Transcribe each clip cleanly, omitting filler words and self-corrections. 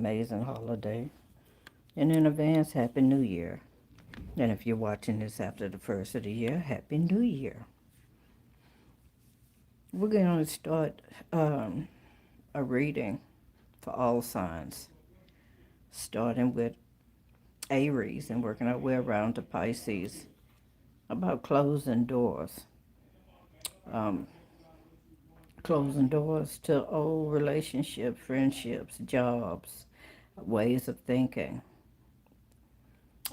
amazing holiday. And in advance, Happy New Year. And if you're watching this after the first of the year, Happy New Year. We're going to start a reading for all signs, starting with Aries and working our way around to Pisces, about closing doors. Um, Closing doors to old relationships, friendships, jobs, ways of thinking,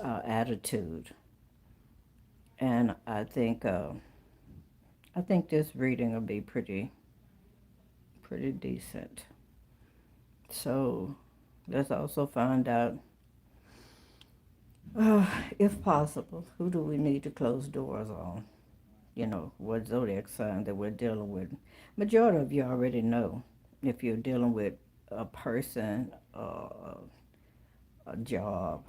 attitude. And I think this reading will be pretty decent. So let's also find out, if possible, who do we need to close doors on? You know, what zodiac sign that we're dealing with. Majority of you already know if you're dealing with a person, a job,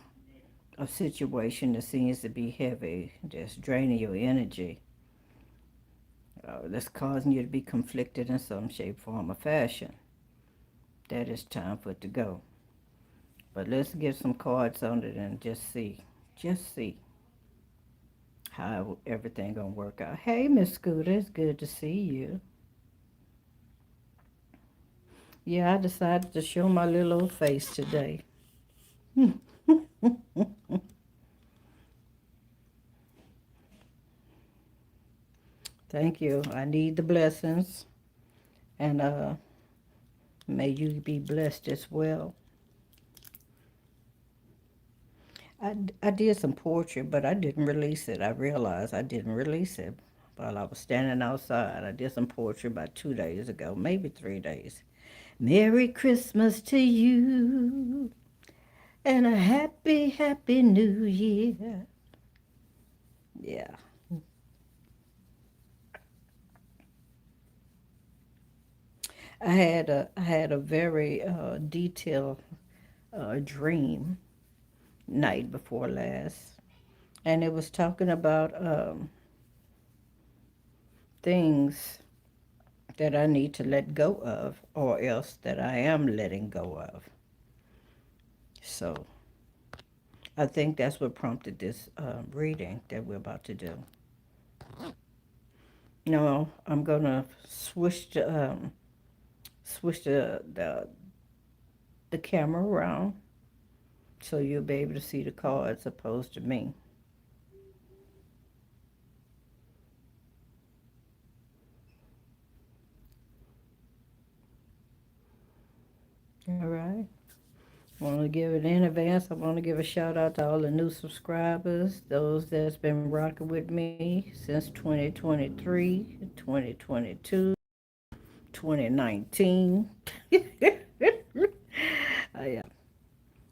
a situation that seems to be heavy, that's draining your energy, that's causing you to be conflicted in some shape, form, or fashion. That is time for it to go. But let's get some cards on it and just see how everything gonna work out. Hey, Miss Scooter, it's good to see you. Yeah, I decided to show my little old face today. Thank you. I need the blessings, and may you be blessed as well. I did some poetry, but I didn't release it. I realized I didn't release it while I was standing outside. I did some poetry about 2 days ago, maybe 3 days. Merry Christmas to you, and a happy, happy New Year. Yeah. I had a very detailed dream night before last, and it was talking about things that I need to let go of, or else that I am letting go of. So I think that's what prompted this reading that we're about to do. No, I'm gonna switch the camera around so you'll be able to see the cards opposed to me. All right. I want to give it in advance. I want to give a shout out to all the new subscribers, those that's been rocking with me since 2023, 2022, 2019. I,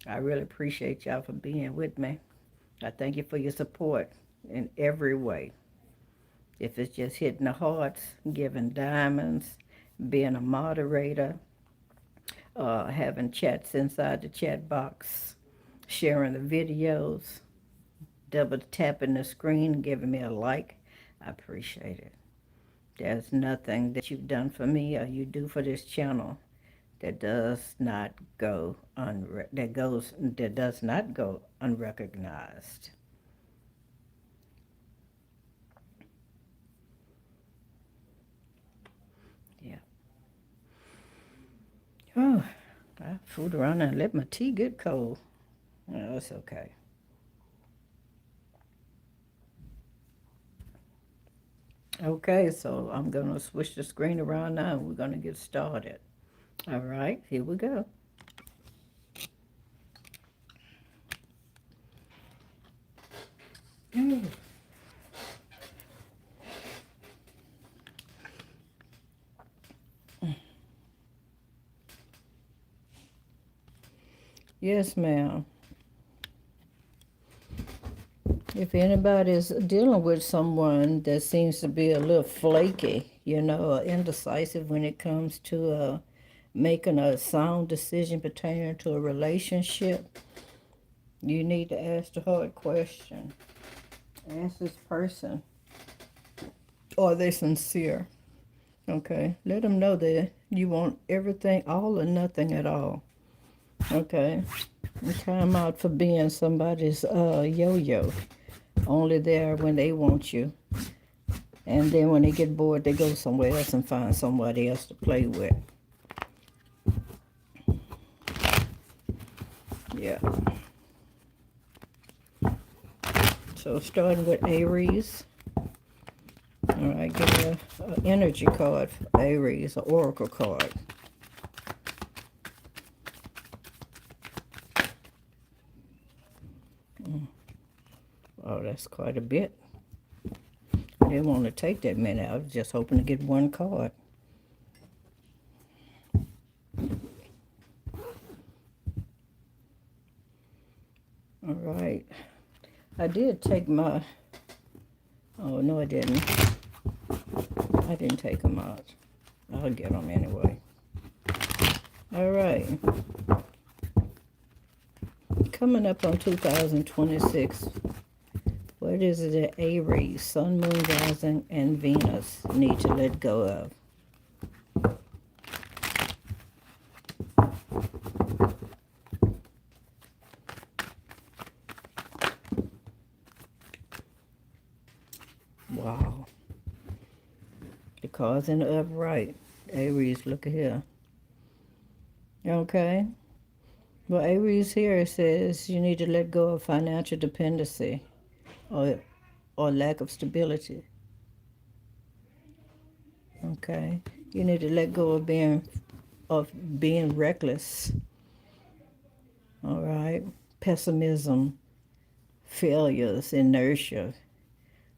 I really appreciate y'all for being with me. I thank you for your support in every way. If it's just hitting the hearts, giving diamonds, being a moderator, having chats inside the chat box, sharing the videos, double tapping the screen, giving me a like. I appreciate it. There's nothing that you've done for me or you do for this channel that does not go that does not go unrecognized. Yeah. Oh, I fooled around and let my tea get cold. No, it's okay. Okay, so I'm gonna switch the screen around now and we're gonna get started. All right, here we go. Yes, ma'am. If anybody's dealing with someone that seems to be a little flaky, or indecisive when it comes to making a sound decision pertaining to a relationship, you need to ask the hard question. Ask this person, are they sincere? Okay, let them know that you want everything, all or nothing at all. Okay. And time out for being somebody's yo-yo. Only there when they want you. And then when they get bored, they go somewhere else and find somebody else to play with. Yeah. So starting with Aries. All right, give me an energy card for Aries, an oracle card. Oh, that's quite a bit. I didn't want to take that many. I was just hoping to get one card. All right. I did take my... Oh, no, I didn't. I didn't take them out. I'll get them anyway. All right. Coming up on 2026, what is it that Aries, Sun, Moon, Rising, and Venus need to let go of? Wow. The cards in the upright. Aries, look at here. Okay. Well, Aries here says you need to let go of financial dependency or lack of stability. Okay. You need to let go of being reckless. All right. Pessimism, failures, inertia.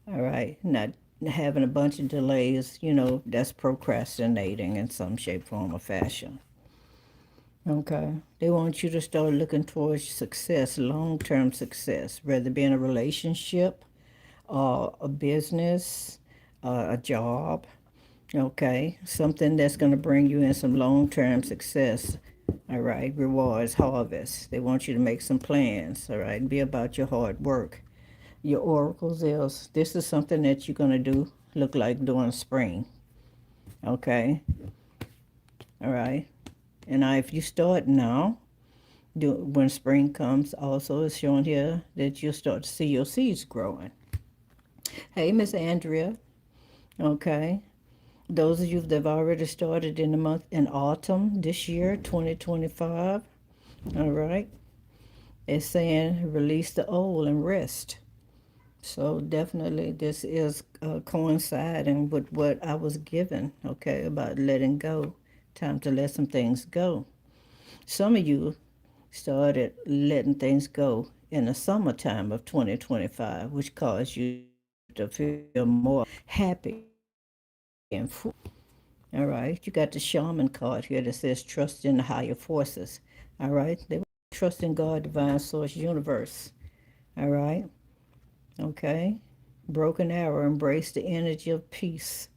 All right. Not having a bunch of delays, that's procrastinating in some shape, form, or fashion. Okay. They want you to start looking towards success, long-term success, whether it be in a relationship or a business, a job. Okay. Something that's going to bring you in some long-term success. All right. Rewards, harvest. They want you to make some plans. All right. Be about your hard work. Your oracles is this is something that you're going to do, look like during spring. Okay. All right. And now if you start now, when spring comes, also it's showing here that you'll start to see your seeds growing. Hey, Miss Andrea. Okay. Those of you that have already started in autumn this year, 2025. All right. It's saying release the old and rest. So definitely this is coinciding with what I was given, okay, about letting go. Time to let some things go. Some of you started letting things go in the summertime of 2025, which caused you to feel more happy and full. All right, you got the shaman card here that says trust in the higher forces. All right, they trust in God, divine source, universe. All right. Okay. Broken arrow, embrace the energy of peace.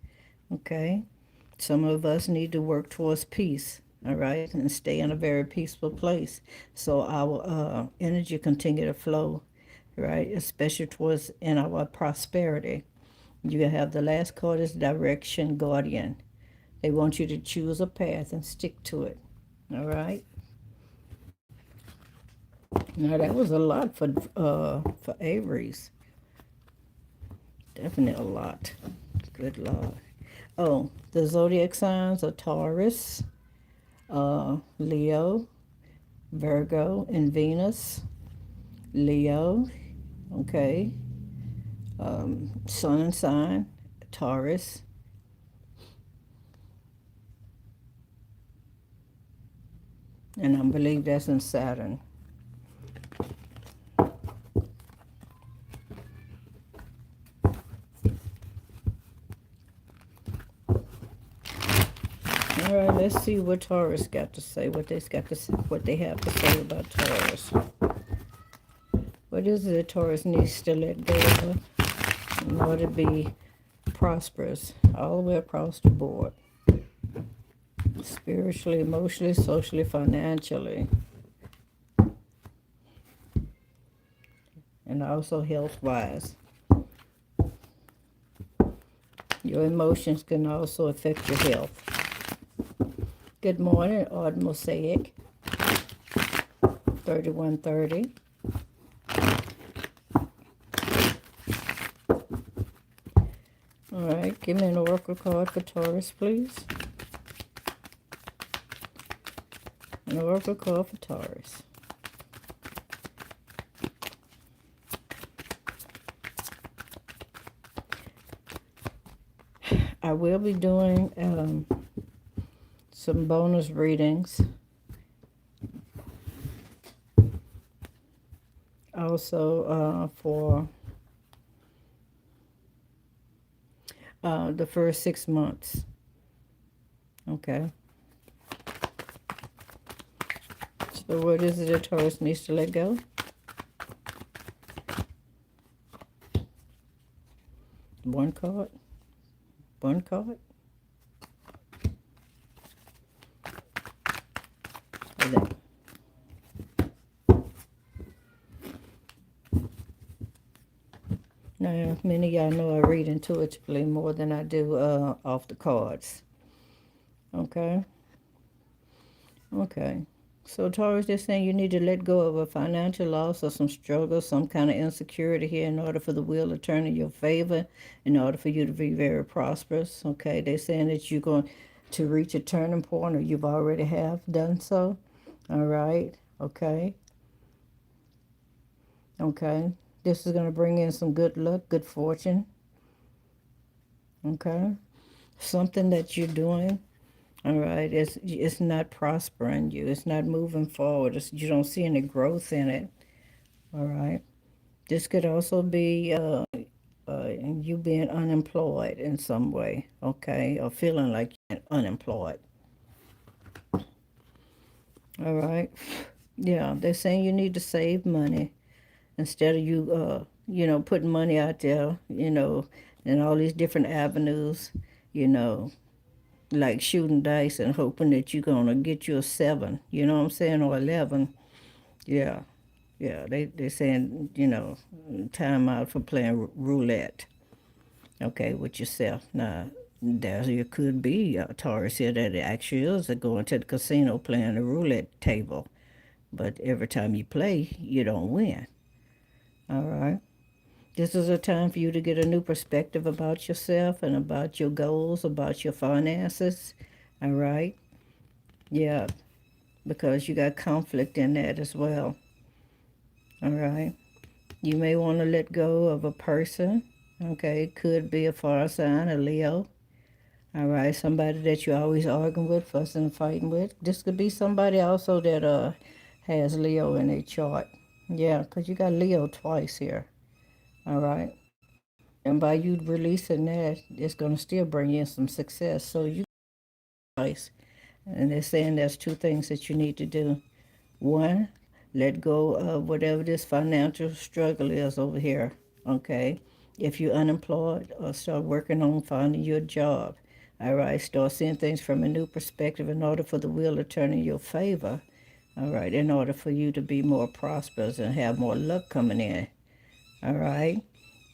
Okay. Some of us need to work towards peace. All right. And stay in a very peaceful place. So our energy continue to flow. Right. Especially towards in our prosperity. You have the last card is direction guardian. They want you to choose a path and stick to it. All right. Now that was a lot for Aries. Definitely a lot. Good Lord. Oh, the zodiac signs are Taurus, Leo, Virgo, and Venus. Leo, okay. Sun and sign, Taurus. And I believe that's in Saturn. All right, let's see what Taurus got to say, what they have to say about Taurus. What is it that Taurus needs to let go of in order to be prosperous all the way across the board? Spiritually, emotionally, socially, financially, and also health-wise. Your emotions can also affect your health. Good morning, Odd Mosaic. 3130. All right, give me an oracle card for Taurus, please. An oracle card for Taurus. I will be doing some bonus readings. Also for the first 6 months. Okay. So what is it that Taurus needs to let go? One card. One card. Now, many of y'all know I read intuitively more than I do off the cards. Okay? Okay. So Taurus, they're saying you need to let go of a financial loss or some struggle, some kind of insecurity here in order for the wheel to turn in your favor, in order for you to be very prosperous. Okay? They're saying that you're going to reach a turning point, or you've already have done so. All right? Okay? Okay? This is going to bring in some good luck, good fortune. Okay? Something that you're doing, all right, it's not prospering you. It's not moving forward. You don't see any growth in it. All right? This could also be you being unemployed in some way, okay? Or feeling like you're unemployed. All right? Yeah, they're saying you need to save money. Instead of you, putting money out there, in all these different avenues, like shooting dice and hoping that you're going to get you a 7, you know what I'm saying, or 11. Yeah, they're saying, time out for playing roulette, okay, with yourself. Now, there could be a Taurus here that actually is going to the casino playing the roulette table, but every time you play, you don't win. All right. This is a time for you to get a new perspective about yourself and about your goals, about your finances. All right? Yeah, because you got conflict in that as well. All right? You may want to let go of a person. Okay? It could be a fire sign, a Leo. All right? Somebody that you're always arguing with, fussing and fighting with. This could be somebody also that has Leo in their chart. Yeah, because you got Leo twice here. All right? And by you releasing that, it's going to still bring in some success. So you guys, and they're saying there's 2 things that you need to do. One, let go of whatever this financial struggle is over here, okay? If you're unemployed, or start working on finding your job. All right, start seeing things from a new perspective in order for the wheel to turn in your favor. All right, in order for you to be more prosperous and have more luck coming in. All right?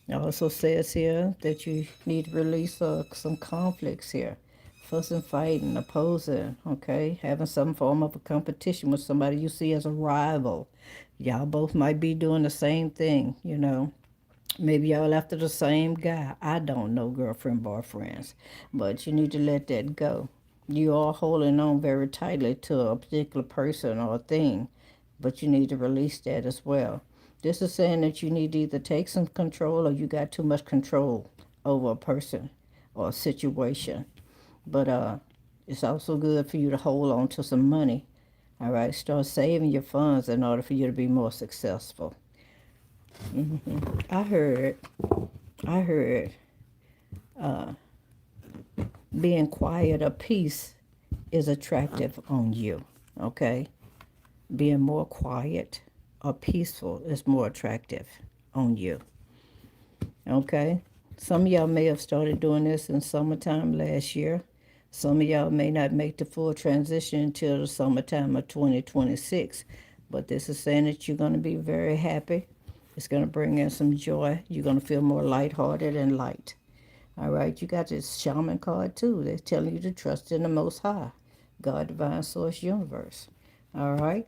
It also says here that you need to release some conflicts here. Fussing, fighting, opposing, okay? Having some form of a competition with somebody you see as a rival. Y'all both might be doing the same thing, Maybe y'all after the same guy. I don't know, girlfriend, boyfriends. But you need to let that go. You are holding on very tightly to a particular person or thing. But you need to release that as well. This is saying that you need to either take some control or you got too much control over a person or a situation. But it's also good for you to hold on to some money. All right, start saving your funds in order for you to be more successful. I heard being quiet or peace is attractive on you, okay? Being more quiet or peaceful is more attractive on you, okay? Some of y'all may have started doing this in summertime last year. Some of y'all may not make the full transition until the summertime of 2026. But this is saying that you're going to be very happy. It's going to bring in some joy. You're going to feel more lighthearted and light. All right, you got this shaman card too. They're telling you to trust in the Most High, God, Divine Source, Universe. All right?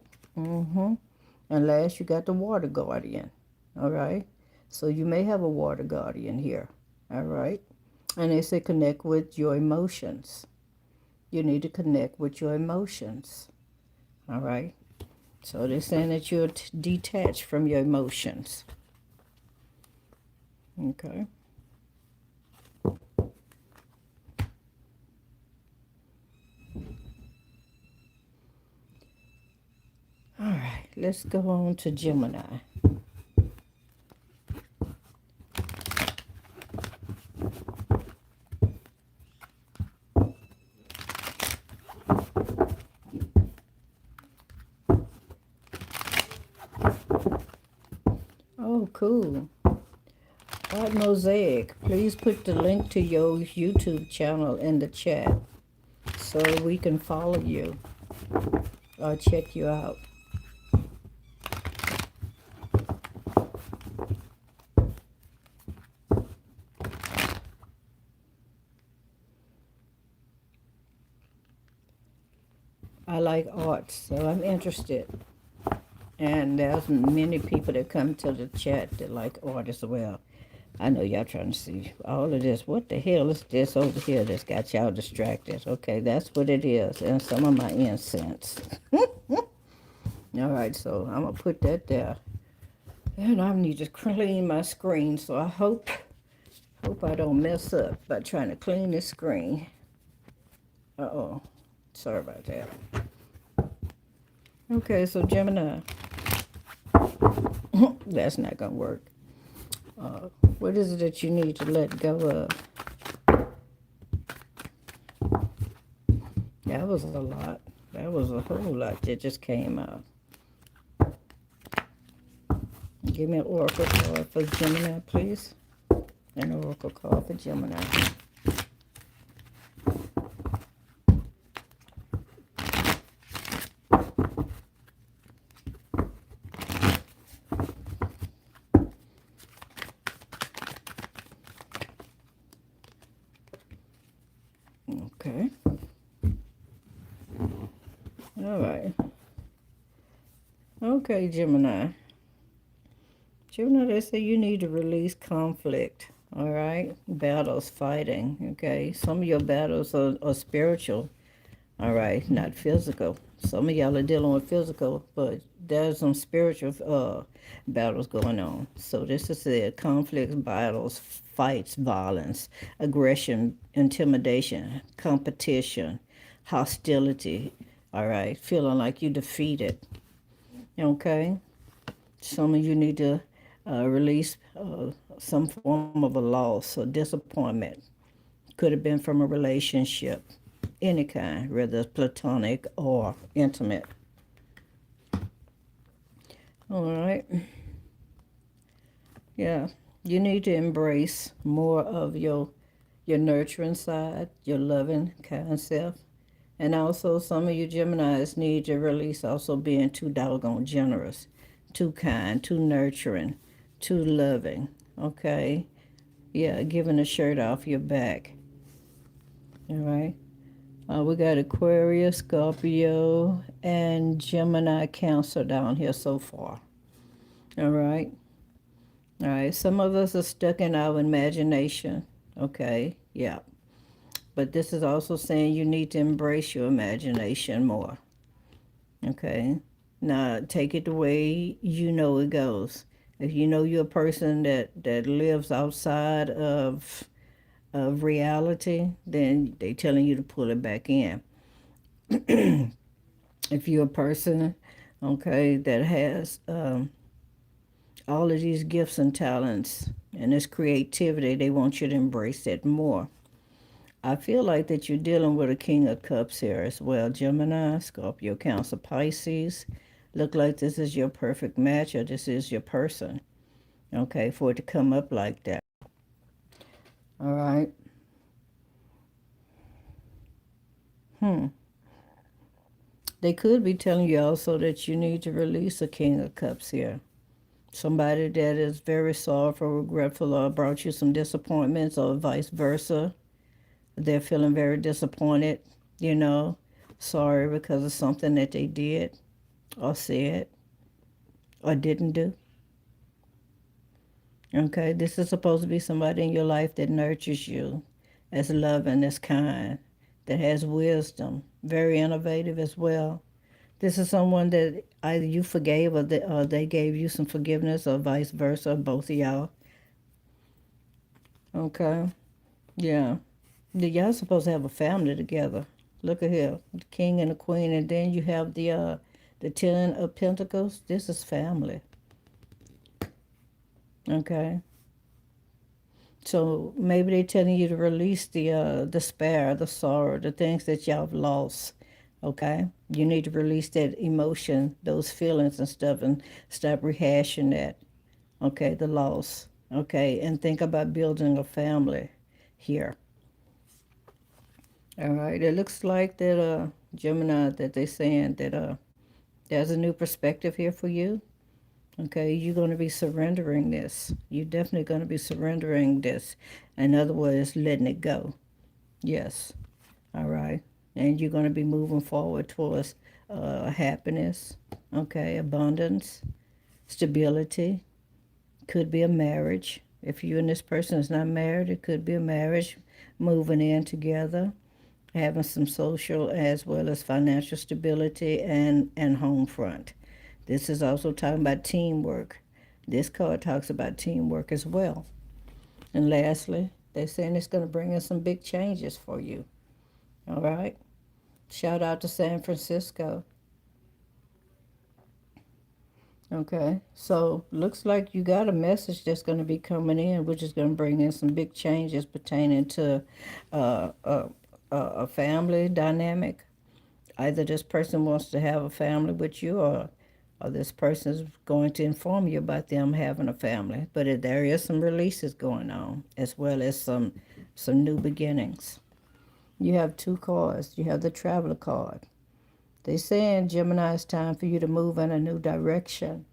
And last, you got the water guardian. All right. So you may have a water guardian here. All right. And they say connect with your emotions. You need to connect with your emotions. All right. So they're saying that you're detached from your emotions. Okay. All right. Let's go on to Gemini. Oh, cool. Art Mosaic, please put the link to your YouTube channel in the chat so we can follow you or check you out. I like art, so I'm interested. And there's many people that come to the chat that like art as well. I know y'all trying to see all of this. What the hell is this over here that's got y'all distracted? Okay, that's what it is. And some of my incense. All right, so I'm going to put that there. And I need to clean my screen, so I hope I don't mess up by trying to clean this screen. Uh-oh. Sorry about that. Okay, so Gemini. That's not going to work. What is it that you need to let go of? That was a lot. That was a whole lot that just came out. Give me an oracle card for Gemini, please. An oracle card for Gemini. Okay. All right. Okay, Gemini. Gemini, they say you need to release conflict. All right. Battles, fighting. Okay. Some of your battles are spiritual. All right. Not physical. Some of y'all are dealing with physical, but there's some spiritual battles going on. So this is it. Conflicts, battles, fights, violence, aggression, intimidation, competition, hostility. All right. Feeling like you defeated. Okay. Some of you need to release some form of a loss or disappointment. Could have been from a relationship, any kind, whether it's platonic or intimate. All right. Yeah. You need to embrace more of your nurturing side, your loving kind self. And also, some of you Geminis need to release also being too doggone generous, too kind, too nurturing, too loving. Okay? Yeah, giving a shirt off your back. All right? We got Aquarius, Scorpio, and Gemini Cancer down here so far. All right? All right. Some of us are stuck in our imagination. Okay? Yeah. But this is also saying you need to embrace your imagination more. Okay? Now, take it the way you know it goes. If you know you're a person that lives outside of reality, then they telling you to pull it back in. If you're a person, okay, that has all of these gifts and talents and this creativity, they want you to embrace it more. I feel like that you're dealing with a King of Cups here as well. Gemini, Scorpio, Cancer, Pisces. Look like this is your perfect match or this is your person. Okay, for it to come up like that. All right. They could be telling you also that you need to release a King of Cups here. Somebody that is very sorrowful, regretful, or brought you some disappointments, or vice versa. They're feeling very disappointed, you know, sorry because of something that they did or said. or didn't do. Okay, this is supposed to be somebody in your life that nurtures you, as loving, as kind, that has wisdom, very innovative as well. This is someone that either you forgave or they gave you some forgiveness or vice versa, both of y'all. Okay, yeah. Y'all supposed to have a family together. Look at here, the king and the queen, and then you have the 10 of Pentacles. This is family. Okay. So maybe they're telling you to release the despair, the sorrow, the things that y'all have lost. Okay, you need to release that emotion, those feelings and stuff, and stop rehashing that. Okay, the loss. Okay, and think about building a family here. All right, it looks like that Gemini, that they're saying that there's a new perspective here for you. Okay, you're going to be surrendering this. You're definitely going to be surrendering this. In other words, letting it go. Yes. All right. And you're going to be moving forward towards happiness. Okay, abundance, stability. Could be a marriage. If you and this person is not married, it could be a marriage, moving in together, having some social as well as financial stability and home front. This is also talking about teamwork. This card talks about teamwork as well. And lastly, they're saying it's going to bring in some big changes for you. All right? Shout out to San Francisco. Okay, so looks like you got a message that's going to be coming in, which is going to bring in some big changes pertaining to uh, a, a family dynamic. Either this person wants to have a family with you, or this person is going to inform you about them having a family. But there is some releases going on, as well as some new beginnings. You have two cards. You have the Traveler card. They saying, Gemini, it's time for you to move in a new direction.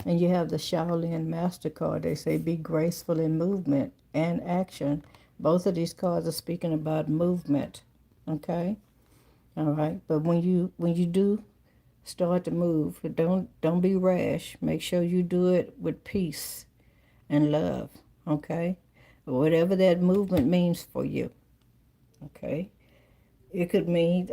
And you have the Shaolin Master card. They say be graceful in movement and action. Both of these cards are speaking about movement. Okay? All right. But when you do start to move, don't be rash. Make sure you do it with peace and love. Okay? Whatever that movement means for you. Okay? It could mean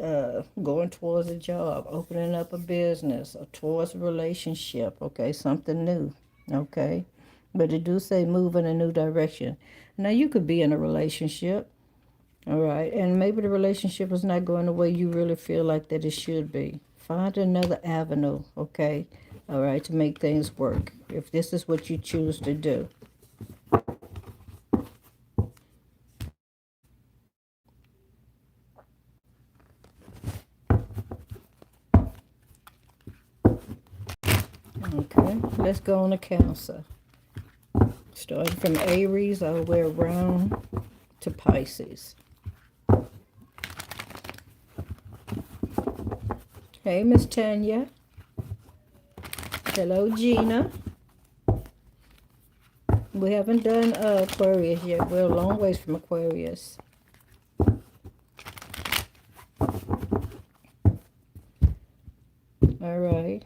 going towards a job, opening up a business, or towards a relationship, okay, something new, okay? But it do say move in a new direction. Now, you could be in a relationship, all right, and maybe the relationship is not going the way you really feel like that it should be. Find another avenue, okay, all right, to make things work, if this is what you choose to do. Okay, let's go on to Cancer. Starting from Aries all the way around to Pisces. Hey, Miss Tanya. Hello, Gina. We haven't done Aquarius yet. We're a long ways from Aquarius. All right.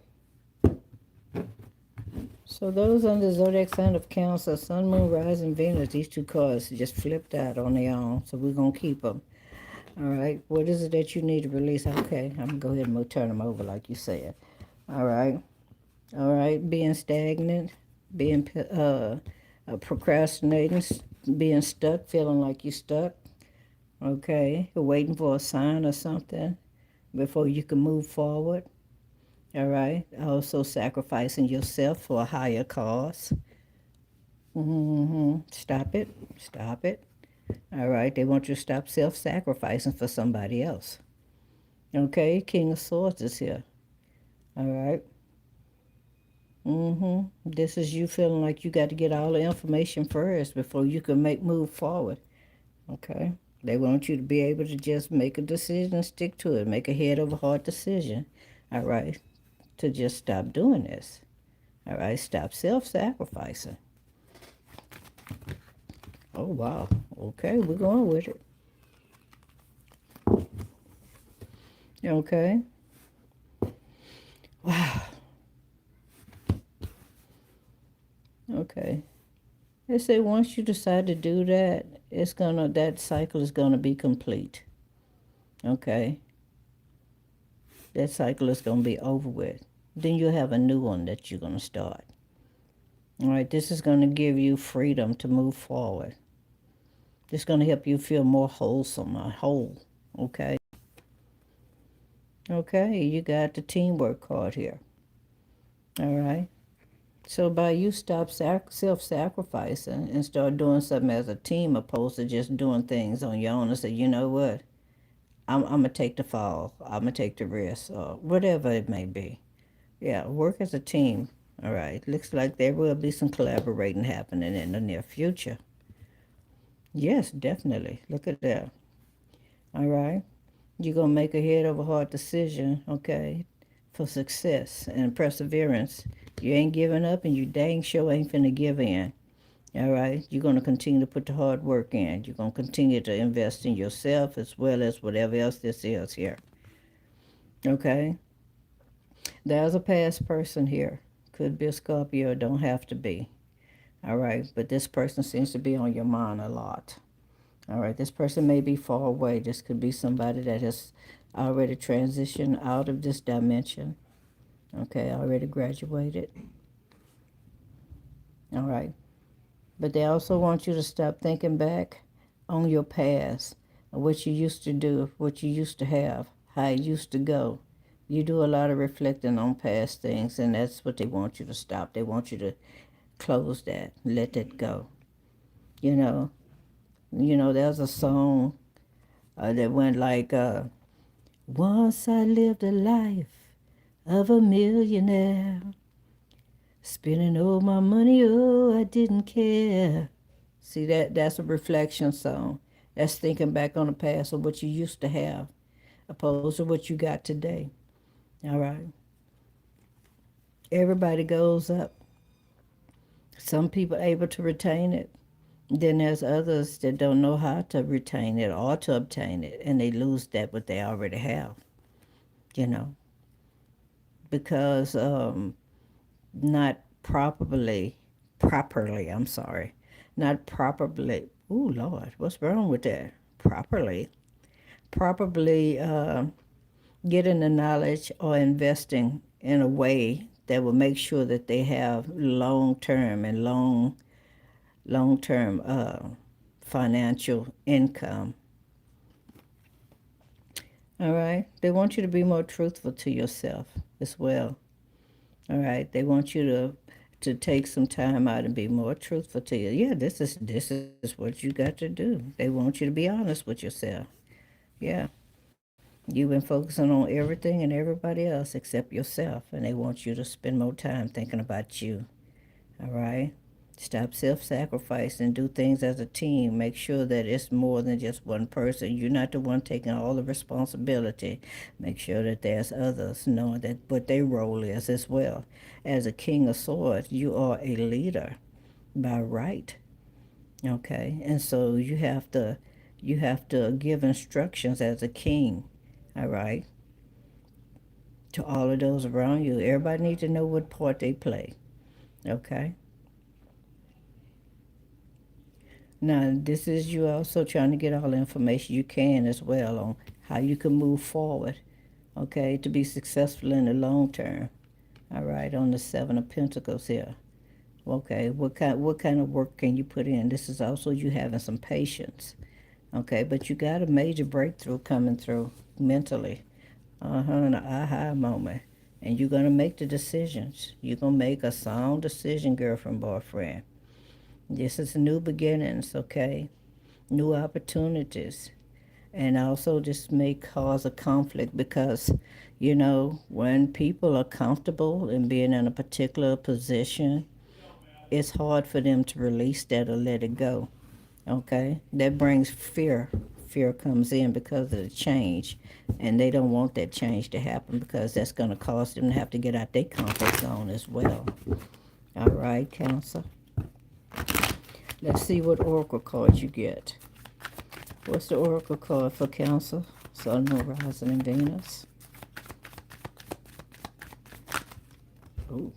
So those under zodiac sign of Cancer, Sun, Moon, Rising, Venus, these two cards just flipped out on their own. So we're going to keep them. All right. What is it that you need to release? Okay. I'm going to go ahead and turn them over like you said. All right. All right. Being stagnant, being procrastinating, being stuck, feeling like you're stuck. Okay. Waiting for a sign or something before you can move forward. All right. Also sacrificing yourself for a higher cause. Stop it. Stop it. All right. They want you to stop self-sacrificing for somebody else. Okay. King of Swords is here. All right. This is you feeling like you got to get all the information first before you can move forward. Okay. They want you to be able to just make a decision and stick to it. Make a head over heart decision. All right. To just stop doing this. All right. Stop self-sacrificing. Oh, wow. Okay. We're going with it. Okay. Wow. Okay. They say once you decide to do that, that cycle is gonna be complete. Okay. That cycle is gonna be over with. Then you'll have a new one that you're gonna start. All right, this is gonna give you freedom to move forward. It's gonna help you feel more wholesome or whole. Okay. Okay, you got the teamwork card here. All right. So by you stop self-sacrificing and start doing something as a team opposed to just doing things on your own and say, you know what, I'm going to take the fall. I'm going to take the risk or whatever it may be. Yeah, work as a team. All right. Looks like there will be some collaborating happening in the near future. Yes, definitely. Look at that. All right. You're going to make a head over heart decision, okay, for success and perseverance. You ain't giving up and you dang sure ain't finna give in. All right? You're going to continue to put the hard work in. You're going to continue to invest in yourself as well as whatever else this is here. Okay? There's a past person here. Could be a Scorpio, don't have to be. All right? But this person seems to be on your mind a lot. All right, this person may be far away. This could be somebody that has already transitioned out of this dimension. Okay, already graduated. All right. But they also want you to stop thinking back on your past, what you used to do, what you used to have, how it used to go. You do a lot of reflecting on past things, and that's what they want you to stop. They want you to close that, let that go. You know, there's a song that went like, once I lived a life of a millionaire, spending all my money, oh, I didn't care. See, that's a reflection song. That's thinking back on the past of what you used to have, opposed to what you got today. All right. Everybody goes up. Some people are able to retain it. Then there's others that don't know how to retain it or to obtain it, and they lose that what they already have. You know, because not I'm sorry, not properly. Oh Lord, what's wrong with that? Properly getting the knowledge or investing in a way that will make sure that they have long-term financial income. All right. They want you to be more truthful to yourself as well. All right. They want you to take some time out and be more truthful to you. Yeah, this is what you got to do. They want you to be honest with yourself. Yeah. You've been focusing on everything and everybody else except yourself, and they want you to spend more time thinking about you. All right? Stop self-sacrificing. Do things as a team. Make sure that it's more than just one person. You're not the one taking all the responsibility. Make sure that there's others knowing that what their role is as well. As a king of swords, you are a leader by right. Okay? And so you have to give instructions as a king. All right? To all of those around you. Everybody needs to know what part they play. Okay? Now, this is you also trying to get all the information you can as well on how you can move forward, okay, to be successful in the long term. All right, on the Seven of Pentacles here. Okay, what kind of work can you put in? This is also you having some patience, okay, but you got a major breakthrough coming through mentally, an aha moment, and you're going to make the decisions. You're going to make a sound decision, girlfriend, boyfriend. This is new beginnings, okay? New opportunities. And also this may cause a conflict because, when people are comfortable in being in a particular position, it's hard for them to release that or let it go, okay? That brings fear. Fear comes in because of the change. And they don't want that change to happen because that's going to cause them to have to get out their comfort zone as well. All right, Cancer. Let's see what oracle cards you get. What's the oracle card for Cancer, Sun, Moon, Rising, and Venus? Ooh,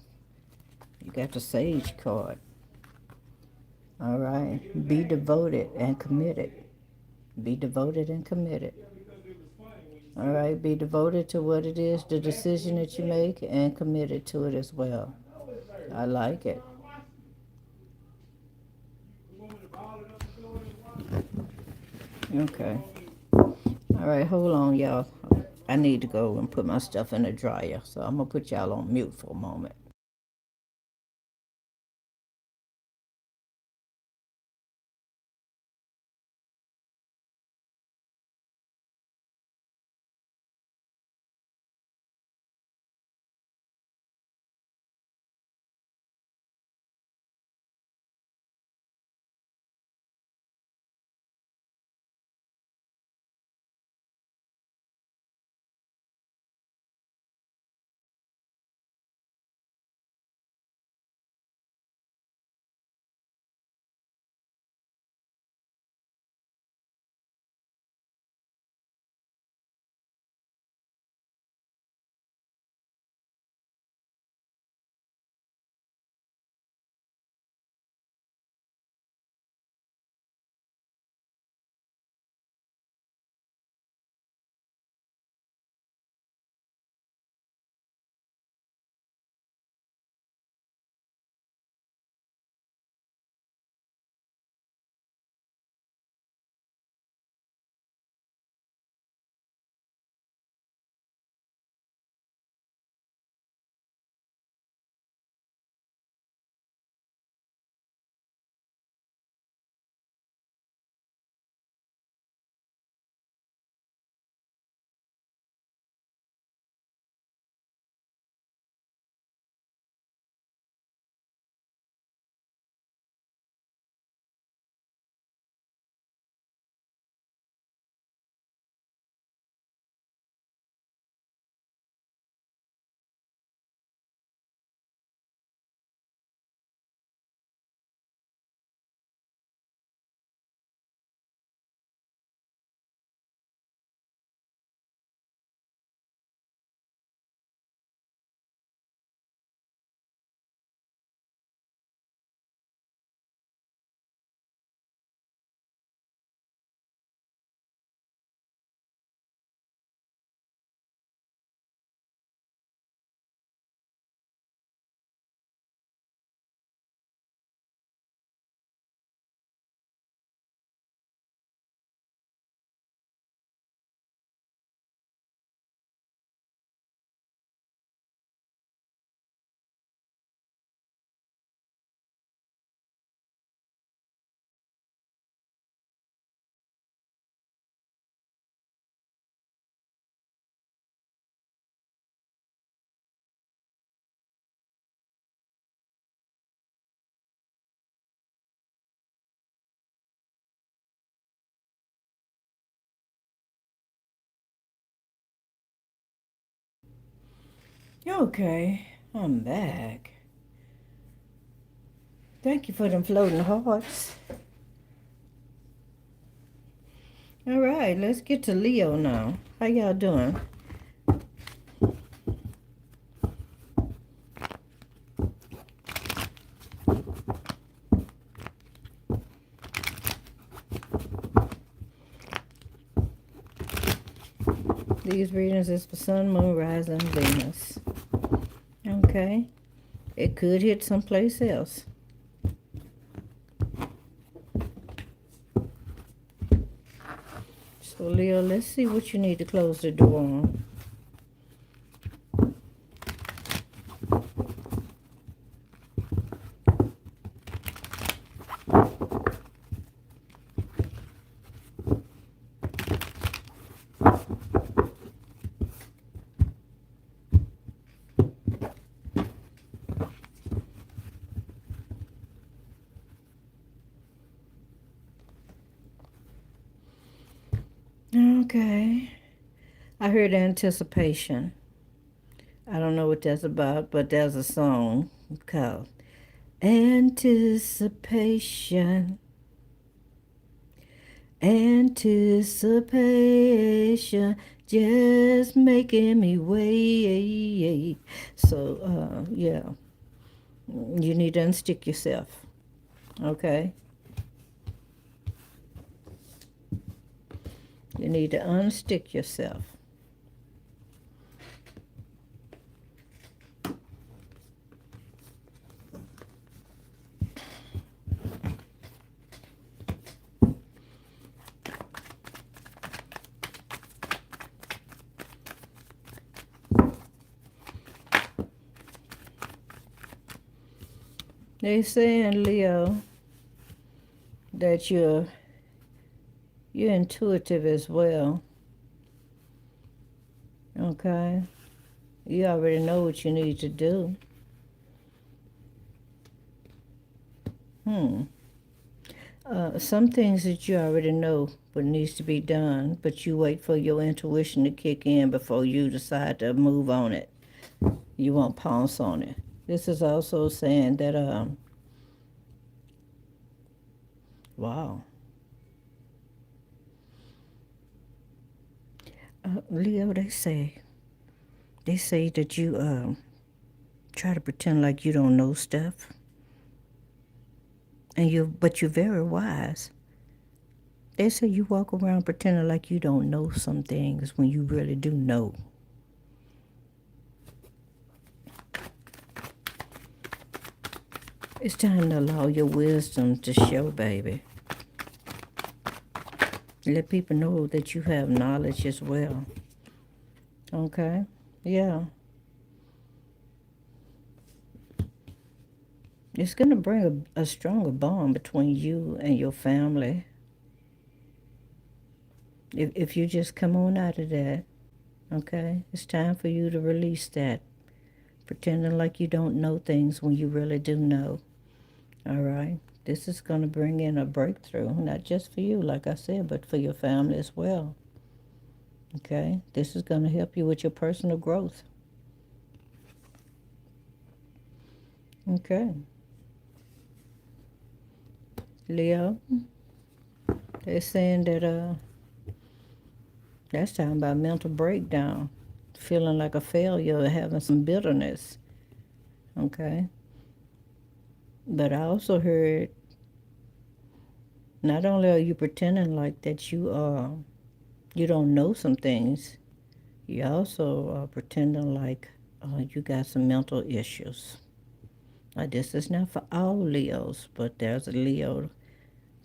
you got the Sage card. All right. Be devoted and committed. Be devoted and committed. All right. Be devoted to what it is, the decision that you make, and committed to it as well. I like it. Okay. All right. Hold on, y'all. I need to go and put my stuff in the dryer. So I'm going to put y'all on mute for a moment. Okay. I'm back. Thank you for them floating hearts. All right, let's get to Leo now. How y'all doing? These readings is for Sun, Moon, Rising, Venus. Okay. It could hit someplace else. So, Leo, let's see what you need to close the door on. Okay. I heard anticipation. I don't know what that's about, but there's a song called Anticipation. Anticipation, just making me wait. So, yeah, you need to unstick yourself, okay? You need to unstick yourself. They saying, Leo, that you're intuitive as well. Okay? You already know what you need to do. Some things that you already know what needs to be done, but you wait for your intuition to kick in before you decide to move on it. You won't pounce on it. This is also saying that, wow. Leo, they say that you try to pretend like you don't know stuff, but you're very wise. They say you walk around pretending like you don't know some things when you really do know. It's time to allow your wisdom to show, baby. Let people know that you have knowledge as well. Okay? Yeah. It's going to bring a stronger bond between you and your family. If you just come on out of that, okay? It's time for you to release that. Pretending like you don't know things when you really do know. All right? This is going to bring in a breakthrough, not just for you, like I said, but for your family as well. Okay? This is going to help you with your personal growth. Okay. Leo, they're saying that that's talking about mental breakdown, feeling like a failure, having some bitterness. Okay? But I also heard not only are you pretending like that you don't know some things, you also are pretending like you got some mental issues. This is not for all Leos, but there's a Leo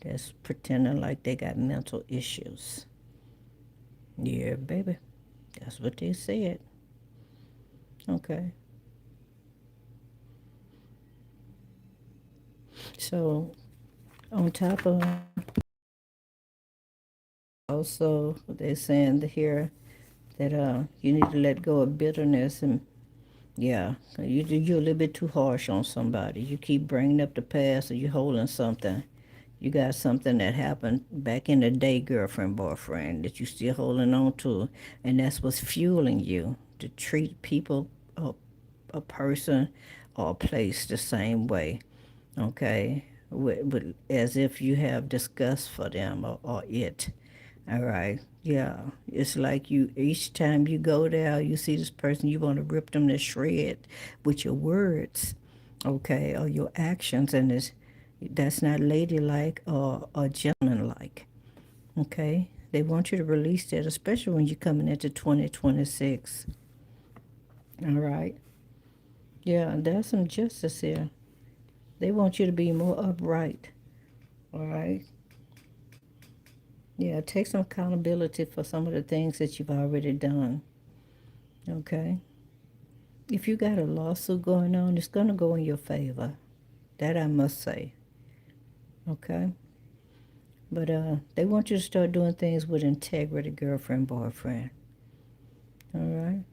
that's pretending like they got mental issues. Yeah, baby. That's what they said. Okay. So, on top of also, they're saying here that you need to let go of bitterness and yeah, you're a little bit too harsh on somebody. You keep bringing up the past, or you holding something. You got something that happened back in the day, girlfriend, boyfriend, that you still holding on to, and that's what's fueling you to treat people, a person, or a place the same way. Okay, as if you have disgust for them or it. All right. Yeah. It's like you, each time you go there, you see this person, you want to rip them to shred with your words, okay, or your actions. And that's not ladylike or gentlemanlike, okay? They want you to release that, especially when you're coming into 2026. All right. Yeah, there's some justice here. They want you to be more upright. All right. Yeah, take some accountability for some of the things that you've already done. Okay. If you got a lawsuit going on, it's going to go in your favor. That I must say. Okay? But they want you to start doing things with integrity, girlfriend, boyfriend. All right?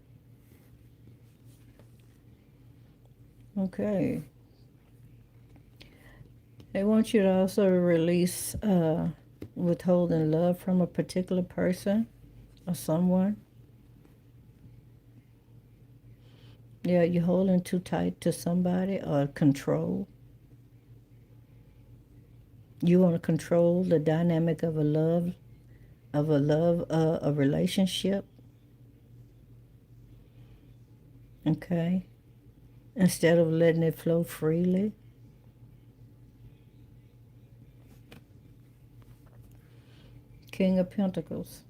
Okay. They want you to also release withholding love from a particular person or someone. Yeah, you're holding too tight to somebody or control. You want to control the dynamic of a relationship. Okay? Instead of letting it flow freely. King of Pentacles.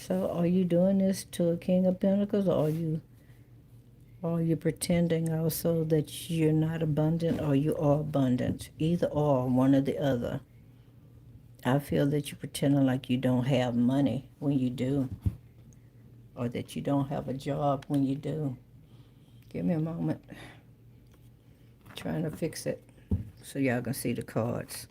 So are you doing this to a King of Pentacles, or are you pretending also that you're not abundant, or you are abundant? Either or, one or the other. I feel that you're pretending like you don't have money when you do, or that you don't have a job when you do. Give me a moment. Trying to fix it so y'all can see the cards.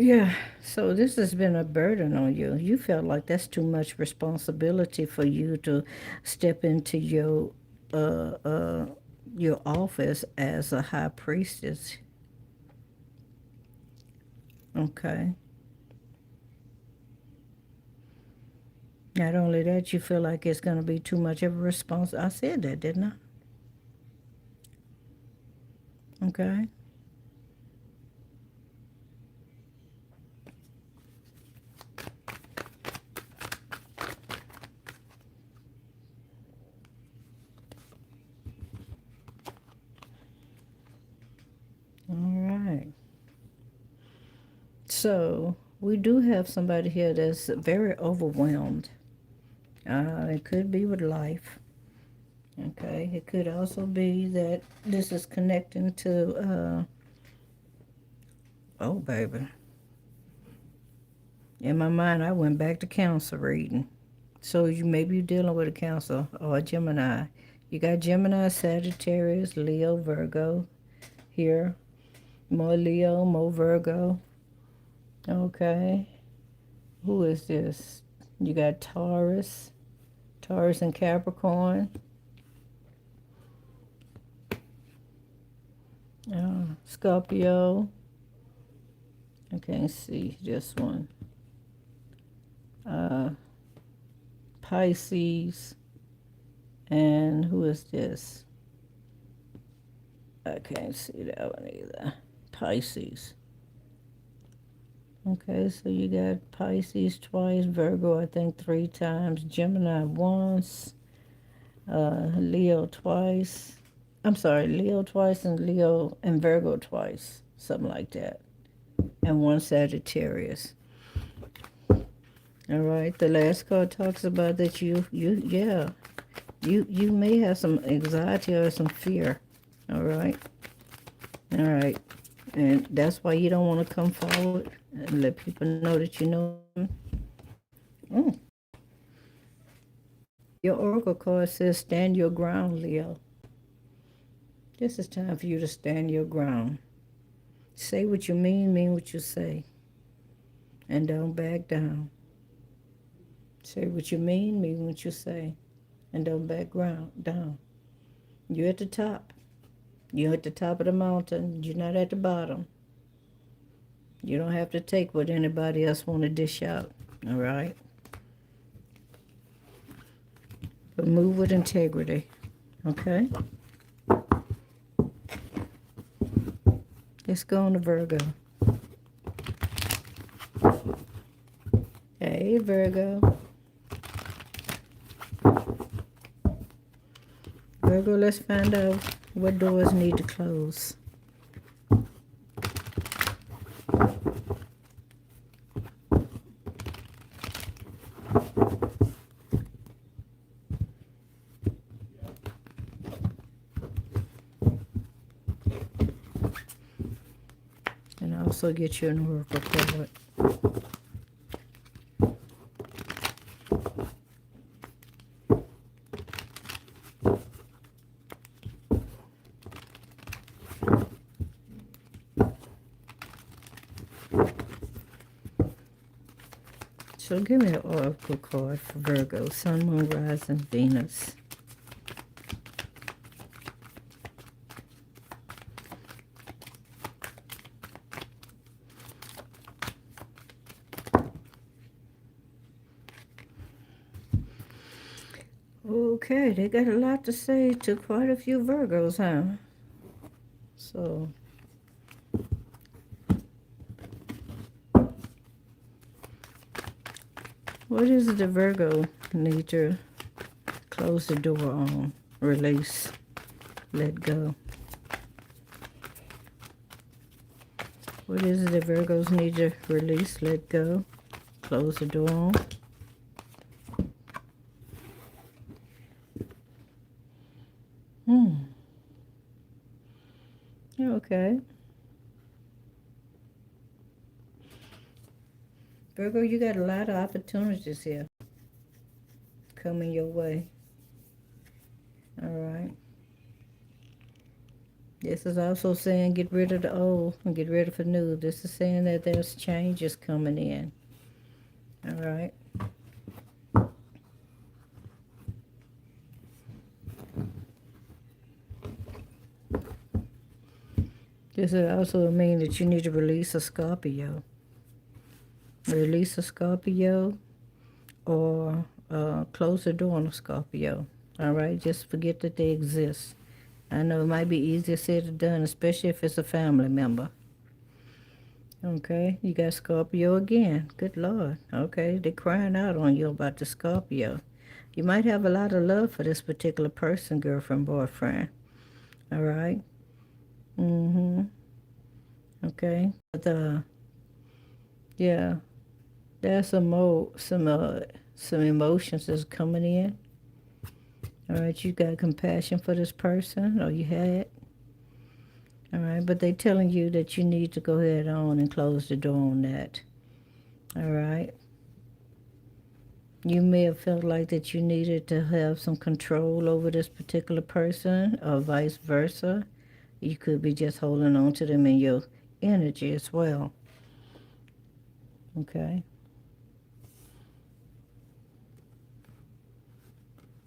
Yeah, so this has been a burden on you. You felt like that's too much responsibility for you to step into your office as a high priestess. Okay. Not only that, you feel like it's going to be too much of a response. I said that, didn't I? Okay. All right. So we do have somebody here that's very overwhelmed. It could be with life. Okay. It could also be that this is connecting to, oh, baby. In my mind, I went back to Cancer reading. So maybe you're dealing with a Cancer or a Gemini. You got Gemini, Sagittarius, Leo, Virgo here. More Leo, more Virgo. Okay. Who is this? You got Taurus and Capricorn. Scorpio. I can't see this one. Pisces. And who is this? I can't see that one either. Pisces. Okay, so you got Pisces twice, Virgo I think 3 times, Gemini once, Leo twice. I'm sorry, Leo twice and Virgo twice, something like that. And 1 Sagittarius. All right, the last card talks about that you may have some anxiety or some fear. All right. And that's why you don't want to come forward and let people know that you know them. Mm. Your oracle card says stand your ground, Leo. This is time for you to stand your ground. Say what you mean what you say. And don't back down. Say what you mean what you say. And don't back down. You're at the top. You're at the top of the mountain. You're not at the bottom. You don't have to take what anybody else want to dish out. All right? But move with integrity. Okay? Let's go on to Virgo. Hey, Virgo. Virgo, let's find out what doors need to close. And also get you an oracle card. So give me an oracle card for Virgo, Sun, Moon, Rising, Venus. Okay, they got a lot to say to quite a few Virgos, huh? So, what is it the Virgo need to close the door on? Release, let go. What is it that Virgos need to release, let go, close the door on? Okay. Virgo, you got a lot of opportunities here coming your way. All right. This is also saying get rid of the old and get rid of the new. This is saying that there's changes coming in. All right. This is also mean that you need to release a Scorpio. Release a Scorpio or close the door on a Scorpio. All right. Just forget that they exist. I know it might be easier said than done, especially if it's a family member. Okay, you got Scorpio again. Good Lord. Okay, they're crying out on you about the Scorpio. You might have a lot of love for this particular person, girlfriend, boyfriend. All right? Mm-hmm. Okay. But, yeah, there's some emotions that's coming in. All right, you got compassion for this person, or you had. All right, but they're telling you that you need to go ahead on and close the door on that. All right. You may have felt like that you needed to have some control over this particular person, or vice versa. You could be just holding on to them in your energy as well. Okay.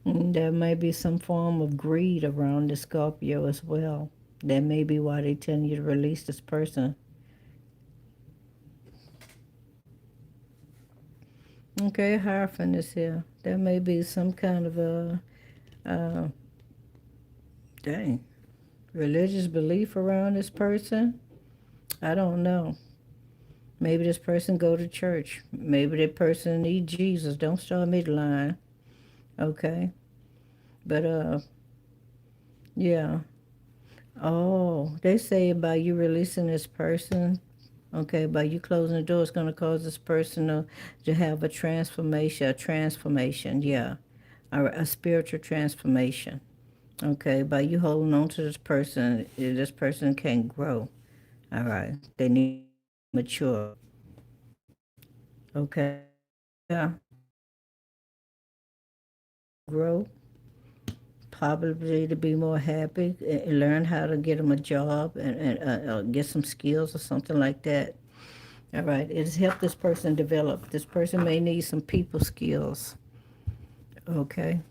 And there may be some form of greed around the Scorpio as well. That may be why they're telling you to release this person. Okay, Hierophant is here. There may be some kind of a, dang, religious belief around this person. I don't know. Maybe this person go to church. Maybe that person need Jesus. Don't start me the line. Okay. But, yeah. Oh, they say by you releasing this person, okay, by you closing the door, it's going to cause this person to have a transformation, yeah, a spiritual transformation. Okay, by you holding on to this person can't grow. All right, they need to mature. Okay, yeah, grow, probably to be more happy, and learn how to get them a job and get some skills or something like that. All right, it has helped this person develop. This person may need some people skills. Okay.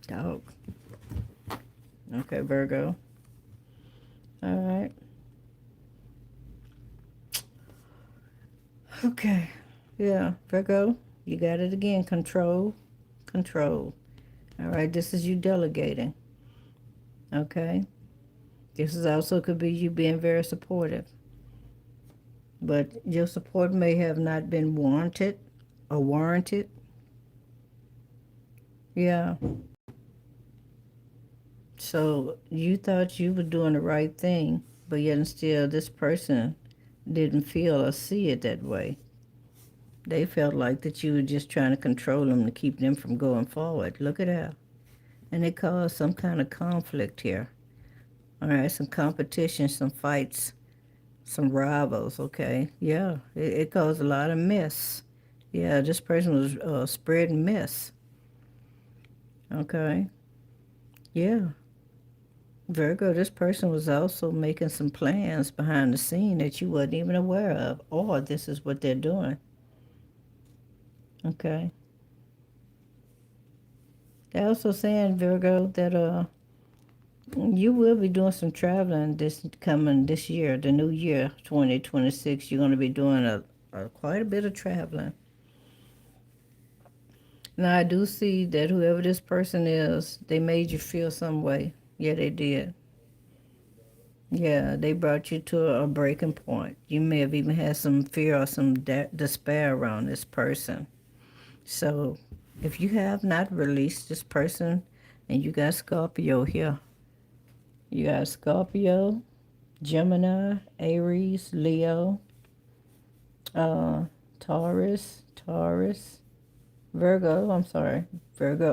Dog. Okay, Virgo. All right. Okay. Yeah, Virgo, you got it again. Control. Control. All right, this is you delegating. Okay. This is also could be you being very supportive. But your support may have not been wanted or warranted. Yeah. So you thought you were doing the right thing, but yet and still this person didn't feel or see it that way. They felt like that you were just trying to control them to keep them from going forward. Look at that. And it caused some kind of conflict here. All right, some competition, some fights, some rivals, okay? Yeah, it caused a lot of mess. Yeah, this person was spreading mess. Okay? Yeah. Virgo, this person was also making some plans behind the scene that you wasn't even aware of, or this is what they're doing. Okay. They're also saying, Virgo, that you will be doing some traveling this year, the new year, 2026. You're going to be doing quite a bit of traveling. Now, I do see that whoever this person is, they made you feel some way. Yeah, they did. Yeah, they brought you to a breaking point. You may have even had some fear or some despair around this person. So, if you have not released this person, and you got Scorpio here, you got Scorpio, Gemini, Aries, Leo, Taurus, Virgo,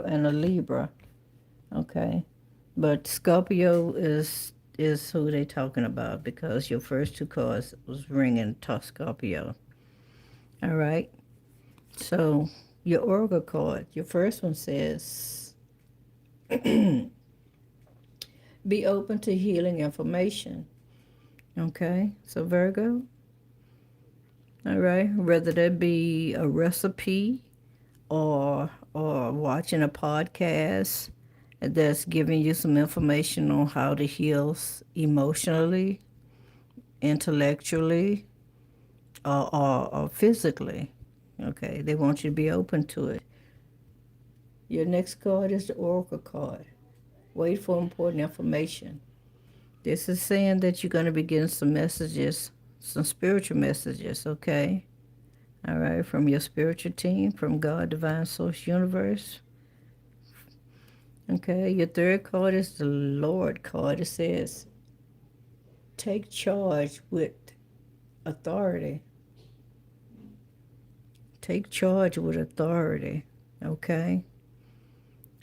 and a Libra. Okay, but Scorpio is who they talking about because your first two cards was ringing to Scorpio. All right, so your oracle card, your first one says, be open to healing information. Okay, so Virgo, all right, whether that be a recipe or watching a podcast that's giving you some information on how to heal emotionally, intellectually, or physically. Okay, they want you to be open to it. Your next card is the Oracle card. Wait for important information. This is saying that you're going to be getting some messages, some spiritual messages, okay? All right, from your spiritual team, from God, Divine Source, Universe. Okay, your third card is the Lord card. It says, take charge with authority. Take charge with authority, okay?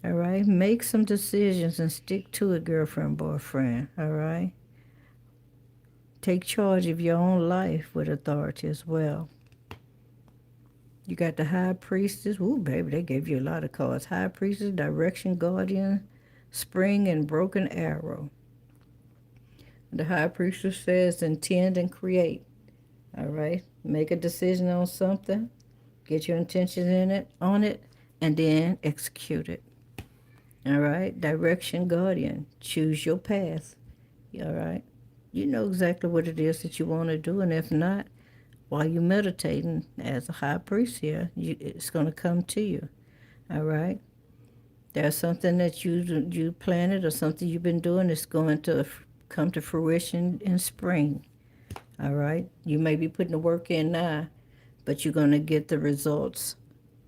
All right, make some decisions and stick to it, girlfriend, boyfriend, all right? Take charge of your own life with authority as well. You got the High Priestess. Ooh, baby, they gave you a lot of cards. High Priestess, Direction, Guardian, Spring, and Broken Arrow. The High Priestess says, intend and create. All right, make a decision on something, get your intentions on it, and then execute it. All right, Direction, Guardian, choose your path. All right, you know exactly what it is that you want to do, and if not, while you're meditating as a high priest here, it's going to come to you. All right, there's something that you planted or something you've been doing that's going to come to fruition in spring. All right, you may be putting the work in now, but you're going to get the results,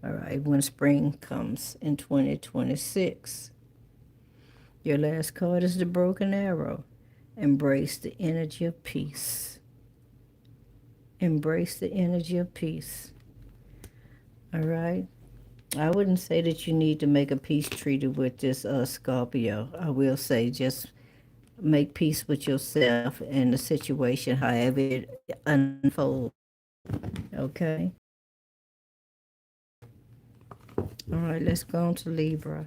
all right, when spring comes in 2026. Your last card is the Broken Arrow. Embrace the energy of peace. Embrace the energy of peace. All right? I wouldn't say that you need to make a peace treaty with this Scorpio. I will say just make peace with yourself and the situation, however it unfolds. Okay? All right, let's go on to Libra.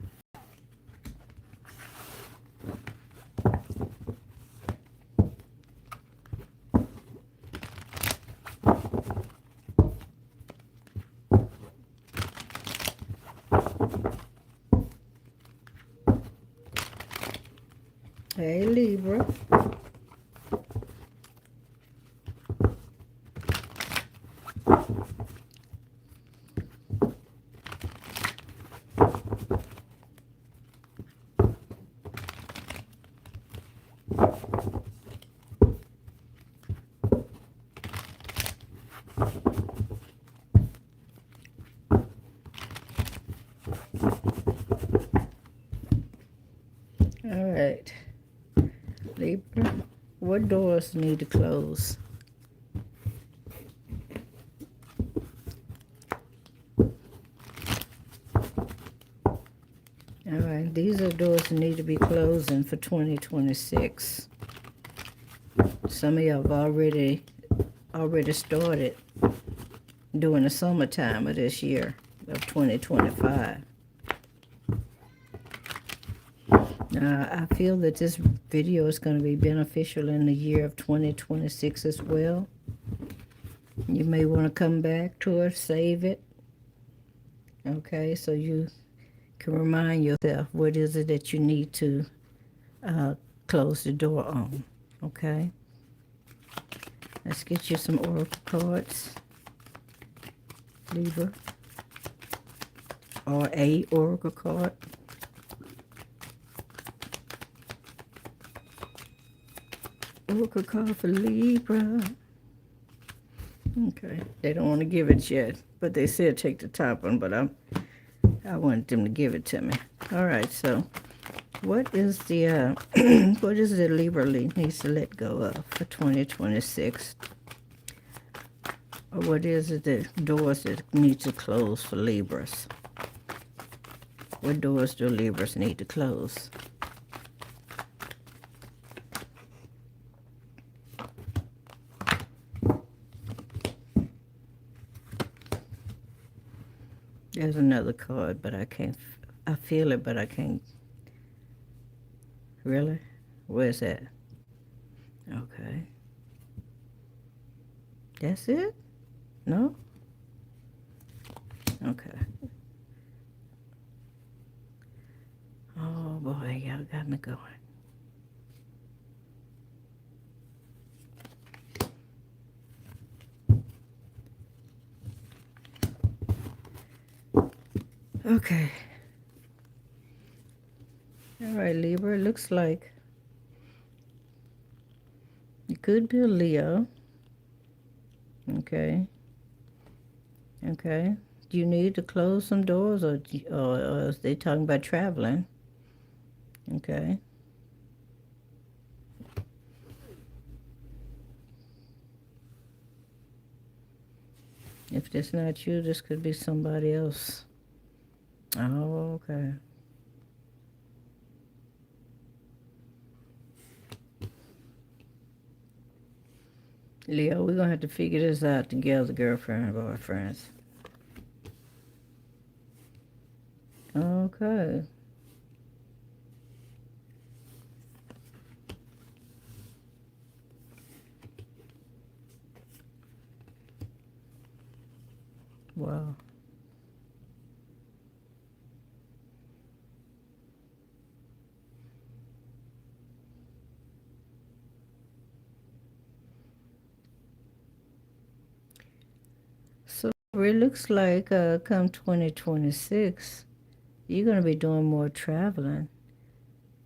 Hey, Libra. All right. Libra, what doors need to close? All right, these are doors that need to be closing for 2026. Some of y'all have already started during the summertime of this year of 2025. Now, I feel that this video is going to be beneficial in the year of 2026 as well. You may want to come back to it, save it. Okay, so you can remind yourself what is it that you need to close the door on. Okay, let's get you some oracle cards, Libra, or a oracle card. Oracle card for Libra. Okay, they don't want to give it yet, but they said take the top one, but I wanted them to give it to me. All right, so What is the what is the Libra needs to let go of for 2026? Or what is it, the doors that need to close for Libras? What doors do Libras need to close? There's another card, but I can't, I feel it, but I can't. Really? Where's that? Okay. That's it? No? Okay. Oh boy, y'all got me going. Okay. All right, Libra, it looks like it could be a Leo. Okay. Okay. Do you need to close some doors, or is they talking about traveling? Okay. If this not you, this could be somebody else. Oh, okay. Leo, we're gonna have to figure this out together, girlfriend and boyfriends. Okay. Wow. So it looks like come 2026, you're gonna be doing more traveling.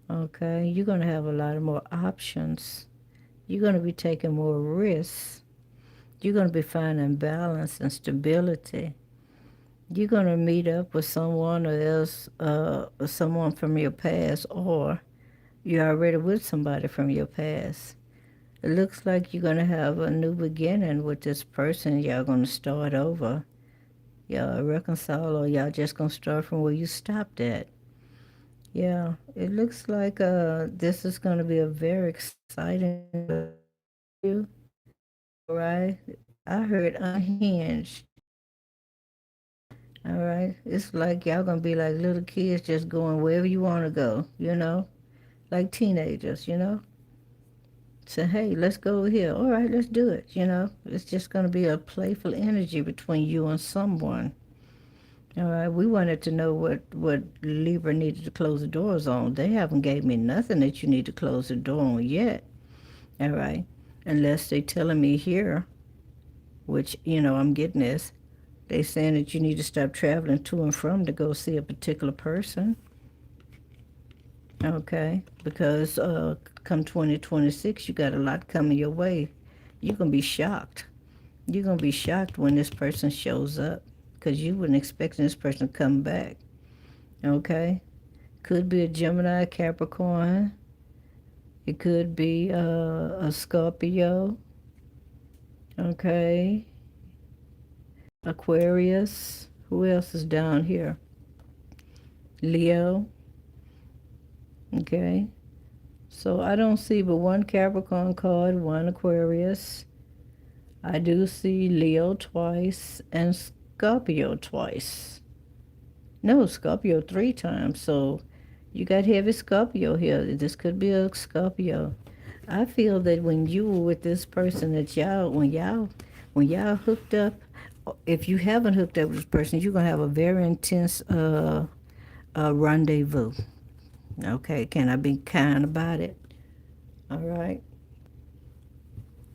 Okay. You're gonna have a lot of more options. You're gonna be taking more risks. You're gonna be finding balance and stability. You're gonna meet up with someone or else, someone from your past, or you're already with somebody from your past. It looks like you're gonna have a new beginning with this person. Y'all gonna start over. Y'all reconcile, or y'all just gonna start from where you stopped at. Yeah, it looks like this is gonna be a very exciting for you. All right, I heard unhinged. All right, it's like y'all gonna be like little kids, just going wherever you want to go. Like teenagers. Say, hey, let's go over here. All right, let's do it. It's just gonna be a playful energy between you and someone. All right, we wanted to know what Libra needed to close the doors on. They haven't gave me nothing that you need to close the door on yet. All right, unless they telling me here, which I'm getting this. They saying that you need to stop traveling to and from to go see a particular person. Okay, because come 2026, you got a lot coming your way. You're gonna be shocked. You're gonna be shocked when this person shows up, because you wouldn't expect this person to come back. Okay, could be a Gemini, Capricorn. It could be a Scorpio. Okay, Aquarius. Who else is down here? Leo. Okay. So I don't see but one Capricorn card, one Aquarius. I do see Leo twice and Scorpio twice. No, Scorpio 3 times. So you got heavy Scorpio here. This could be a Scorpio. I feel that when you were with this person, that when y'all hooked up, if you haven't hooked up with this person, you're gonna have a very intense rendezvous. Okay, can I be kind about it? All right.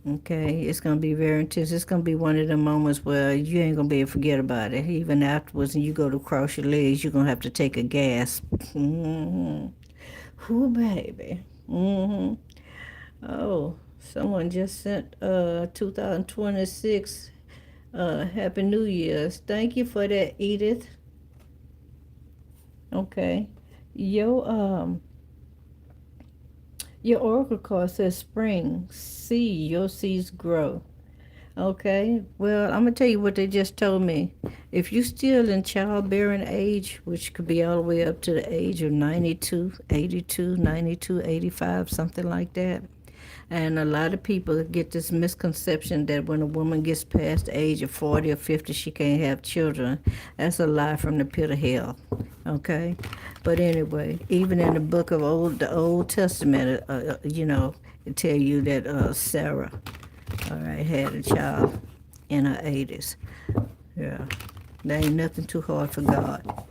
Okay, it's gonna be very intense. It's gonna be one of the moments where you ain't gonna be able to forget about it. Even afterwards, and you go to cross your legs, you're gonna have to take a gasp. Mm-hmm. Whoo, baby. Mm-hmm. Oh, someone just sent 2026 Happy New Year's. Thank you for that, Edith. Okay. Yo, Your oracle card says spring. See your seeds grow. Okay, well, I'm gonna tell you what they just told me. If you still in childbearing age, which could be all the way up to the age of 92, 82, 92, 85, something like that. And a lot of people get this misconception that when a woman gets past the age of 40 or 50, she can't have children. That's a lie from the pit of hell. Okay? But anyway, even in the book of the Old Testament, it tell you that Sarah, all right, had a child in her 80s. Yeah. There ain't nothing too hard for God.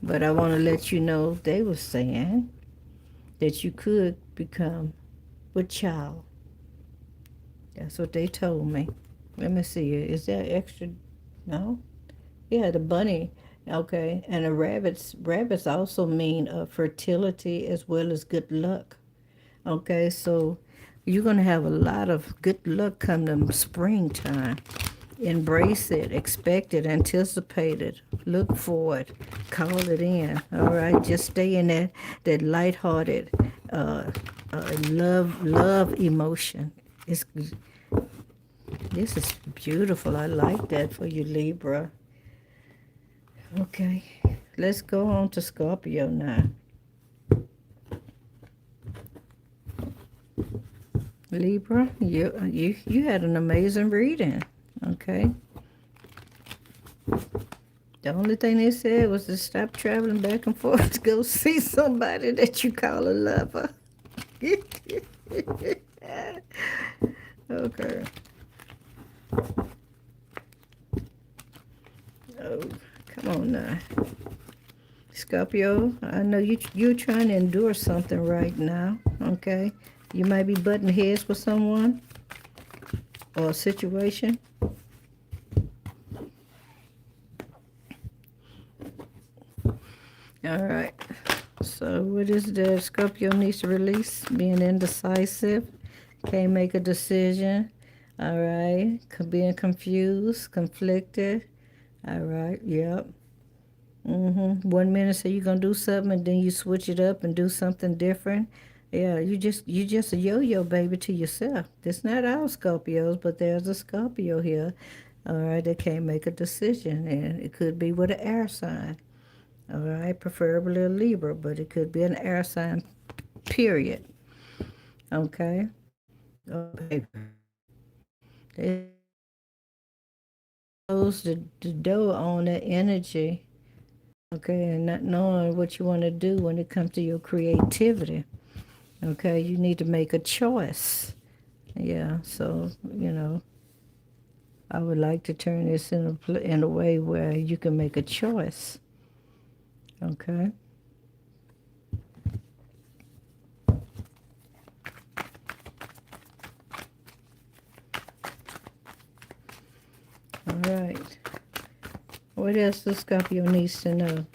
But I want to let you know they were saying that you could become a child. That's what they told me. Let me see. Is there extra? No? Yeah, the bunny. Okay. And the rabbits also mean fertility as well as good luck. Okay, so you're going to have a lot of good luck come to springtime. Embrace it, expect it, anticipate it, look for it, call it in. All right, just stay in that lighthearted love emotion. It's This is beautiful. I like that for you, Libra. Okay, let's go on to Scorpio now. Libra, you had an amazing reading. Okay. The only thing they said was to stop traveling back and forth to go see somebody that you call a lover. Okay. Oh, come on now. Scorpio, I know you're trying to endure something right now, okay? You might be butting heads with someone or a situation. All right. So what is the Scorpio needs to release? Being indecisive, can't make a decision. All right. Being confused, conflicted. All right. Yep. 1 minute say you're gonna do something and then you switch it up and do something different. Yeah, you just a yo-yo baby to yourself. It's not all Scorpios, but there's a Scorpio here. All right, they can't make a decision, and it could be with an air sign. All right, preferably a Libra, but it could be an air sign. Period. Okay. Okay. They close the door on that energy. Okay, and not knowing what you want to do when it comes to your creativity. Okay, you need to make a choice. Yeah, so, I would like to turn this in a way where you can make a choice. Okay? All right. What else the Scorpio needs to know?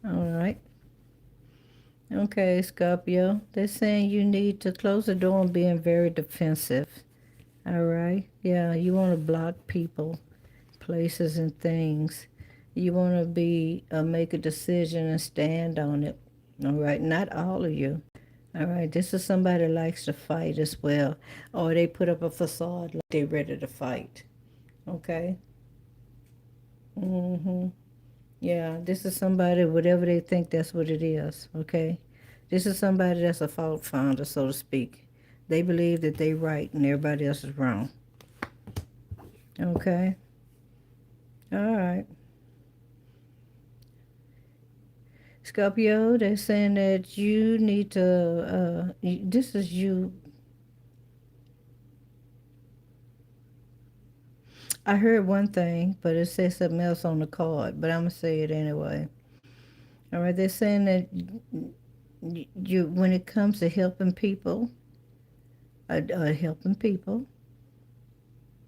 All right. Okay, Scorpio. They're saying you need to close the door on being very defensive. All right. Yeah, you want to block people, places, and things. You want to make a decision and stand on it. All right. Not all of you. All right. This is somebody that likes to fight as well. Or they put up a facade like they're ready to fight. Okay. Mm-hmm. Yeah, this is somebody, whatever they think, that's what it is, okay? This is somebody that's a fault finder, so to speak. They believe that they right and everybody else is wrong. Okay? All right. Scorpio, they're saying that you need to, this is you. I heard one thing, but it says something else on the card, but I'm going to say it anyway. All right, they're saying that when it comes to helping people,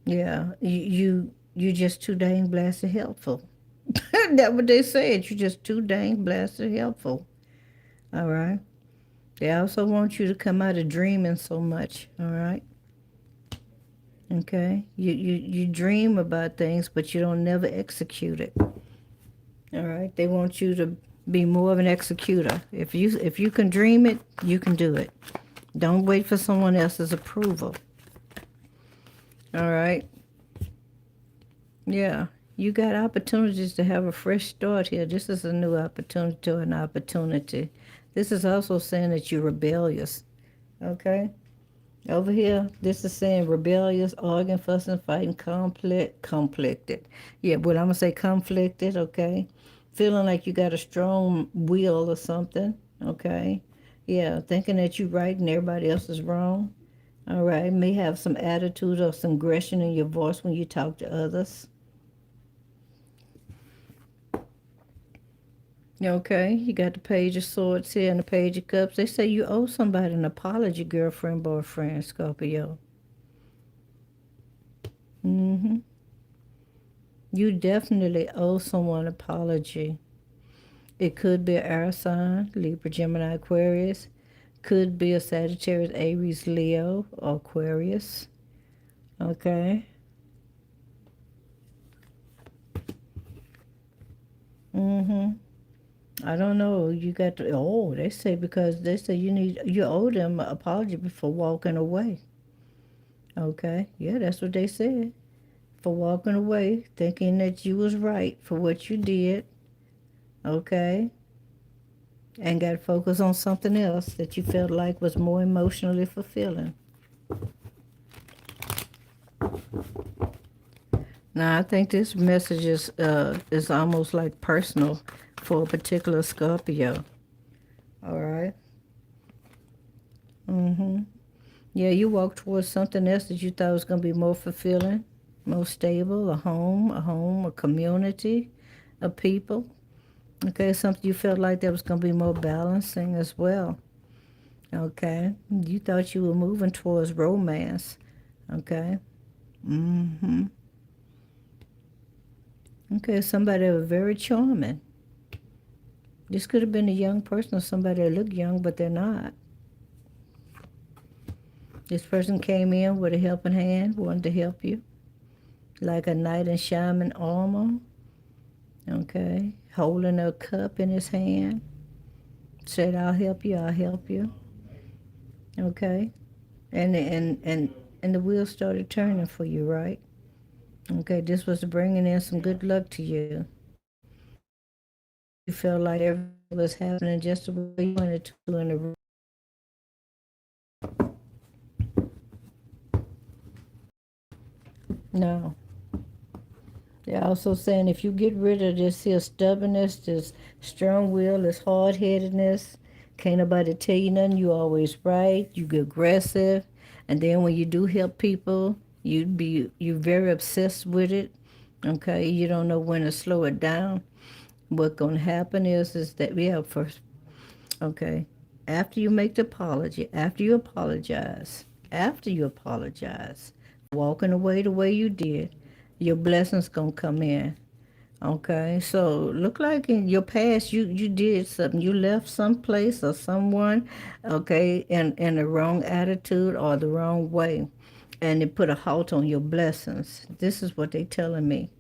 yeah, you just too dang blasted helpful. That's what they said. You just too dang blasted helpful. All right. They also want you to come out of dreaming so much. All right. Okay. You dream about things, but you don't never execute it. All right. They want you to be more of an executor. If you can dream it, you can do it. Don't wait for someone else's approval. All right. Yeah. You got opportunities to have a fresh start here. This is a new opportunity or an opportunity. This is also saying that you're rebellious. Okay? Over here, this is saying rebellious, arguing, fussing, fighting, conflicted. Yeah, but I'm going to say conflicted, okay? Feeling like you got a strong will or something, okay? Yeah, thinking that you're right and everybody else is wrong. All right, may have some attitude or some aggression in your voice when you talk to others. Okay, you got the Page of Swords here and the Page of Cups. They say you owe somebody an apology, girlfriend, boyfriend, Scorpio. Mm-hmm. You definitely owe someone an apology. It could be an air sign, Libra, Gemini, Aquarius. Could be a Sagittarius, Aries, Leo, or Aquarius. Okay. Mm-hmm. I don't know. You got to, oh, they say because they say you owe them an apology before walking away. Okay. Yeah, that's what they said. For walking away, thinking that you was right for what you did. Okay. And got to focus on something else that you felt like was more emotionally fulfilling. Now, I think this message is almost like personal for a particular Scorpio. All right. Mm-hmm. Yeah, you walk towards something else that you thought was going to be more fulfilling, more stable, a community, a people. Okay, something you felt like that was going to be more balancing as well. Okay, you thought you were moving towards romance. Okay. Mm-hmm. Okay, somebody that was very charming. This could have been a young person or somebody that looked young, but they're not. This person came in with a helping hand, wanted to help you, like a knight in shining armor. Okay, holding a cup in his hand, said, "I'll help you. I'll help you." Okay, and the wheels started turning for you, right? Okay, this was bringing in some good luck to you. You felt like everything was happening just the way you wanted to in the no. They're also saying if you get rid of this here stubbornness, this strong will, this hard headedness, can't nobody tell you nothing, you always right, you get aggressive, and then when you do help people, you're very obsessed with it. Okay, you don't know when to slow it down. What's gonna happen is that we have first okay. After you make the apology, after you apologize, walking away the way you did, your blessings gonna come in. Okay, so look like in your past you did something. You left someplace or someone, okay, in the wrong attitude or the wrong way, and it put a halt on your blessings. This is what they telling me,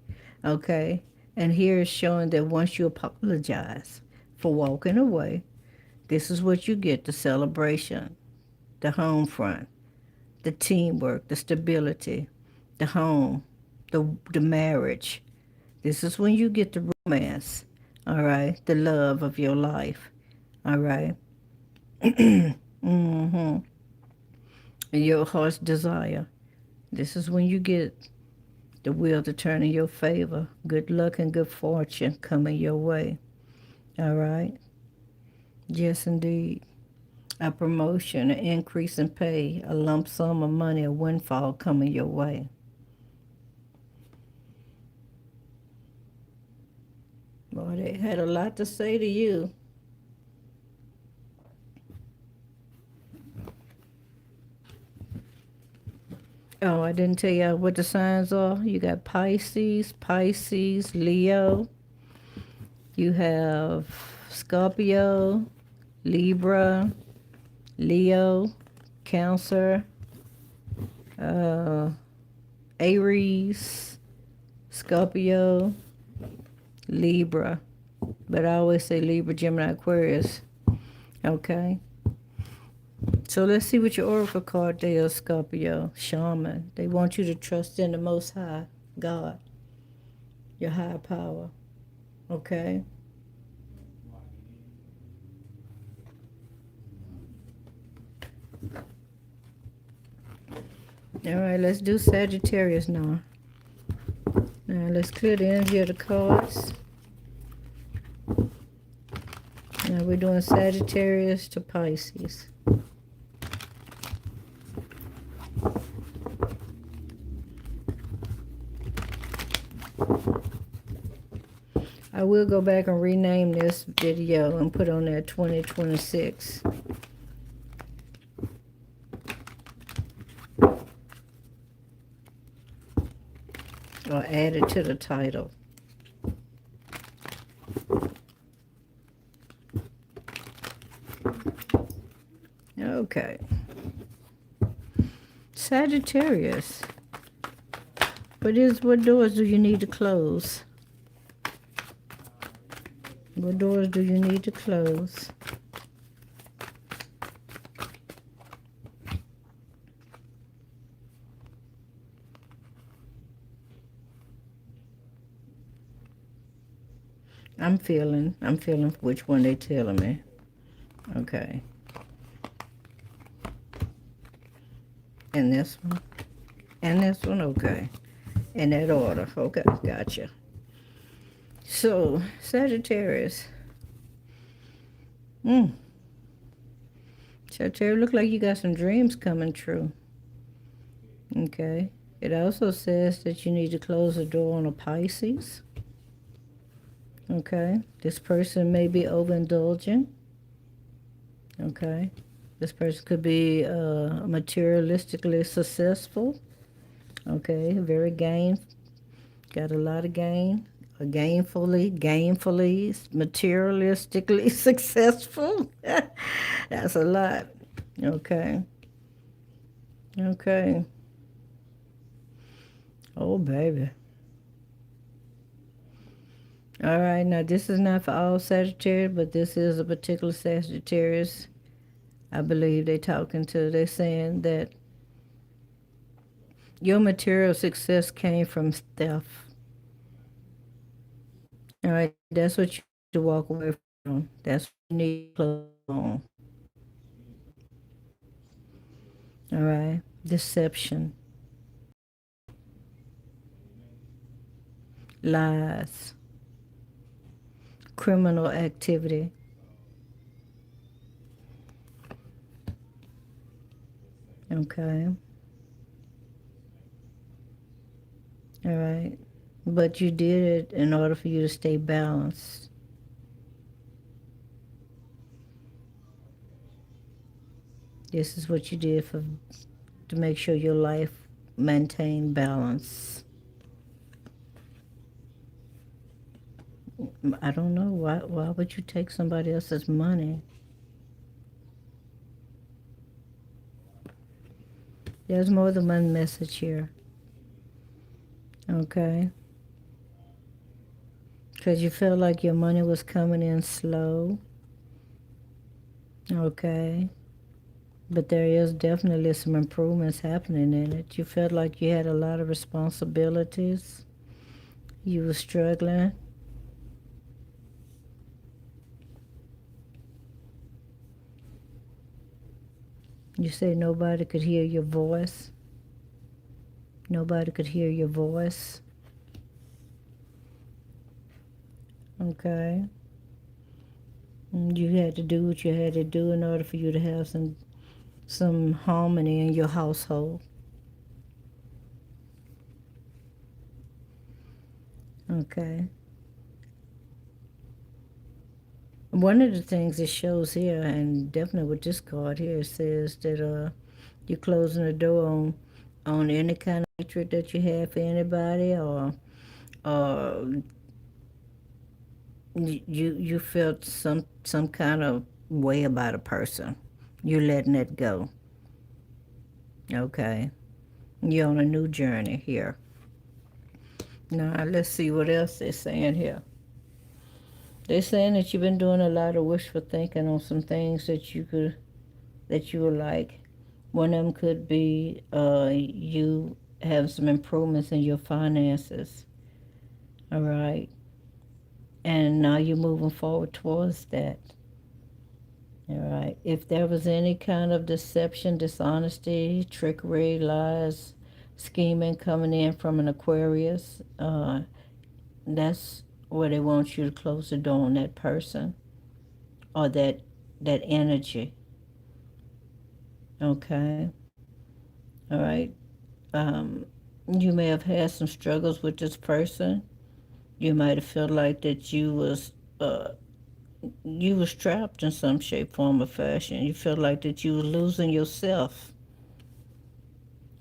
okay. And here is showing that once you apologize for walking away, this is what you get: the celebration, the home front, the teamwork, the stability, the home, the marriage. This is when you get the romance, all right? The love of your life, all right? Mm-hmm. And your heart's desire. This is when you get the wheel to turn in your favor. Good luck and good fortune coming your way, all right? Yes, indeed. A promotion, an increase in pay, a lump sum of money, a windfall coming your way. Boy, they had a lot to say to you. Oh, I didn't tell you what the signs are. You got Pisces, Leo. You have Scorpio, Libra, Leo, Cancer, uh, Aries, Scorpio, Libra. but I always say Libra, Gemini, Aquarius. Okay. So let's see what your oracle card there is, Scorpio, Shaman. They want you to trust in the Most High, God, your higher power. Okay. All right, let's do Sagittarius now. Now let's clear the energy of the cards. Now we're doing Sagittarius to Pisces. I will go back and rename this video and put on there 2026. Or add it to the title. Okay. Sagittarius. What doors do you need to close? What doors do you need to close? I'm feeling which one they telling me. Okay. And this one. And this one, okay. In that order. Okay, gotcha. So, Sagittarius. Sagittarius, look like you got some dreams coming true. Okay. It also says that you need to close the door on a Pisces. Okay. This person may be overindulgent. Okay. This person could be materialistically successful. Okay. Very got a lot of gain. Gainfully, materialistically successful. That's a lot. Okay. Okay. Oh, baby. All right, now this is not for all Sagittarius, but this is a particular Sagittarius. I believe they're saying that your material success came from theft. All right, that's what you need to walk away from. That's what you need to close on. All right, deception, lies, criminal activity. Okay. All right. But you did it in order for you to stay balanced. This is what you did to make sure your life maintained balance. I don't know. Why would you take somebody else's money? There's more than one message here. Okay. Because you felt like your money was coming in slow. Okay. But there is definitely some improvements happening in it. You felt like you had a lot of responsibilities. You were struggling. You say nobody could hear your voice. Nobody could hear your voice. Okay. You had to do what you had to do in order for you to have some harmony in your household. Okay. One of the things it shows here, and definitely with this card here, it says that you're closing the door on any kind of hatred that you have for anybody, or you felt some kind of way about a person. You're letting it go. Okay. You're on a new journey here. Now let's see what else they're saying here. They're saying that you've been doing a lot of wishful thinking on some things that you would like. One of them could be you have some improvements in your finances. All right. And now you're moving forward towards that. All right. If there was any kind of deception, dishonesty, trickery, lies, scheming coming in from an Aquarius, that's where they want you to close the door on that person or that energy. Okay. All right. Um, you may have had some struggles with this person. You might have felt like that uh, you was trapped in some shape, form, or fashion. You felt like that you were losing yourself.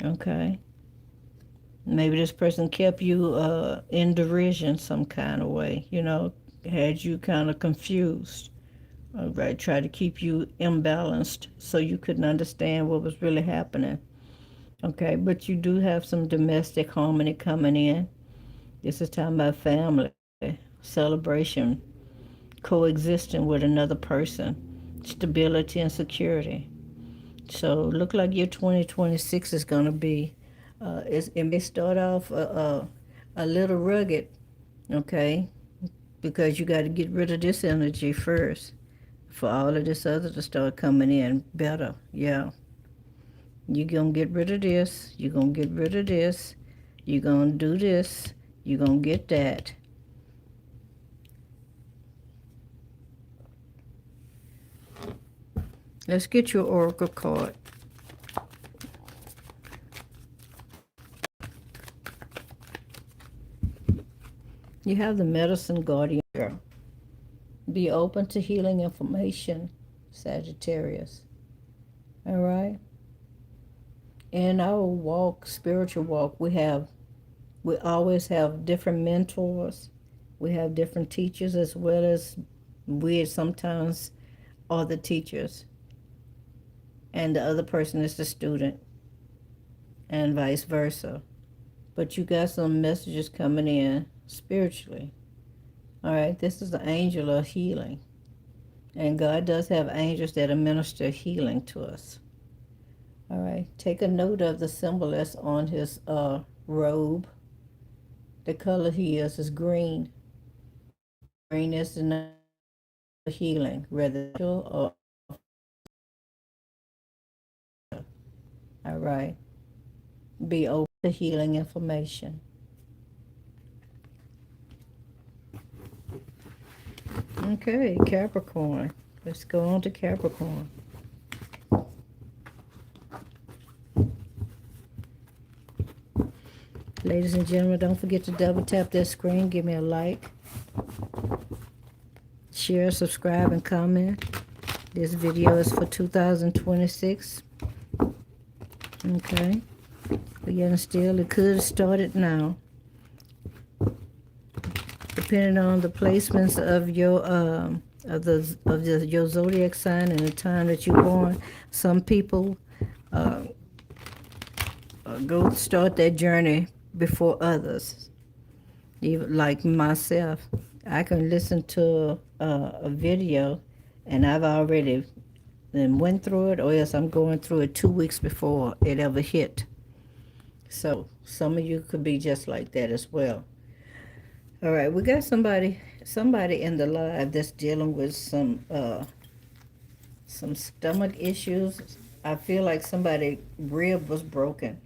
Okay. Maybe this person kept you in derision some kind of way, had you kind of confused. All right, try to keep you imbalanced so you couldn't understand what was really happening. Okay, but you do have some domestic harmony coming in. This is talking about family, celebration, coexisting with another person, stability and security. So look like your 2026 is going to be, it may start off a little rugged, okay, because you got to get rid of this energy first for all of this other to start coming in better. Yeah. You're going to get rid of this. You're going to get rid of this. You're going to do this. You're going to get that. Let's get your oracle card. You have the medicine guardian here. Be open to healing information, Sagittarius. All right? In our walk, spiritual walk, we always have different mentors. We have different teachers as well as we sometimes are the teachers. And the other person is the student and vice versa. But you got some messages coming in spiritually. All right, this is the angel of healing. And God does have angels that administer healing to us. All right, take a note of the symbol that's on his robe. The color he is green. Green is the healing, whether or all right. Be open to healing information. Okay, Capricorn. Let's go on to Capricorn. Ladies and gentlemen, don't forget to double tap that screen. Give me a like. Share, subscribe, and comment. This video is for 2026. Okay. But yet and still, it could have started now. Depending on the placements of your zodiac sign and the time that you're born, some people go start their journey before others. Even like myself, I can listen to a video, and I've already then went through it, or else I'm going through it 2 weeks before it ever hit. So some of you could be just like that as well. All right, we got somebody in the live that's dealing with some stomach issues. I feel like somebody's rib was broken.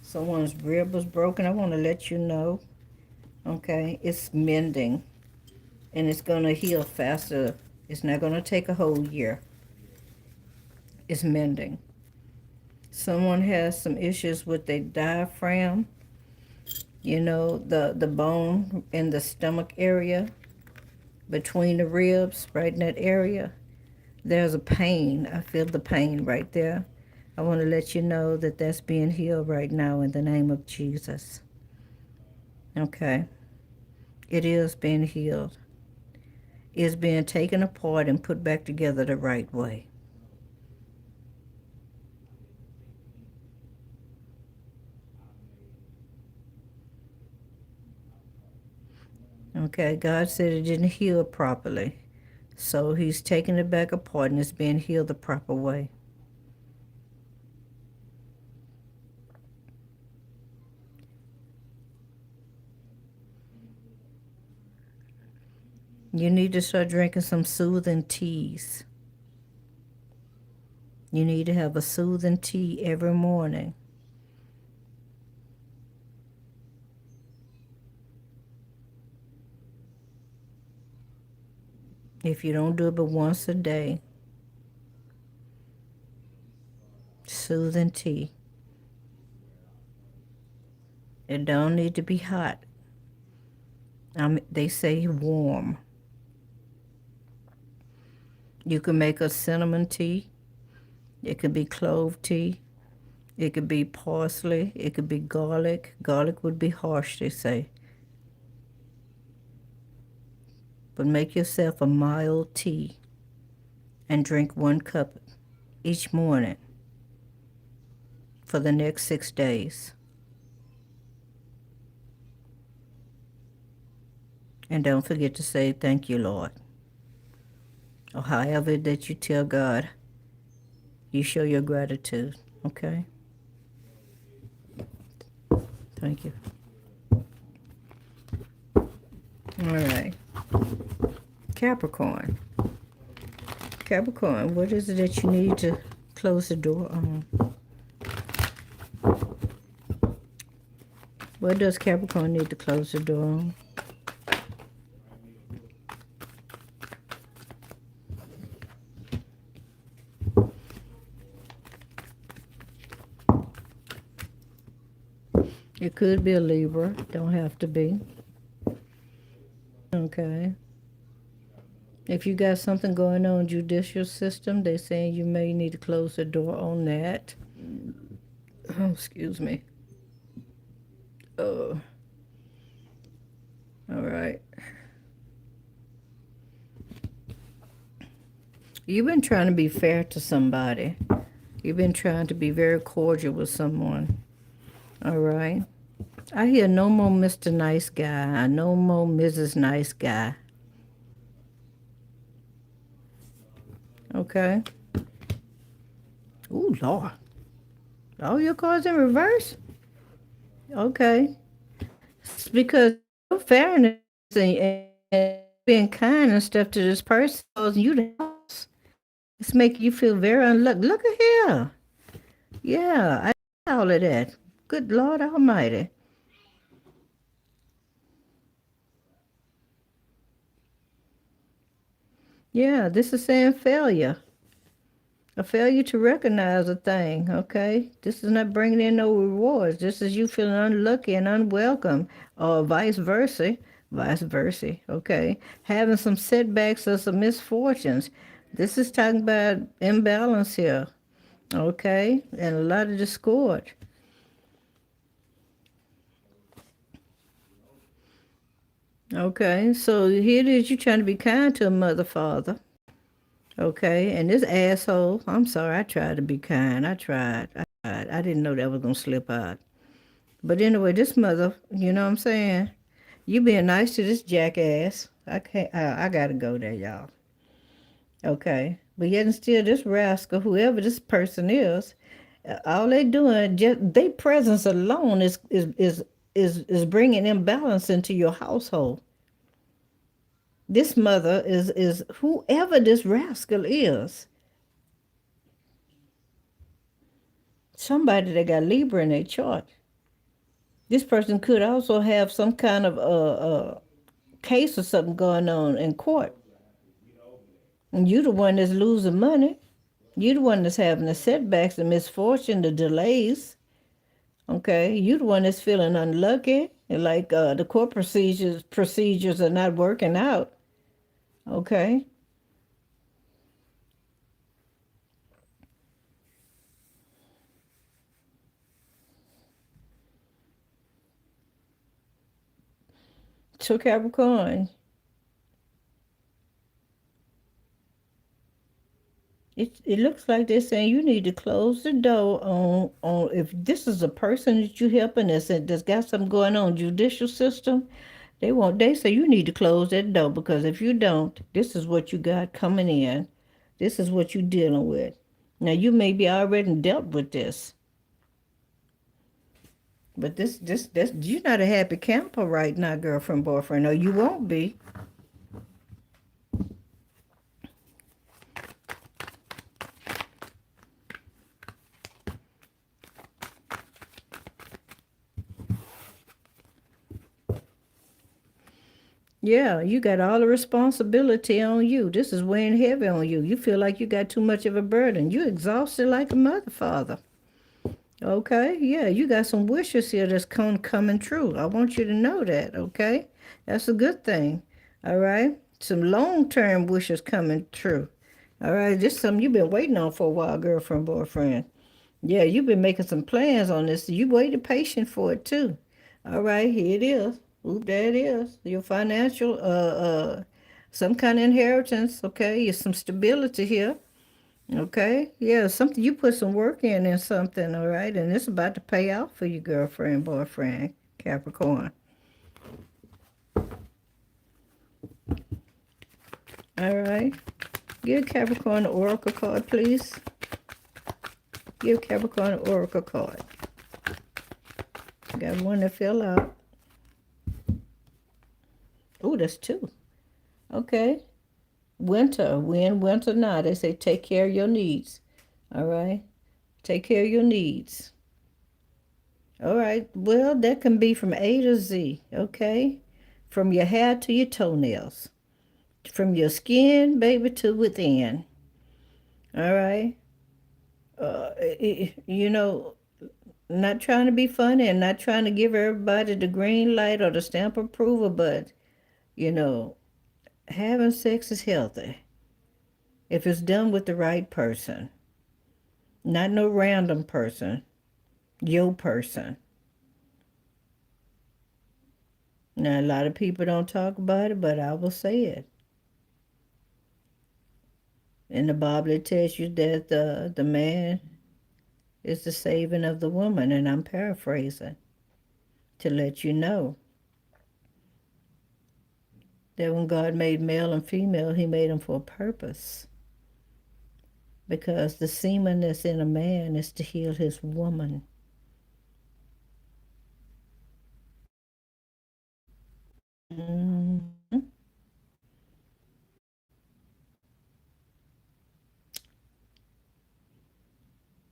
Someone's rib was broken. I want to let you know. Okay, it's mending, and it's going to heal faster. It's not going to take a whole year. It's mending. Someone has some issues with their diaphragm, the bone in the stomach area, between the ribs, right in that area. There's a pain. I feel the pain right there. I want to let you know that that's being healed right now in the name of Jesus. Okay. It is being healed. It's being taken apart and put back together the right way. Okay, God said it didn't heal properly. So he's taking it back apart and it's being healed the proper way. You need to start drinking some soothing teas. You need to have a soothing tea every morning. If you don't do it but once a day, soothing tea. It don't need to be hot. They say warm. You can make a cinnamon tea. It could be clove tea. It could be parsley. It could be garlic. Garlic would be harsh, they say. But make yourself a mild tea and drink 1 cup each morning for the next 6 days. And don't forget to say, thank you, Lord. Or however that you tell God, you show your gratitude, okay? Thank you. All right. Capricorn. Capricorn, what is it that you need to close the door on? What does Capricorn need to close the door on? It could be a Libra. Don't have to be. Okay. If you got something going on judicial system, they're saying you may need to close the door on that. Oh, excuse me. Oh. All right. You've been trying to be fair to somebody. You've been trying to be very cordial with someone. All right. I hear no more Mr. Nice Guy. No more Mrs. Nice Guy. Okay. Ooh, Lord. All your cards in reverse? Okay. It's because you're fairness and being kind and stuff to this person causing you the house. It's making you feel very unlucky. Look at here. Yeah, I did all of that. Good Lord Almighty. Yeah, this is saying failure. A failure to recognize a thing, okay? This is not bringing in no rewards. This is you feeling unlucky and unwelcome, or vice versa. Vice versa, okay? Having some setbacks or some misfortunes. This is talking about imbalance here, okay? And a lot of discord. Okay, so here it is, you trying to be kind to a mother, father. Okay, and this asshole, I'm sorry, I tried to be kind. I tried. I didn't know that was gonna slip out. But anyway, this mother, you know what I'm saying? You being nice to this jackass. I can't, I gotta go there, y'all. Okay. But yet and still, this rascal, whoever this person is, all they doing, just they presence alone is bringing imbalance into your household. This mother is whoever this rascal is. Somebody that got Libra in their chart. This person could also have some kind of case or something going on in court. And you the one that's losing money. You the one that's having the setbacks, the misfortune, the delays. Okay, you the one that's feeling unlucky, and like the court procedures are not working out. Okay. So Capricorn, it looks like they're saying you need to close the door on if this is a person that you helping that's got something going on judicial system. They say you need to close that door because if you don't, this is what you got coming in. This is what you're dealing with. Now you may be already dealt with this, but this you're not a happy camper right now, girlfriend, boyfriend, or you won't be. Yeah, you got all the responsibility on you. This is weighing heavy on you. You feel like you got too much of a burden. You exhausted like a mother, father. Okay, yeah, you got some wishes here that's coming true. I want you to know that, okay? That's a good thing. All right? Some long-term wishes coming true. All right, this is something you've been waiting on for a while, girlfriend, boyfriend. Yeah, you've been making some plans on this. You waited patient for it too. All right, here it is. Oop, there it is. Your financial, some kind of inheritance. Okay, there's some stability here. Okay, yeah, something you put some work in something. All right, and it's about to pay out for you, girlfriend, boyfriend, Capricorn. All right, give Capricorn an oracle card, please. Give Capricorn an oracle card. Got one to fill out. Oh, that's two. Okay. Winter, win, winter, not. They say take care of your needs. All right. Take care of your needs. All right. Well, that can be from A to Z. Okay. From your hair to your toenails. From your skin, baby, to within. All right. You know, not trying to be funny and not trying to give everybody the green light or the stamp of approval, but, you know, having sex is healthy if it's done with the right person. Not no random person, your person. Now, a lot of people don't talk about it, but I will say it. In the Bible, it tells you that the man is the saving of the woman, and I'm paraphrasing to let you know that when God made male and female, he made them for a purpose. Because the semen that's in a man is to heal his woman. Mm-hmm.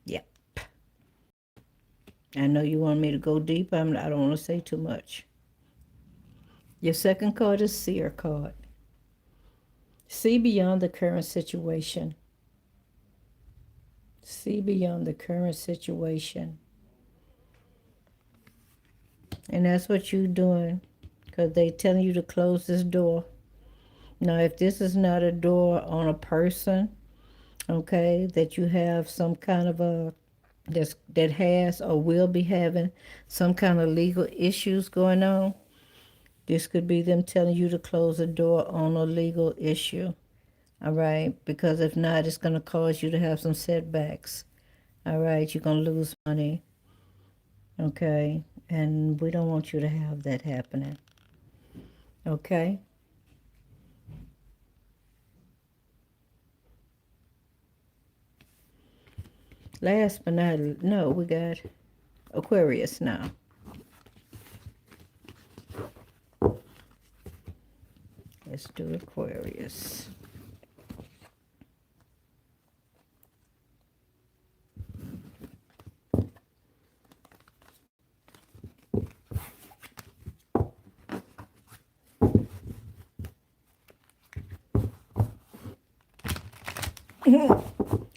Yep. I know you want me to go deep. I don't want to say too much. Your second card is Seer card. See beyond the current situation. See beyond the current situation. And that's what you're doing because they telling you to close this door. Now, if this is not a door on a person, okay, that you have some kind of that has or will be having some kind of legal issues going on, this could be them telling you to close the door on a legal issue. All right, because if not, it's going to cause you to have some setbacks. All right, you're going to lose money. Okay, and we don't want you to have that happening. Okay? Last but not, no, we got Aquarius now. Let's do Aquarius.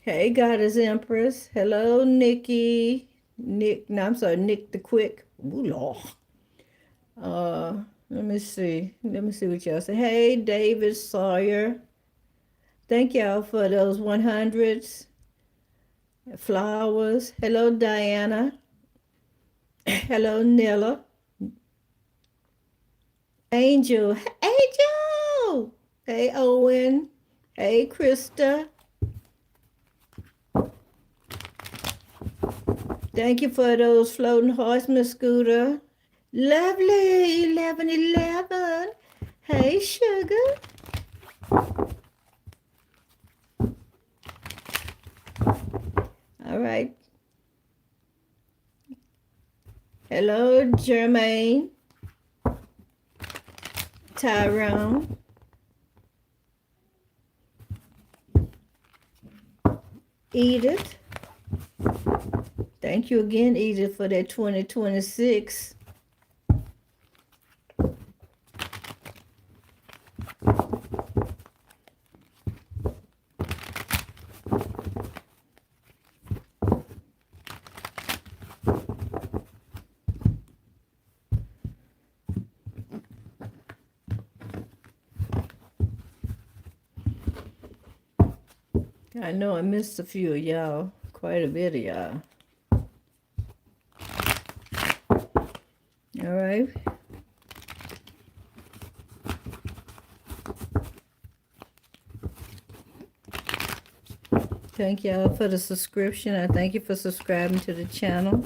Hey, Goddess Empress. Hello, Nikki. Nick, no, I'm sorry, Nick the Quick. Ooh, Lord. Let me see. Let me see what y'all say. Hey, David Sawyer. Thank y'all for those 100s. Flowers. Hello, Diana. Hello, Nilla. Angel. Angel. Hey, Owen. Hey, Krista. Thank you for those floating hearts, Miss Scooter. Lovely 1111. Hey, sugar. All right. Hello, Jermaine, Tyrone, Edith. Thank you again, Edith, for that 2026. I know I missed a few of y'all, quite a bit of y'all. All right. Thank y'all for the subscription. I thank you for subscribing to the channel.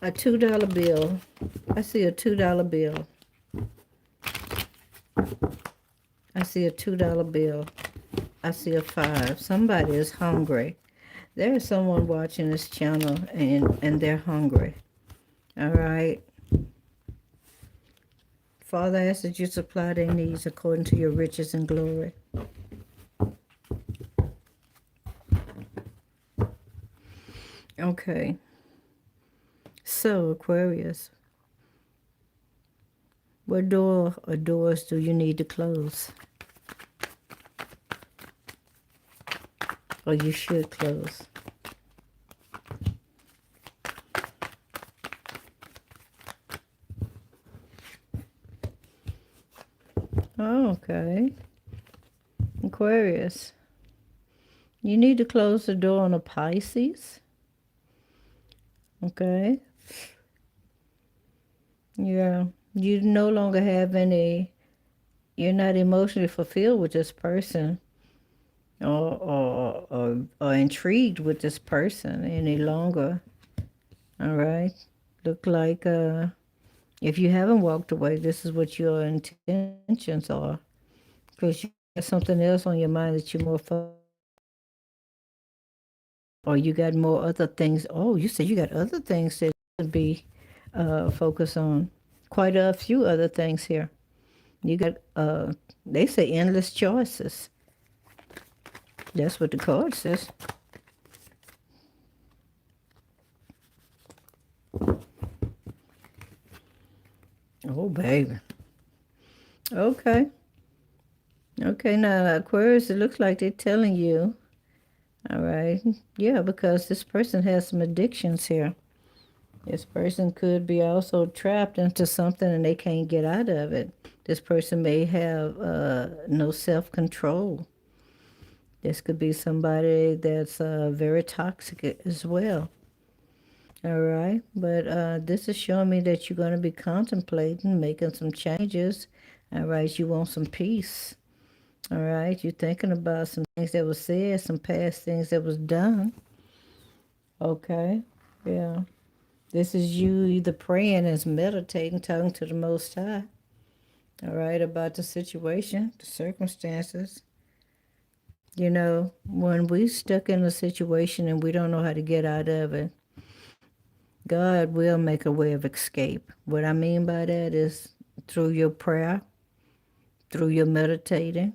A $2 bill. I see a $2 bill. I see a $2 bill. I see a 5. Somebody is hungry. There is someone watching this channel and they're hungry. All right. Father, I ask that you supply their needs according to your riches and glory. Okay. So, Aquarius, what door or doors do you need to close? Or you should close? Oh, okay. Aquarius, you need to close the door on a Pisces. Okay. Yeah. You no longer have any, you're not emotionally fulfilled with this person or intrigued with this person any longer. All right. Look like if you haven't walked away, this is what your intentions are. Because you got something else on your mind that you're more or you got more other things. Oh, you said you got other things that should be focused on. Quite a few other things here. You got, they say endless choices. That's what the card says. Oh, baby. Okay. Okay, now, Aquarius, it looks like they're telling you. All right. Yeah, because this person has some addictions here. This person could be also trapped into something and they can't get out of it. This person may have no self-control. This could be somebody that's very toxic as well. All right. But this is showing me that you're going to be contemplating making some changes. All right. You want some peace. All right. You're thinking about some things that were said, some past things that was done. Okay. Yeah. This is you either praying and meditating, talking to the Most High. All right. About the situation, the circumstances. You know, when we stuck in a situation and we don't know how to get out of it, God will make a way of escape. What I mean by that is through your prayer, through your meditating,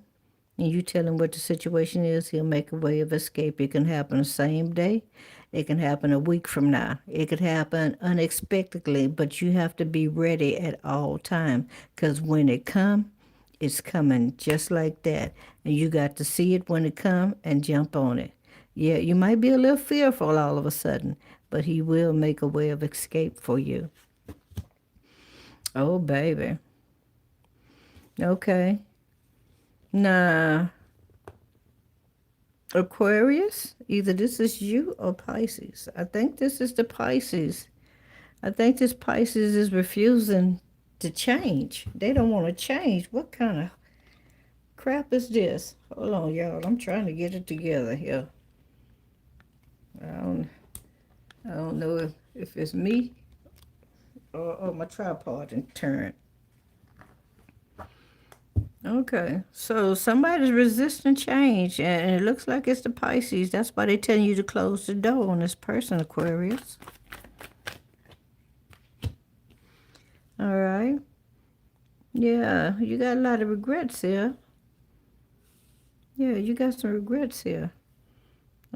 and you tell him what the situation is, he'll make a way of escape. It can happen the same day. It can happen a week from now. It could happen unexpectedly, but you have to be ready at all times because when it comes, it's coming just like that. And you got to see it when it comes and jump on it. Yeah, you might be a little fearful all of a sudden, but he will make a way of escape for you. Oh, baby. Okay. Nah. Aquarius, either this is you or Pisces. I think this is the Pisces. I think this Pisces is refusing to change. They don't want to change. What kind of crap is this? Hold on, y'all. I'm trying to get it together here. I don't, I don't know if it's me or my tripod and turn. Okay, so somebody's resisting change, and it looks like it's the Pisces. That's why they're telling you to close the door on this person, Aquarius. All right. Yeah, you got a lot of regrets here. Yeah, you got some regrets here.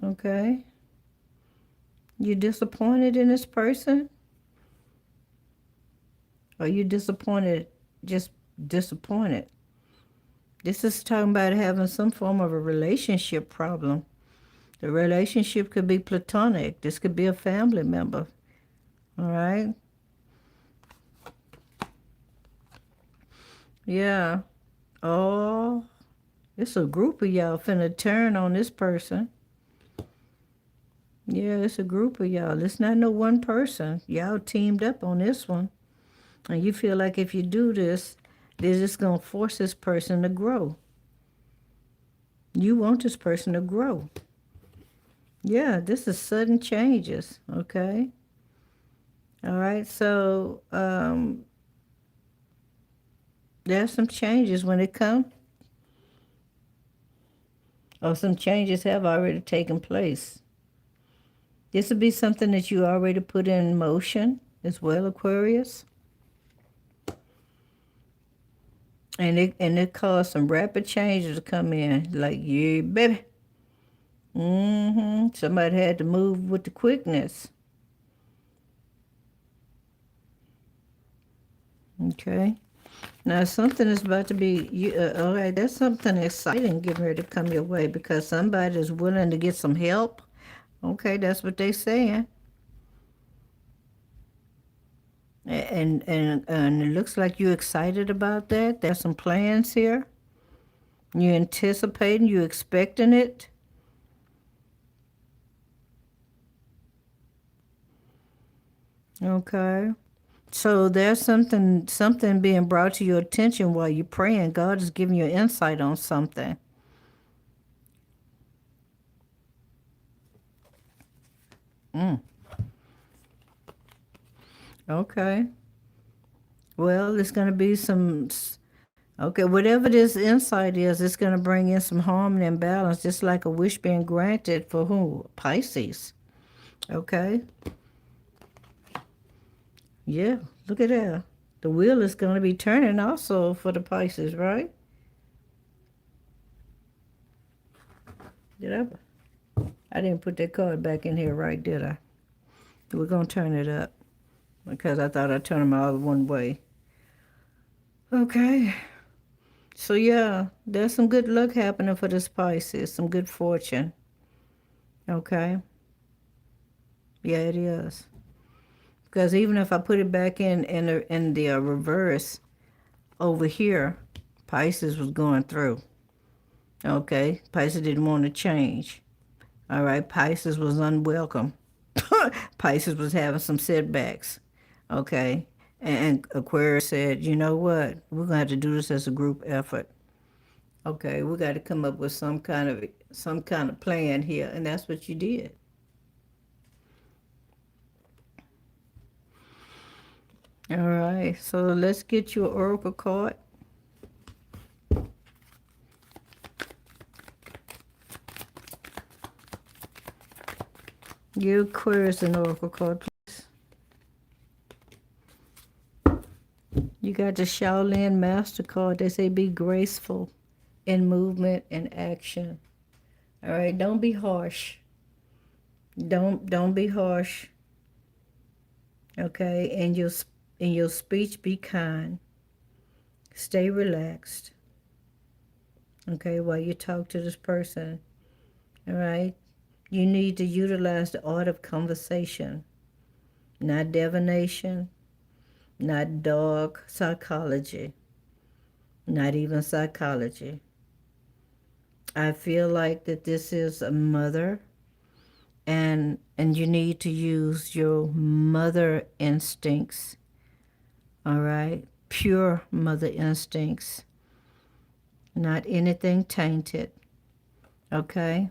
Okay. You disappointed in this person? Or you disappointed, just disappointed? This is talking about having some form of a relationship problem. The relationship could be platonic. This could be a family member. All right? Yeah. Oh, it's a group of y'all finna turn on this person. Yeah, it's a group of y'all. It's not no one person. Y'all teamed up on this one. And you feel like if you do this, they're just going to force this person to grow. You want this person to grow. Yeah, this is sudden changes, okay? All right, so there's some changes when it comes, or some changes have already taken place. This would be something that you already put in motion as well, Aquarius. And it caused some rapid changes to come in, like, yeah, baby. Somebody had to move with the quickness. Okay. Now something is about to be. All right, there's something exciting getting ready to come your way because somebody is willing to get some help. Okay, that's what they're saying. And it looks like you're excited about that. There's some plans here. You're anticipating. You're expecting it. Okay. So there's something being brought to your attention while you're praying. God is giving you insight on something. Okay. Well, it's going to be okay, whatever this insight is, it's going to bring in some harmony and balance, just like a wish being granted for who? Pisces. Okay. Yeah, look at that. The wheel is going to be turning also for the Pisces, right? Did I didn't put that card back in here right, did I? We're going to turn it up because I thought I'd turn them all one way. Okay. So yeah, there's some good luck happening for the Pisces, some good fortune. Okay. Yeah, it is. Because even if I put it back in the reverse over here, Pisces was going through. Okay, Pisces didn't want to change. All right, Pisces was unwelcome. Pisces was having some setbacks. Okay, and Aquarius said, you know what? We're gonna have to do this as a group effort. Okay, we got to come up with some kind of plan here, and that's what you did. All right, so let's get you an oracle card. Give Aquarius an oracle card, please. You got the Shaolin Master card. They say be graceful in movement and action. All right, don't be harsh. Don't be harsh. Okay, in your speech, be kind. Stay relaxed. Okay, while you talk to this person. All right, you need to utilize the art of conversation, not divination, not dog psychology, not even psychology. I feel like that this is a mother, and you need to use your mother instincts. All right, pure mother instincts, not anything tainted, okay?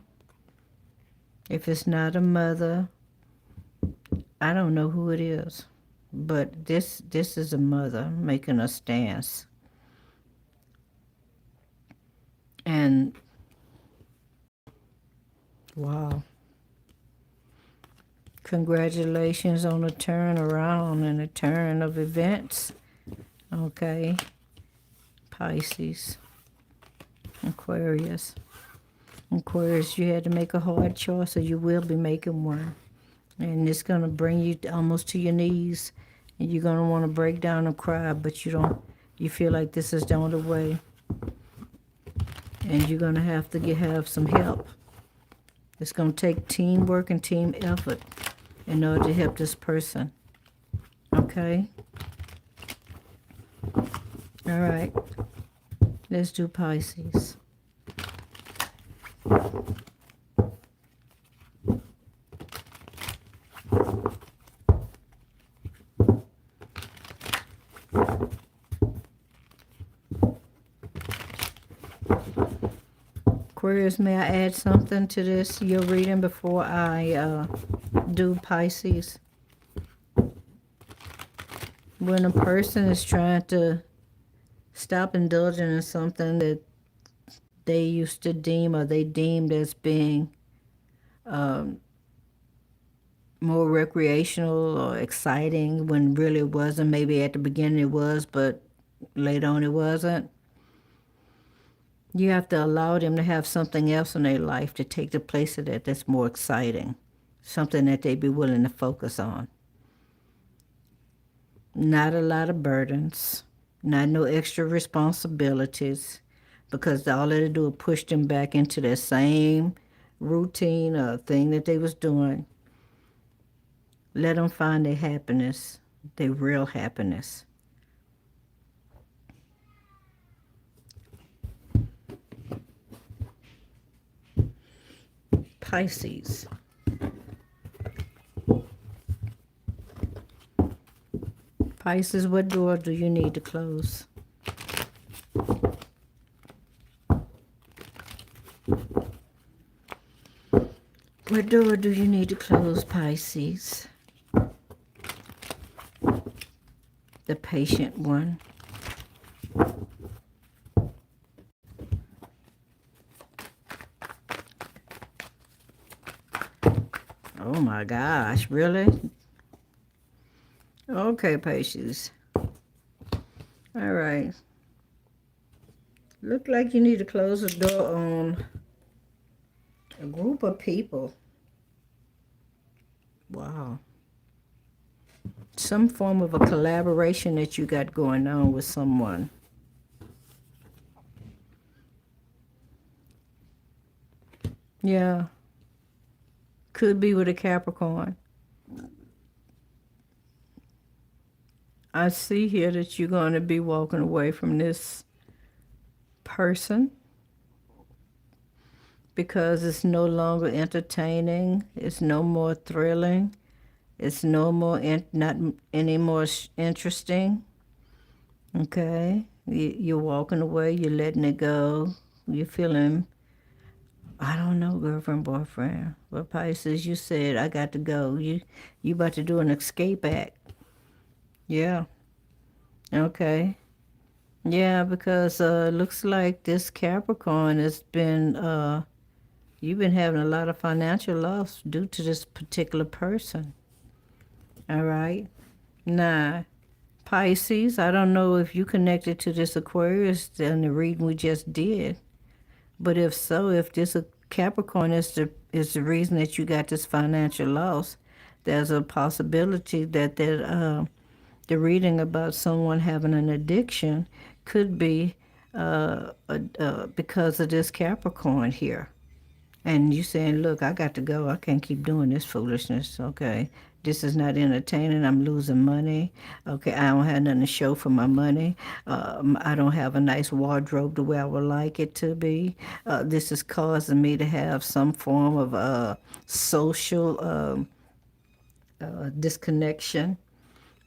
If it's not a mother, I don't know who it is, but this is a mother making a stance. And wow. Congratulations on the turnaround and the turn of events. Okay. Pisces. Aquarius. Aquarius, you had to make a hard choice, or you will be making one. And it's going to bring you almost to your knees. And you're going to want to break down and cry, but you feel like this is the only way. And you're going to have to have some help. It's going to take teamwork and team effort in order to help this person. Okay? All right. Let's do Pisces. Aquarius, may I add something to this, your reading, before I do Pisces? When a person is trying to stop indulging in something that they used to deem, or they deemed as being more recreational or exciting, when really it wasn't. Maybe at the beginning it was, but later on it wasn't. You have to allow them to have something else in their life to take the place of that that's more exciting, something that they'd be willing to focus on. Not a lot of burdens, not no extra responsibilities, because all it'll do is push them back into that same routine or thing that they was doing. Let them find their happiness, their real happiness. Pisces. Pisces, what door do you need to close? What door do you need to close, Pisces? The patient one. Oh my gosh, really? Okay, Pisces. All right. Look like you need to close the door on a group of people. Wow. Some form of a collaboration that you got going on with someone. Yeah. Could be with a Capricorn. I see here that you're going to be walking away from this person because it's no longer entertaining. It's no more thrilling. It's no more, not any more interesting. Okay? You're walking away. You're letting it go. You're feeling, I don't know, girlfriend, boyfriend. Well, Pisces, you said, I got to go. You about to do an escape act. Yeah. Okay. Yeah, because looks like this Capricorn has been, you've been having a lot of financial loss due to this particular person. All right. Now, Pisces, I don't know if you connected to this Aquarius in the reading we just did, but if so, if this Capricorn is the reason that you got this financial loss, there's a possibility that the reading about someone having an addiction could be because of this Capricorn here. And you saying, look, I got to go. I can't keep doing this foolishness. Okay. This is not entertaining. I'm losing money. Okay. I don't have nothing to show for my money. I don't have a nice wardrobe the way I would like it to be. This is causing me to have some form of social disconnection.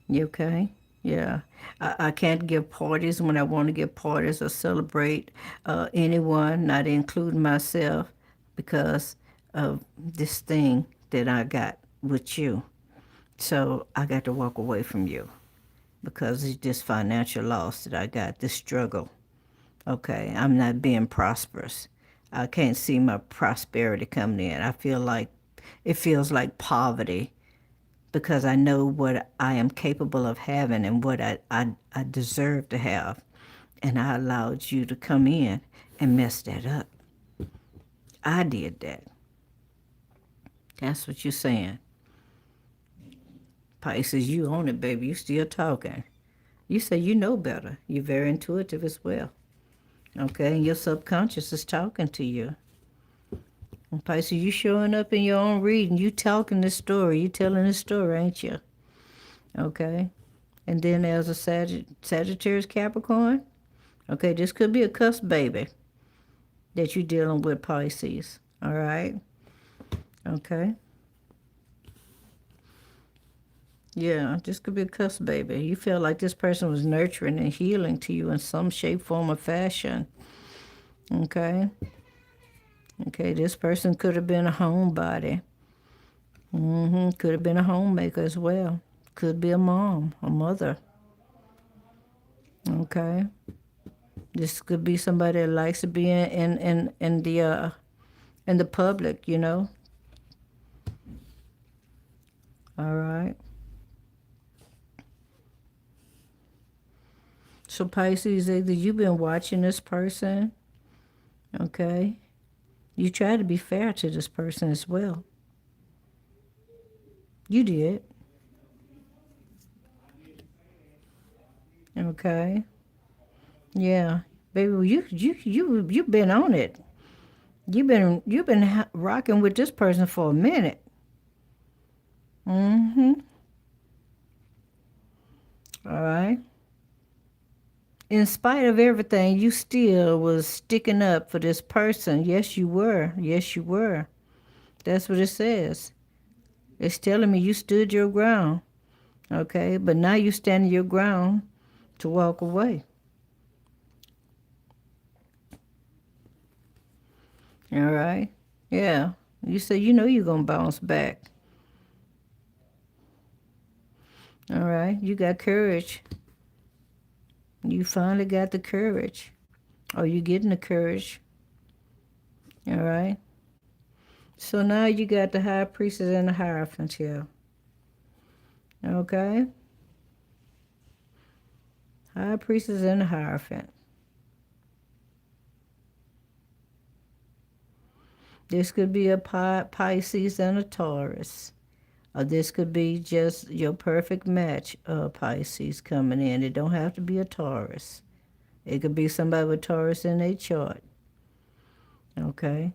You okay? Yeah, I can't give parties when I want to give parties or celebrate anyone, not including myself, because of this thing that I got with you. So I got to walk away from you because it's this financial loss that I got, this struggle. Okay, I'm not being prosperous. I can't see my prosperity coming in. I feel like it feels like poverty because I know what I am capable of having and what I deserve to have. And I allowed you to come in and mess that up. I did that. That's what you're saying. Pisces, you own it, baby. You still talking. You say you know better. You're very intuitive as well. Okay, and your subconscious is talking to you. And Pisces, you showing up in your own reading. You talking this story. You telling this story, ain't you? Okay. And then there's a Sagittarius Capricorn. Okay, this could be a cuss baby that you're dealing with, Pisces. All right? Okay. Yeah, this could be a cuss baby. You feel like this person was nurturing and healing to you in some shape, form, or fashion. Okay? Okay, this person could have been a homebody. Could have been a homemaker as well. Could be a mom, a mother. Okay? This could be somebody that likes to be in the public, you know? All right. So Pisces, either you've been watching this person, okay? You try to be fair to this person as well. You did, okay? Yeah, baby, well, you've been on it. You've been rocking with this person for a minute. Mm-hmm. All right. In spite of everything, you still was sticking up for this person. Yes, you were. Yes, you were. That's what it says. It's telling me you stood your ground. Okay, but now you stand your ground to walk away. All right? Yeah. You say you know you're going to bounce back. All right? You got courage. You finally got the courage. Or you getting the courage. All right? So now you got the high priestess and the hierophant here. Okay? High priestess and the hierophant. This could be a Pisces and a Taurus. Or this could be just your perfect match of Pisces coming in. It don't have to be a Taurus. It could be somebody with Taurus in their chart. Okay?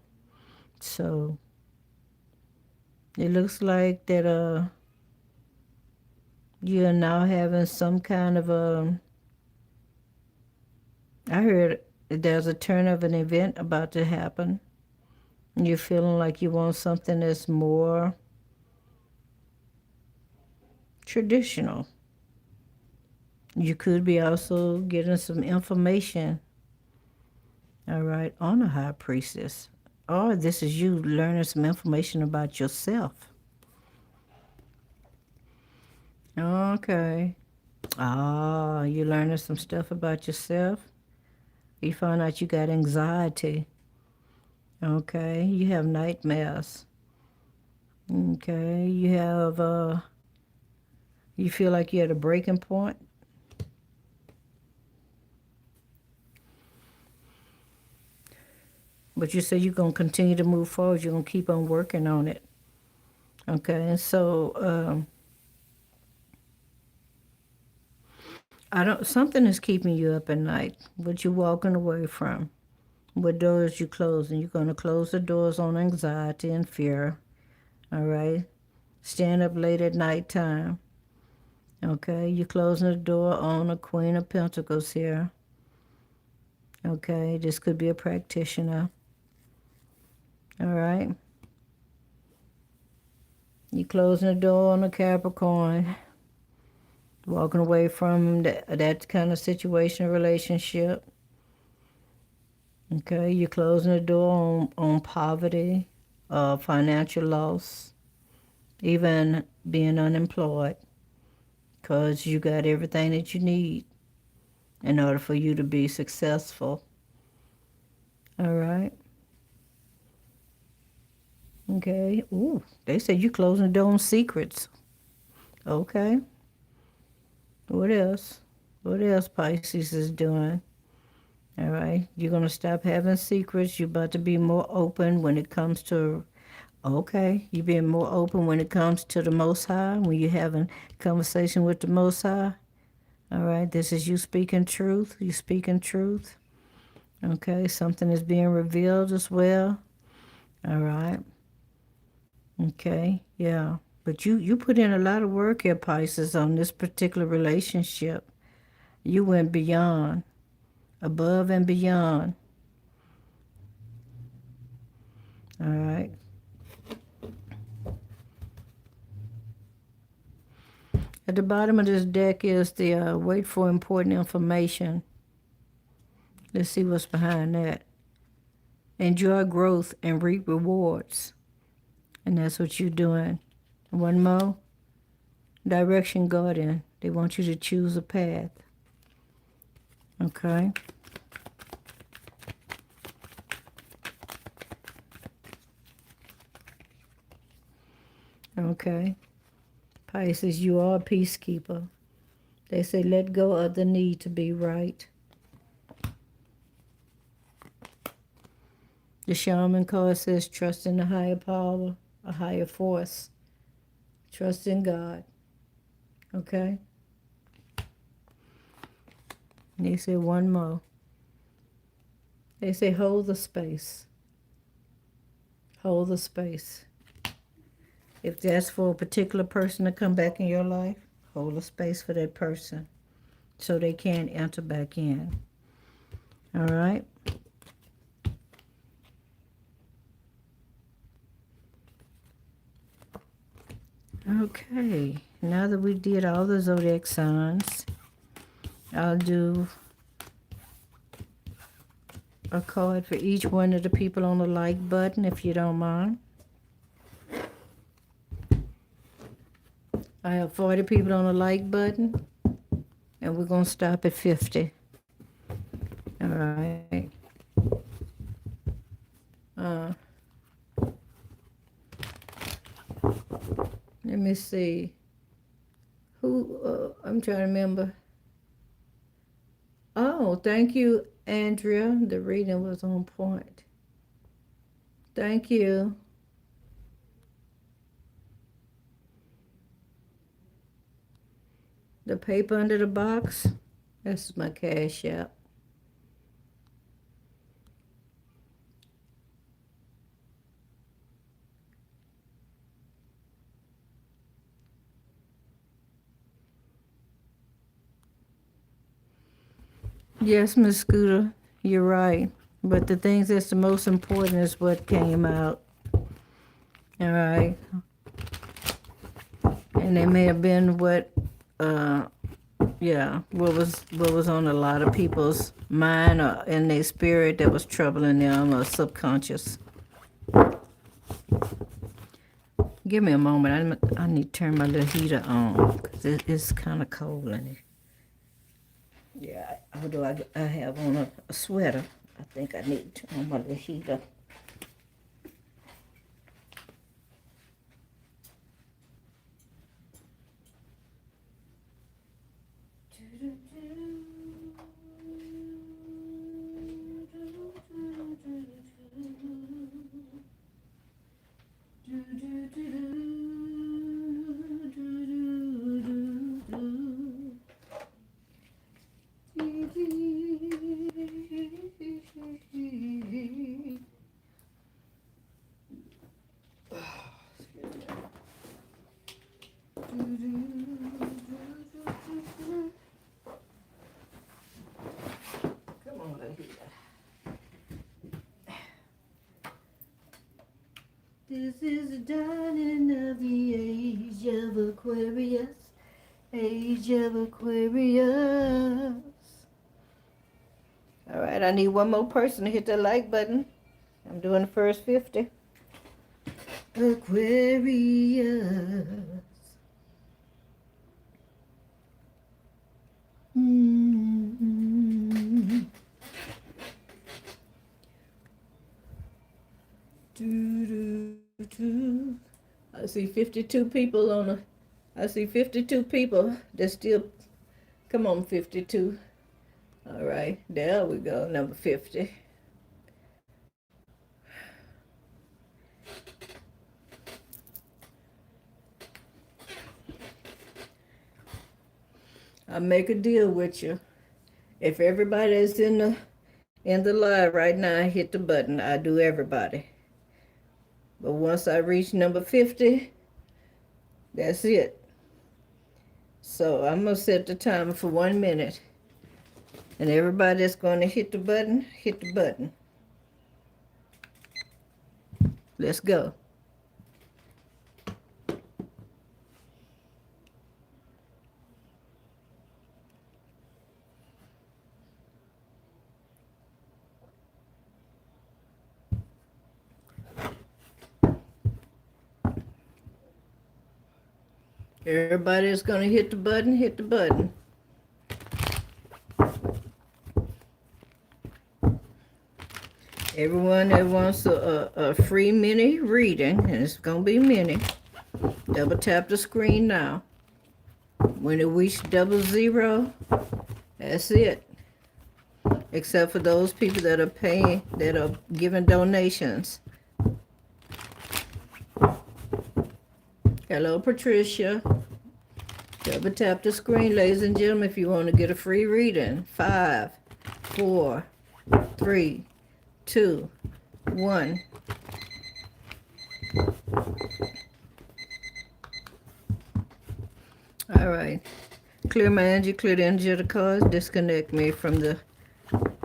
So it looks like that you're now having some kind of a, I heard there's a turn of an event about to happen. You're feeling like you want something that's more traditional. You could be also getting some information, all right, on a high priestess. Or this is you learning some information about yourself. Okay. Ah, you learning some stuff about yourself. You find out you got anxiety. Okay. You have nightmares. Okay. You feel like you're at a breaking point. But you say you're going to continue to move forward. You're going to keep on working on it. Okay. And so, something is keeping you up at night. What you walking away from. What doors you closing? You're going to close the doors on anxiety and fear. All right. Stand up late at night time. Okay. You're closing the door on a Queen of Pentacles here. Okay. This could be a practitioner. All right. You're closing the door on a Capricorn. walking away from that kind of situation, relationship. Okay, you're closing the door on poverty, financial loss, even being unemployed, because you got everything that you need in order for you to be successful. All right. Okay. Ooh, they said you closing the door on secrets. Okay. What else? What else Pisces is doing? All right. You're going to stop having secrets. You're about to be more open when it comes to, okay, you're being more open when it comes to the Most High, when you're having conversation with the Most High. All right. This is you speaking truth. You speaking truth. Okay. Something is being revealed as well. All right. Okay. Yeah. But you put in a lot of work here, Pisces, on this particular relationship. You went beyond, above and beyond. All right. At the bottom of this deck is the wait for important information. Let's see what's behind that. Enjoy growth and reap rewards. And that's what you're doing. One more. Direction guardian. They want you to choose a path. Okay. Okay. Pisces, you are a peacekeeper. They say let go of the need to be right. The shaman card says trust in the higher power, a higher force. Trust in God. Okay? And they say one more. They say hold the space. Hold the space. If that's for a particular person to come back in your life, hold a space for that person so they can't enter back in. All right? Okay. Now that we did all the zodiac signs, I'll do a card for each one of the people on the like button, if you don't mind. I have 40 people on the like button, and we're going to stop at 50. All right. Let me see. I'm trying to remember. Oh, thank you, Andrea. The reading was on point. Thank you. The paper under the box, that's my Cash App. Yes, Miss Scooter, you're right. But the things that's the most important is what came out. All right. And they may have been what was on a lot of people's mind or in their spirit that was troubling them or subconscious. Give me a moment. I need to turn my little heater on because it's kind of cold in here. Yeah, although I have on a sweater, I think I need to turn on my little heater. Come on, little heater. This is the dawning of the age of Aquarius. Age of Aquarius. All right, I need one more person to hit the like button. I'm doing the first 50. Aquarius. Mm-hmm. I see 52 people on a. I see 52 people. They're still. Come on, 52. All right, there we go. Number 50. I make a deal with you. If everybody is in the live right now, hit the button. I do everybody. But once I reach number 50, that's it. So I'm gonna set the timer for 1 minute. And everybody that's gonna hit the button, hit the button. Let's go. Everybody that's gonna hit the button, hit the button. Everyone that wants a free mini reading, and it's gonna be mini, double tap the screen now. When it reaches 00, that's it. Except for those people that are paying, that are giving donations. Hello, Patricia. Double tap the screen, ladies and gentlemen, if you want to get a free reading. 5, 4, 3, 2, 1. All right. Clear my energy, clear the energy of the cards. Disconnect me from the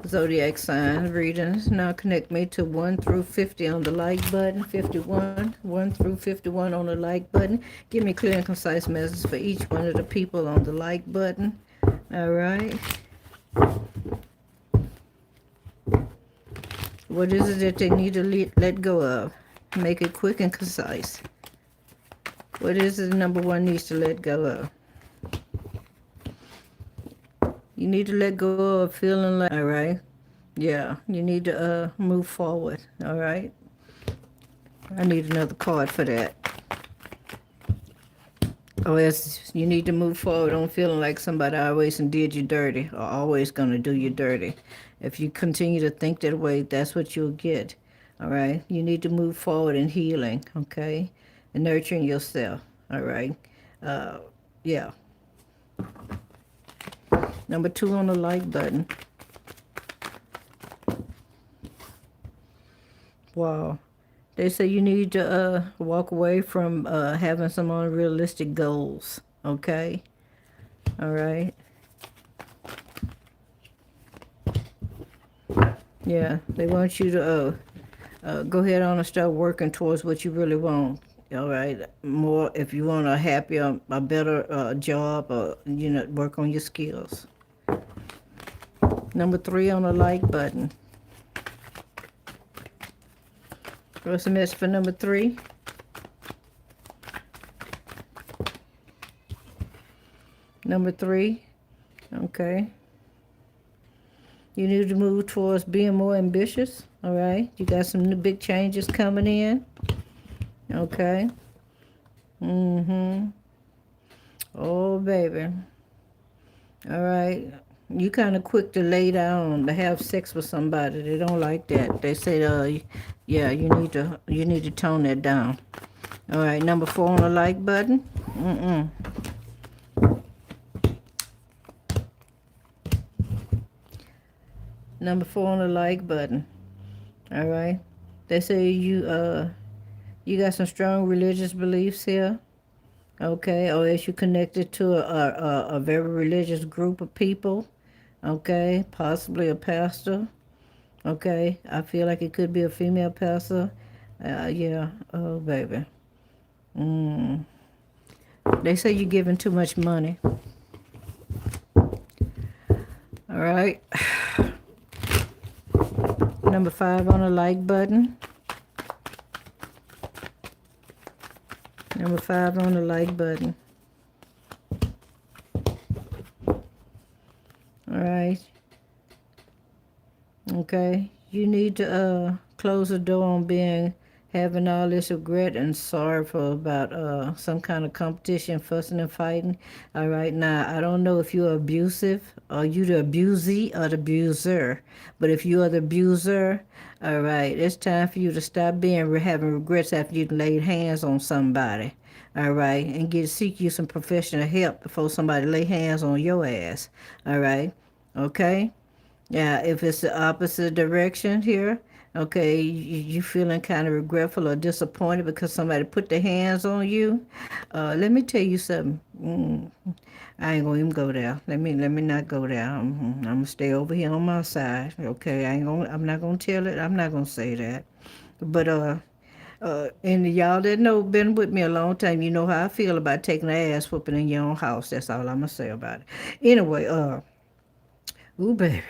zodiac sign readings. Now connect me to 1 through 50 on the like button. 51, 1 through 51 on the like button. Give me clear and concise messages for each one of the people on the like button. All right. What is it that they need to let go of? Make it quick and concise. What is it number one needs to let go of? You need to let go of feeling like, all right? Yeah, you need to move forward, all right? I need another card for that. Oh, yes, you need to move forward on feeling like somebody always did you dirty or always going to do you dirty. If you continue to think that way, that's what you'll get, all right? You need to move forward in healing, okay? And nurturing yourself, all right? Yeah. Number 2 on the like button. Wow. They say you need to walk away from having some unrealistic goals, okay? All right? Yeah, they want you to go ahead on and start working towards what you really want. All right, more if you want a happier, a better job, or work on your skills. Number 3 on the like button. What's the message for number 3? Number 3, okay. You need to move towards being more ambitious, all right? You got some new big changes coming in, okay? Oh, baby. All right. You kind of quick to lay down, to have sex with somebody. They don't like that. They say, yeah, you need to tone that down. All right, number 4 on the like button. Number 4 on the like button. All right. They say you got some strong religious beliefs here. Okay, or is you connected to a very religious group of people? Okay, possibly a pastor. Okay, I feel like it could be a female pastor. Yeah, oh baby. They say you're giving too much money. All right. Number 5 on the like button. Number 5 on the like button. All right. Okay. You need to close the door on having all this regret and sorrowful about some kind of competition, fussing and fighting. All right. Now, I don't know if you're abusive or you the abusee or the abuser. But if you are the abuser, all right, it's time for you to stop having regrets after you laid hands on somebody. All right, and seek you some professional help before somebody lay hands on your ass. All right, okay. Yeah, if it's the opposite direction here, okay, you feeling kind of regretful or disappointed because somebody put their hands on you. Let me tell you something. I ain't gonna even go there. Let me not go there. I'm gonna stay over here on my side. Okay, I'm not gonna tell it. I'm not gonna say that. But and y'all that know been with me a long time, you know how I feel about taking an ass whooping in your own house. That's all I'm gonna say about it. Anyway, ooh baby.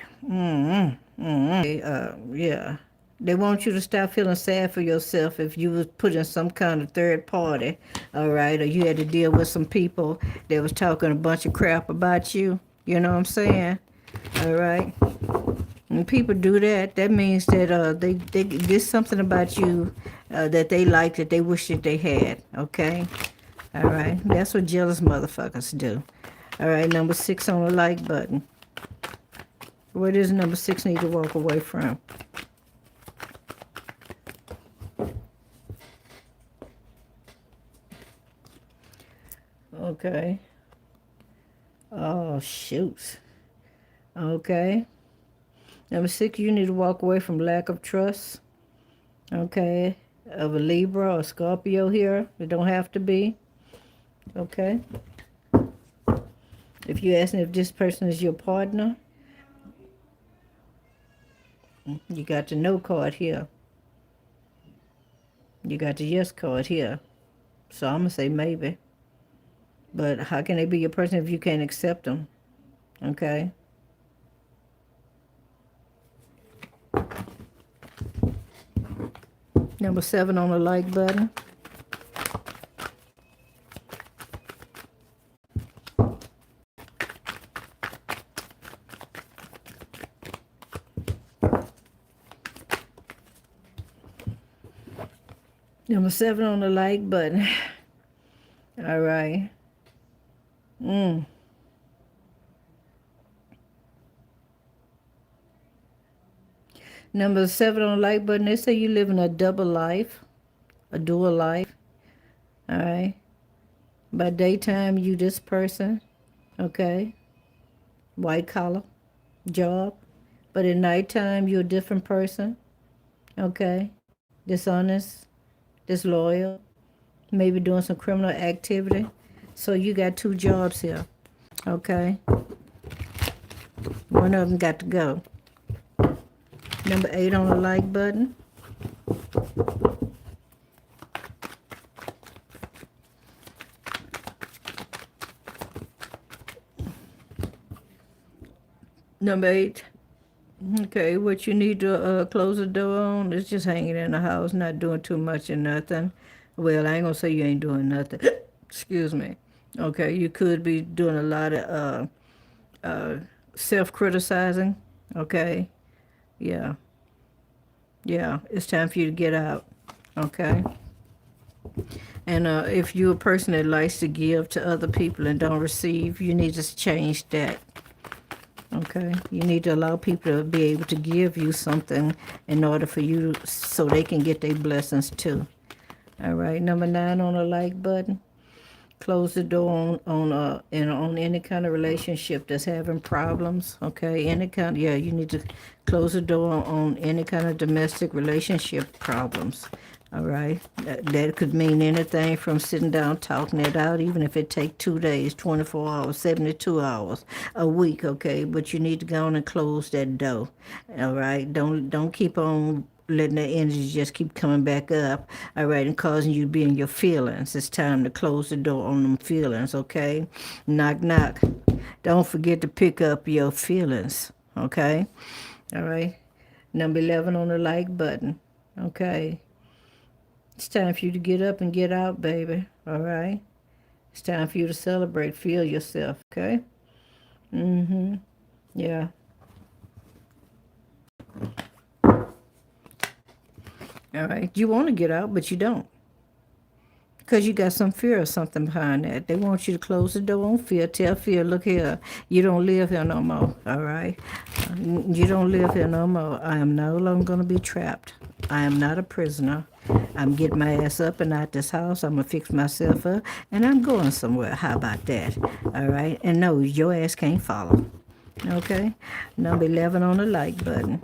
Yeah. They want you to stop feeling sad for yourself if you was put in some kind of third party, all right, or you had to deal with some people that was talking a bunch of crap about you. You know what I'm saying? All right. When people do that, that means that they there's something about you that they like that they wish that they had. Okay. All right. That's what jealous motherfuckers do. All right. Number 6 on the like button. Where does number 6 need to walk away from? Okay. Oh, shoot. Okay. Number 6, you need to walk away from lack of trust. Okay. Of a Libra or Scorpio here. It don't have to be. Okay. If you're asking if this person is your partner, you got the no card here. You got the yes card here. So I'm going to say maybe. But how can they be your person if you can't accept them? Okay. Number 7 on the like button. Number 7 on the like button. All right. Number 7 on the like button, they say you live in a double life, a dual life. All right. By daytime, you this person, okay, white collar job. But at nighttime, you're a different person, okay, dishonest, disloyal, maybe doing some criminal activity. So you got 2 jobs here, okay. One of them got to go. Number 8 on the like button. Number 8. Okay, what you need to close the door on is just hanging in the house, not doing too much or nothing. Well, I ain't gonna say you ain't doing nothing. Excuse me. Okay, you could be doing a lot of self-criticizing. Okay, yeah, it's time for you to get out. Okay. And if you're a person that likes to give to other people and don't receive, you need to change that. Okay, you need to allow people to be able to give you something in order for you so they can get their blessings too. All right, number 9 on the like button. Close the door on any kind of relationship that's having problems. Okay, you need to close the door on any kind of domestic relationship problems. All right, that could mean anything from sitting down talking it out, even if it take 2 days, 24 hours, 72 hours, a week. Okay, but you need to go on and close that door. All right, don't keep on letting the energy just keep coming back up, all right, and causing you to be in your feelings. It's time to close the door on them feelings, okay? Knock, knock. Don't forget to pick up your feelings, okay? All right. Number 11 on the like button, okay? It's time for you to get up and get out, baby, all right? It's time for you to celebrate, feel yourself, okay? Mm-hmm. Yeah. All right. You want to get out, but you don't. Because you got some fear or something behind that. They want you to close the door on fear. Tell fear, look here, you don't live here no more. All right? You don't live here no more. I am no longer going to be trapped. I am not a prisoner. I'm getting my ass up and out this house. I'm going to fix myself up. And I'm going somewhere. How about that? All right? And no, your ass can't follow. Okay? Number 11 on the like button.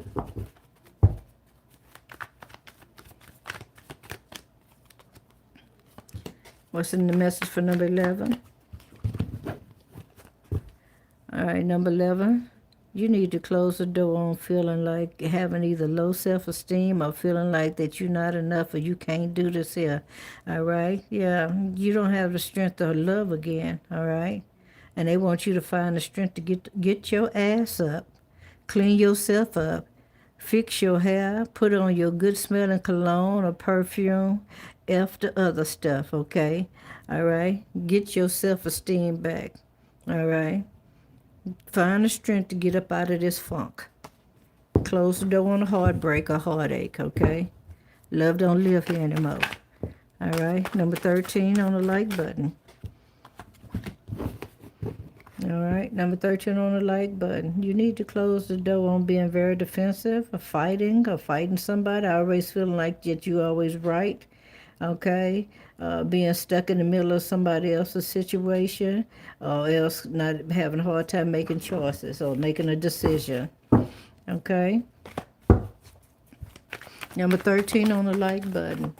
What's in the message for number 11? All right, number 11. You need to close the door on feeling like having either low self-esteem or feeling like that you're not enough or you can't do this here. All right? Yeah, you don't have the strength to love again. All right? And they want you to find the strength to get your ass up, clean yourself up, fix your hair, put on your good smelling cologne or perfume, F the other stuff, okay? All right? Get your self-esteem back, all right? Find the strength to get up out of this funk. Close the door on a heartbreak or heartache, okay? Love don't live here anymore, all right? Number 13 on the like button. All right, number 13 on the like button. You need to close the door on being very defensive or fighting somebody. Always feeling like that you always right, okay? Being stuck in the middle of somebody else's situation or else not having a hard time making choices or making a decision, okay? Number 13 on the like button.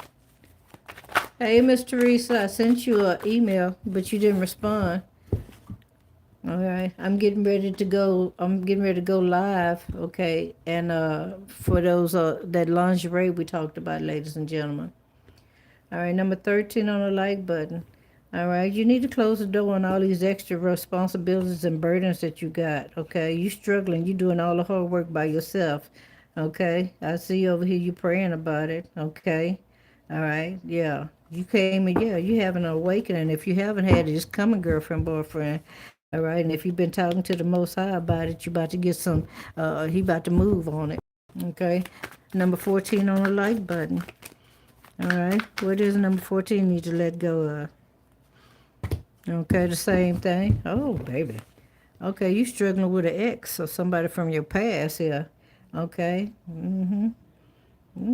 Hey, Miss Teresa, I sent you an email, but you didn't respond. All right, I'm getting ready to go. I'm getting ready to go live. Okay, and for those that lingerie we talked about, ladies and gentlemen. All right, number 13 on the like button. All right, you need to close the door on all these extra responsibilities and burdens that you got. Okay, you struggling. You doing all the hard work by yourself. Okay, I see you over here. You praying about it. Okay, all right, yeah. You came and yeah, you having an awakening. If you haven't had it, just coming, girlfriend, boyfriend. All right, and if you've been talking to the Most High about it, you about to get some, he about to move on it, okay? Number 14 on the like button, all right? What is number 14 need to let go of? Okay, the same thing. Oh, baby. Okay, you struggling with an ex or somebody from your past here, okay? Mm-hmm.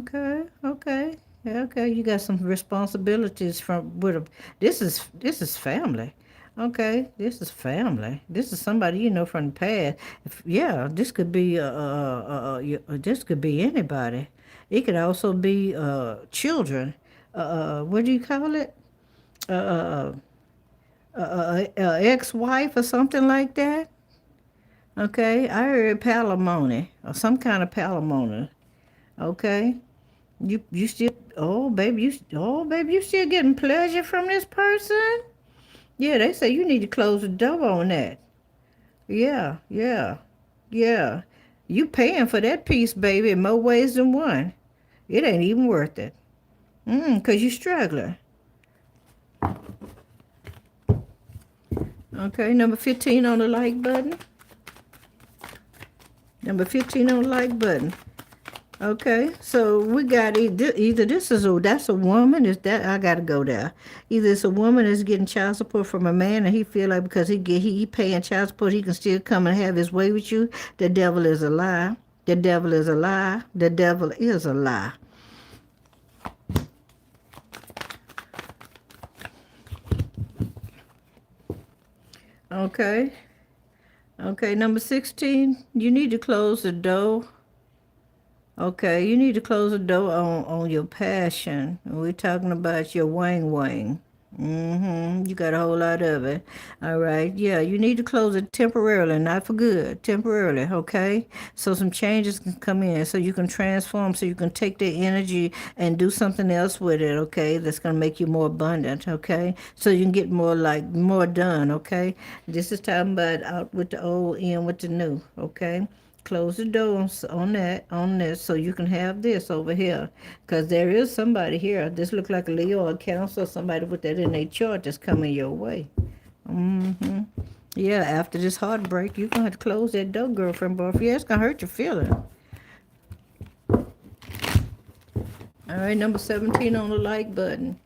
Okay, okay. Yeah, okay, you got some responsibilities from with a this is family. Okay, this is family. This is somebody you know from the past. Yeah, this could be this could be anybody. It could also be children. What do you call it? Uh, ex-wife or something like that. Okay, I heard palimony or some kind of palimony. Okay. You still you still getting pleasure from this person? Yeah, they say you need to close the door on that. Yeah, yeah, yeah. You paying for that piece, baby, in more ways than one. It ain't even worth it. 'Cause you struggling. Okay, number 15 on the like button. Number 15 on the like button. Okay, so we got either this is that's a woman. Is that I gotta go there? Either it's a woman that's getting child support from a man, and he feel like because he paying child support, he can still come and have his way with you. The devil is a lie. The devil is a lie. The devil is a lie. Okay, okay. Number 16, you need to close the door. Okay, you need to close the door on your passion. We're talking about your wang wang. You got a whole lot of it. All right. Yeah, you need to close it temporarily, not for good. Temporarily, okay? So some changes can come in so you can transform, so you can take the energy and do something else with it, okay? That's going to make you more abundant, okay? So you can get more done, okay? This is talking about out with the old, in with the new, okay? Close the doors on this so you can have this over here, because there is somebody here. This look like a Leo or Cancer, somebody with that in their chart that's coming your way. Yeah, after this heartbreak, you're gonna have to close that door, girlfriend, boyfriend. Yeah, it's gonna hurt your feeling. All right, number 17 on the like button.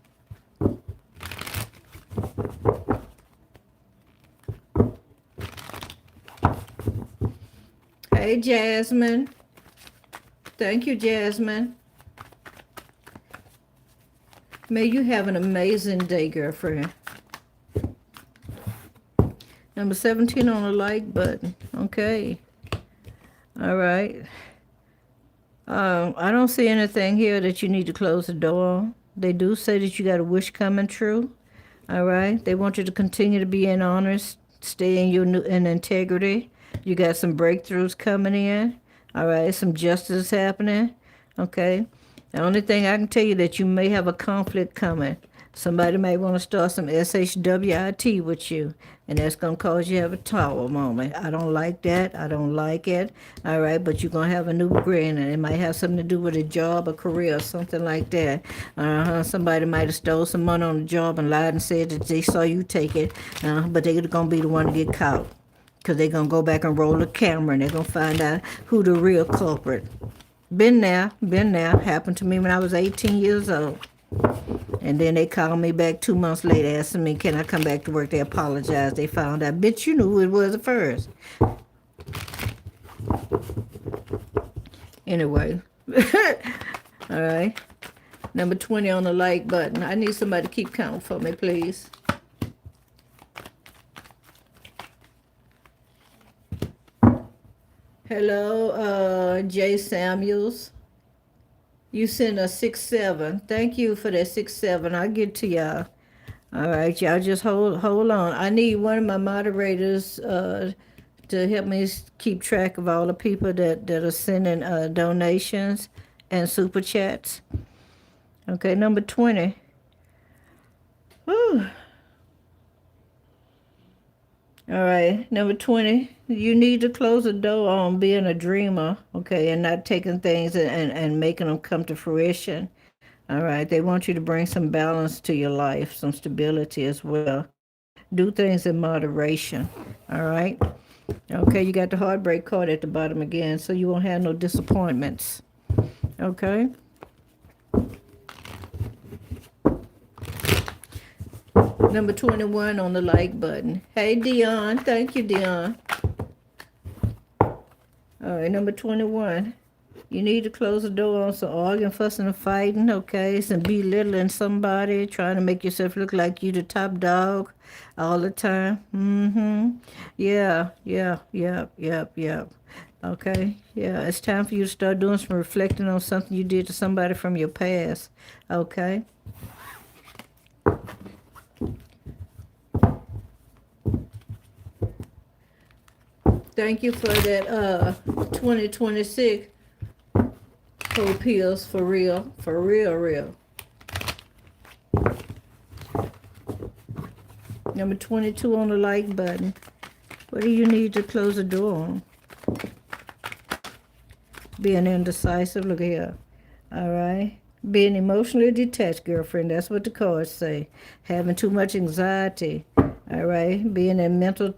Hey, Jasmine. Thank you, Jasmine. May you have an amazing day, girlfriend. Number 17 on the like button. Okay. All right. I don't see anything here that you need to close the door on. They do say that you got a wish coming true. All right. They want you to continue to be in honest, stay in in integrity. You got some breakthroughs coming in. All right. Some justice happening. Okay. The only thing I can tell you that you may have a conflict coming. Somebody may want to start some SHWIT with you, and that's going to cause you to have a tower moment. I don't like that. I don't like it. All right, but you're going to have a new beginning, and it might have something to do with a job, a career, or something like that. Somebody might have stole some money on the job and lied and said that they saw you take it, but they're going to be the one to get caught, because they're going to go back and roll the camera, and they're going to find out who the real culprit. Been there. Happened to me when I was 18 years old. And then they called me back 2 months later asking me, can I come back to work? They apologized. They found out, bitch, you knew who it was at first. Anyway. All right. Number 20 on the like button. I need somebody to keep count for me, please. Hello, Jay Samuels. You sent a 6-7. Thank you for that 6-7. I'll get to y'all. All right, y'all just hold on. I need one of my moderators to help me keep track of all the people that are sending donations and super chats. Okay, number 20. Whew. All right, number 20. You need to close the door on being a dreamer, okay, and not taking things and making them come to fruition. All right, they want you to bring some balance to your life, some stability as well. Do things in moderation. All right. Okay, you got the heartbreak card at the bottom again, so you won't have no disappointments. Okay. Number 21 on the like button. Hey, Dion. Thank you, Dion. All right, number 21. You need to close the door on some arguing, fussing, and fighting, okay? Some belittling somebody, trying to make yourself look like you the top dog all the time. Yeah. Okay, yeah, it's time for you to start doing some reflecting on something you did to somebody from your past, okay? Thank you for that 2026 cold pills for real, real. Number 22 on the like button. What do you need to close the door on? Being indecisive, look here. All right. Being emotionally detached, girlfriend. That's what the cards say. Having too much anxiety. All right. Being in mental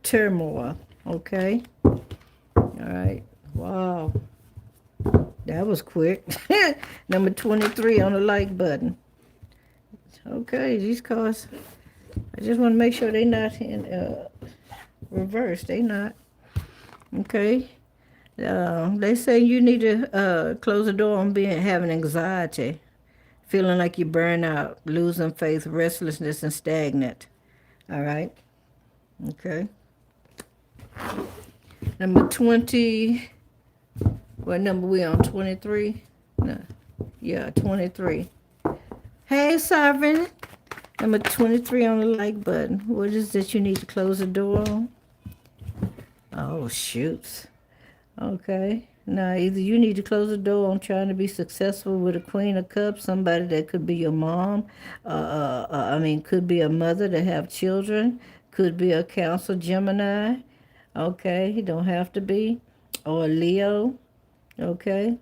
turmoil. Okay. All right. Wow. That was quick. Number 23 on the like button. Okay, these cards, I just want to make sure they're not in reverse. They not. Okay. They say you need to close the door on having anxiety, feeling like you burn out, losing faith, restlessness, and stagnant. All right. Okay. Number 20. What number we on? 23? No. Yeah, 23. Hey, Sovereign. Number 23 on the like button. What is that you need to close the door on? Oh, shoots. Okay. Now, either you need to close the door on trying to be successful with a Queen of Cups, somebody that could be your mom, could be a mother to have children, could be a Cancer Gemini, okay, you don't have to be, or a Leo, okay.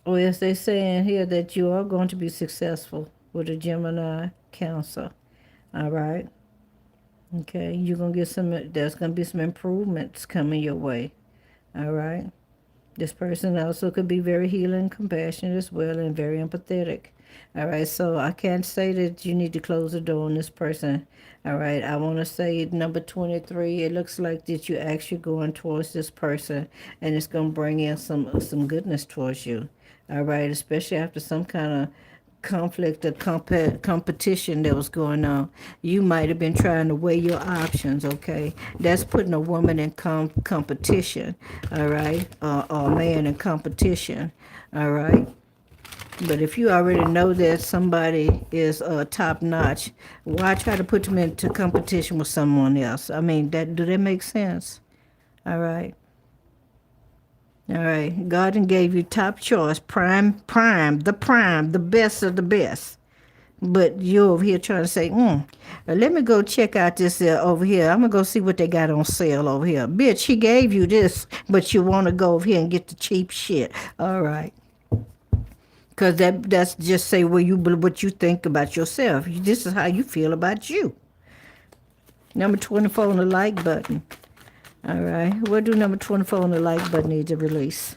Or as they say in here that you are going to be successful with a Gemini Cancer, all right. Okay, you're gonna get there's gonna be some improvements coming your way. All right. This person also could be very healing, compassionate as well, and very empathetic. All right, so I can't say that you need to close the door on this person. All right, I want to say number 23, it looks like that you're actually going towards this person, and it's going to bring in some goodness towards you. All right, especially after some kind of conflict or competition that was going on. You might have been trying to weigh your options, okay? That's putting a woman in competition, all right? Or a man in competition, all right? But if you already know that somebody is top notch, why try to put them into competition with someone else? I mean, do that make sense? All right. All right. God and gave you top choice, the best of the best. But you're over here trying to say, let me go check out this over here. I'm going to go see what they got on sale over here. Bitch, he gave you this, but you want to go over here and get the cheap shit. All right. Because that's just say what you think about yourself. This is how you feel about you. Number 24 on the like button. All right. What do number 24 on the like button need to release?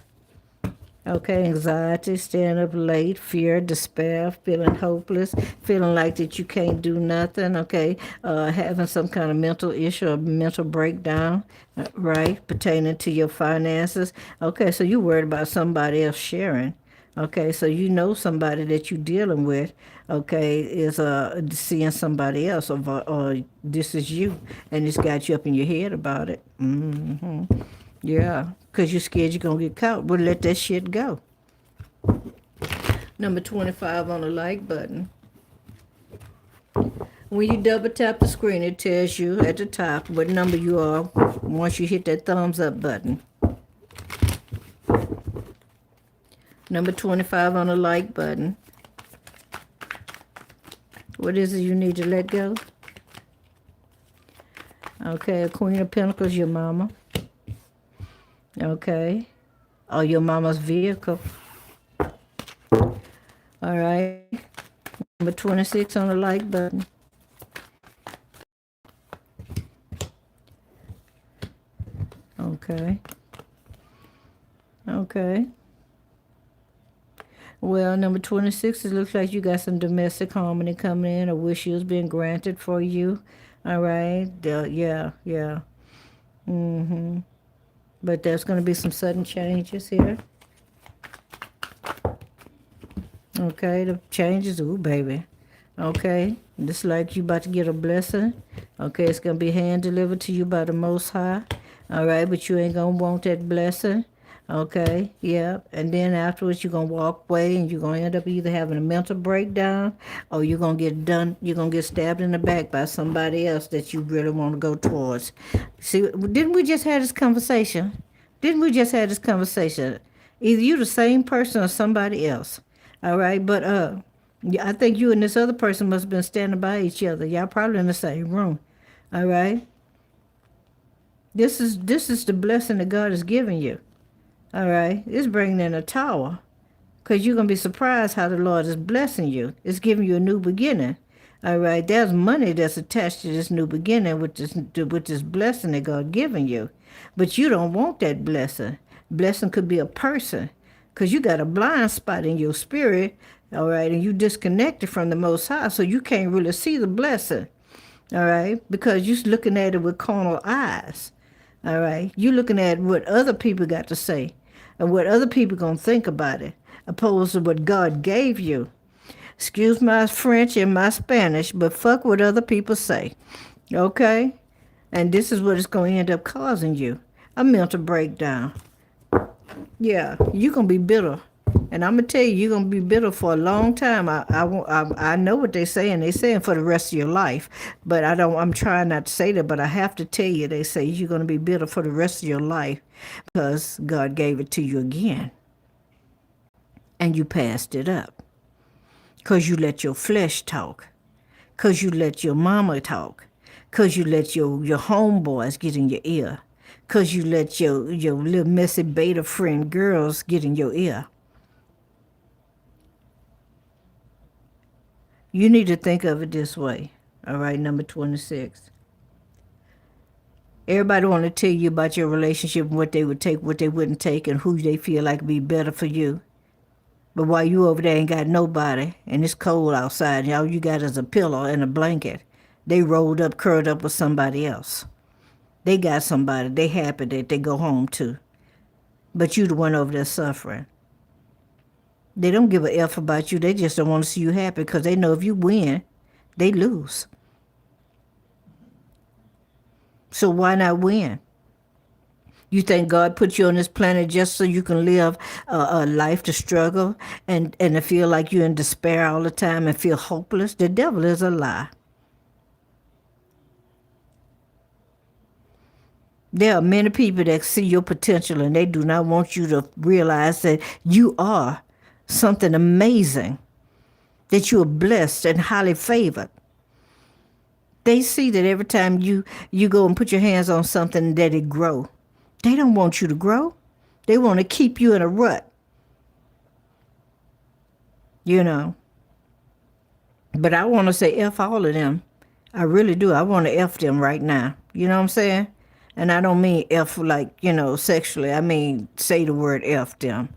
Okay, anxiety, staying up late, fear, despair, feeling hopeless, feeling like that you can't do nothing, okay, having some kind of mental issue or mental breakdown, right, pertaining to your finances. Okay, so you're worried about somebody else sharing. Okay, so you know somebody that you're dealing with, okay, is seeing somebody else, or this is you, and it's got you up in your head about it. Yeah, because you're scared you're going to get caught. Well, let that shit go. Number 25 on the like button. When you double tap the screen, it tells you at the top what number you are once you hit that thumbs up button. Number 25 on the like button. What is it you need to let go? Okay, a Queen of Pentacles, your mama. Okay. Or your mama's vehicle. All right. Number 26 on the like button. Okay. Okay. Well, number 26, it looks like you got some domestic harmony coming in. A wish was being granted for you. All right. Yeah. But there's going to be some sudden changes here. Okay, the changes, ooh, baby. Okay, just like you about to get a blessing. Okay, it's going to be hand delivered to you by the Most High. All right, but you ain't going to want that blessing. Okay, yeah. And then afterwards, you're going to walk away and you're going to end up either having a mental breakdown or you're going to get stabbed in the back by somebody else that you really want to go towards. See, didn't we just have this conversation? Either you the same person or somebody else. All right, but I think you and this other person must have been standing by each other. Y'all probably in the same room. All right. This is the blessing that God is giving you. All right. It's bringing in a tower. Because you're going to be surprised how the Lord is blessing you. It's giving you a new beginning. All right. There's money that's attached to this new beginning with this blessing that God giving you. But you don't want that blessing. Blessing could be a person. Because you got a blind spot in your spirit. All right. And you disconnected from the Most High. So you can't really see the blessing. All right. Because you're looking at it with carnal eyes. All right. You're looking at what other people got to say and what other people going to think about it, opposed to what God gave you. Excuse my French and my Spanish, but fuck what other people say. Okay? And this is what it's going to end up causing you. A mental breakdown. Yeah, you're going to be bitter. And I'm going to tell you, you're going to be bitter for a long time. I know what they're saying. They're saying for the rest of your life. But I'm trying not to say that, but I have to tell you, they say you're going to be bitter for the rest of your life because God gave it to you again. And you passed it up. Because you let your flesh talk. Because you let your mama talk. Because you let your homeboys get in your ear. Because you let your little messy beta friend girls get in your ear. You need to think of it this way. All right, number 26. Everybody want to tell you about your relationship and what they would take, what they wouldn't take, and who they feel like would be better for you. But while you over there ain't got nobody, and it's cold outside, and all you got is a pillow and a blanket, they rolled up, curled up with somebody else. They got somebody they happy that they go home to. But you the one over there suffering. They don't give a F about you. They just don't want to see you happy because they know if you win, they lose. So why not win? You think God put you on this planet just so you can live a life to struggle and to feel like you're in despair all the time and feel hopeless? The devil is a lie. There are many people that see your potential and they do not want you to realize that you are something amazing, that you are blessed and highly favored. They see that every time you go and put your hands on something that it grow. They don't want you to grow. They want to keep you in a rut. You know. But I want to say F all of them. I really do. I want to F them right now. You know what I'm saying? And I don't mean F like, sexually. I mean say the word F them,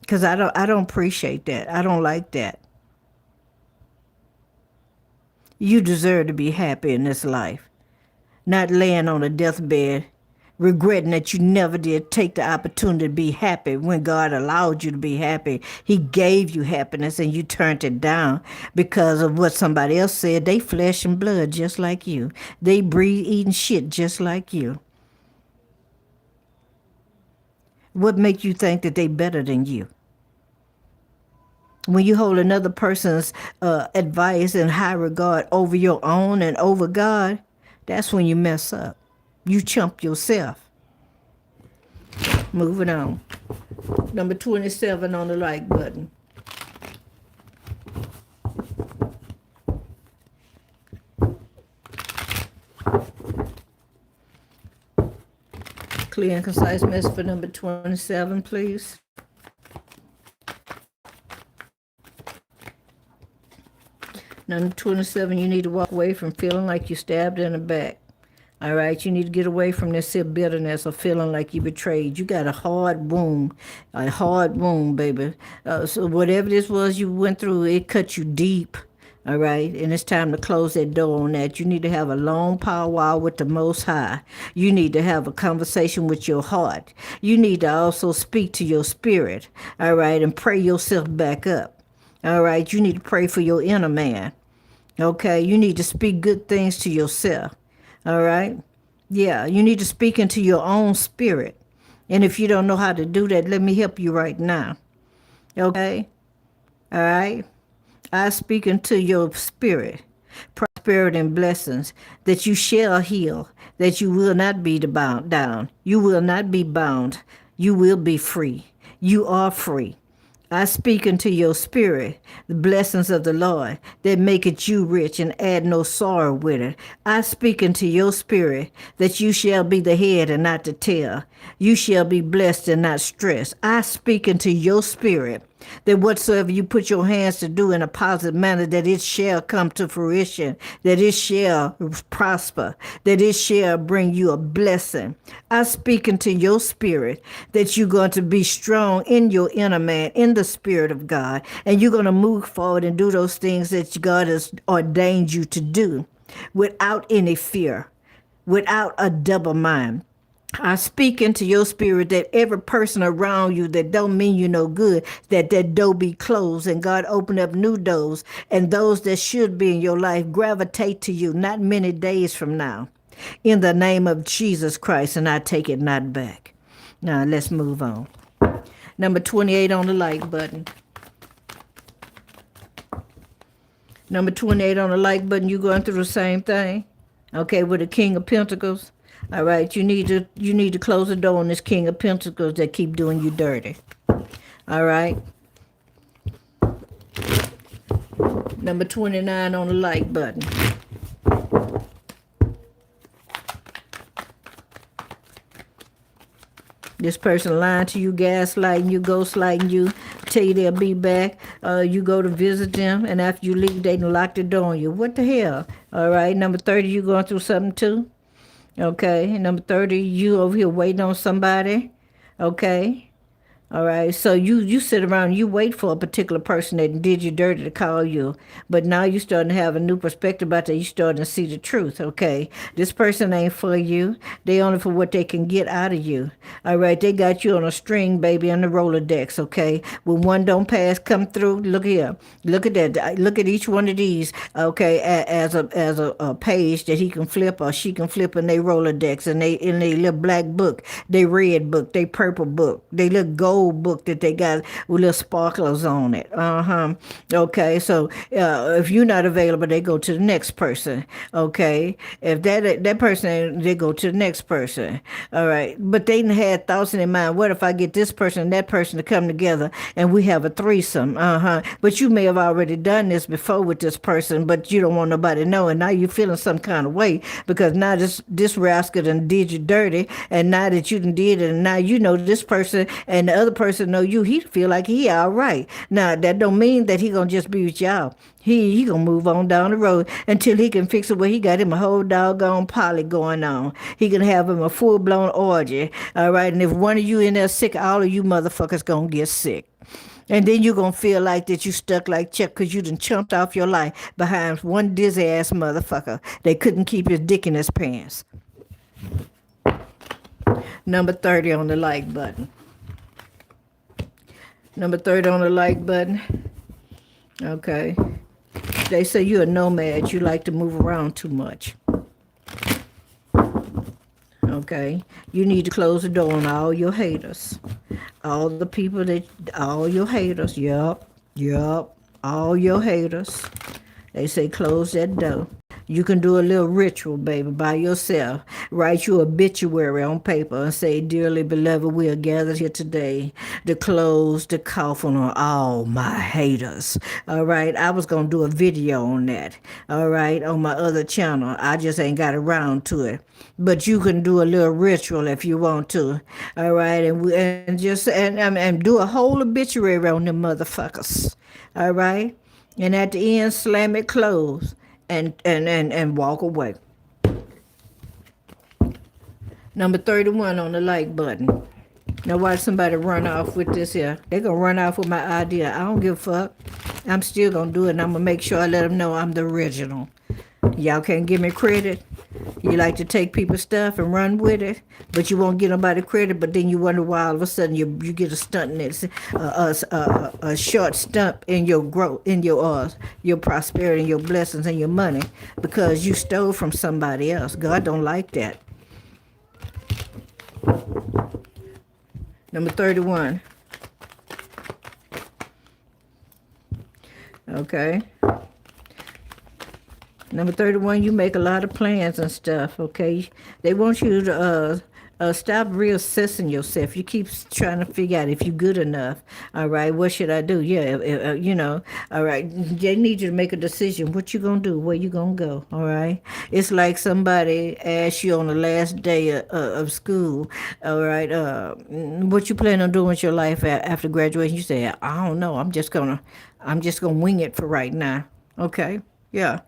Because I don't appreciate that. I don't like that. You deserve to be happy in this life. Not laying on a deathbed, regretting that you never did take the opportunity to be happy when God allowed you to be happy. He gave you happiness and you turned it down because of what somebody else said. They flesh and blood just like you. They breathe, eating shit just like you. What makes you think that they better than you? When you hold another person's advice in high regard over your own and over God, that's when you mess up. You chump yourself. Moving on. Number 27 on the like button. Clear and concise message for number 27, please. Number 27, you need to walk away from feeling like you're stabbed in the back. All right, you need to get away from this here bitterness of feeling like you betrayed. You got a hard wound, baby. So whatever this was you went through, it cut you deep. All right, and it's time to close that door on that. You need to have a long powwow with the Most High. You need to have a conversation with your heart. You need to also speak to your spirit, all right, and pray yourself back up. All right, you need to pray for your inner man. Okay, you need to speak good things to yourself. All right? Yeah, you need to speak into your own spirit. And if you don't know how to do that, let me help you right now. Okay? All right? I speak into your spirit, prosperity and blessings, that you shall heal, that you will not be bound down. You will not be bound. You will be free. You are free. I speak into your spirit the blessings of the Lord that maketh you rich and add no sorrow with it. I speak into your spirit that you shall be the head and not the tail. You shall be blessed and not stressed. I speak into your spirit that whatsoever you put your hands to do in a positive manner, that it shall come to fruition, that it shall prosper, that it shall bring you a blessing. I speak into your spirit that you're going to be strong in your inner man, in the spirit of God, and you're going to move forward and do those things that God has ordained you to do without any fear, without a double mind. I speak into your spirit that every person around you that don't mean you no good, that door be closed and God open up new doors, and those that should be in your life gravitate to you not many days from now. In the name of Jesus Christ, and I take it not back. Now let's move on. Number 28 on the like button. Number 28 on the like button, you going through the same thing? Okay, with the King of Pentacles. All right, you need to close the door on this King of Pentacles that keep doing you dirty. All right. Number 29 on the like button. This person lying to you, gaslighting you, ghostlighting you, tell you they'll be back. You go to visit them, and after you leave, they done lock the door on you. What the hell? All right. Number 30, you going through something too? Okay. Number 30, you over here waiting on somebody. Okay. All right, so you sit around, you wait for a particular person that did you dirty to call you, but now you starting to have a new perspective about that. You starting to see the truth. Okay, this person ain't for you. They only for what they can get out of you. All right, they got you on a string, baby, on the Rolodex. Okay, when one don't pass, come through. Look here, look at that. Look at each one of these. Okay, as a page that he can flip or she can flip in their Rolodex, and they in their little black book, they red book, they purple book, they little gold book that they got with little sparklers on it. Okay, so if you're not available, they go to the next person. Okay, if that person ain't, they go to the next person. All right, but they had thoughts in their mind. What if I get this person and that person to come together and we have a threesome? But you may have already done this before with this person, but you don't want nobody to know, and now you're feeling some kind of way because now this rascal done did you dirty, and now that you done did it, and now you know this person and the other person know you, he feel like he all right. Now that don't mean that he gonna just be with y'all. He gonna move on down the road until he can fix it where he got him a whole doggone poly going on. He can have him a full-blown orgy. All right, and if one of you in there sick, all of you motherfuckers gonna get sick. And then you're going to feel like that you stuck like Chuck because you done chumped off your life behind one dizzy-ass motherfucker that couldn't keep his dick in his pants. Number 30 on the like button. Number 30 on the like button. Okay. They say you're a nomad. You like to move around too much. Okay. You need to close the door on all your haters. All the people all your haters. Yup. All your haters. They say close that door. You can do a little ritual, baby, by yourself. Write you obituary on paper and say, dearly beloved, we are gathered here today to close the coffin on all my haters. All right, I was going to do a video on that, all right, on my other channel. I just ain't got around to it. But you can do a little ritual if you want to, all right, and do a whole obituary on them motherfuckers, all right? And at the end, slam it closed. And walk away. Number 31 on the like button. Now watch somebody run off with this here. They're going to run off with my idea. I don't give a fuck. I'm still going to do it, and I'm going to make sure I let them know I'm the original. Y'all can't give me credit. You like to take people's stuff and run with it, but you won't get nobody credit. But then you wonder why all of a sudden you get a stunt in it, a short stump in your growth, in your prosperity, and your blessings and your money, because you stole from somebody else. God don't like that. Number 31. Okay. Number 31, you make a lot of plans and stuff, okay? They want you to stop reassessing yourself. You keep trying to figure out if you're good enough. All right, what should I do? Yeah, all right. They need you to make a decision. What you going to do? Where you going to go? All right? It's like somebody asked you on the last day of school, all right, what you plan on doing with your life after graduation? You say, I don't know. I'm just going to wing it for right now. Okay? Yeah.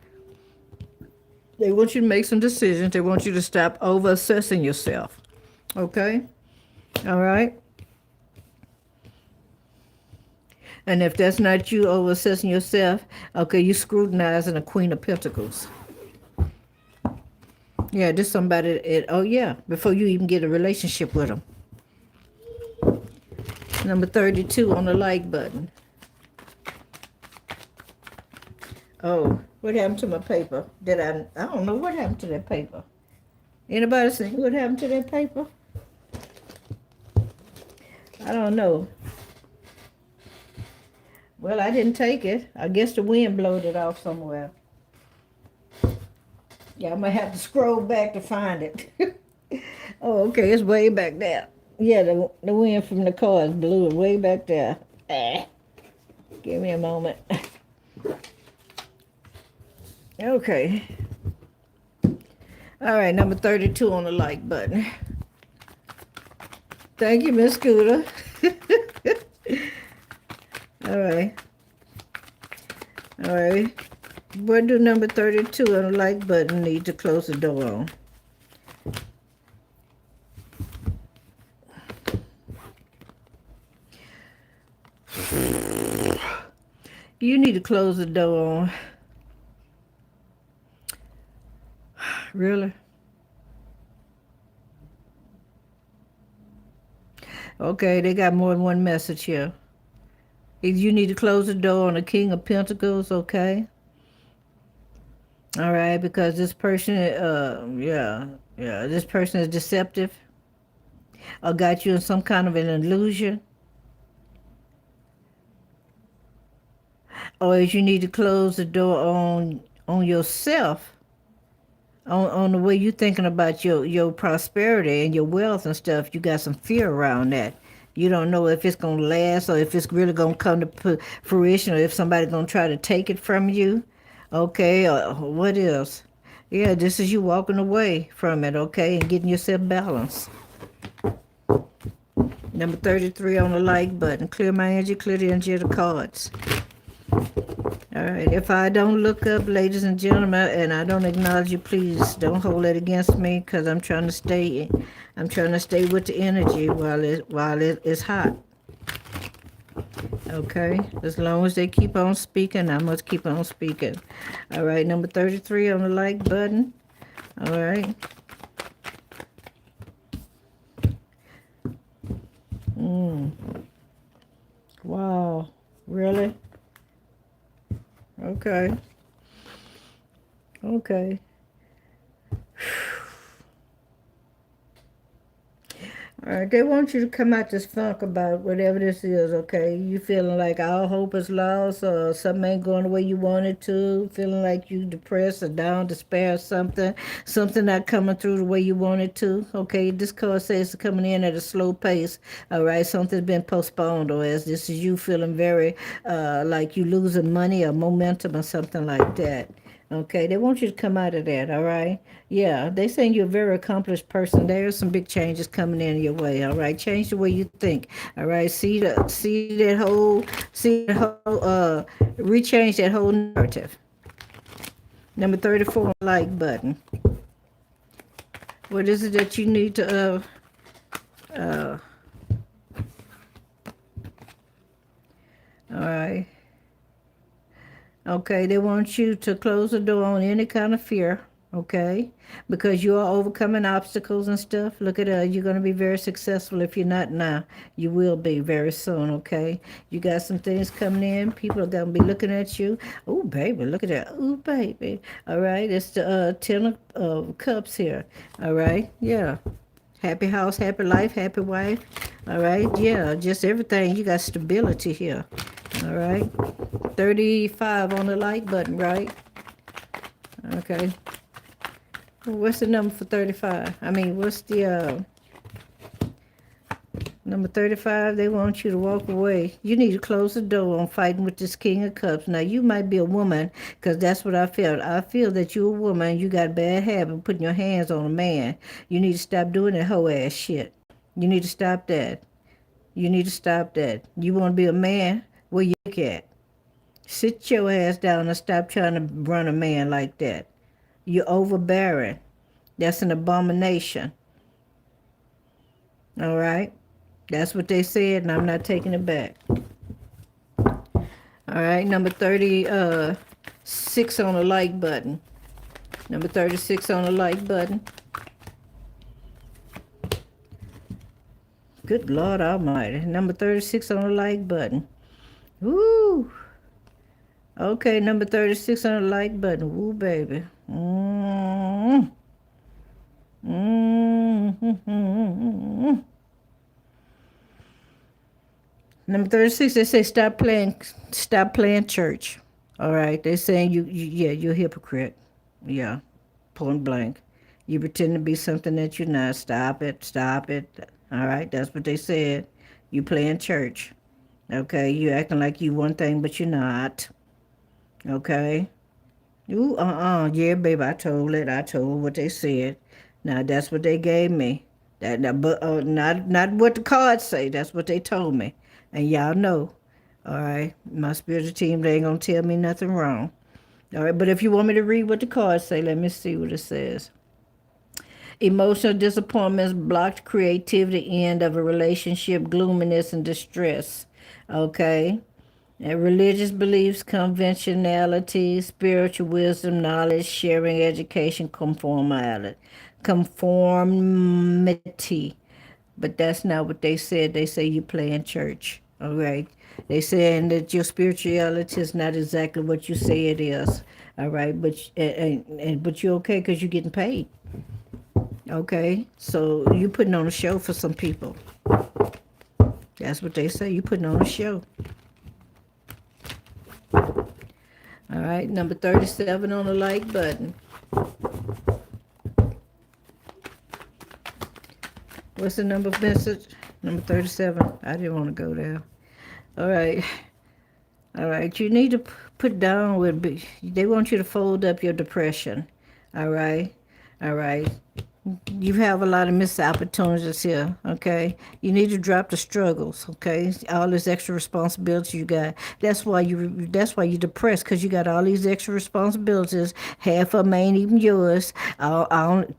They want you to make some decisions. They want you to stop over-assessing yourself. Okay? All right? And if that's not you over-assessing yourself, okay, you scrutinizing the Queen of Pentacles. Yeah, this somebody, before you even get a relationship with them. Number 32 on the like button. Oh, what happened to my paper? I don't know what happened to that paper. Anybody see what happened to that paper? I don't know. Well, I didn't take it. I guess the wind blowed it off somewhere. Yeah, I might have to scroll back to find it. Oh, okay, it's way back there. Yeah, the wind from the cars blew it way back there. Give me a moment. Okay. All right, number 32 on the like button. Thank you, Miss Scooter. All right. All right. What do number 32 on the like button need to close the door on? You need to close the door on. Really? Okay, they got more than one message here. You need to close the door on the King of Pentacles, okay? All right, because this person, this person is deceptive or got you in some kind of an illusion. Or is you need to close the door on yourself, on the way you're thinking about your prosperity and your wealth and stuff. You got some fear around that. You don't know if it's going to last or if it's really going to come to fruition or if somebody's going to try to take it from you. Okay, what else? Yeah, this is you walking away from it, okay, and getting yourself balanced. Number 33 on the like button. Clear my energy, clear the energy of the cards. All right, if I don't look up, ladies and gentlemen, and I don't acknowledge you, please don't hold it against me, because I'm trying to stay with the energy while it is hot. Okay, as long as they keep on speaking, I must keep on speaking. All right, number 33 on the like button. All right. Wow, really? Okay. Okay. All right, they want you to come out this funk about whatever this is, okay? You feeling like all hope is lost or something ain't going the way you want it to, feeling like you depressed or down, despair or something not coming through the way you want it to, okay? This card says it's coming in at a slow pace, all right? Something's been postponed, or as this is you feeling very like you losing money or momentum or something like that. Okay, they want you to come out of that, all right? Yeah, they saying you're a very accomplished person. There's some big changes coming in your way, all right? Change the way you think, all right? Rechange that whole narrative. Number 34, like button. What is it that you need to, all right? Okay, they want you to close the door on any kind of fear, okay? Because you are overcoming obstacles and stuff. Look at you're going to be very successful. If you're not now, you will be very soon, okay? You got some things coming in. People are going to be looking at you. Oh, baby, look at that. Oh, baby. All right, it's the 10 of cups here. All right, yeah. Happy house, happy life, happy wife. All right, yeah, just everything. You got stability here. All right. 35 on the like button, right? Okay. What's the number for 35? I mean, what's the number 35? They want you to walk away. You need to close the door on fighting with this King of Cups. Now, you might be a woman, because that's what I feel. I feel that you're a woman. You got a bad habit of putting your hands on a man. You need to stop doing that hoe ass shit. You need to stop that. You need to stop that. You want to be a man? Where you at? Sit your ass down and stop trying to run a man like that. You're overbearing. That's an abomination. All right? That's what they said, and I'm not taking it back. All right, number 36 on the like button. Number 36 on the like button. Good Lord Almighty. Number 36 on the like button. Woo! Okay, number 36 on the like button. Woo, baby. Mm-hmm. Mm-hmm. Number 36, they say stop playing church. All right, they're saying yeah, you're a hypocrite. Yeah, point blank. You pretend to be something that you're not. Stop it, stop it. All right, that's what they said. You playing church. Okay, you acting like you one thing, but you're not. Okay. Ooh, yeah, baby, I told it. I told what they said. Now that's what they gave me. But not what the cards say. That's what they told me, and y'all know. All right, my spiritual team, they ain't gonna tell me nothing wrong. All right, but if you want me to read what the cards say, let me see what it says. Emotional disappointments, blocked creativity, end of a relationship, gloominess and distress. Okay. And religious beliefs, conventionality, spiritual wisdom, knowledge, sharing, education, conformity. But that's not what they said. They say you play in church. All right. They saying that your spirituality is not exactly what you say it is. All right. But you're okay because you're getting paid. Okay. So you putting on a show for some people. That's what they say. You putting on a show. All right, number 37 on the like button. What's the number message? Number 37. I didn't want to go there. All right. All right. You need to put down they want you to fold up your depression. All right. All right. You have a lot of missed opportunities here, okay? You need to drop the struggles, okay? All this extra responsibility you got. That's why you're depressed, because you got all these extra responsibilities. Half of them ain't even yours.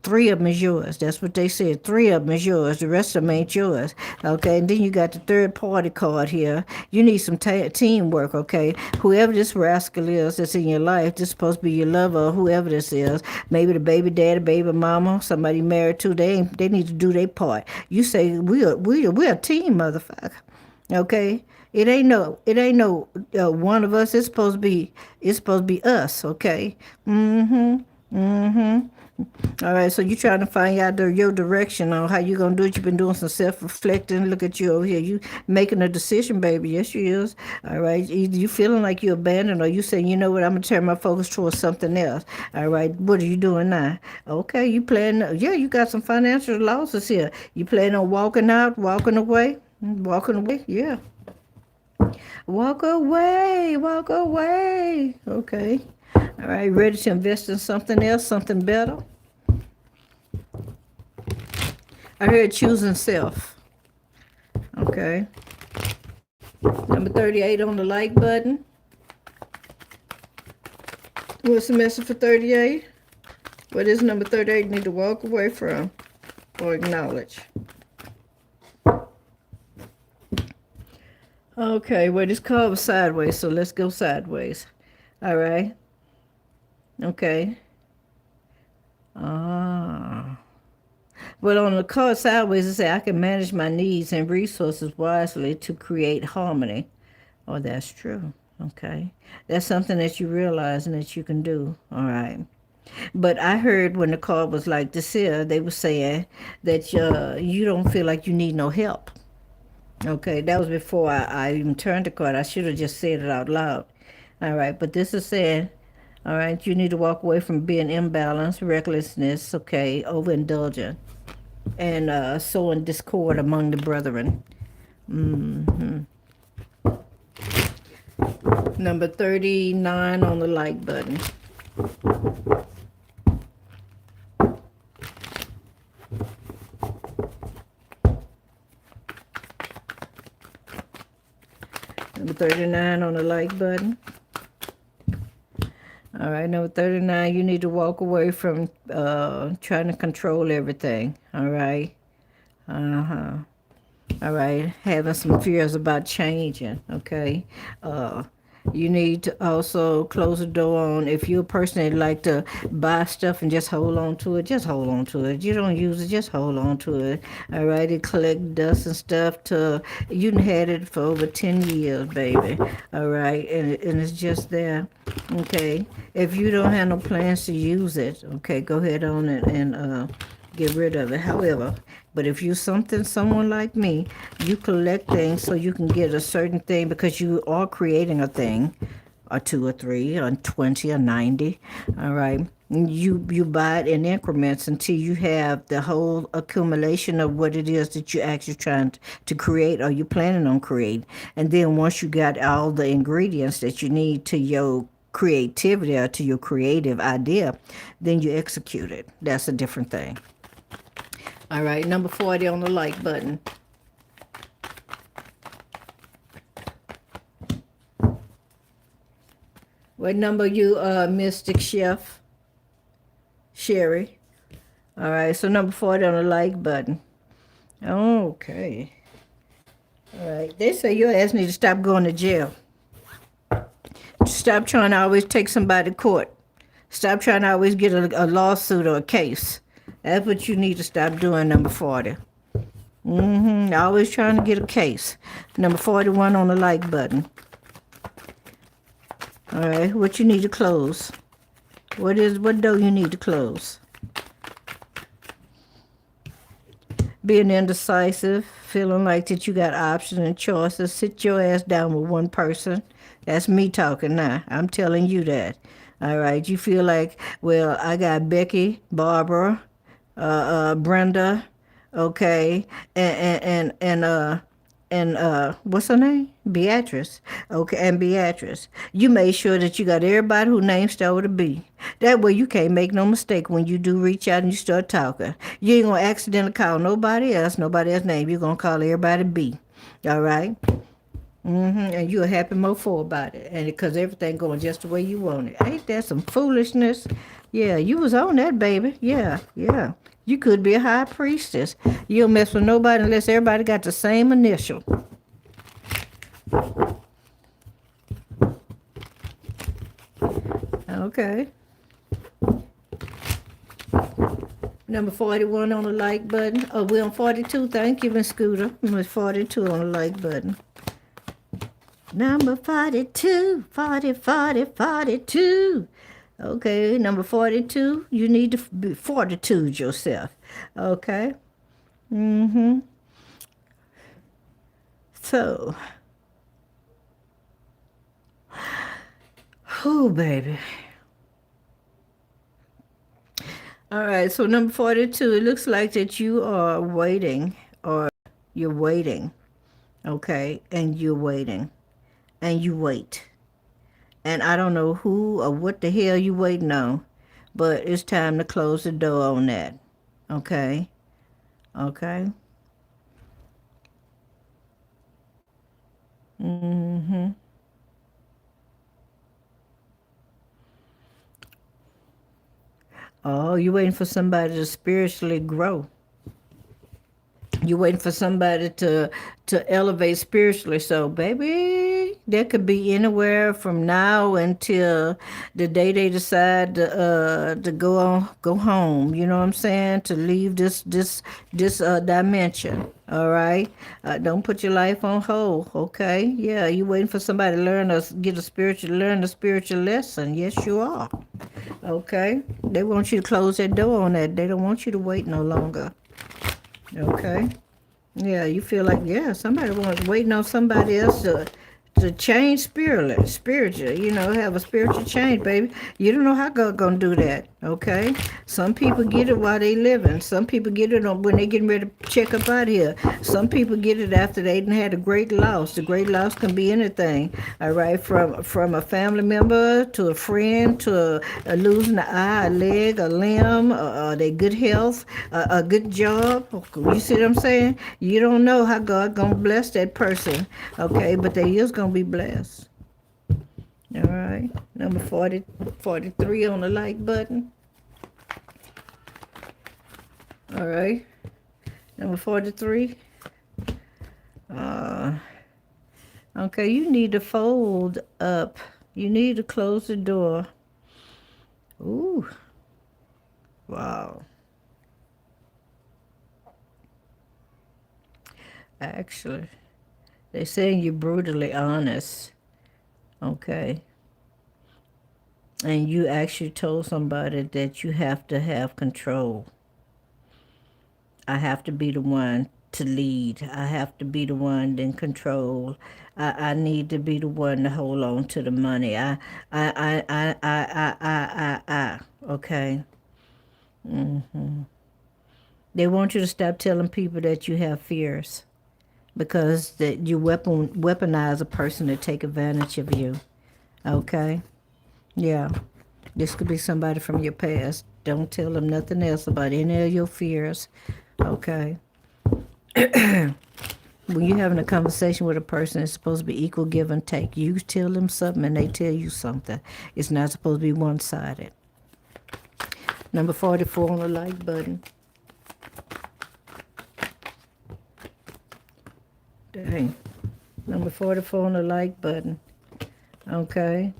Three of them is yours. That's what they said. Three of them is yours. The rest of them ain't yours, okay? And then you got the third party card here. You need some teamwork, okay? Whoever this rascal is that's in your life, this is supposed to be your lover, or whoever this is. Maybe the baby daddy, baby mama, somebody married to. They need to do their part. You say we're a team, motherfucker. Okay. It ain't no one of us. It's supposed to be us. Okay. All right, so you're trying to find out your direction on how you're going to do it. You've been doing some self-reflecting. Look at you over here. You making a decision, baby. Yes, you is. All right, either you feeling like you're abandoned, or you saying, you know what, I'm going to turn my focus towards something else. All right, what are you doing now? Okay, you planning, yeah, you got some financial losses here. You planning on walking out, walking away? Walking away, yeah. Walk away, walk away. Okay. All right, ready to invest in something else, something better? I heard choosing self. Okay. Number 38 on the like button. What's the message for 38? What does number 38 need to walk away from or acknowledge? Okay, well, this card was sideways, so let's go sideways. All right. Okay. Well, on the card sideways, it says, I can manage my needs and resources wisely to create harmony. Oh, that's true. Okay. That's something that you realize and that you can do. All right. But I heard when the card was like this here, they were saying that you don't feel like you need no help. Okay, that was before I even turned the card. I should have just said it out loud. All right, but this is saying, all right, you need to walk away from being imbalanced, recklessness, okay, overindulgent, and sowing discord among the brethren. Number 39 on the like button. Number 39 on the like button. All right, number 39, you need to walk away from trying to control everything. All right. All right, having some fears about changing. Okay. You need to also close the door on, if you're a person that like to buy stuff and just hold on to it, just hold on to it. You don't use it, just hold on to it. All right, it collect dust and stuff you done had it for over 10 years, baby. All right, and it's just there. Okay, if you don't have no plans to use it, okay, go ahead on and get rid of it. However, but if you someone like me, you collect things so you can get a certain thing because you are creating a thing, or two or three, or 20 or 90. All right. You buy it in increments until you have the whole accumulation of what it is that you're actually trying to create or you're planning on creating. And then once you got all the ingredients that you need to your creativity or to your creative idea, then you execute it. That's a different thing. All right, number 40 on the like button. What number you, Mystic Chef? Sherry. All right, so number 40 on the like button. Okay. All right, they say your ass need to stop going to jail. Stop trying to always take somebody to court. Stop trying to always get a lawsuit or a case. That's what you need to stop doing, number 40. Always trying to get a case. Number 41 on the like button. All right, what you need to close? What door you need to close? Being indecisive, feeling like that you got options and choices. Sit your ass down with one person. That's me talking now. I'm telling you that. All right, you feel like, well, I got Becky, Barbara, Brenda, okay, and what's her name? Beatrice. Okay, and Beatrice. You made sure that you got everybody who name start with a B. That way you can't make no mistake when you do reach out and you start talking. You ain't gonna accidentally call nobody else's name. You're gonna call everybody B. All right? And you're a happy mofo about it. And because everything going just the way you want it. Ain't that some foolishness? Yeah, you was on that, baby. Yeah. You could be a high priestess. You don't mess with nobody unless everybody got the same initial. Okay. Number 41 on the like button. Oh, we're on 42. Thank you, Miss Scooter. Number 42 on the like button. Number 42. 42. Okay, number 42. You need to be fortitude yourself. Okay. So. Oh, baby. All right, so number 42, it looks like that you are waiting, or you're waiting, okay, and you're waiting, and you wait. And I don't know who or what the hell you waiting on, but it's time to close the door on that, okay? Okay? Oh, you waiting for somebody to spiritually grow. You're waiting for somebody to elevate spiritually. So, baby, that could be anywhere from now until the day they decide to go home. You know what I'm saying? To leave this dimension. All right. Don't put your life on hold. Okay. Yeah, you waiting for somebody to learn a spiritual lesson. Yes, you are. Okay. They want you to close that door on that. They don't want you to wait no longer. Okay. Yeah, you feel like, yeah, somebody waiting on somebody else to change spiritual, have a spiritual change, baby. You don't know how God gonna do that, okay? Some people get it while they living. Some people get it when they getting ready to check up out here. Some people get it after they done had a great loss. The great loss can be anything, all right? From a family member to a friend to losing an eye, a leg, a limb, their good health, a good job. You see what I'm saying? You don't know how God gonna bless that person, okay? But they is gonna be blessed. All right, number 43 on the like button. All right, number 43. Okay, you need to fold up. You need to close the door. Ooh, wow. Actually, they're saying you're brutally honest. Okay. And you actually told somebody that you have to have control. I have to be the one to lead. I have to be the one in control. I need to be the one to hold on to the money. Okay. They want you to stop telling people that you have fears because that you weaponize a person to take advantage of you. Okay? Yeah. This could be somebody from your past. Don't tell them nothing else about any of your fears. Okay? When you're having a conversation with a person, it's supposed to be equal give and take. You tell them something and they tell you something. It's not supposed to be one-sided. Number 44 on the like button. Dang. Number 44 on the like button. Okay.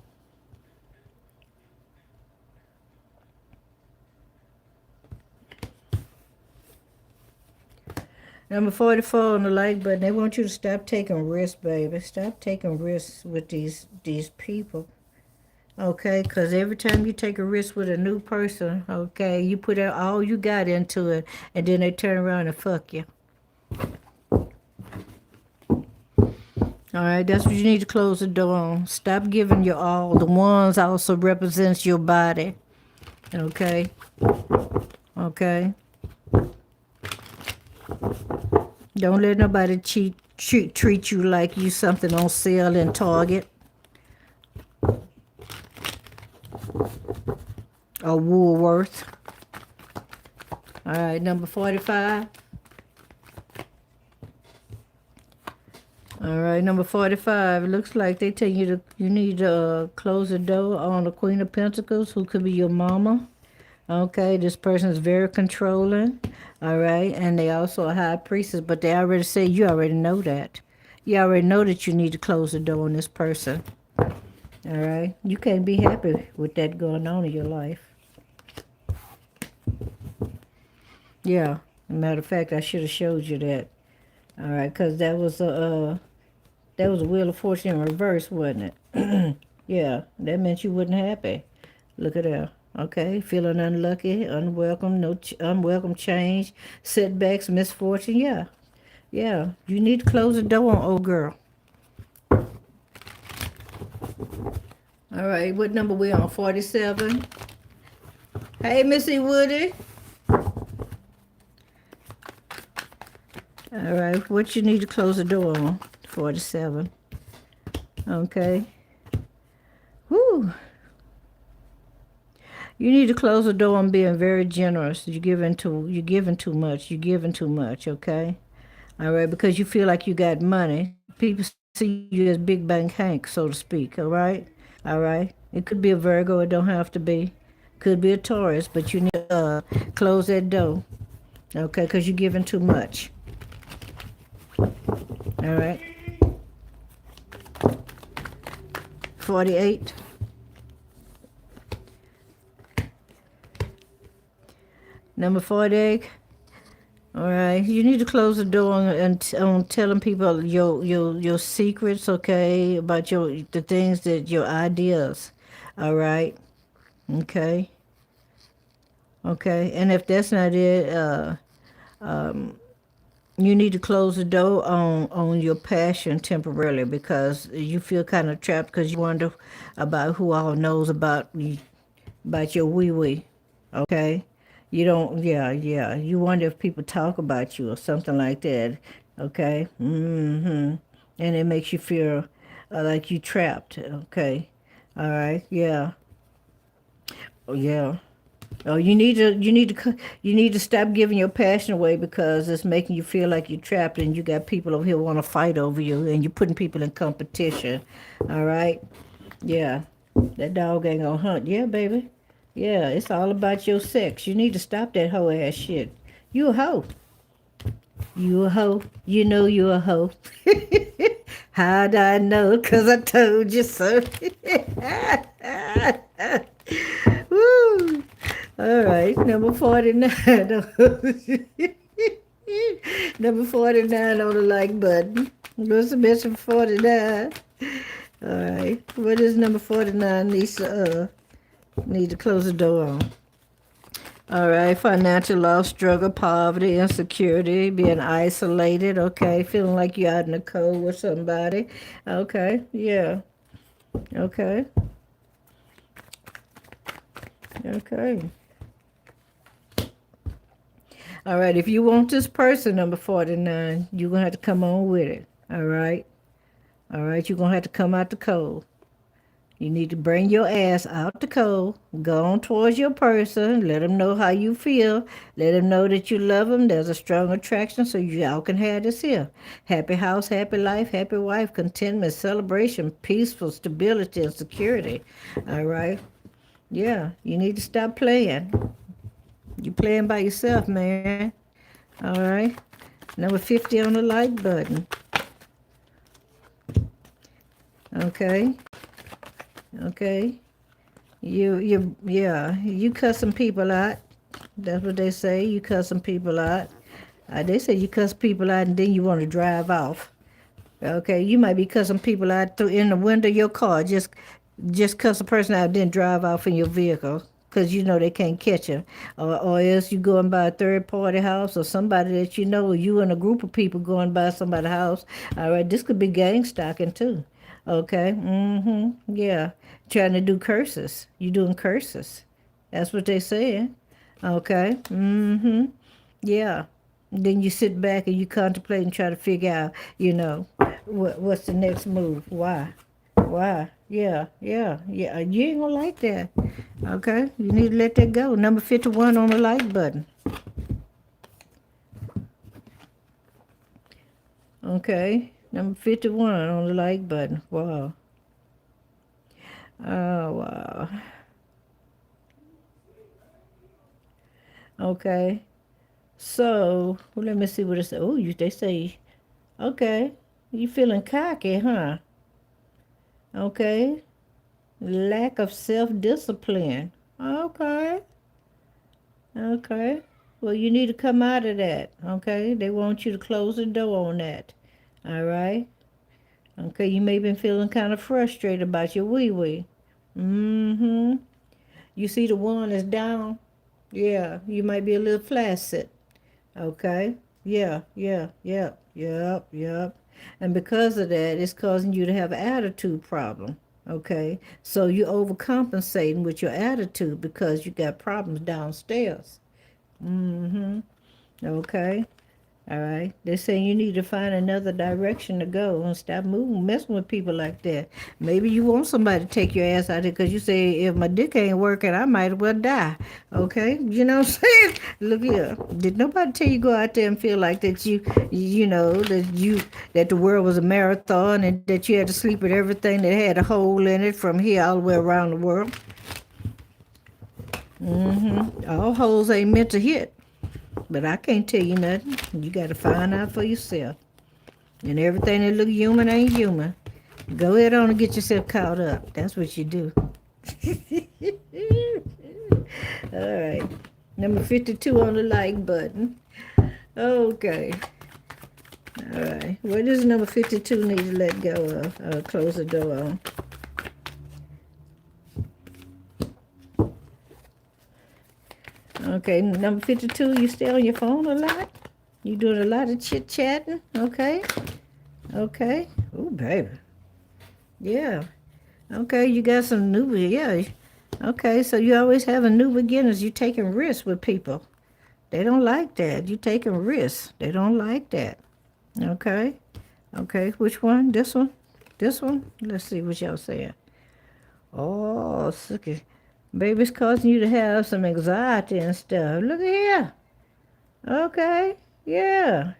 Number 44 on the like button. They want you to stop taking risks, baby. Stop taking risks with these people. Okay, because every time you take a risk with a new person, okay, you put out all you got into it, and then they turn around and fuck you. All right, that's what you need to close the door on. Stop giving your all. The ones also represents your body. Okay? Okay? Don't let nobody treat you like you something on sale in Target or Woolworth. All right, number 45. All right, number 45. It looks like they tell you you need to close the door on the Queen of Pentacles, who could be your mama. Okay, this person is very controlling. All right, and they also are high priestess, but they already say you already know that. You already know that you need to close the door on this person. All right, you can't be happy with that going on in your life. Yeah, matter of fact, I should have showed you that. All right, because that was a Wheel of Fortune in reverse, wasn't it? Yeah, that meant you wasn't happy. Look at that. Okay, feeling unlucky, unwelcome, unwelcome change, setbacks, misfortune. Yeah, yeah. You need to close the door on old girl. All right, what number we on? 47. Hey, Missy Woody. All right, what you need to close the door on? 47. Okay. Whoo. You need to close the door on being very generous. You're giving too much. You're giving too much, okay? All right, because you feel like you got money. People see you as Big Bank Hank, so to speak, all right? All right? It could be a Virgo, it don't have to be. Could be a Taurus, but you need to close that door, okay, because you're giving too much. All right? 48. Number 48. All right, you need to close the door on telling people your secrets, okay, about the things that your ideas. All right, okay, and if that's not it, you need to close the door on your passion temporarily because you feel kind of trapped because you wonder about who all knows about your wee. Okay. You don't, yeah. You wonder if people talk about you or something like that. Okay. And it makes you feel like you trapped. Okay. All right. Yeah. Oh, yeah. Oh, you need to stop giving your passion away because it's making you feel like you're trapped and you got people over here want to fight over you and you're putting people in competition. All right. Yeah. That dog ain't gonna hunt. Yeah, baby. Yeah, it's all about your sex. You need to stop that hoe ass shit. You a hoe. You a hoe. You know you a hoe. How'd I know? 'Cause I told you so. Woo. All right, number 49. Number 49 on the like button. What's the best for 49? All right, what is number 49, Lisa? Need to close the door on. All right, financial loss, struggle, poverty, insecurity, being isolated, okay, feeling like you're out in the cold with somebody. Okay, yeah, okay, okay. All right, if you want this person, number 49, you're going to have to come on with it. All right, you're going to have to come out the cold. You need to bring your ass out the cold, go on towards your person, let them know how you feel, let them know that you love them. There's a strong attraction, so y'all can have this here. Happy house, happy life, happy wife, contentment, celebration, peaceful, stability, and security. All right? Yeah, you need to stop playing. You playing by yourself, man. All right? Number 50 on the like button. Okay? Okay? You cuss some people out. That's what they say. You cuss some people out. They say you cuss people out and then you want to drive off. Okay, you might be cussing people out through in the window of your car. Just cuss a person out, then drive off in your vehicle because you know they can't catch you. Or else you going by a third party house or somebody that you know, or you and a group of people going by somebody's house. All right, this could be gang stalking too. Okay, yeah. Trying to do curses. You doing curses. That's what they saying. Okay, yeah. Then you sit back and you contemplate and try to figure out, what's the next move? Why? Why? Yeah. You ain't gonna like that. Okay? You need to let that go. Number 51 on the like button. Okay? Number 51 on the like button. Wow. Oh, wow. Okay. So, well, let me see what it says. Oh, they say, okay, you feeling cocky, huh? Okay. Lack of self-discipline. Okay. Okay. Well, you need to come out of that. Okay. They want you to close the door on that. All right. Okay. You may have been feeling kind of frustrated about your wee-wee. Mm-hmm. You see the one that's down? Yeah. You might be a little flaccid. Okay. Yep. And because of that, it's causing you to have an attitude problem. Okay. So you're overcompensating with your attitude because you got problems downstairs. Mm-hmm. Okay. All right. They're saying you need to find another direction to go and stop moving, messing with people like that. Maybe you want somebody to take your ass out there because you say, if my dick ain't working, I might as well die. Okay? You know what I'm saying? Look here. Did nobody tell you go out there and feel like that that the world was a marathon and that you had to sleep with everything that had a hole in it from here all the way around the world? All holes ain't meant to hit. But I can't tell you nothing. You got to find out for yourself. And everything that look human ain't human. Go ahead on and get yourself caught up. That's what you do. All right. Number 52 on the like button. Okay. All right. What does number 52 need to let go of? Close the door on. Okay, number 52, you stay on your phone a lot? You doing a lot of chit-chatting? Okay. Oh, baby. Yeah. Okay, you got some new, yeah. Okay, so you always having new beginners. You taking risks with people. They don't like that. You taking risks. They don't like that. Okay. Okay, which one? This one? This one? Let's see what y'all saying. Oh, sucky. Baby's causing you to have some anxiety and stuff. Look at here. Okay. Yeah.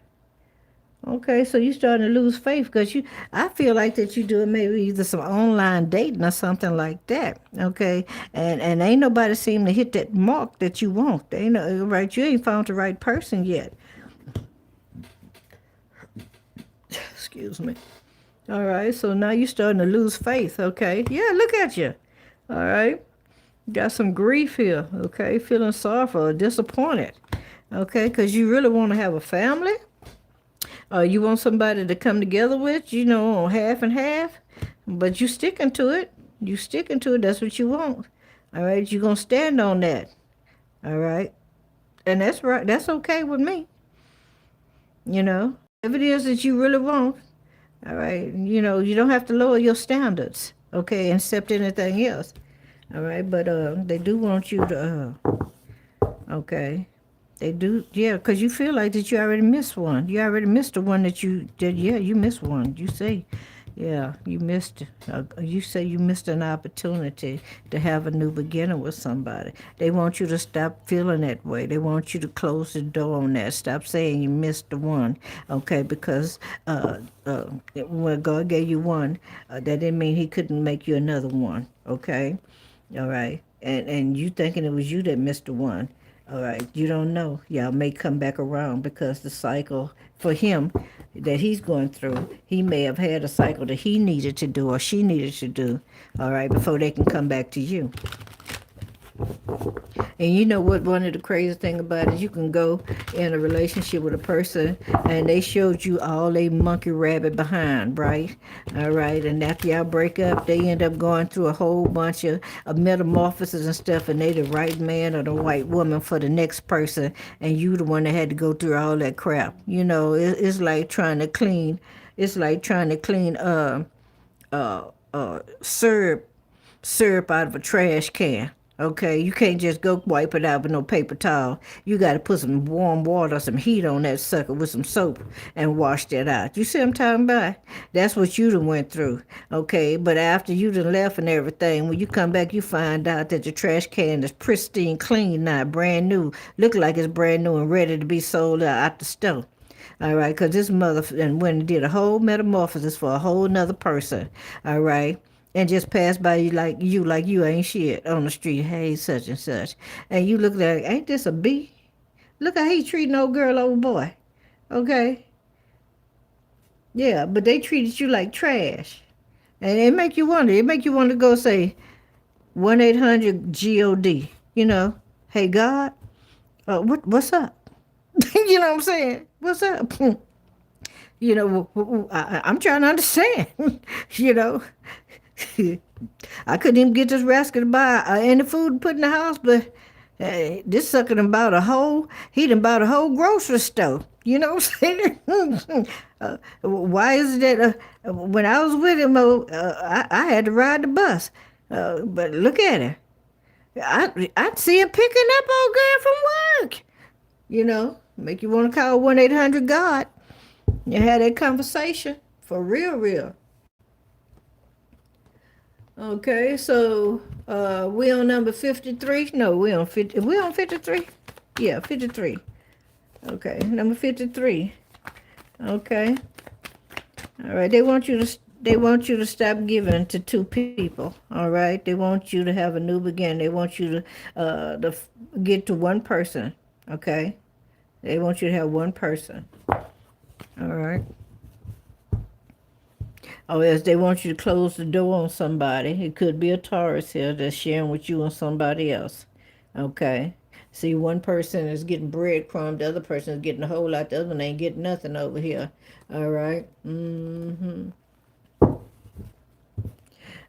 Okay, so you starting to lose faith because I feel like that you doing maybe either some online dating or something like that. Okay, and ain't nobody seem to hit that mark that you want. They ain't no, right. You ain't found the right person yet. Excuse me. All right, so now you're starting to lose faith. Okay, yeah, look at you. All right. Got some grief here, okay? Feeling sorrowful or disappointed, okay? Because you really want to have a family. You want somebody to come together with, on half and half. But you sticking to it. You sticking to it. That's what you want. All right? You're going to stand on that. All right. And that's right. That's okay with me. You know, if it is that you really want, all right, you don't have to lower your standards, okay, and accept anything else. All right. But they do want you to, okay. They do, yeah, because you feel like that you already missed one. You already missed the one that you did. Yeah, you missed one. You say, yeah, you missed. You say you missed an opportunity to have a new beginning with somebody. They want you to stop feeling that way. They want you to close the door on that. Stop saying you missed the one, okay? Because when God gave you one, that didn't mean He couldn't make you another one, okay? All right. And you thinking it was you that missed the one. All right. You don't know. Y'all may come back around because the cycle for him that he's going through, he may have had a cycle that he needed to do or she needed to do, all right, before they can come back to you. And you know what? One of the crazy thing about it, you can go in a relationship with a person, and they showed you all they monkey rabbit behind, right? All right, and after y'all break up, they end up going through a whole bunch of metamorphoses and stuff, and they the right man or the white woman for the next person, and you the one that had to go through all that crap. It's like trying to clean. It's like trying to clean syrup out of a trash can. Okay, you can't just go wipe it out with no paper towel. You got to put some warm water, some heat on that sucker with some soap and wash that out. You see what I'm talking about? That's what you done went through. Okay, but after you done left and everything, when you come back, you find out that the trash can is pristine, clean now, brand new. Look like it's brand new and ready to be sold out the store. All right, because this mother and went and did a whole metamorphosis for a whole nother person. All right, and just passed by you like you ain't shit on the street. Hey, such and such, and you look like, ain't this a B? Look how he treating old girl, old boy. Okay, yeah, but they treated you like trash, and it make you wonder. It make you want to go say 1-800-GOD. Hey God, what's up? You know what I'm saying? What's up? I'm trying to understand. you know, I couldn't even get this rascal to buy any food to put in the house, but this sucker done bought he done bought a whole grocery store. You know what I'm saying? Why is it that when I was with him, I had to ride the bus? But look at her. I'd see him picking up old girl from work. Make you want to call 1-800-God. You had that conversation for real, real. Okay, so we on number 53. No, we on 50. We on 53. Yeah, 53. Okay, number 53. Okay, all right. They want you to stop giving to two people. All right, they want you to have a new beginning. They want you to get to one person. Okay, they want you to have one person. All right. Oh, yes, they want you to close the door on somebody. It could be a Taurus here that's sharing with you and somebody else. Okay. See, one person is getting breadcrumb, the other person is getting a whole lot, the other one ain't getting nothing over here. All right. Mm-hmm. All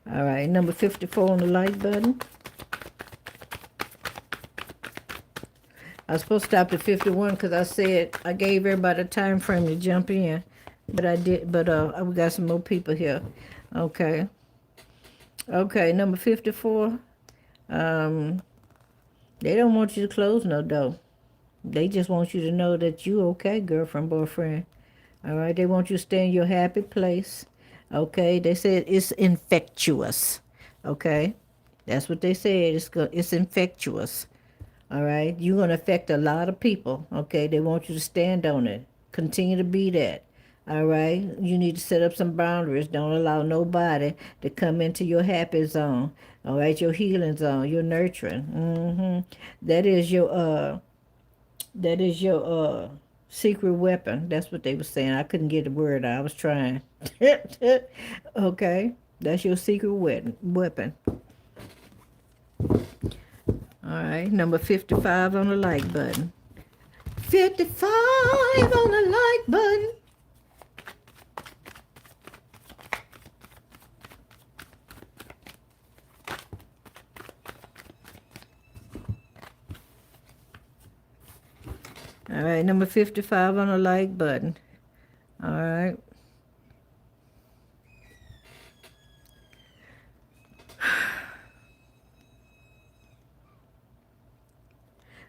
right. Number 54 on the like button. I was supposed to stop at 51 because I said I gave everybody a time frame to jump in. But I did, but we got some more people here. Okay. Okay, number 54. Um, they don't want you to close no door. They just want you to know that you okay, girlfriend, boyfriend. All right, they want you to stay in your happy place. Okay, they said it's infectious. Okay, that's what they said. It's infectious. All right, you're gonna affect a lot of people. Okay, they want you to stand on it. Continue to be that. All right, you need to set up some boundaries. Don't allow nobody to come into your happy zone. All right, your healing zone, your nurturing. That is your secret weapon. That's what they were saying. I couldn't get the word out. I was trying. Okay, that's your secret weapon. All right, number 55 on the like button. 55 on the like button. All right, number 55 on the like button. All right.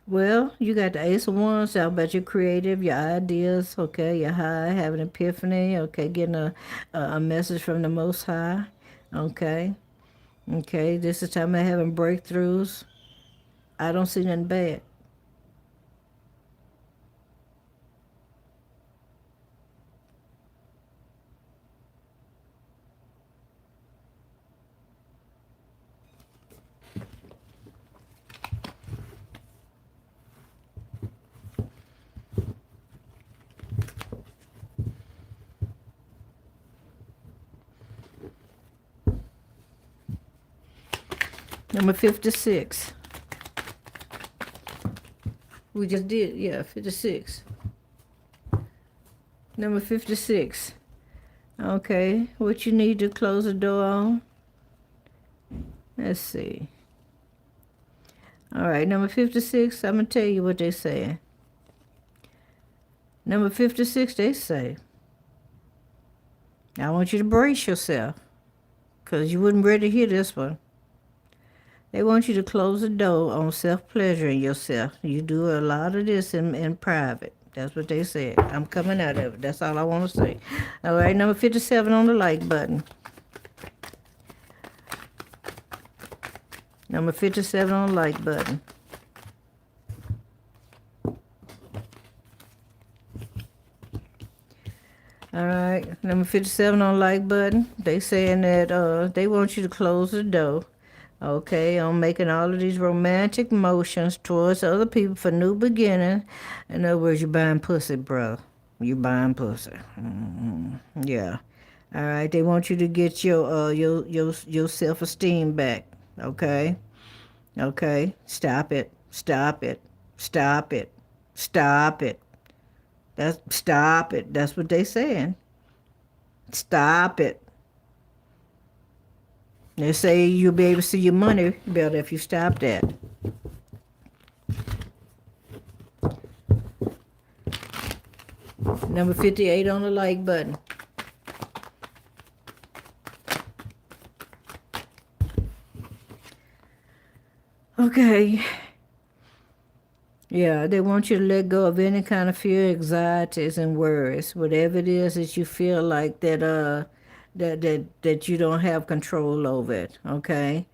Well, you got the Ace of Wands. Talk about your creative, your ideas. Okay, your high, have an epiphany. Okay, getting a message from the Most High. Okay, okay. This is time of having breakthroughs. I don't see nothing bad. Number 56. We just did, yeah, 56. Number 56. Okay, what you need to close the door on? Let's see. All right, number 56, I'm going to tell you what they say. Number 56, they say, I want you to brace yourself, because you wouldn't ready to hear this one. They want you to close the door on self-pleasuring yourself. You do a lot of this in private. That's what they said. I'm coming out of it. That's all I want to say. All right, number 57 on the like button. Number 57 on the like button. All right, number 57 on the like button. They saying that they want you to close the door. Okay, on making all of these romantic motions towards other people for new beginning. In other words, you're buying pussy, bro. You buying pussy. Yeah. All right. They want you to get your self-esteem back. Okay. Okay. Stop it. Stop it. Stop it. Stop it. Stop it. That's what they saying. Stop it. They say you'll be able to see your money better if you stop that. Number 58 on the like button. Okay. Yeah, they want you to let go of any kind of fear, anxieties, and worries. Whatever it is that you feel like that you don't have control over it. Okay,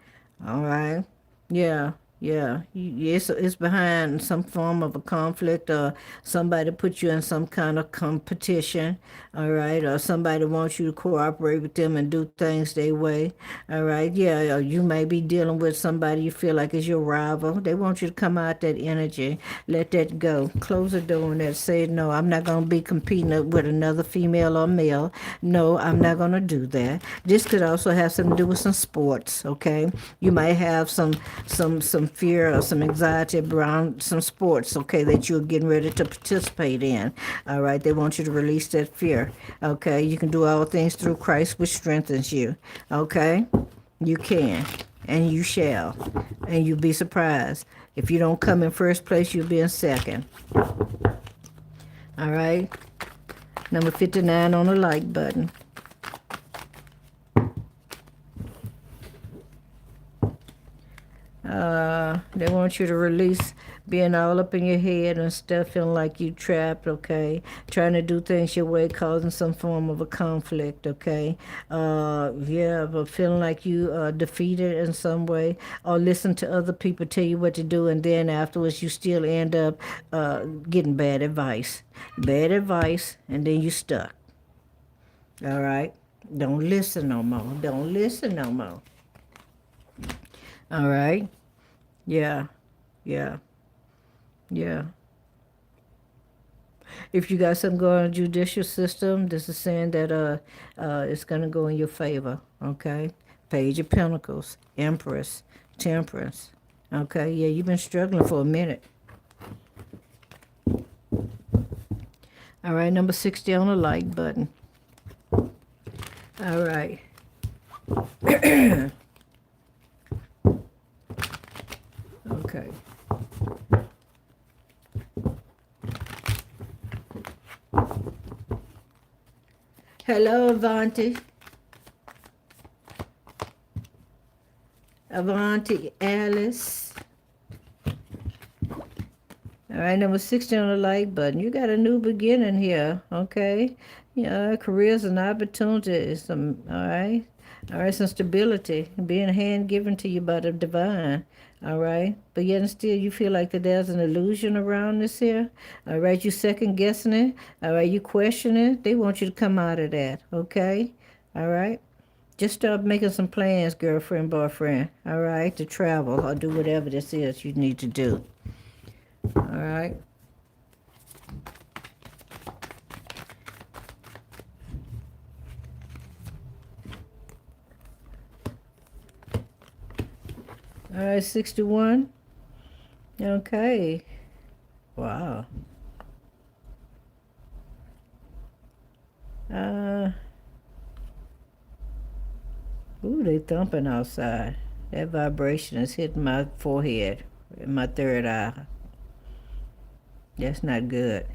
all right. Yeah, yeah. It's behind some form of a conflict, or somebody put you in some kind of competition. All right, or somebody wants you to cooperate with them and do things their way. All right, yeah. Or you may be dealing with somebody you feel like is your rival. They want you to come out that energy, let that go, close the door on that. Say no. I'm not gonna be competing with another female or male. No, I'm not gonna do that. This could also have something to do with some sports. Okay, you might have some fear or some anxiety around some sports. Okay, that you're getting ready to participate in. All right, they want you to release that fear. Okay, you can do all things through Christ, which strengthens you. Okay, you can, and you shall, and you'll be surprised. If you don't come in first place, you'll be in second. All right, number 59 on the like button. They want you to release being all up in your head and stuff, feeling like you trapped, okay? Trying to do things your way, causing some form of a conflict, okay? Yeah, but feeling like you defeated in some way, or listen to other people tell you what to do, and then afterwards you still end up getting bad advice. Bad advice, and then you stuck. All right? Don't listen no more. Don't listen no more. All right? Yeah, yeah, yeah. If you got something going on in the judicial system, this is saying that it's gonna go in your favor. Okay, Page of Pentacles, Empress, Temperance. Okay, yeah, you've been struggling for a minute. All right, number 60 on the like button. All right. Okay. Hello, Avanti. Avanti, Alice. All right, number 16 on the like button. You got a new beginning here, okay? Yeah, careers and opportunities. All right. All right, some stability. Being a hand given to you by the divine. All right. But yet and still you feel like that there's an illusion around this here. All right, you second guessing it. All right, you questioning it. They want you to come out of that, okay? All right. Just start making some plans, girlfriend, boyfriend. All right, to travel or do whatever this is you need to do. All right. All right, 61. Okay. Wow. Ooh, they thumping outside. That vibration is hitting my forehead, in my third eye. That's not good.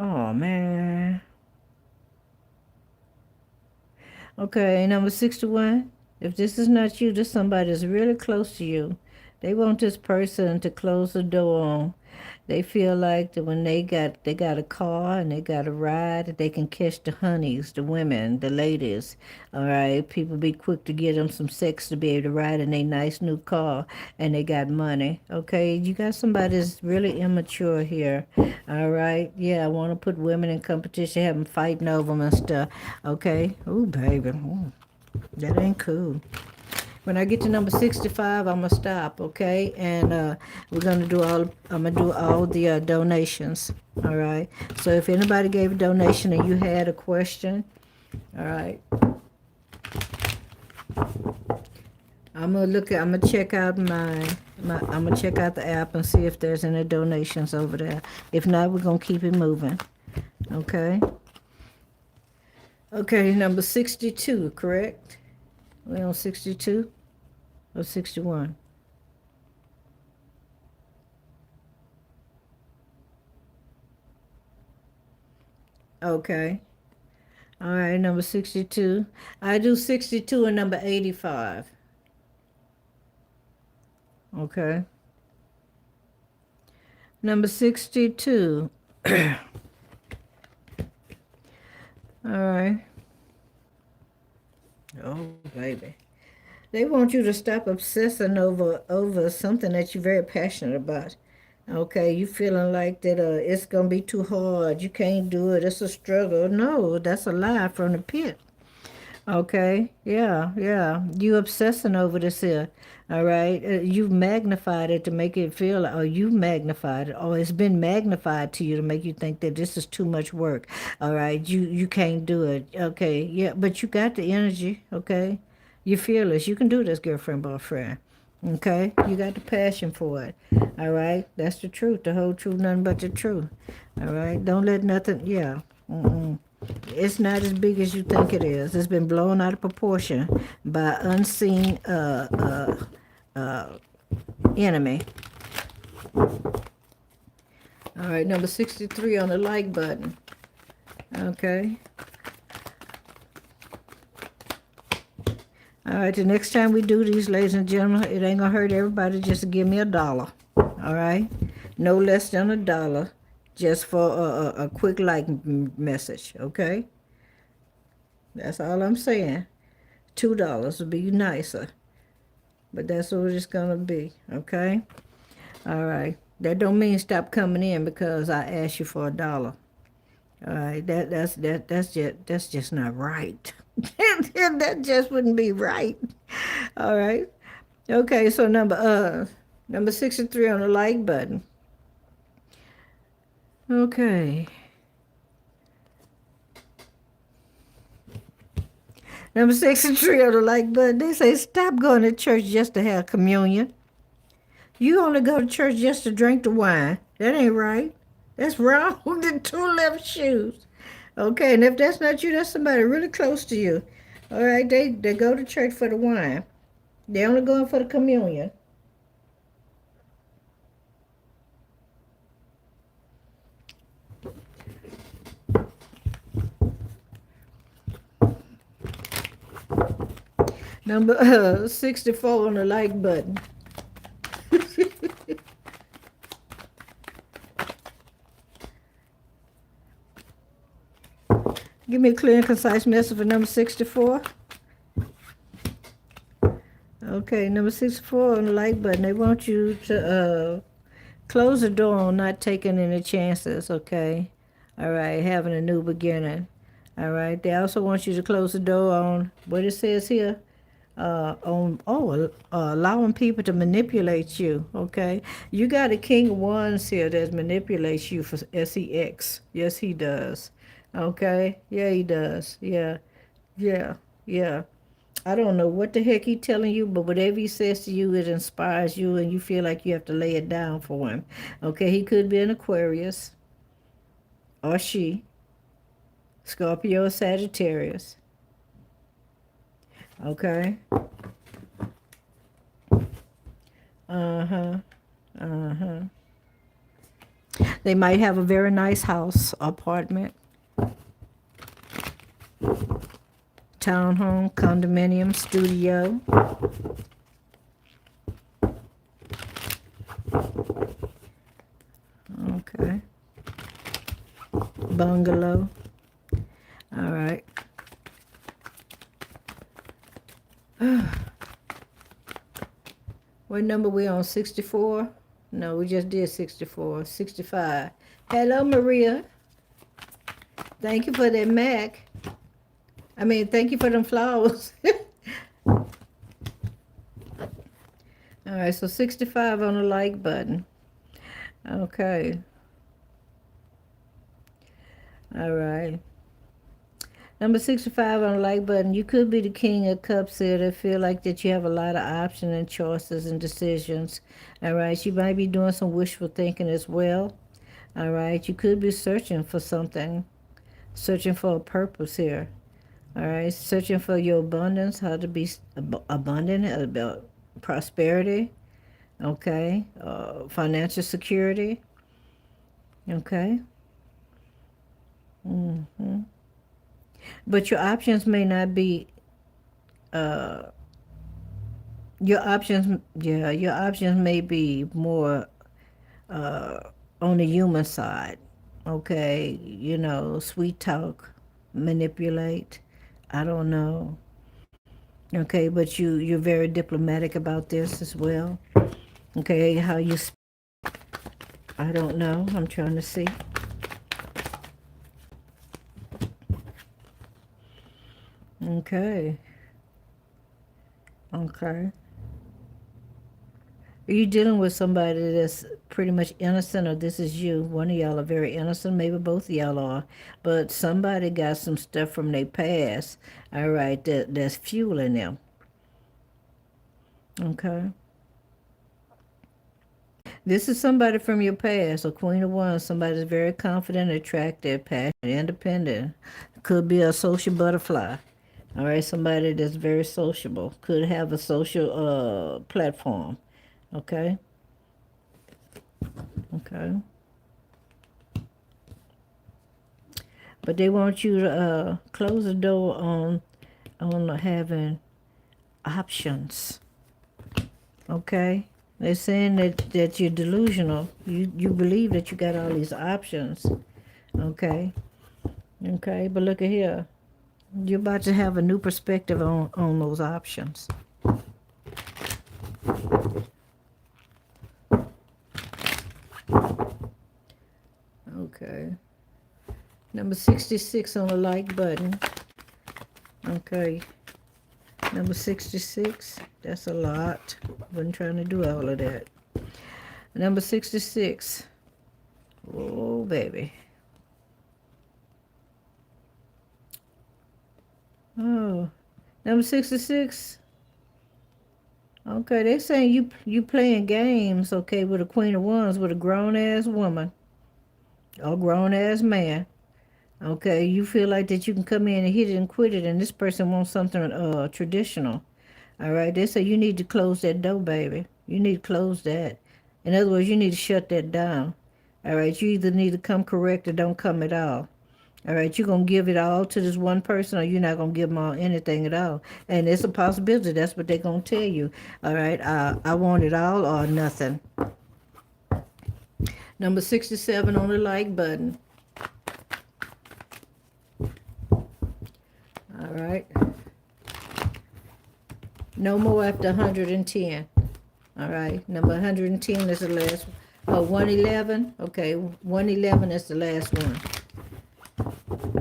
Oh, man. Okay, number 61. If this is not you, this somebody that's really close to you. They want this person to close the door on. They feel like that when they got a car and they got a ride, they can catch the honeys, the women, the ladies. All right, people be quick to get them some sex to be able to ride in a nice new car, and they got money. Okay, you got somebody that's really immature here. All right, yeah, I want to put women in competition, have them fighting over them and stuff. Okay, ooh, baby, ooh, that ain't cool. When I get to number 65, I'm gonna stop, okay? And we're gonna do all. I'm gonna do all the donations. All right. So if anybody gave a donation and you had a question, all right, I'm gonna look at. I'm gonna check out I'm gonna check out the app and see if there's any donations over there. If not, we're gonna keep it moving. Okay. Okay. Number 62, correct? We on 62 or 61? Okay. All right, number 62. I do 62 and number 85. Okay. Number 62. All right. Oh, baby. They want you to stop obsessing over something that you're very passionate about. Okay, you feeling like that it's gonna be too hard. You can't do it. It's a struggle. No, that's a lie from the pit. Okay, yeah, yeah. You obsessing over this here. All right. You've magnified it to make it feel, or you magnified it, or it's been magnified to you to make you think that this is too much work. All right. You can't do it. Okay. Yeah, but you got the energy. Okay. You're fearless. You can do this, girlfriend, boyfriend. Okay. You got the passion for it. All right. That's the truth. The whole truth, nothing but the truth. All right. Don't let nothing. Yeah. Mm-mm. It's not as big as you think it is. It's been blown out of proportion by unseen enemy. All right, number 63 on the like button. Okay. All right, the next time we do these, ladies and gentlemen, it ain't gonna hurt everybody just to give me $1. All right? No less than $1 just for a quick like message, okay? That's all I'm saying. $2 would be nicer. But that's what it's gonna be, okay? All right. That don't mean stop coming in because I asked you for $1. All right. That's just not right. That just wouldn't be right. All right. Okay, so number 63 on the like button. Okay. Number 63 on the like button. They say stop going to church just to have communion. You only go to church just to drink the wine. That ain't right. That's wrong with the two left shoes. Okay, and if that's not you, that's somebody really close to you. All right, they go to church for the wine. They only going for the communion. Number 64 on the like button. Give me a clear and concise message for number 64. Okay, number 64 on the like button. They want you to close the door on not taking any chances, okay? All right, having a new beginning. All right, they also want you to close the door on what it says here, allowing people to manipulate you, okay? You got a king of wands here that manipulates you for sex. Yes, he does. Okay? Yeah, he does. Yeah. Yeah. Yeah. I don't know what the heck he's telling you, but whatever he says to you, it inspires you and you feel like you have to lay it down for him. Okay, he could be an Aquarius or she, Scorpio or Sagittarius. Okay. Uh-huh. Uh-huh. They might have a very nice house, apartment, townhome, condominium, studio. Okay. Bungalow. All right. What number we on? 64? No, we just did 64. 65. Hello, Maria. Thank you for that Mac. Thank you for them flowers. All right, so 65 on the like button. Okay. All right. Number 65 on the like button. You could be the king of cups here that feel like that you have a lot of options and choices and decisions. All right. You might be doing some wishful thinking as well. All right. You could be searching for something, searching for a purpose here. All right. Searching for your abundance, how to be abundant, about prosperity. Okay. Financial security. Okay. Mm-hmm. But your options may not be your options may be more on the human side. Okay, sweet talk, manipulate, I don't know. Okay, but you're very diplomatic about this as well. Okay, how you I don't know, I'm trying to see. Okay. Okay. Are you dealing with somebody that's pretty much innocent, or this is you? One of y'all are very innocent, maybe both of y'all are, but somebody got some stuff from their past, all right, that's fueling them. Okay. This is somebody from your past, a Queen of Wands, somebody that's very confident, attractive, passionate, independent. Could be a social butterfly. All right, somebody that's very sociable. Could have a social platform. Okay. Okay. But they want you to close the door on having options. Okay? They're saying that you're delusional. You believe that you got all these options. Okay? Okay, but look at here. You're about to have a new perspective on those options. Okay. Number 66 on the like button. Okay. Number 66. That's a lot. Wasn't trying to do all of that. Number 66. Oh, baby. Oh. Number 66. Okay, they saying you playing games, okay, with a Queen of Wands with a grown-ass woman. Or grown-ass man. Okay, you feel like that you can come in and hit it and quit it, and this person wants something traditional. All right, they say you need to close that door, baby. You need to close that. In other words, you need to shut that down. All right, you either need to come correct or don't come at all. All right, you're going to give it all to this one person, or you're not going to give them all anything at all. And it's a possibility. That's what they're going to tell you. All right, I want it all or nothing. Number 67 on the like button. All right. No more after 110. All right. Number 110 is the last one. Oh, 111. Okay, 111 is the last one.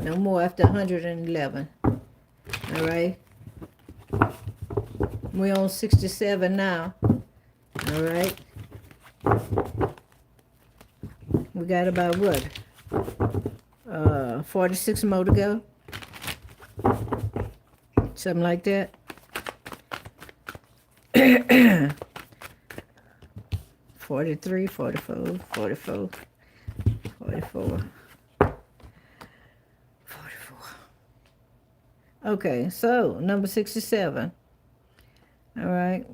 No more after 111. All right. We're on 67 now. All right. We got about what? 46 more to go. Something like that. 43, 44, 44, 44, 44. Okay, so number 67. All right.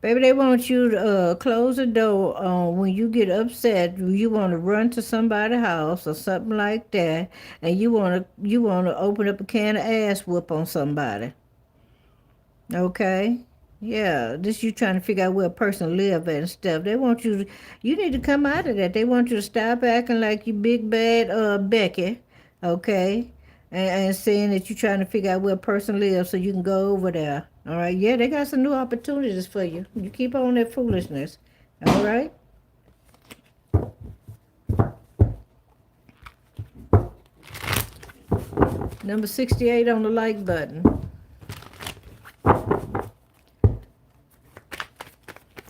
Baby, they want you to close the door when you get upset. You want to run to somebody's house or something like that, and you want to open up a can of ass whoop on somebody. Okay, yeah, this you trying to figure out where a person live at and stuff. They want you to, you need to come out of that. They want you to stop acting like you big bad Becky, okay, and saying that you trying to figure out where a person lives so you can go over there. All right, yeah, they got some new opportunities for you. You keep on that foolishness. All right. Number 68 on the like button.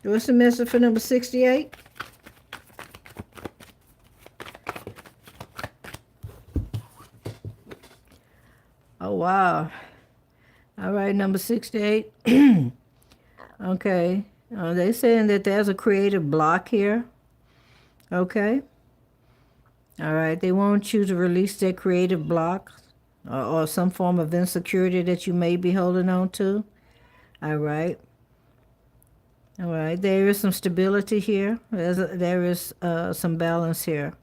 What's the message for number 68? Oh, wow. All right, number 68. Okay. They saying that there's a creative block here. Okay. All right. They want you to release that creative block or some form of insecurity that you may be holding on to. All right. All right. There is some stability here. There is some balance here.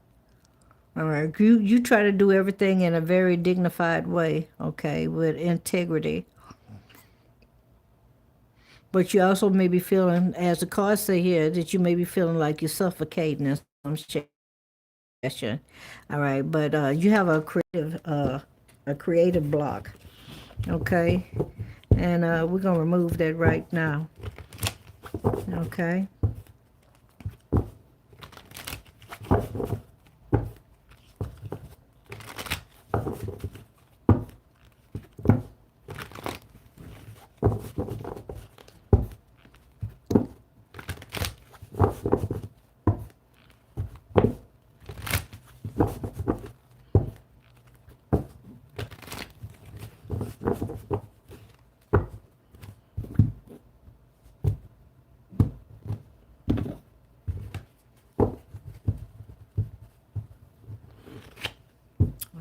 All right. You try to do everything in a very dignified way, okay, with integrity. But you also may be feeling, as the cards say here, that you may be feeling like you're suffocating in some session. All right. But you have a creative block, okay, and we're gonna remove that right now. Okay.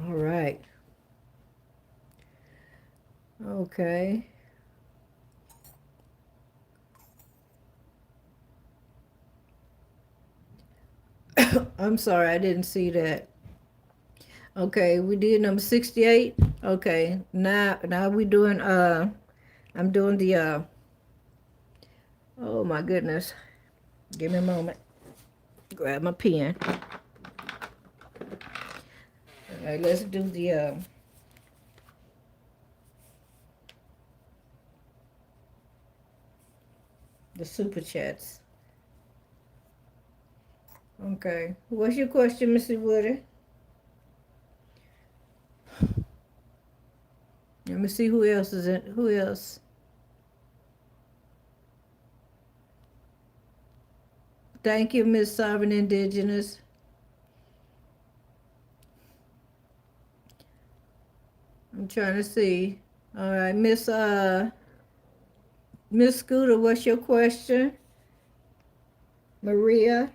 All right. Okay. I'm sorry, I didn't see that. Okay, we did number 68. Okay, now we doing I'm doing the oh my goodness. Give me a moment. Grab my pen. All right, let's do the super chats. Okay. What's your question, Missy Woody? Let me see who else is in. Who else? Thank you, Miss Sovereign Indigenous. I'm trying to see. All right, Miss Scooter, what's your question? Maria?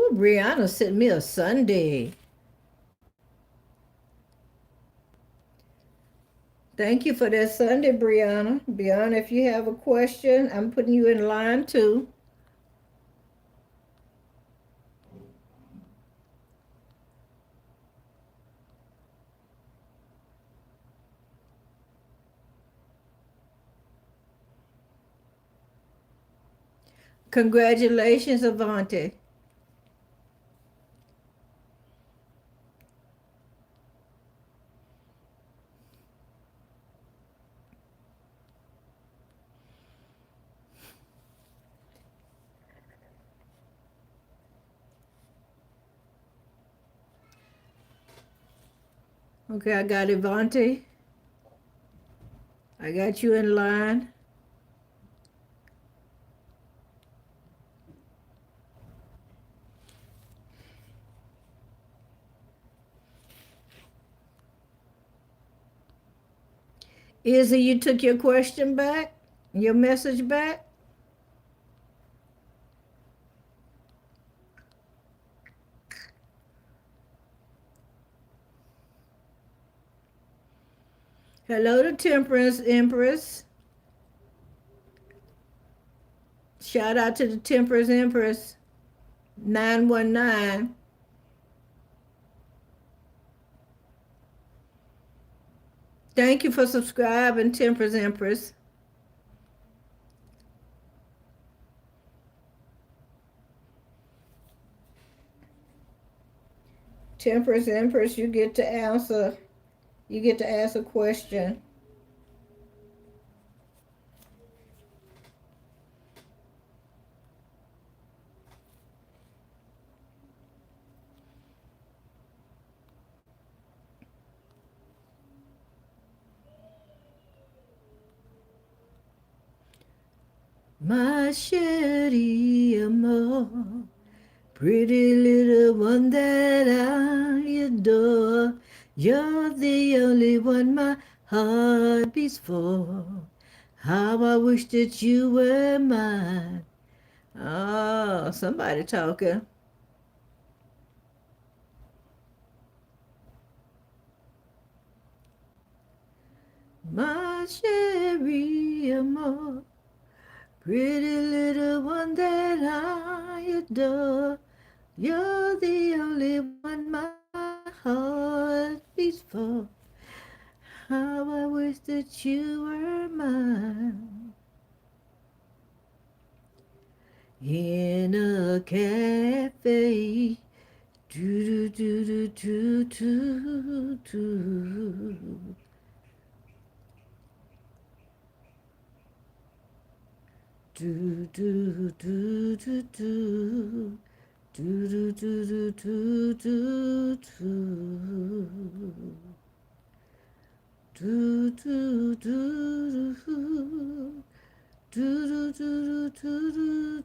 Ooh, Brianna sent me a Sunday. Thank you for that Sunday, Brianna. Brianna, if you have a question, I'm putting you in line too. Congratulations, Avante. Okay, I got Avante. I got you in line. Izzy, you took your question back? Your message back? Hello to Temperance Empress. Shout out to the Temperance Empress 919. Thank you for subscribing, Temperance Empress. Temperance Empress, you get to answer. You get to ask a question. My chérie amour, pretty little one that I adore. You're the only one my heart beats for. How I wish that you were mine. Oh, somebody talking. My chérie amour, pretty little one that I adore. You're the only one my heart beats for. How I wish that you were mine. In a cafe. Do do do do do do. Do do do do do. Do do do do do do. Do do do do. Do do do do do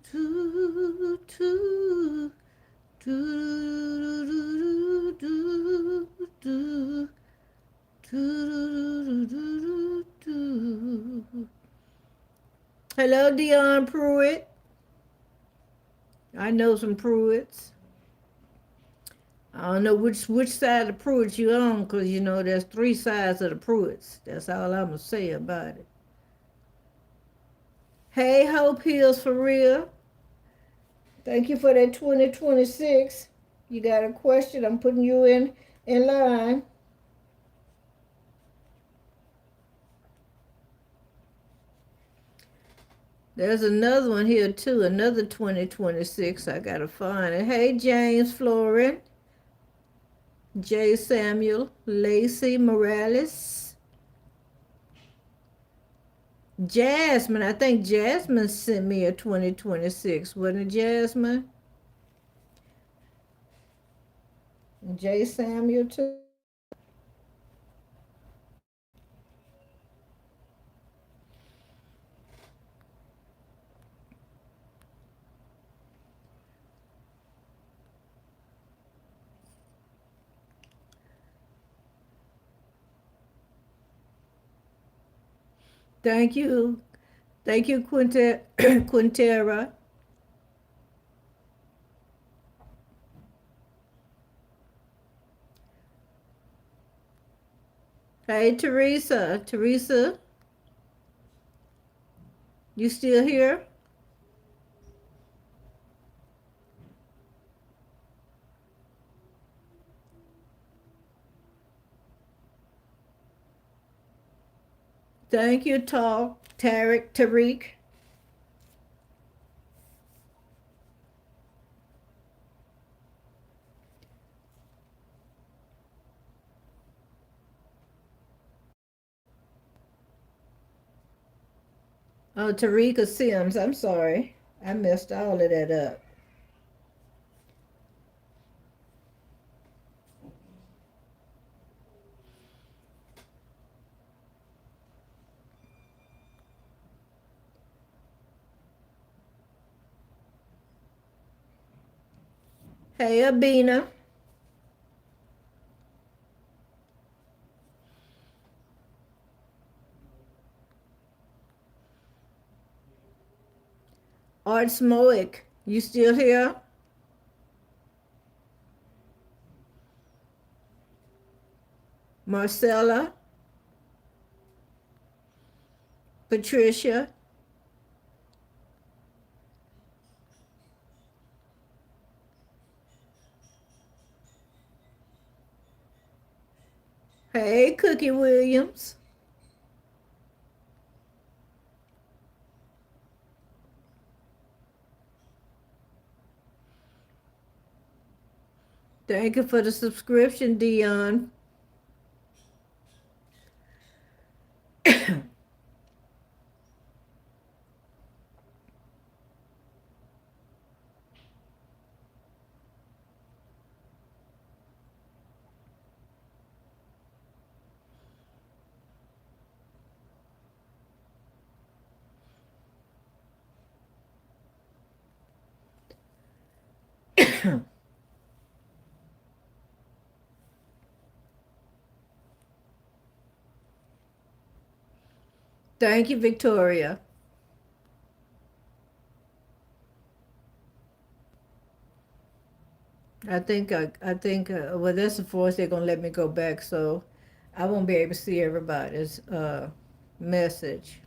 do do. Hello, Dion Pruitt. I know some Pruitts. I don't know which side of the Pruitts you on, because you know there's three sides of the Pruitts. That's all I'm gonna say about it. Hey, Hope Hills for real. Thank you for that 2026. You got a question? I'm putting you in line. There's another one here too, another 2026. I gotta find it. Hey, James Florin, J. Samuel, Lacey Morales, Jasmine. I think Jasmine sent me a 2026. Wasn't it, Jasmine? J. Samuel too. Thank you. Thank you, Quintera. Hey, Teresa. Teresa, you still here? Thank you, Tariq. Oh, Tarika Sims. I'm sorry. I messed all of that up. Hey, Abina. Art Smoic. You still here? Marcella. Patricia. Hey, Cookie Williams. Thank you for the subscription, Dion. Thank you, Victoria. I think well, that's the force they're gonna let me go back, so I won't be able to see everybody's message.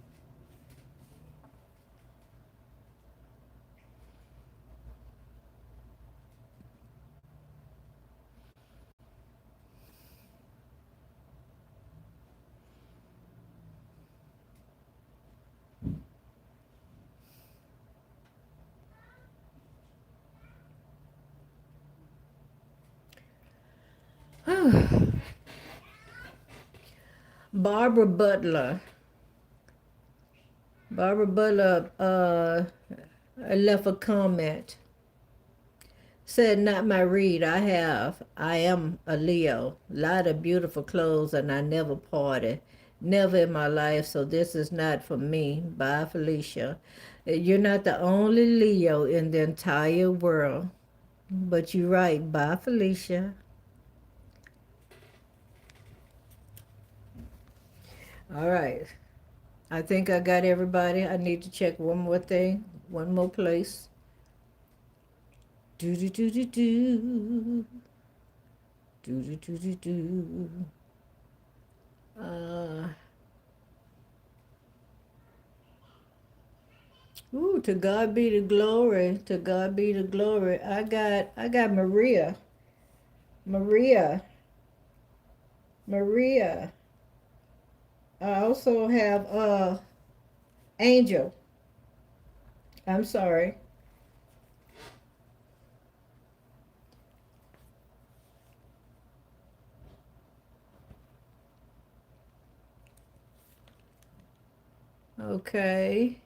Barbara Butler. Barbara Butler left a comment. Said, not my read. I am a Leo. Lot of beautiful clothes, and I never party. Never in my life, so this is not for me. Bye, Felicia. You're not the only Leo in the entire world. But you're right. Bye, Felicia. All right. I think I got everybody. I need to check one more thing, one more place. Do do do do do. Do do do do do. Uh, Ooh, to God be the glory. To God be the glory. I got Maria. Maria. Maria. I also have Angel. I'm sorry. Okay.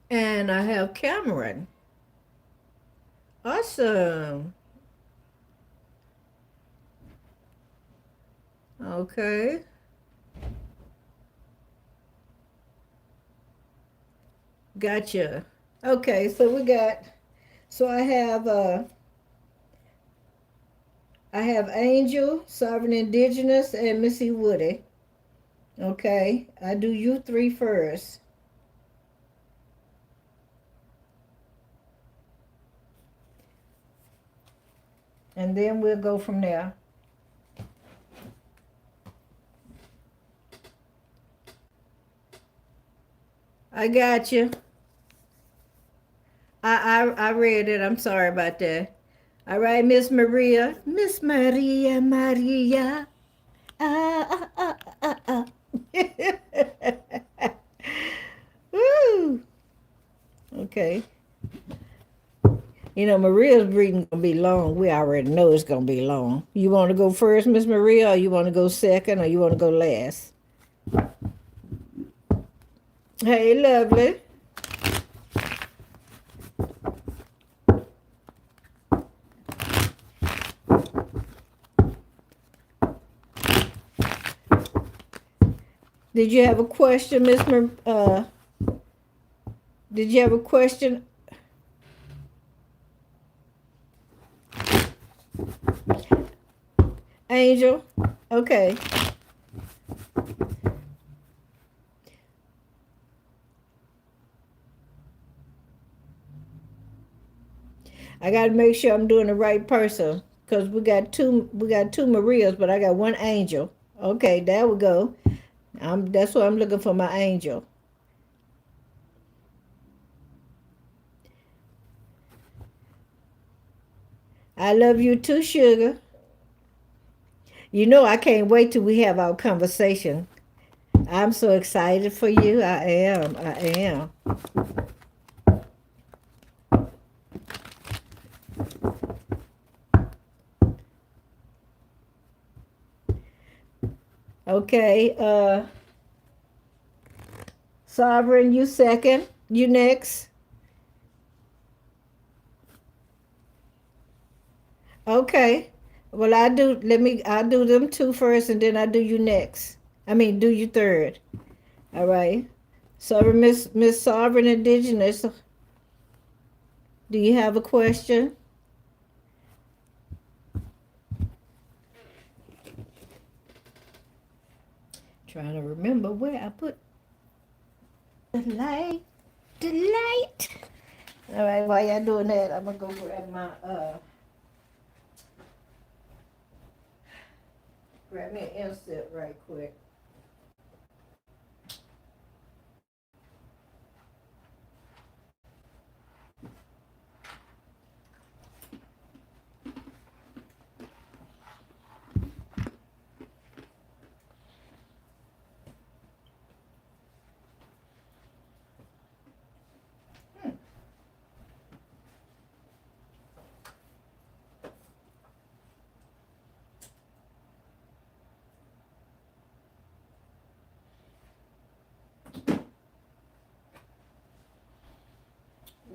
And I have Cameron. Awesome. Okay. Gotcha. Okay, so I have Angel, Sovereign Indigenous, and Missy Woody. Okay. I do you three first. And then we'll go from there. I got you. I read it. I'm sorry about that. All right, Miss Maria. Miss Maria, Maria. Ah, ah, ah, ah, ah. Woo. Okay. You know, Maria's reading gonna be long. We already know it's gonna be long. You want to go first, Miss Maria, or you want to go second, or you want to go last? Hey, lovely. Did you have a question, did you have a question? Angel? Okay. I got to make sure I'm doing the right person because we got two Marias, but I got one Angel. Okay, there we go. That's what I'm looking for, my Angel. I love you too, sugar. You know I can't wait till we have our conversation. I'm so excited for you. I am. I am. Okay. Sovereign, you second. You next. Okay. Well, I'll do them two first and then I'll do you next. I mean, do you third. All right. So, Miss Sovereign Indigenous, do you have a question? Trying to remember where I put the light. The light. All right, while y'all doing that, I'm gonna go grab my grab me an insert right quick.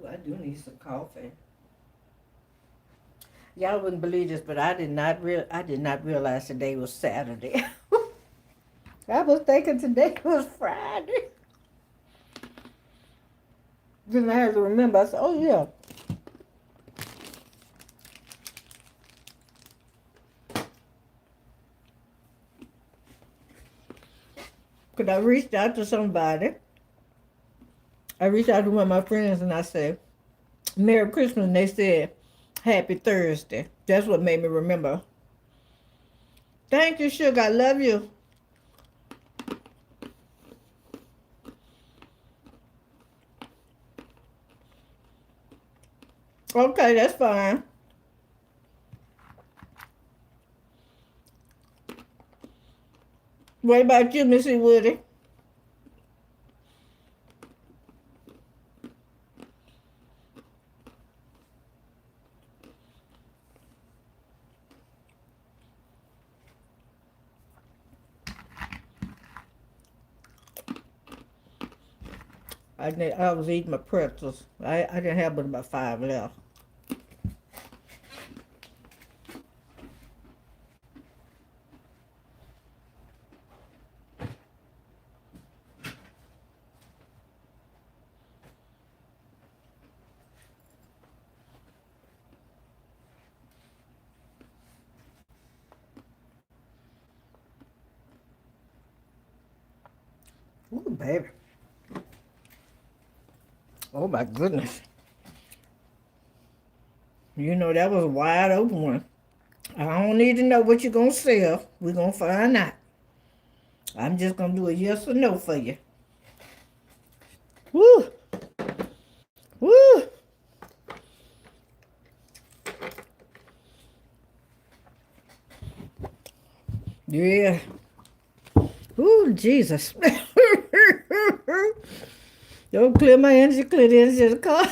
Ooh, I do need some coffee. Y'all wouldn't believe this, but I did not realize today was Saturday. I was thinking today was Friday. Then I had to remember. I said, "Oh yeah." Cause I reached out to somebody. I reached out to one of my friends and I said, "Merry Christmas," and they said, "Happy Thursday." That's what made me remember. Thank you, sugar. I love you. Okay, that's fine. What about you, Missy Woody? I was eating my pretzels. I didn't have but about 5 left. Ooh, baby. Oh my goodness. You know that was a wide open one. I don't need to know what you're going to sell. We're going to find out. I'm just going to do a yes or no for you. Woo! Woo! Yeah. Ooh, Jesus. Don't clear my energy, clear the energy of the car.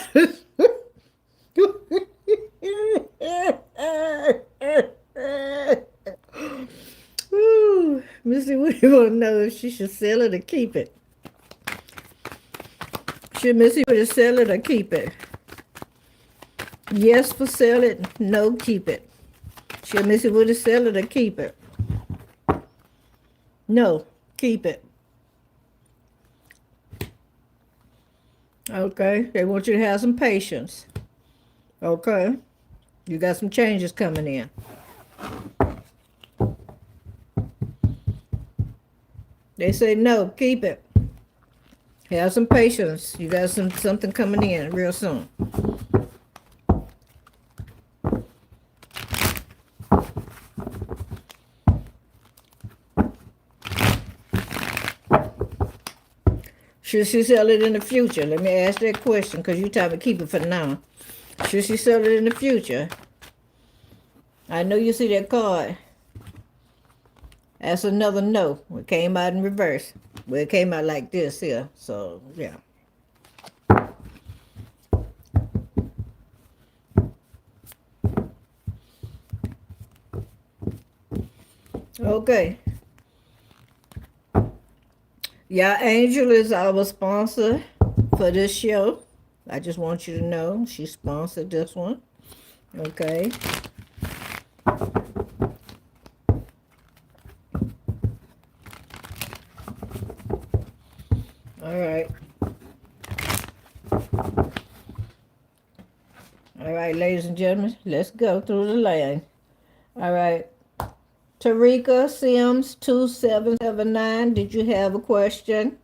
Ooh, Missy, we want to know if she should sell it or keep it. Should Missy would sell it or keep it? Yes for sell it, no keep it. Should Missy would sell it or keep it? No, keep it. Okay, they want you to have some patience. Okay, you got some changes coming in. They say no, keep it. Have some patience. You got something coming in real soon. Should she sell it in the future? Let me ask that question because you tell me keep it for now. Should she sell it in the future? I know you see that card. That's another no. It came out in reverse. Well, it came out like this here. So, yeah. Okay. Yeah, Angel is our sponsor for this show. I just want you to know she sponsored this one. Okay. All right. All right, ladies and gentlemen, let's go through the line. All right. Tarika Sims 2779, did you have a question?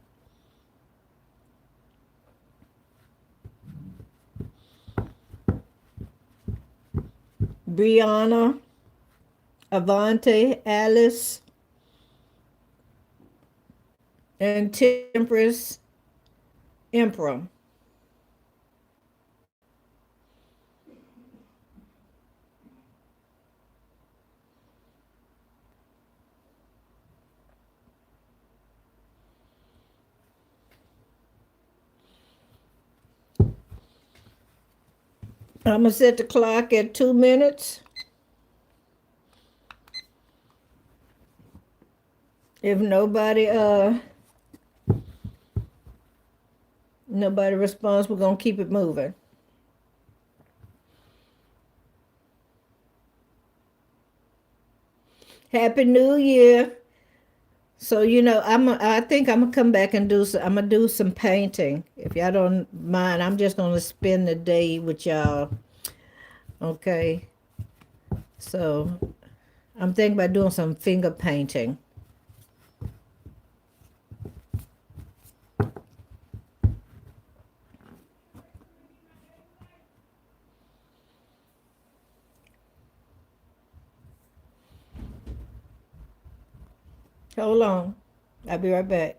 Brianna, Avante, Alice, and Temperance Emperor. I'm gonna set the clock at 2 minutes. If nobody responds, we're gonna keep it moving. Happy New Year. So I think I'm gonna come back and I'm gonna do some painting. If y'all don't mind, I'm just gonna spend the day with y'all. Okay. So I'm thinking about doing some finger painting. Hold on. I'll be right back.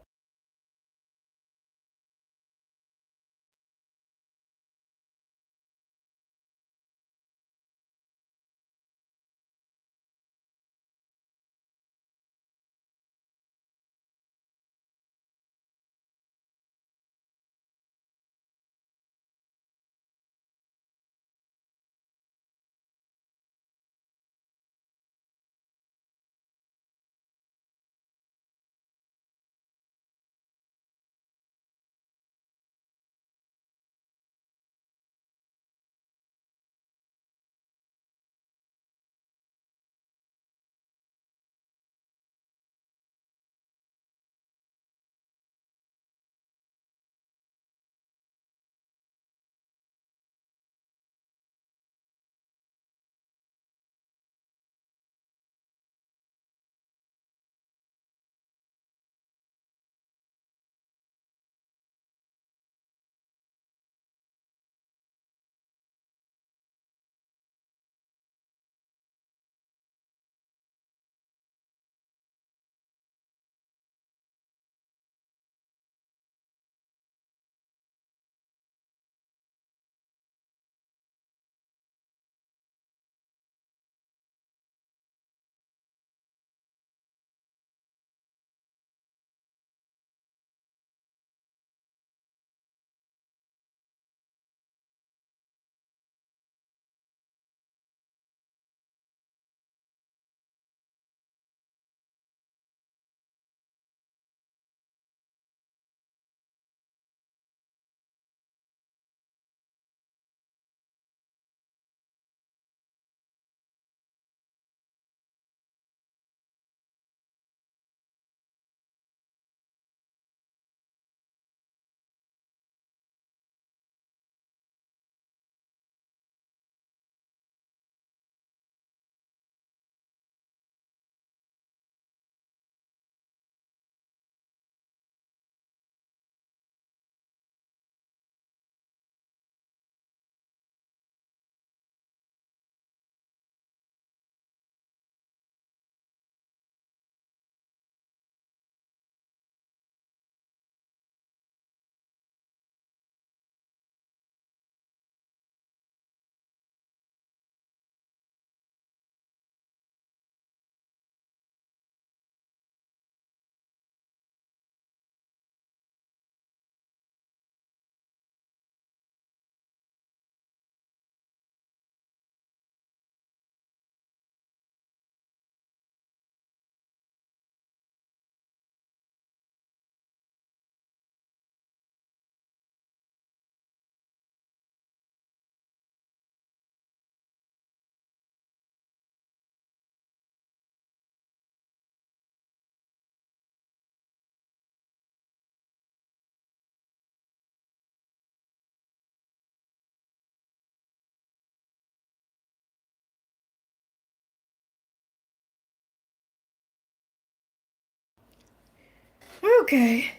Okay.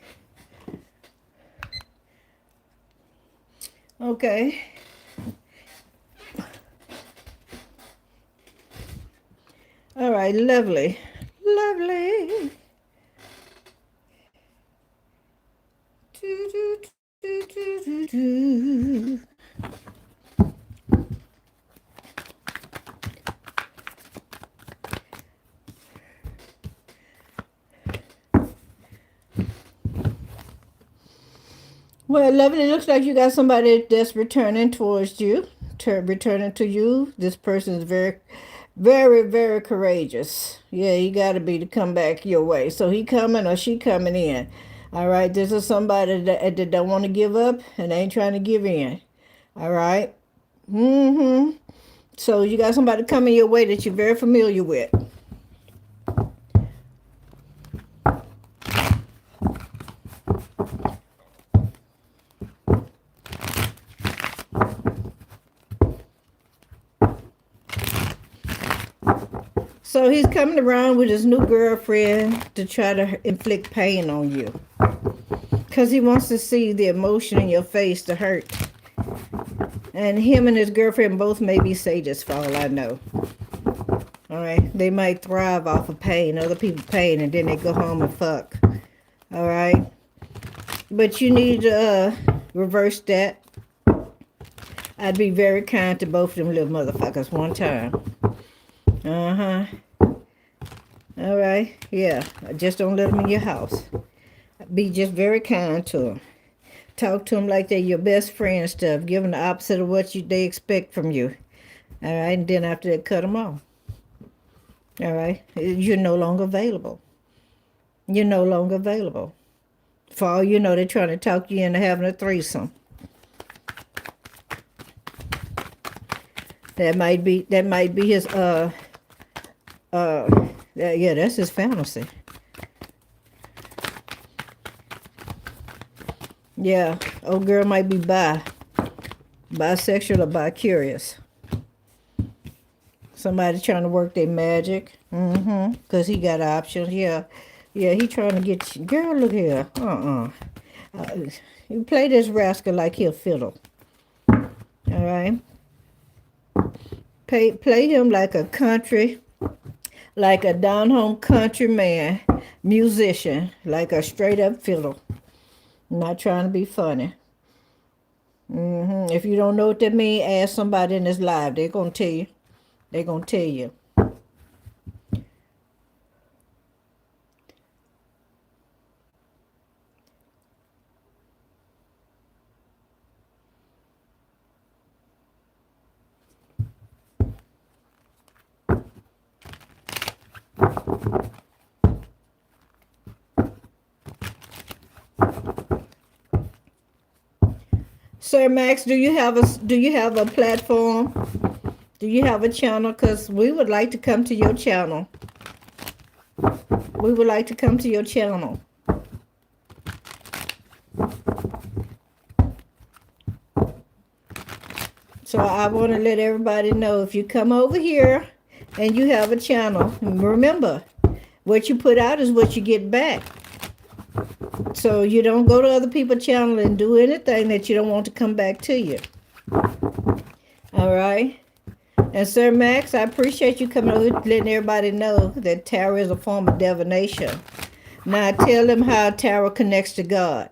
Okay. All right, lovely. Lovely. Do, do, do, do, do, do. Well, lovely. It looks like you got somebody that's returning towards you, returning to you. This person is very, very, very courageous. Yeah, he got to be to come back your way. So he coming or she coming in. All right, this is somebody that don't want to give up and ain't trying to give in. All right. Mm-hmm. So you got somebody coming your way that you're very familiar with. So he's coming around with his new girlfriend to try to inflict pain on you. Because he wants to see the emotion in your face, the hurt. And him and his girlfriend both may be sadists for all I know. All right. They might thrive off of pain, other people's pain, and then they go home and fuck. All right. But you need to reverse that. I'd be very kind to both of them little motherfuckers one time. Uh-huh. All right. Yeah. Just don't let them in your house. Be just very kind to them. Talk to them like they're your best friend and stuff. Give them the opposite of what they expect from you. All right. And then after that, cut them off. All right. You're no longer available. You're no longer available. For all you know, they're trying to talk you into having a threesome. That might be his yeah, that's his fantasy. Yeah, old girl might be bisexual or bi-curious. Somebody trying to work their magic. Mm-hmm. Because he got options. Yeah. Yeah, he trying to get you. Girl, look here. You play this rascal like he a fiddle. All right? Play him like a down-home country man, musician, like a straight-up fiddle. I'm not trying to be funny. If you don't know what that means, ask somebody in this live. They're going to tell you. They're going to tell you. Sir Max, do you have a platform? Do you have a channel? Because we would like to come to your channel. We would like to come to your channel. So I want to let everybody know, if you come over here and you have a channel, remember, what you put out is what you get back. So you don't go to other people's channel and do anything that you don't want to come back to you. All right? And Sir Max, I appreciate you coming over, letting everybody know that tarot is a form of divination. Now tell them how tarot connects to God.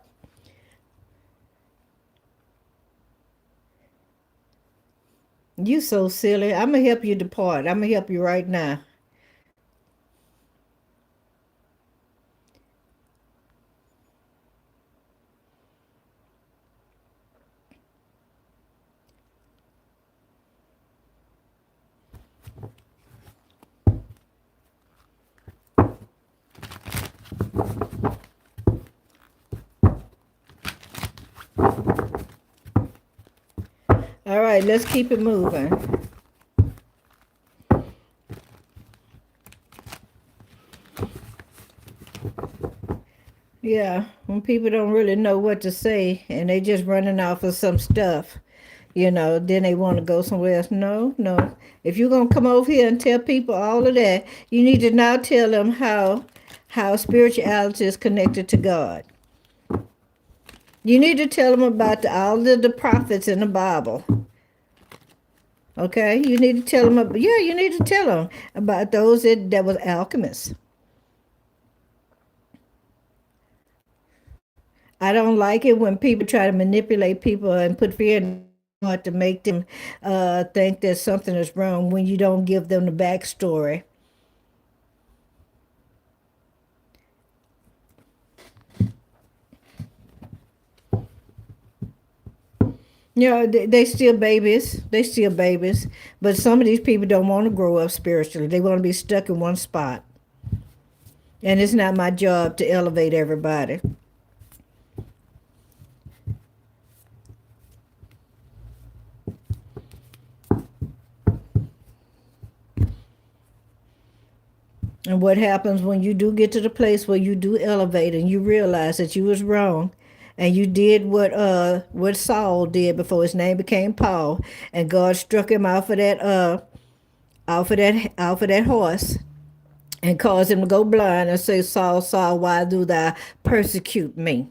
You so silly. I'm going to help you depart. I'm going to help you right now. All right, let's keep it moving. Yeah, when people don't really know what to say and they just running off of some stuff, then they want to go somewhere else. No. If you're going to come over here and tell people all of that, you need to now tell them how how spirituality is connected to God. You need to tell them about all of the prophets in the Bible. Okay, you need to tell them. Yeah, you need to tell them about those that was alchemists. I don't like it when people try to manipulate people and put fear in their heart to make them think that something is wrong when you don't give them the backstory. You know, they still babies. They still babies. But some of these people don't want to grow up spiritually. They want to be stuck in one spot. And it's not my job to elevate everybody. And what happens when you do get to the place where you do elevate and you realize that you was wrong and you did what Saul did before his name became Paul, and God struck him off of that horse and caused him to go blind and say, Saul, Saul, why do thou persecute me?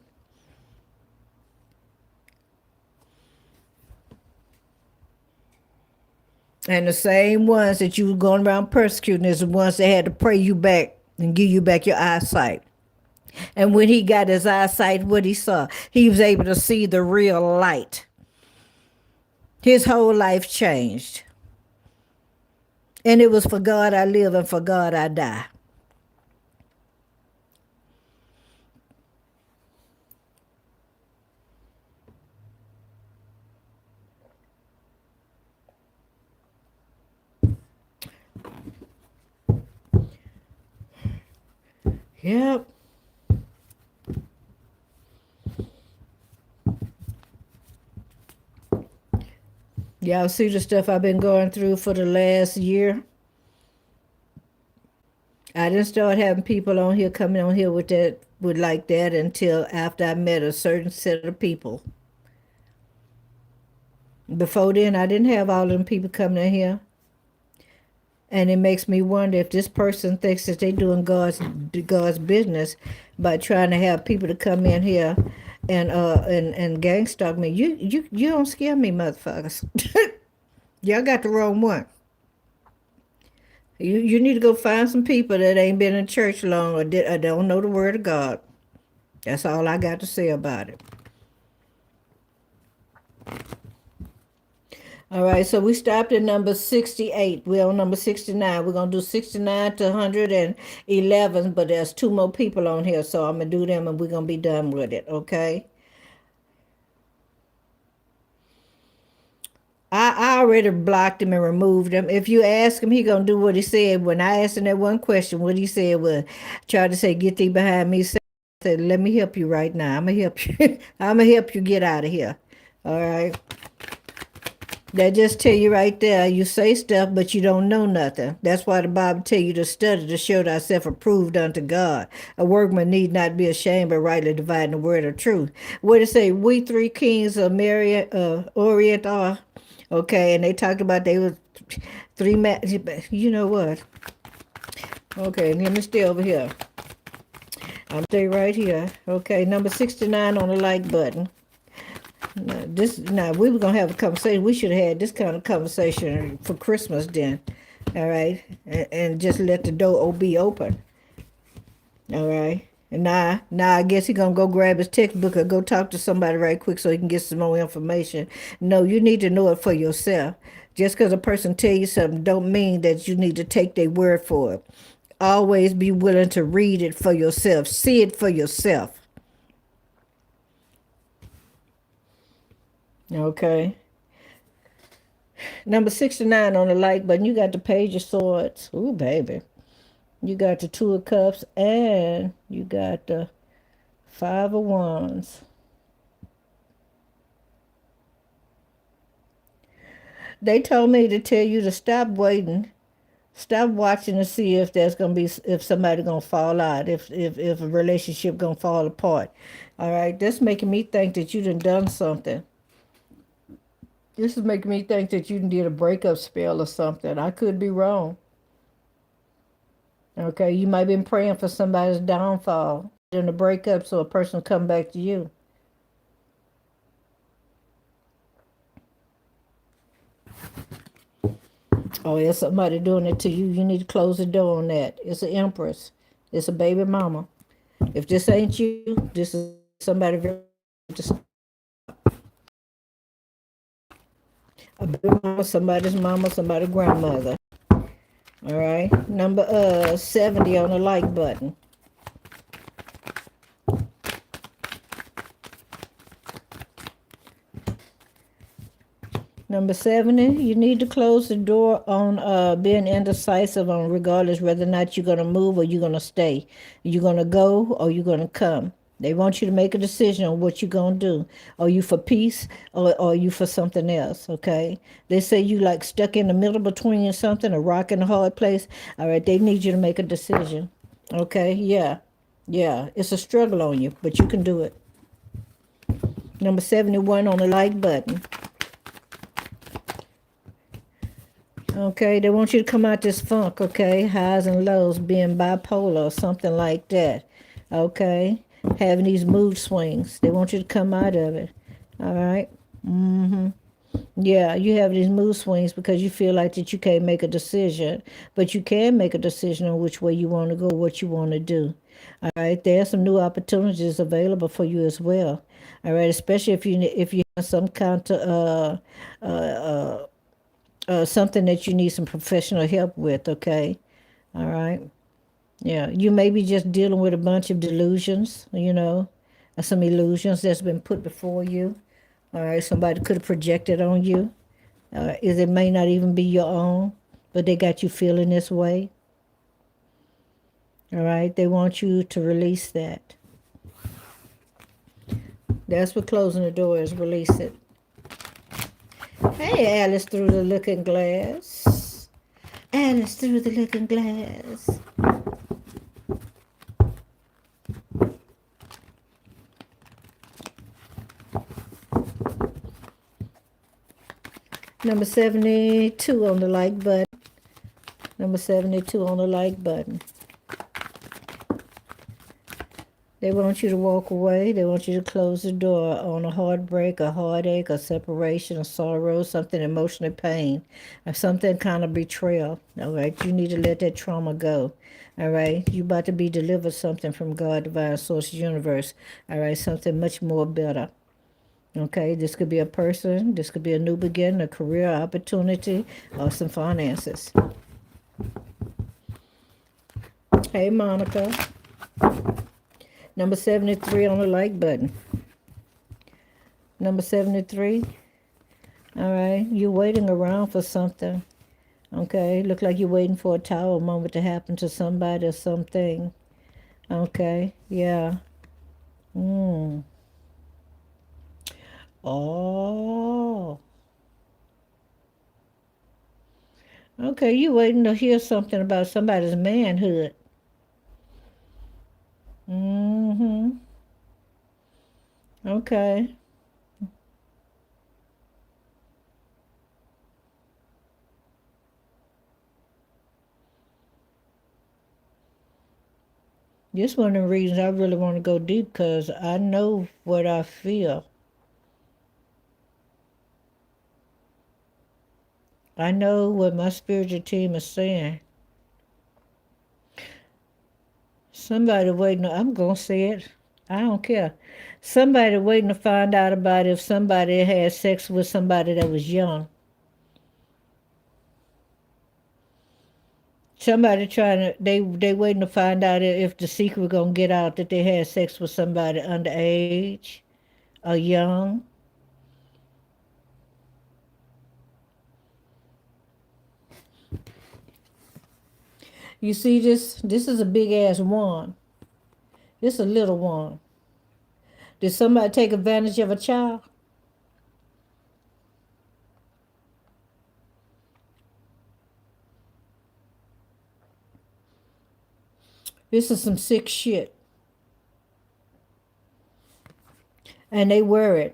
And the same ones that you were going around persecuting is the ones that had to pray you back and give you back your eyesight. And when he got his eyesight, what he saw, he was able to see the real light. His whole life changed. And it was for God I live and for God I die. Yep. Y'all see the stuff I've been going through for the last year? I didn't start having people on here coming on here with like that until after I met a certain set of people. Before then, I didn't have all them people coming in here. And it makes me wonder if this person thinks that they're doing God's business by trying to have people to come in here and gang stalk me. You don't scare me, motherfuckers. Y'all got the wrong one. You need to go find some people that ain't been in church long or don't know the word of God. That's all I got to say about it. All right, so we stopped at number 68. We're on number 69. We're going to do 69 to 111, but there's two more people on here, so I'm going to do them and we're going to be done with it, okay? I already blocked him and removed him. If you ask him, he going to do what he said. When I asked him that one question, what he said was, try to say, get thee behind me. I said, let me help you right now. I'm going to help you. I'm going to help you get out of here, all right? That just tell you right there, you say stuff, but you don't know nothing. That's why the Bible tell you to study to show thyself approved unto God. A workman need not be ashamed, but rightly dividing the word of truth. What it say? We three kings of Orient are. Okay, and they talked about they were three men. You know what? Okay, let me stay over here. I'll stay right here. Okay, number 69 on the like button. Now we were gonna have a conversation. We should have had this kind of conversation for Christmas then, all right, and just let the door be open, all right. And now I guess he gonna go grab his textbook or go talk to somebody right quick so he can get some more information. No, you need to know it for yourself. Just because a person tell you something don't mean that you need to take their word for it. Always be willing to read it for yourself, see it for yourself. Okay. Number 69 on the like button. You got the Page of Swords. Ooh, baby. You got the Two of Cups and you got the Five of Wands. They told me to tell you to stop waiting. Stop watching to see if if somebody gonna fall out, if a relationship gonna fall apart. All right. That's making me think that you done something. This is making me think that you did a breakup spell or something. I could be wrong. Okay, you might have been praying for somebody's downfall, them to break up so a person come back to you. Oh, there's somebody doing it to you. You need to close the door on that. It's an empress. It's a baby mama. If this ain't you, this is somebody very a baby mama, somebody's grandmother. All right. Number 70 on the like button. Number 70, you need to close the door on being indecisive on regardless whether or not you're going to move or you're going to stay. You're going to go or you're going to come. They want you to make a decision on what you're going to do. Are you for peace or are you for something else? Okay. They say you like stuck in the middle between something, a rock and a hard place. All right. They need you to make a decision. Okay. Yeah. Yeah. It's a struggle on you, but you can do it. Number 71 on the like button. Okay, they want you to come out this funk, okay? Highs and lows, being bipolar or something like that. Okay? Having these mood swings. They want you to come out of it. All right? Mm-hmm. Yeah, you have these mood swings because you feel like that you can't make a decision. But you can make a decision on which way you want to go, what you want to do. All right, there are some new opportunities available for you as well. All right, especially if you have some kind of something that you need some professional help with, okay? All right. Yeah, you may be just dealing with a bunch of delusions, some illusions that's been put before you. All right, somebody could have projected on you. Is it may not even be your own, but they got you feeling this way. All right, they want you to release that. That's what closing the door is, release it. Hey, Alice through the looking glass. Alice through the looking glass. Number 72 on the like button. Number 72 on the like button. They want you to walk away. They want you to close the door on a heartbreak, a heartache, a separation, a sorrow, something emotional pain, or something kind of betrayal. All right, you need to let that trauma go. All right, you about to be delivered something from God, divine source, universe. All right, something much more better. Okay, this could be a person, this could be a new beginning, a career opportunity, or some finances. Hey, Monica. Number 73 on the like button. Number 73. All right, you're waiting around for something. Okay, look like you're waiting for a tower moment to happen to somebody or something. Okay, yeah. Oh. Okay, you waiting to hear something about somebody's manhood. Mm-hmm. Okay. This one of the reasons I really want to go deep because I know what I feel. I know what my spiritual team is saying. Somebody waiting, I'm going to say it. I don't care. Somebody waiting to find out about if somebody had sex with somebody that was young. Somebody trying to, they waiting to find out if the secret going to get out that they had sex with somebody underage or young. You see this? This is a big ass one. This is a little one. Did somebody take advantage of a child? This is some sick shit. And they worried.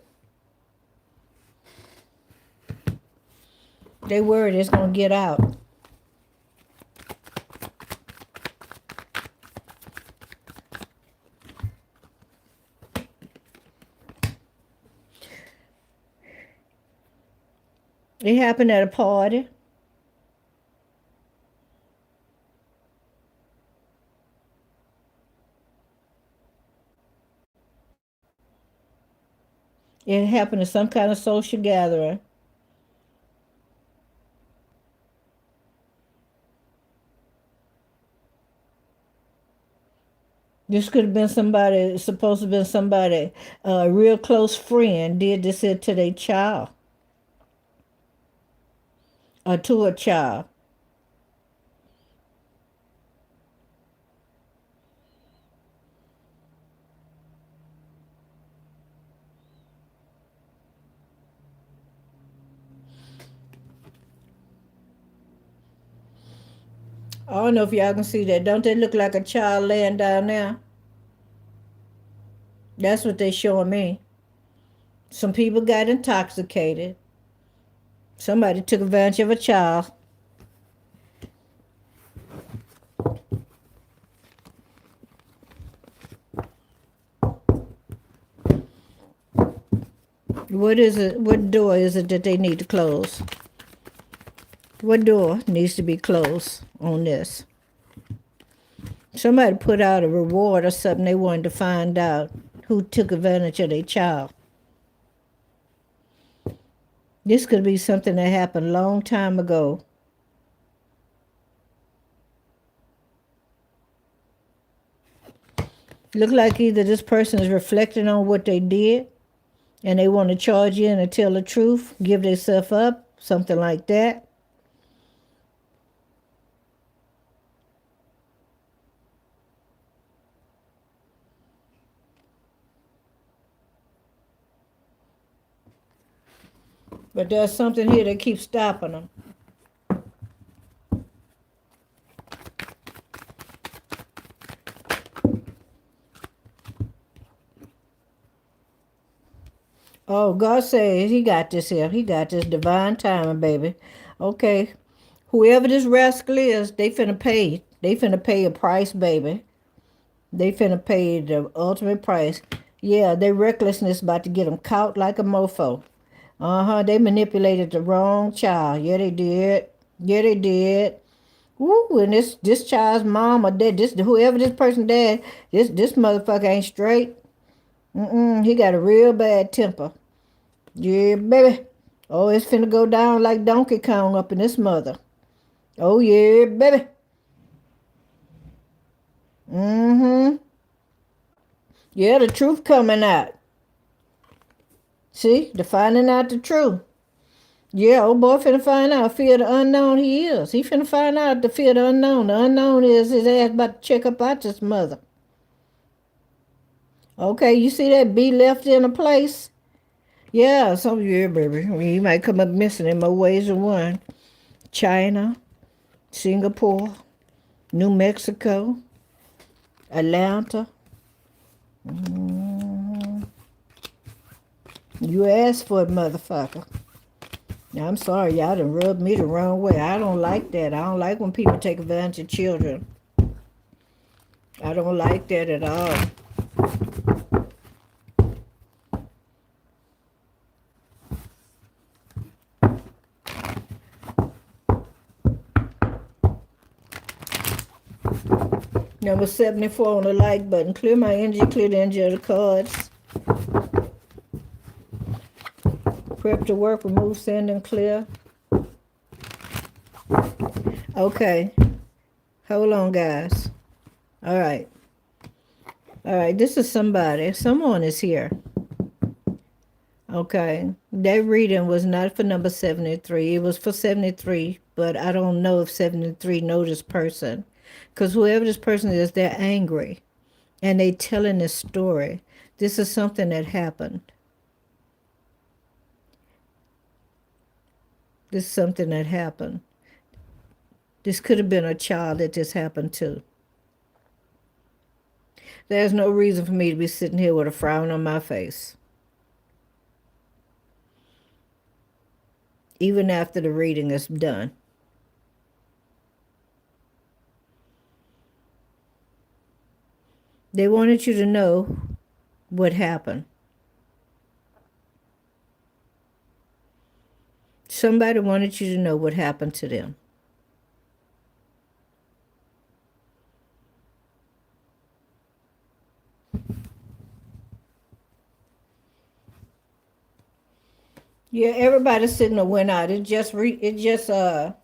They worried it's going to get out. It happened at a party. It happened at some kind of social gathering. This could have been somebody, supposed to have been somebody, a real close friend did this here to their child or to a child. I don't know if y'all can see that. Don't they look like a child laying down there? That's what they showing me. Some people got intoxicated. Somebody took advantage of a child. What is it? What door is it that they need to close? What door needs to be closed on this? Somebody put out a reward or something. They wanted to find out who took advantage of their child. This could be something that happened a long time ago. Look like either this person is reflecting on what they did and they want to charge in and tell the truth, give themselves up, something like that. But there's something here that keeps stopping them. Oh, God says he got this here. He got this divine timing, baby. Okay. Whoever this rascal is, they finna pay. They finna pay a price, baby. They finna pay the ultimate price. Yeah, their recklessness about to get them caught like a mofo. They manipulated the wrong child. Yeah, they did. Yeah, they did. Woo, and this child's mom or dad, this whoever this person dad, this motherfucker ain't straight. He got a real bad temper. Yeah, baby. Oh, it's finna go down like Donkey Kong up in this mother. Oh yeah, baby. Mm-hmm. Yeah, the truth coming out. See, the finding out the truth. Yeah, old boy finna find out. Fear the unknown he is. He finna find out the fear the unknown. The unknown is his ass about to check up out this mother. Okay, you see that B left in a place? Yeah, some yeah, baby. I mean, he might come up missing in more ways than one. China, Singapore, New Mexico, Atlanta. You asked for it, motherfucker. Now, I'm sorry, y'all done rubbed me the wrong way. I don't like that. I don't like when people take advantage of children. I don't like that at all. Number 74 on the like button. Clear my energy, clear the energy of the cards. Prep to work, remove, send, and clear. Okay. Hold on, guys. All right. All right. This is somebody. Someone is here. Okay. That reading was not for number 73. It was for 73, but I don't know if 73 know this person. Because whoever this person is, they're angry. And they telling this story. This is something that happened. This is something that happened. This could have been a child that this happened to. There's no reason for me to be sitting here with a frown on my face. Even after the reading is done. They wanted you to know what happened. Somebody wanted you to know what happened to them. Yeah, everybody sitting there went out. It just rebuffered.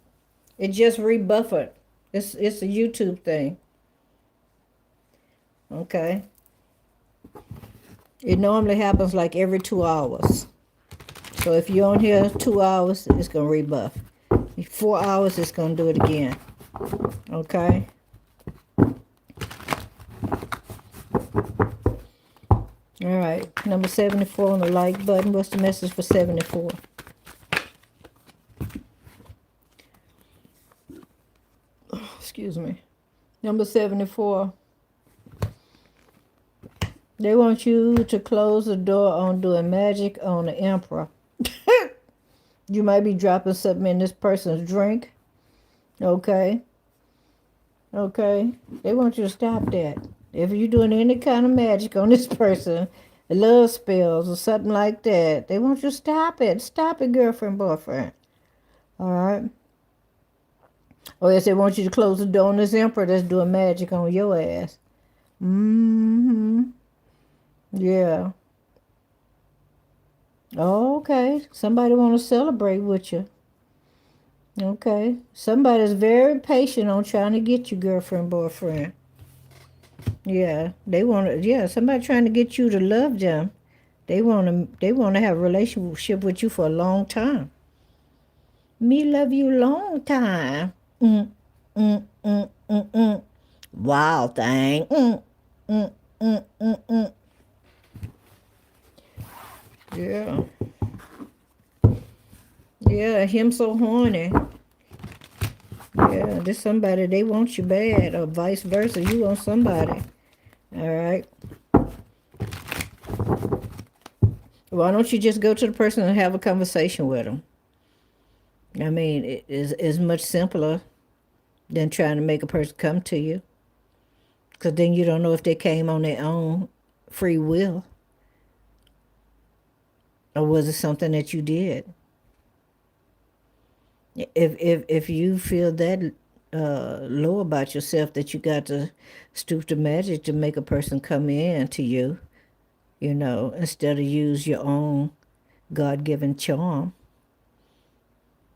It's a YouTube thing. Okay. It normally happens like every 2 hours. So if you're on here 2 hours, it's gonna rebuff. 4 hours, it's gonna do it again. Okay. All right. Number 74 on the like button. What's the message for 74? Excuse me. Number 74. They want you to close the door on doing magic on the emperor. You might be dropping something in this person's drink. Okay. Okay. They want you to stop that. If you're doing any kind of magic on this person, love spells or something like that, they want you to stop it. Stop it, girlfriend, boyfriend. All right. Or yes, they want you to close the door on this emperor that's doing magic on your ass. Mm-hmm. Yeah. Okay. Somebody want to celebrate with you. Okay. Somebody's very patient on trying to get you, girlfriend, boyfriend. Yeah. They want to, yeah, somebody trying to get you to love them. They want to have a relationship with you for a long time. Me love you long time. Mm, mm, mm, mm, mm. Wild thing. Mm, mm, mm, mm, mm. Yeah. Yeah, him so horny. Yeah, this somebody, they want you bad, or vice versa. You want somebody. All right. Why don't you just go to the person and have a conversation with them? I mean, it is much simpler than trying to make a person come to you. Because then you don't know if they came on their own free will. Or was it something that you did? If you feel that low about yourself that you got to stoop to magic to make a person come in to you, you know, instead of use your own God-given charm,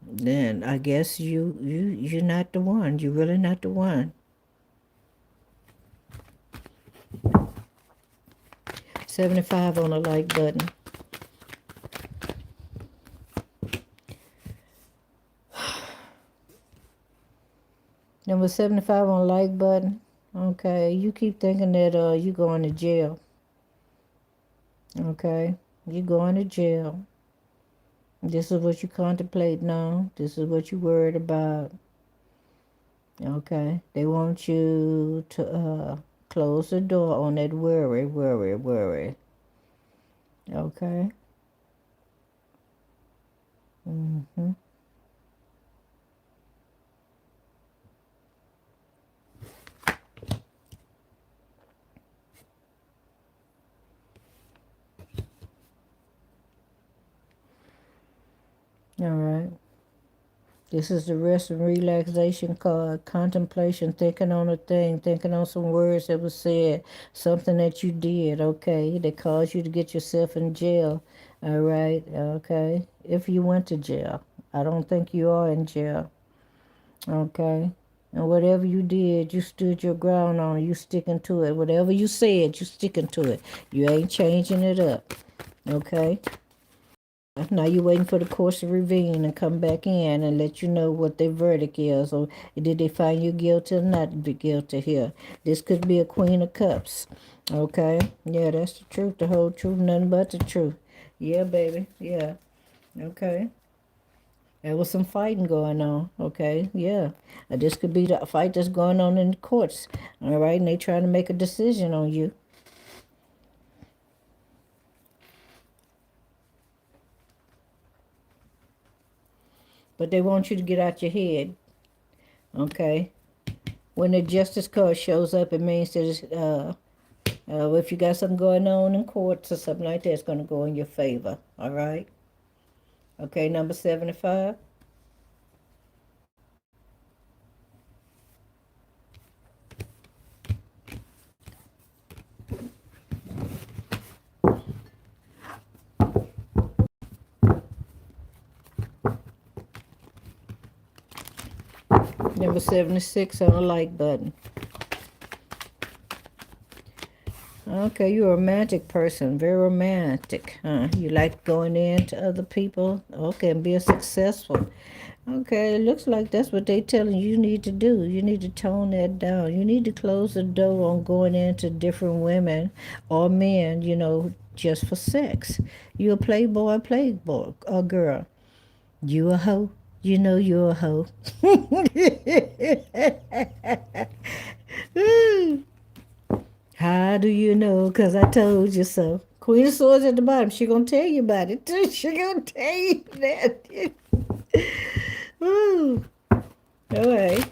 then I guess you're not the one. You're really not the one. 75 on the like button. Number 75 on the like button. Okay, you keep thinking that you going to jail. Okay, you going to jail. This is what you contemplate now. This is what you worried about. Okay, they want you to close the door on that worry. Okay. Mm-hmm. All right. This is the rest and relaxation card. Contemplation, thinking on a thing, thinking on some words that was said, something that you did, okay, that caused you to get yourself in jail. All right, okay. If you went to jail. I don't think you are in jail. Okay. And whatever you did, you stood your ground on it. You sticking to it. Whatever you said, you sticking to it. You ain't changing it up. Okay? Now you're waiting for the courts to revene and come back in and let you know what their verdict is. Or did they find you guilty or not guilty here? This could be a Queen of Cups. Okay? Yeah, that's the truth, the whole truth, nothing but the truth. Yeah, baby. Yeah. Okay. There was some fighting going on. Okay? Yeah. This could be the fight that's going on in the courts. All right? And they trying to make a decision on you. But they want you to get out your head. Okay? When the justice card shows up, it means that if you got something going on in courts or something like that, it's going to go in your favor. All right? Okay, number 75. Number 76 on the like button. Okay, you're a romantic person, very romantic. Huh? You like going into other people. Okay, and being successful. Okay, it looks like that's what they telling you need to do. You need to tone that down. You need to close the door on going into different women or men, just for sex. You a playboy, or girl. You a hoe. You know you're a hoe. How do you know? Because I told you so. Queen of Swords at the bottom. She gonna tell you about it too. She gonna tell you that. Ooh. All right.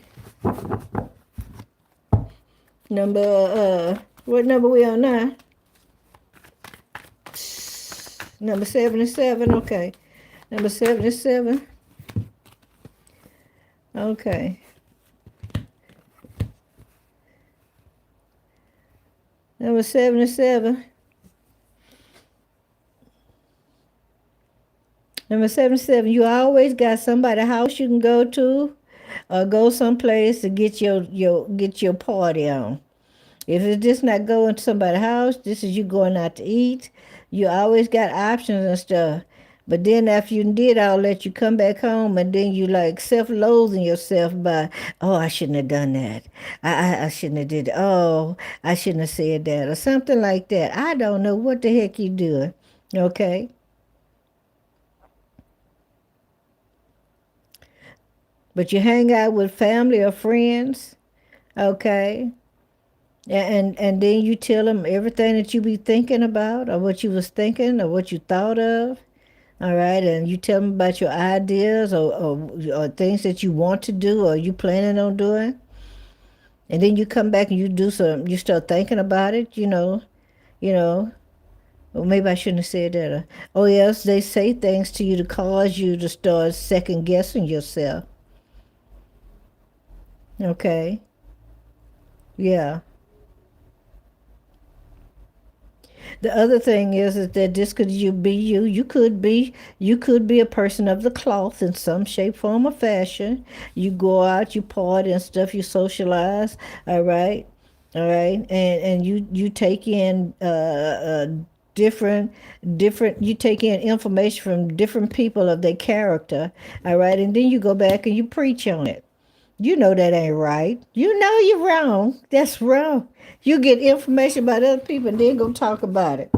What number we on now? Number 77. Okay. Number 77. Okay. Number 77. Number 77. You always got somebody house you can go to, or go someplace to get your party on. If it's just not going to somebody's house, this is you going out to eat. You always got options and stuff. But then after you did all that, you come back home and then you like self-loathing yourself by, oh, I shouldn't have done that. I shouldn't have did it. Oh, I shouldn't have said that or something like that. I don't know what the heck you doing. Okay. But you hang out with family or friends. Okay. And then you tell them everything that you be thinking about or what you was thinking or what you thought of. All right. And you tell them about your ideas or things that you want to do or you planning on doing. And then you come back and you start thinking about it, you know. Well, maybe I shouldn't have said that. Oh, yes, they say things to you to cause you to start second guessing yourself. Okay. Yeah. The other thing is that this could you be you. You could be a person of the cloth in some shape, form, or fashion. You go out, you party and stuff, you socialize, all right, all right, and you take in different you take in information from different people of their character, all right, and then you go back and you preach on it. You know that ain't right. You know you're wrong. That's wrong. You get information about other people and then go talk about it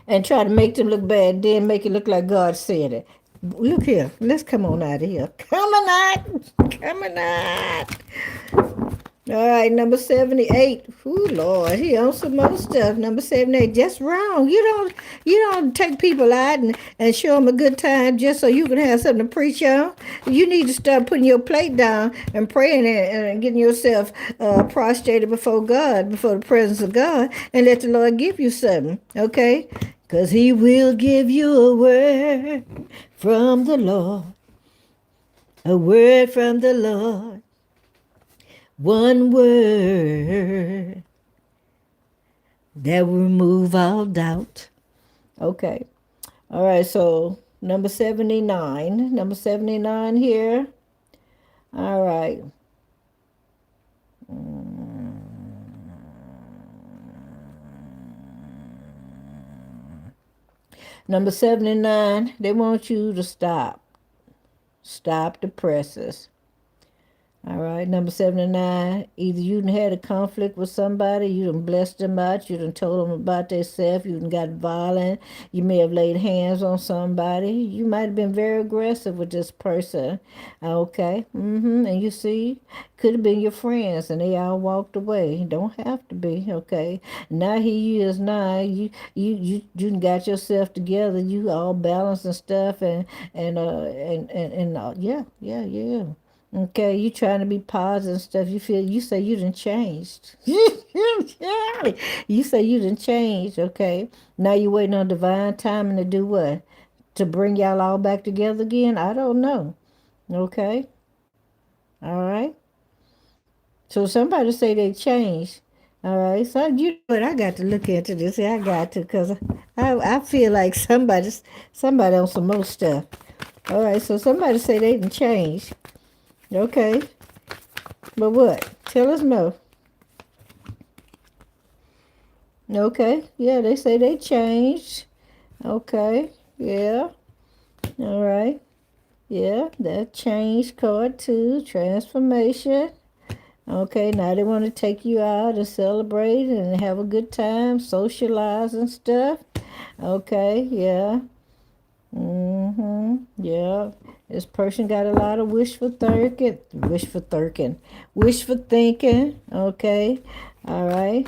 and try to make them look bad, then make it look like God said it. Look here. Let's come on out of here. Coming out. Coming out. All right, number 78. Ooh, Lord, he on some more stuff. Number 78, just wrong. You don't take people out and show them a good time just so you can have something to preach on. You need to start putting your plate down and praying and getting yourself prostrated before God, before the presence of God, and let the Lord give you something, okay? Because he will give you a word from the Lord. A word from the Lord. One word that will remove all doubt. Okay. All right. So number 79. Number 79 here. All right. Number 79. They want you to stop. Stop the presses. All right, number 79, either you done had a conflict with somebody, you done blessed them out, you done told them about themselves, you done got violent, you may have laid hands on somebody, you might have been very aggressive with this person, okay, and you see, could have been your friends and they all walked away, don't have to be, okay, now here you is now, you done got yourself together, you all balanced and stuff, yeah. Okay, you trying to be positive and stuff. You say you done changed. You say you done changed, okay? Now you waiting on divine timing to do what? to bring y'all all back together again? I don't know. Okay. All right. So somebody say they changed. All right. So you know what? I got to look into this. I got to because I feel like somebody on some more stuff. All right. So somebody say they didn't change. Okay. But what? Tell us more. Okay. Yeah, they say they changed. Okay. Yeah. All right. Yeah, that change card too. Transformation. Okay, now they want to take you out and celebrate and have a good time, socialize and stuff. Okay, yeah. Yeah. This person got a lot of wish for thinking. Okay. All right.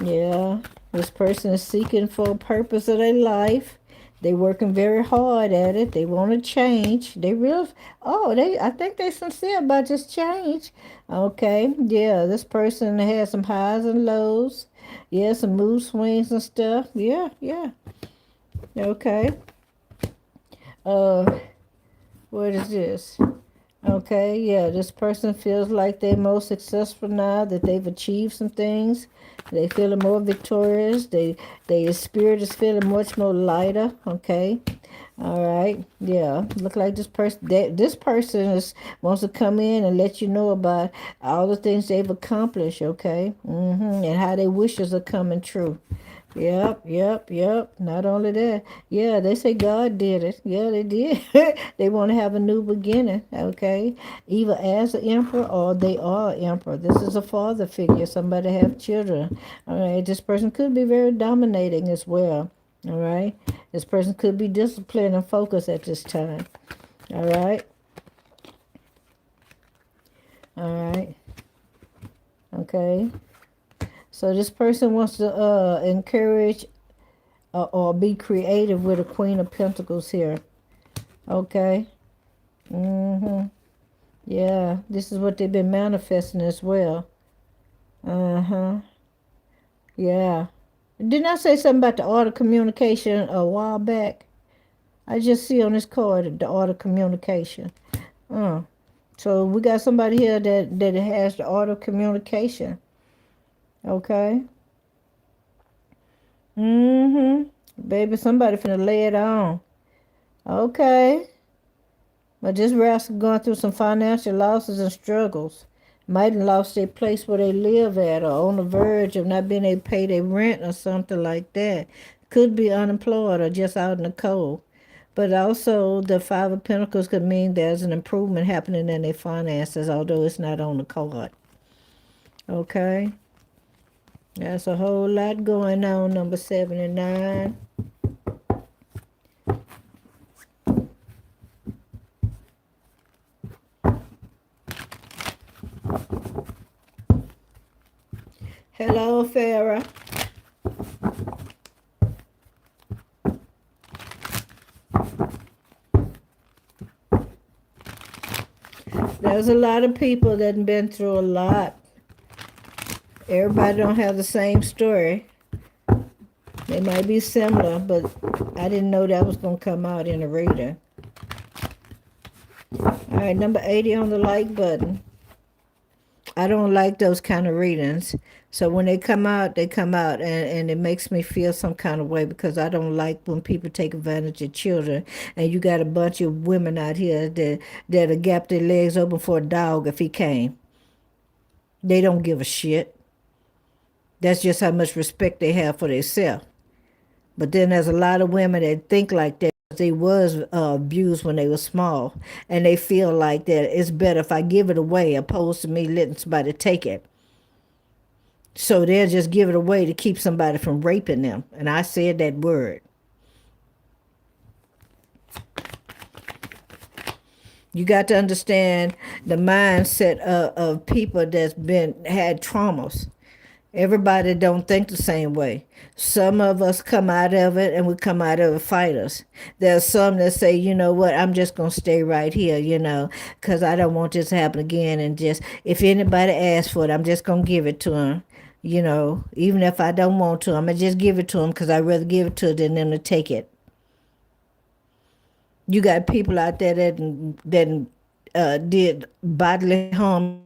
Yeah. This person is seeking for a purpose of their life. They working very hard at it. They want to change. I think they sincere about this change. Okay. Yeah. This person has some highs and lows. Yeah. Some mood swings and stuff. Yeah. Yeah. Okay. Uh, what is this? Okay, yeah, this person feels like they're more successful now that they've achieved some things. They feeling more victorious. Their spirit is feeling much more lighter. Okay, all right, yeah. Look like this person wants to come in and let you know about all the things they've accomplished. Okay, and how their wishes are coming true. Yep, yep, yep. Not only that, yeah, they say God did it. Yeah, they did. They want to have a new beginning, okay? Either as an emperor or they are an emperor. This is a father figure, somebody have children. All right, this person could be very dominating as well. All right, this person could be disciplined and focused at this time. All right, all right, okay. So this person wants to encourage or be creative with a Queen of Pentacles here. Okay. Yeah, this is what they've been manifesting as well. Uh-huh. Yeah. Didn't I say something about the art of communication a while back? I just see on this card the art of communication. Uh. So we got somebody here that has the art of communication. Okay. Baby, somebody finna lay it on. Okay. But this rascal going through some financial losses and struggles. Might have lost their place where they live at or on the verge of not being able to pay their rent or something like that. Could be unemployed or just out in the cold. But also the Five of Pentacles could mean there's an improvement happening in their finances, although it's not on the card. Okay? That's a whole lot going on, number 79. Hello, Farah. There's a lot of people that have been through a lot. Everybody don't have the same story. They might be similar, but I didn't know that was going to come out in a reader. All right, number 80 on the like button. I don't like those kind of readings. So when they come out, and it makes me feel some kind of way because I don't like when people take advantage of children. And you got a bunch of women out here that'll gap their legs open for a dog if he came. They don't give a shit. That's just how much respect they have for themselves. But then there's a lot of women that think like that. They was abused when they were small, and they feel like that it's better if I give it away opposed to me letting somebody take it. So they'll just give it away to keep somebody from raping them. And I said that word. You got to understand the mindset of people that's had traumas. Everybody don't think the same way. Some of us come out of it and we come out of it fighters. There's some that say, you know what, I'm just going to stay right here, because I don't want this to happen again. And just, if anybody asks for it, I'm just going to give it to them. Even if I don't want to, I'm going to just give it to them because I'd rather give it to them than them to take it. You got people out there that did bodily harm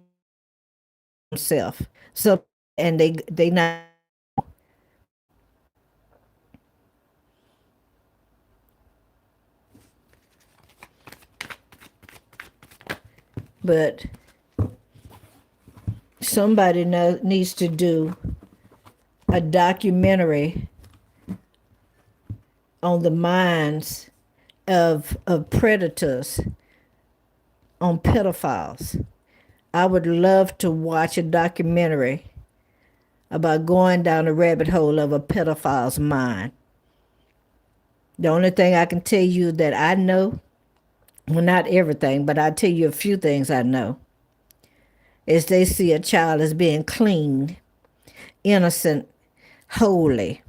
themselves. So and they not. But somebody needs to do a documentary on the minds of predators, on pedophiles. I would love to watch a documentary about going down the rabbit hole of a pedophile's mind. The only thing I can tell you that I know, well, not everything, but I'll tell you a few things I know, is they see a child as being clean, innocent, holy.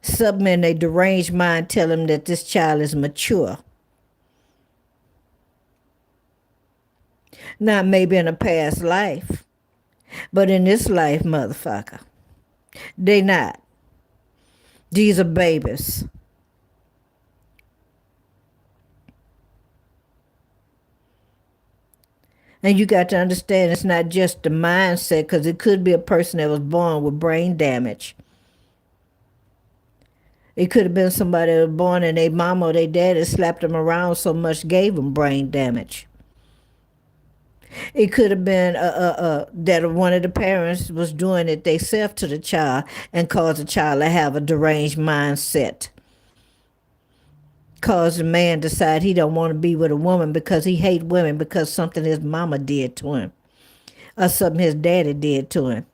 Something in a deranged mind tell them that this child is mature. Not maybe in a past life, but in this life, motherfucker. They not. These are babies. And you got to understand it's not just the mindset, because it could be a person that was born with brain damage. It could have been somebody that was born and their mama or their daddy slapped them around so much gave them brain damage. It could have been that one of the parents was doing it themselves to the child and caused the child to have a deranged mindset. Caused the man decide he don't want to be with a woman because he hate women because something his mama did to him or something his daddy did to him.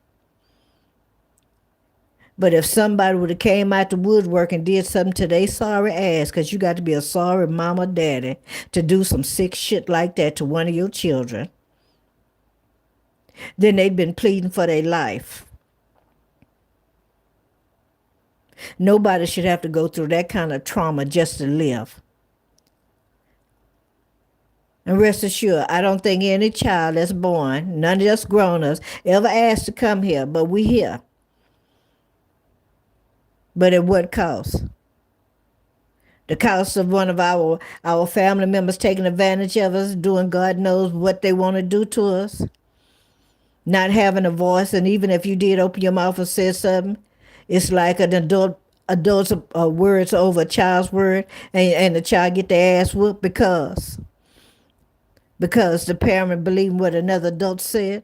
But if somebody would have came out the woodwork and did something to their sorry ass, because you got to be a sorry mama or daddy to do some sick shit like that to one of your children, then they'd been pleading for their life. Nobody should have to go through that kind of trauma just to live. And rest assured, I don't think any child that's born, none of us grown-ups, ever asked to come here, but we here. But at what cost? The cost of one of our family members taking advantage of us, doing God knows what they want to do to us, not having a voice, and even if you did open your mouth and said something, it's like an adult's words over a child's word, and the child get their ass whooped because the parent believed what another adult said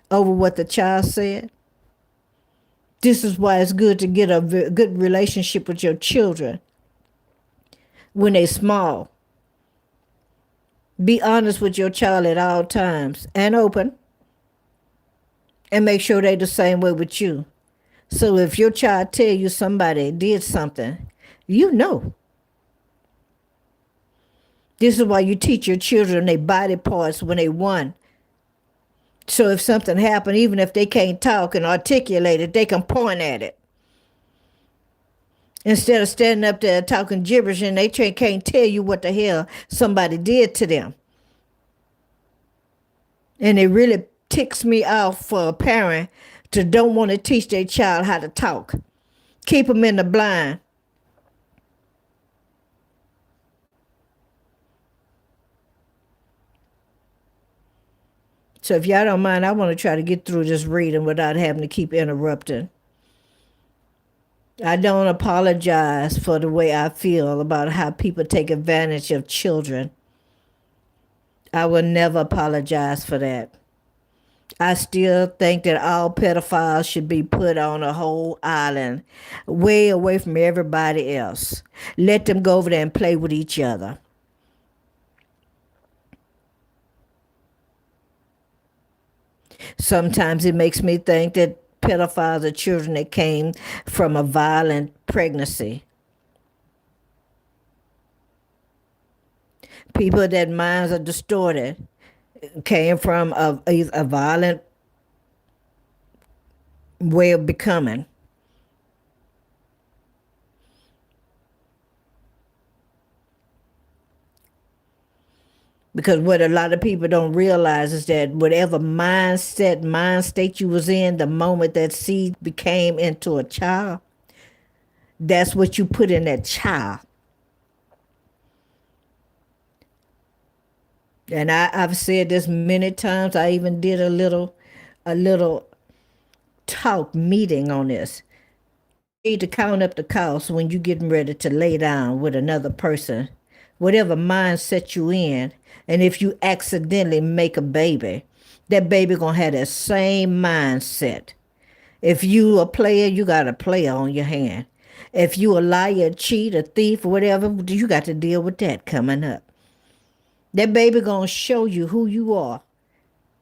over what the child said. This is why it's good to get a good relationship with your children when they're small. Be honest with your child at all times and open, and make sure they're the same way with you. So if your child tell you somebody did something, you know. This is why you teach your children their body parts when they won. So if something happened, even if they can't talk and articulate it, they can point at it. Instead of standing up there talking gibberish and they can't tell you what the hell somebody did to them. And it really ticks me off for a parent to don't want to teach their child how to talk. Keep them in the blind. So if y'all don't mind, I want to try to get through this reading without having to keep interrupting. I don't apologize for the way I feel about how people take advantage of children. I will never apologize for that. I still think that all pedophiles should be put on a whole island, way away from everybody else. Let them go over there and play with each other. Sometimes it makes me think that pedophiles are children that came from a violent pregnancy. People that minds are distorted came from a violent way of becoming. Because what a lot of people don't realize is that whatever mind state you was in, the moment that seed became into a child, that's what you put in that child. And I've said this many times. I even did a little talk meeting on this. You need to count up the cost when you're getting ready to lay down with another person, whatever mindset you in. And if you accidentally make a baby, that baby gonna have that same mindset. If you a player, you got a player on your hand. If you a liar, a cheat, a thief, whatever, you got to deal with that coming up. That baby gonna show you who you are.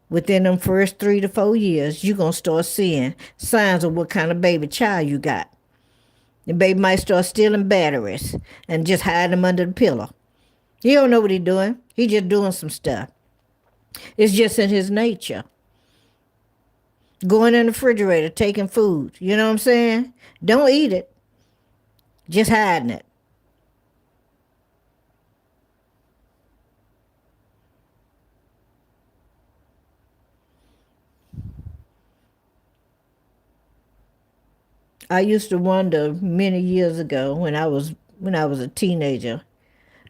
Within them first 3 to 4 years, you gonna start seeing signs of what kind of baby child you got. The baby might start stealing batteries and just hide them under the pillow. He don't know what he doing. He just doing some stuff. It's just in his nature. Going in the refrigerator, taking food. You know what I'm saying? Don't eat it. Just hiding it. I used to wonder many years ago when I was a teenager.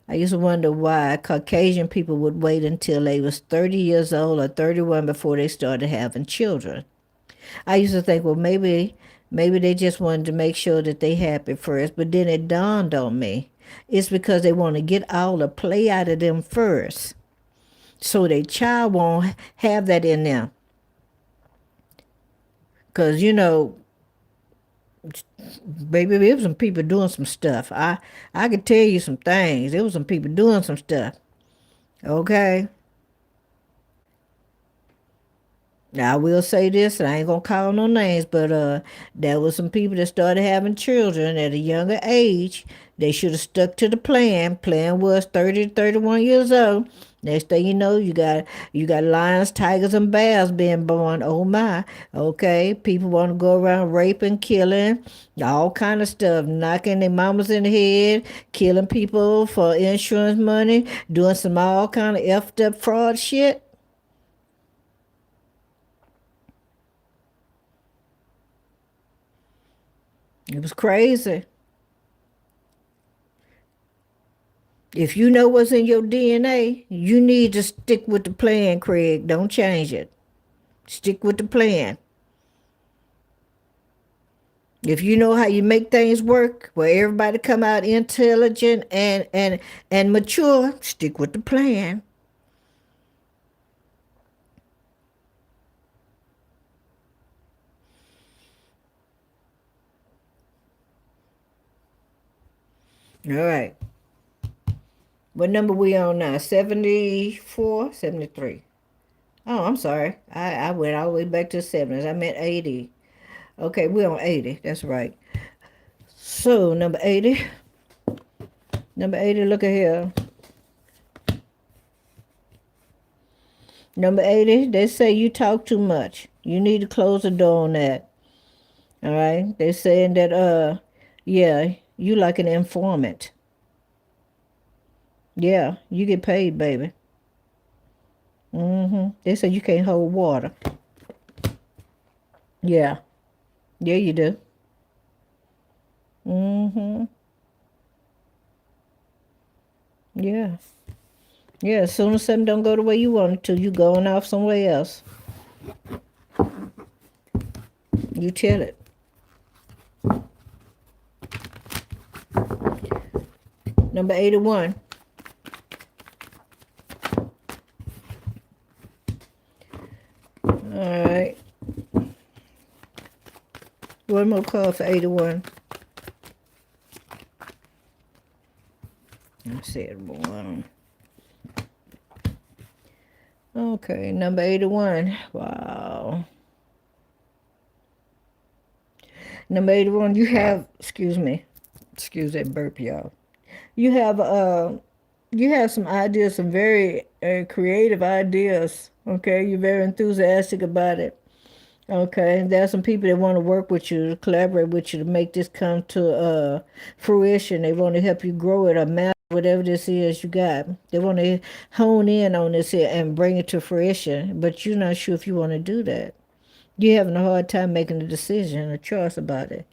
I used to wonder why Caucasian people would wait until they was 30 years old or 31 before they started having children. I used to think, well, maybe they just wanted to make sure that they happy first, but then it dawned on me. It's because they want to get all the play out of them first. So their child won't have that in them. Cause baby, there was some people doing some stuff. I could tell you some things. There was some people doing some stuff. Okay. Now I will say this, and I ain't gonna call no names, but there was some people that started having children at a younger age. They should have stuck to the plan. Plan was 30 to 31 years old. Next thing you know, you got lions, tigers, and bears being born. Oh my. Okay. People want to go around raping, killing, all kind of stuff, knocking their mamas in the head, killing people for insurance money, doing some all kind of effed up fraud shit. It was crazy. If you know what's in your DNA, you need to stick with the plan, Craig. Don't change it. Stick with the plan. If you know how you make things work, where everybody come out intelligent and mature, stick with the plan. All right. What number we on now? 74, 73. Oh, I'm sorry. I went all the way back to the 70s. I meant 80. Okay, we're on 80. That's right. So, number 80. Number 80, look at here. Number 80, they say you talk too much. You need to close the door on that. All right? They saying that, yeah, you like an informant. Yeah, you get paid, baby. They say you can't hold water. Yeah. Yeah, you do. Mm-hmm. Yeah. Yeah, as soon as something don't go the way you want it to, you going off somewhere else. You tell it. Number 81. All right. One more call for 81. I said one. Okay, number 81. Wow. Number 81, you have, excuse me. Excuse that burp, y'all. You have some ideas, some very creative ideas. Okay, you're very enthusiastic about it. Okay, and there's some people that want to work with you, to collaborate with you to make this come to fruition. They want to help you grow it or master whatever this is you got. They want to hone in on this here and bring it to fruition, but you're not sure if you want to do that. You're having a hard time making a decision, a choice about it.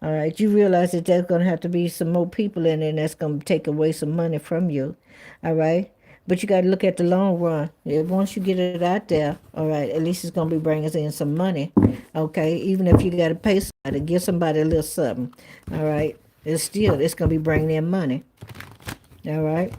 All right, you realize that there's going to have to be some more people in there, and that's going to take away some money from you. All right, But you got to look at the long run. Once you get it out there, all right, at least it's going to be bringing us in some money. Okay, even if you got to pay somebody, give somebody a little something. All right, it's going to be bringing in money. All right.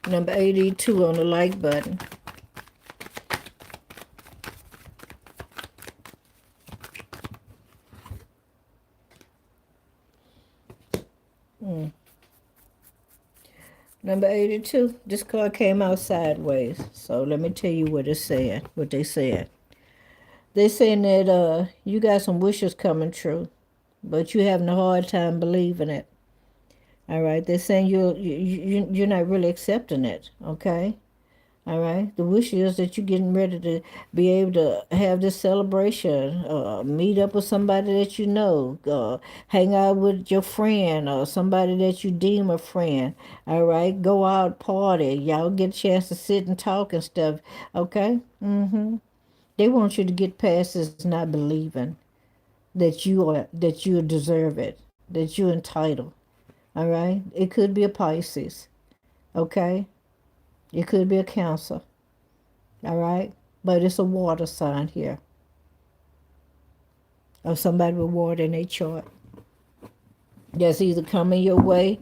Number 82 on the like button. Number 82, this card came out sideways. So let me tell you what it said, what they said. They saying that you got some wishes coming true, but you having a hard time believing it. All right, they're saying you're not really accepting it. Okay, all right. The wish is that you're getting ready to be able to have this celebration, meet up with somebody that you know, hang out with your friend or somebody that you deem a friend. All right, go out party. Y'all get a chance to sit and talk and stuff. Okay. They want you to get past this not believing that you deserve it, that you're entitled. All right. It could be a Pisces. Okay. It could be a Cancer. All right. But it's a water sign here of somebody with water in their chart. That's either coming your way,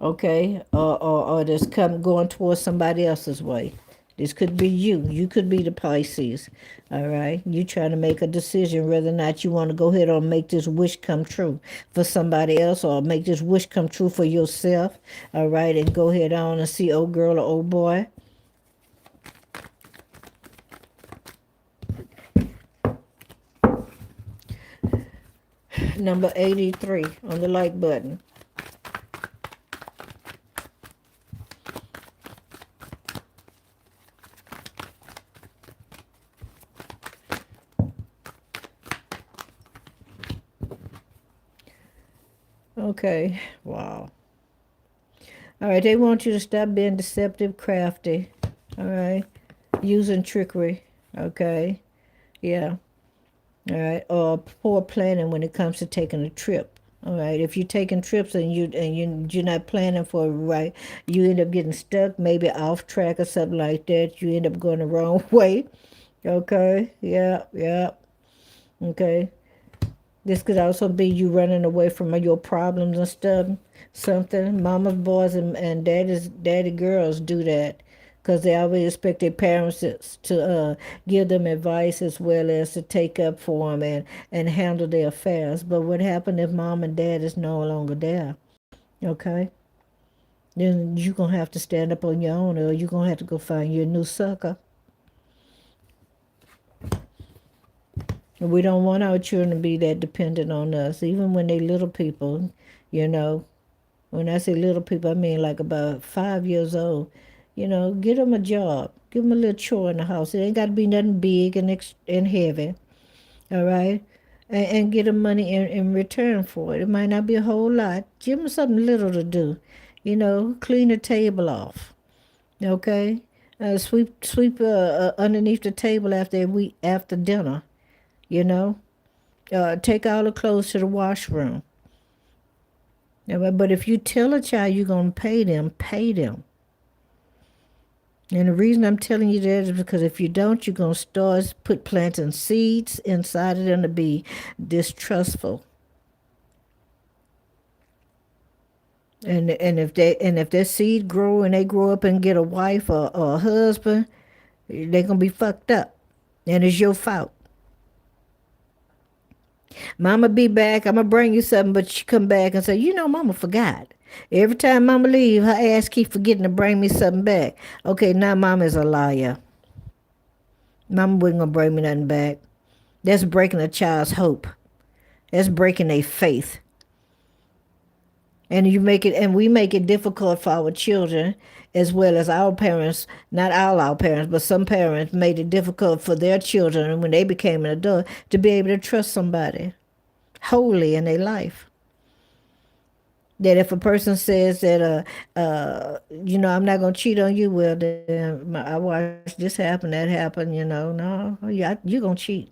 okay, or that's going towards somebody else's way. This could be you. You could be the Pisces. All right. You trying to make a decision whether or not you want to go ahead or make this wish come true for somebody else or make this wish come true for yourself. All right. And go ahead on and see old girl or old boy. Number 83 on the like button. Okay. Wow. All right. They want you to stop being deceptive, crafty. All right. Using trickery. Okay. Yeah. All right. Or poor planning when it comes to taking a trip. All right. If you're taking trips and you're not planning for it right, you end up getting stuck, maybe off track or something like that. You end up going the wrong way. Okay. Yeah. Yeah. Okay. This could also be you running away from your problems and stuff. Something. Mama's boys and daddy girls do that because they always expect their parents to give them advice as well as to take up for them and handle their affairs. But what happened if mom and dad is no longer there? Okay? Then you're going to have to stand up on your own or you're going to have to go find your new sucker. We don't want our children to be that dependent on us, even when they little people, you know. When I say little people, I mean like about 5 years old. Get them a job. Give them a little chore in the house. It ain't got to be nothing big and heavy, all right? And get them money in return for it. It might not be a whole lot. Give them something little to do. Clean the table off, okay? Sweep underneath the table after dinner, you know? Take all the clothes to the washroom. But if you tell a child you're going to pay them, pay them. And the reason I'm telling you that is because if you don't, you're going to start planting seeds inside of them to be distrustful. And if their seed grow and they grow up and get a wife or a husband, they're going to be fucked up. And it's your fault. Mama be back. I'm going to bring you something, but she come back and say, Mama forgot. Every time Mama leave, her ass keep forgetting to bring me something back. Okay, now Mama is a liar. Mama wasn't going to bring me nothing back. That's breaking a child's hope. That's breaking their faith. And we make it difficult for our children as well as our parents, not all our parents, but some parents made it difficult for their children when they became an adult to be able to trust somebody wholly in their life. That if a person says that, I'm not gonna cheat on you, well, then I watched this happen, that happen, no, yeah, you gonna cheat.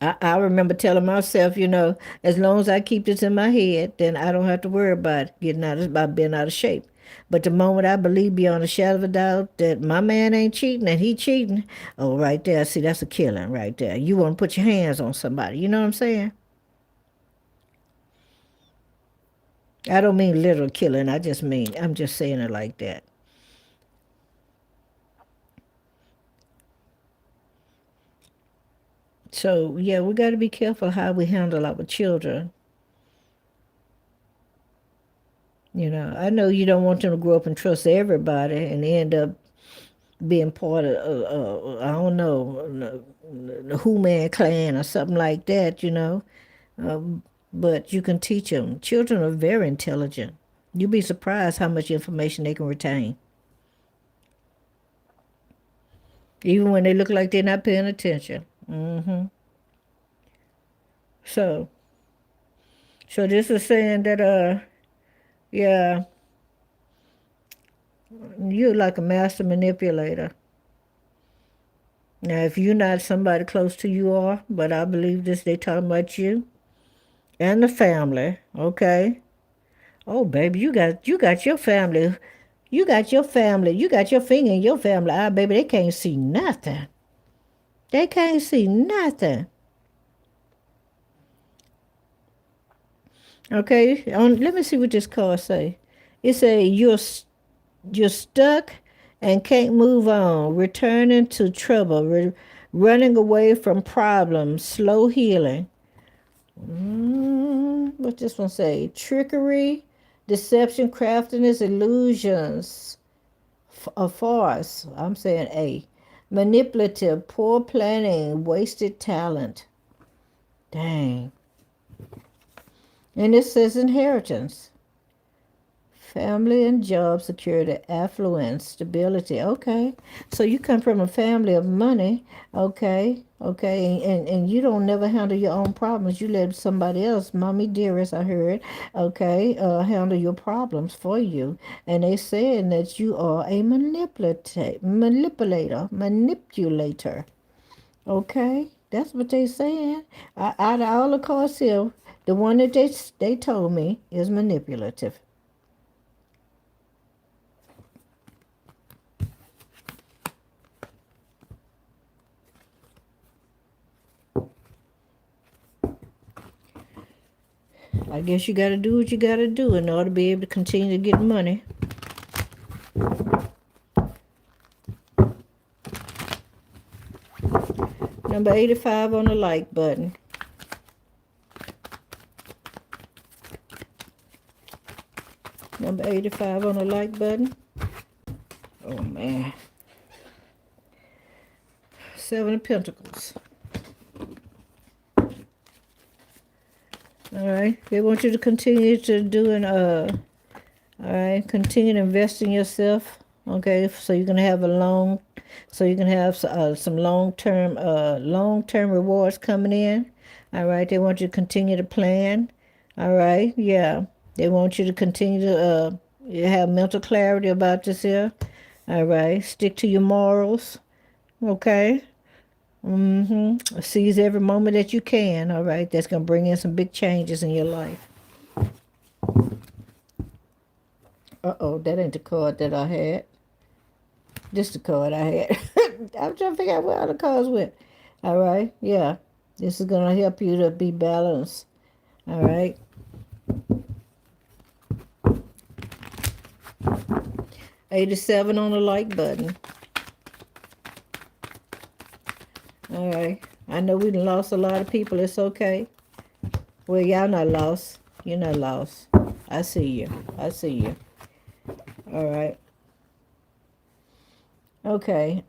I remember telling myself, as long as I keep this in my head, then I don't have to worry about about being out of shape. But the moment I believe beyond a shadow of a doubt that my man ain't cheating and he cheating, oh, right there, see, that's a killing right there. You want to put your hands on somebody, you know what I'm saying? I don't mean literal killing. I'm just saying it like that. So, yeah, we got to be careful how we handle our children. I know you don't want them to grow up and trust everybody and end up being part of, I don't know, the Who Man clan or something like that. Um, but you can teach them. Children are very intelligent. You'd be surprised how much information they can retain, even when they look like they're not paying attention. So, so this is saying that, yeah, you're like a master manipulator. Now, if you're not, somebody close to you are, but I believe this, they talking about you and the family, okay? Oh, baby, you got your family. You got your finger in your family eye, baby. They can't see nothing. They can't see nothing. Okay, let me see what this card say. It say you're stuck and can't move on, returning to trouble, running away from problems, slow healing. What this one say? Trickery, deception, craftiness, illusions, a farce. I'm saying A. Manipulative, poor planning, wasted talent. Dang. And it says inheritance. Family and job security, affluence, stability. Okay. So you come from a family of money. Okay. Okay. And you don't never handle your own problems. You let somebody else, mommy dearest, I heard, okay, handle your problems for you. And they saying that you are a manipulator. Okay. That's what they saying. Out of all the cards here, the one that they told me is manipulative. I guess you got to do what you got to do in order to be able to continue to get money. Number 85 on the like button. Number 85 on the like button. Oh, man. Seven of Pentacles. All right. They want you to continue to doing, all right, continue to invest in yourself. Okay, so you can have some long-term rewards coming in. All right, they want you to continue to plan. All right, yeah, they want you to continue to have mental clarity about this here. All right, stick to your morals. Okay. Seize every moment that you can. All right, that's gonna bring in some big changes in your life. Uh-oh, that ain't the card that I had. This the card I had. I'm trying to figure out where all the cards went. All right, yeah. This is gonna help you to be balanced. All right. 87 on the like button. All right. I know we lost a lot of people. It's okay. Well, y'all not lost. You're not lost. I see you. I see you. All right. Okay.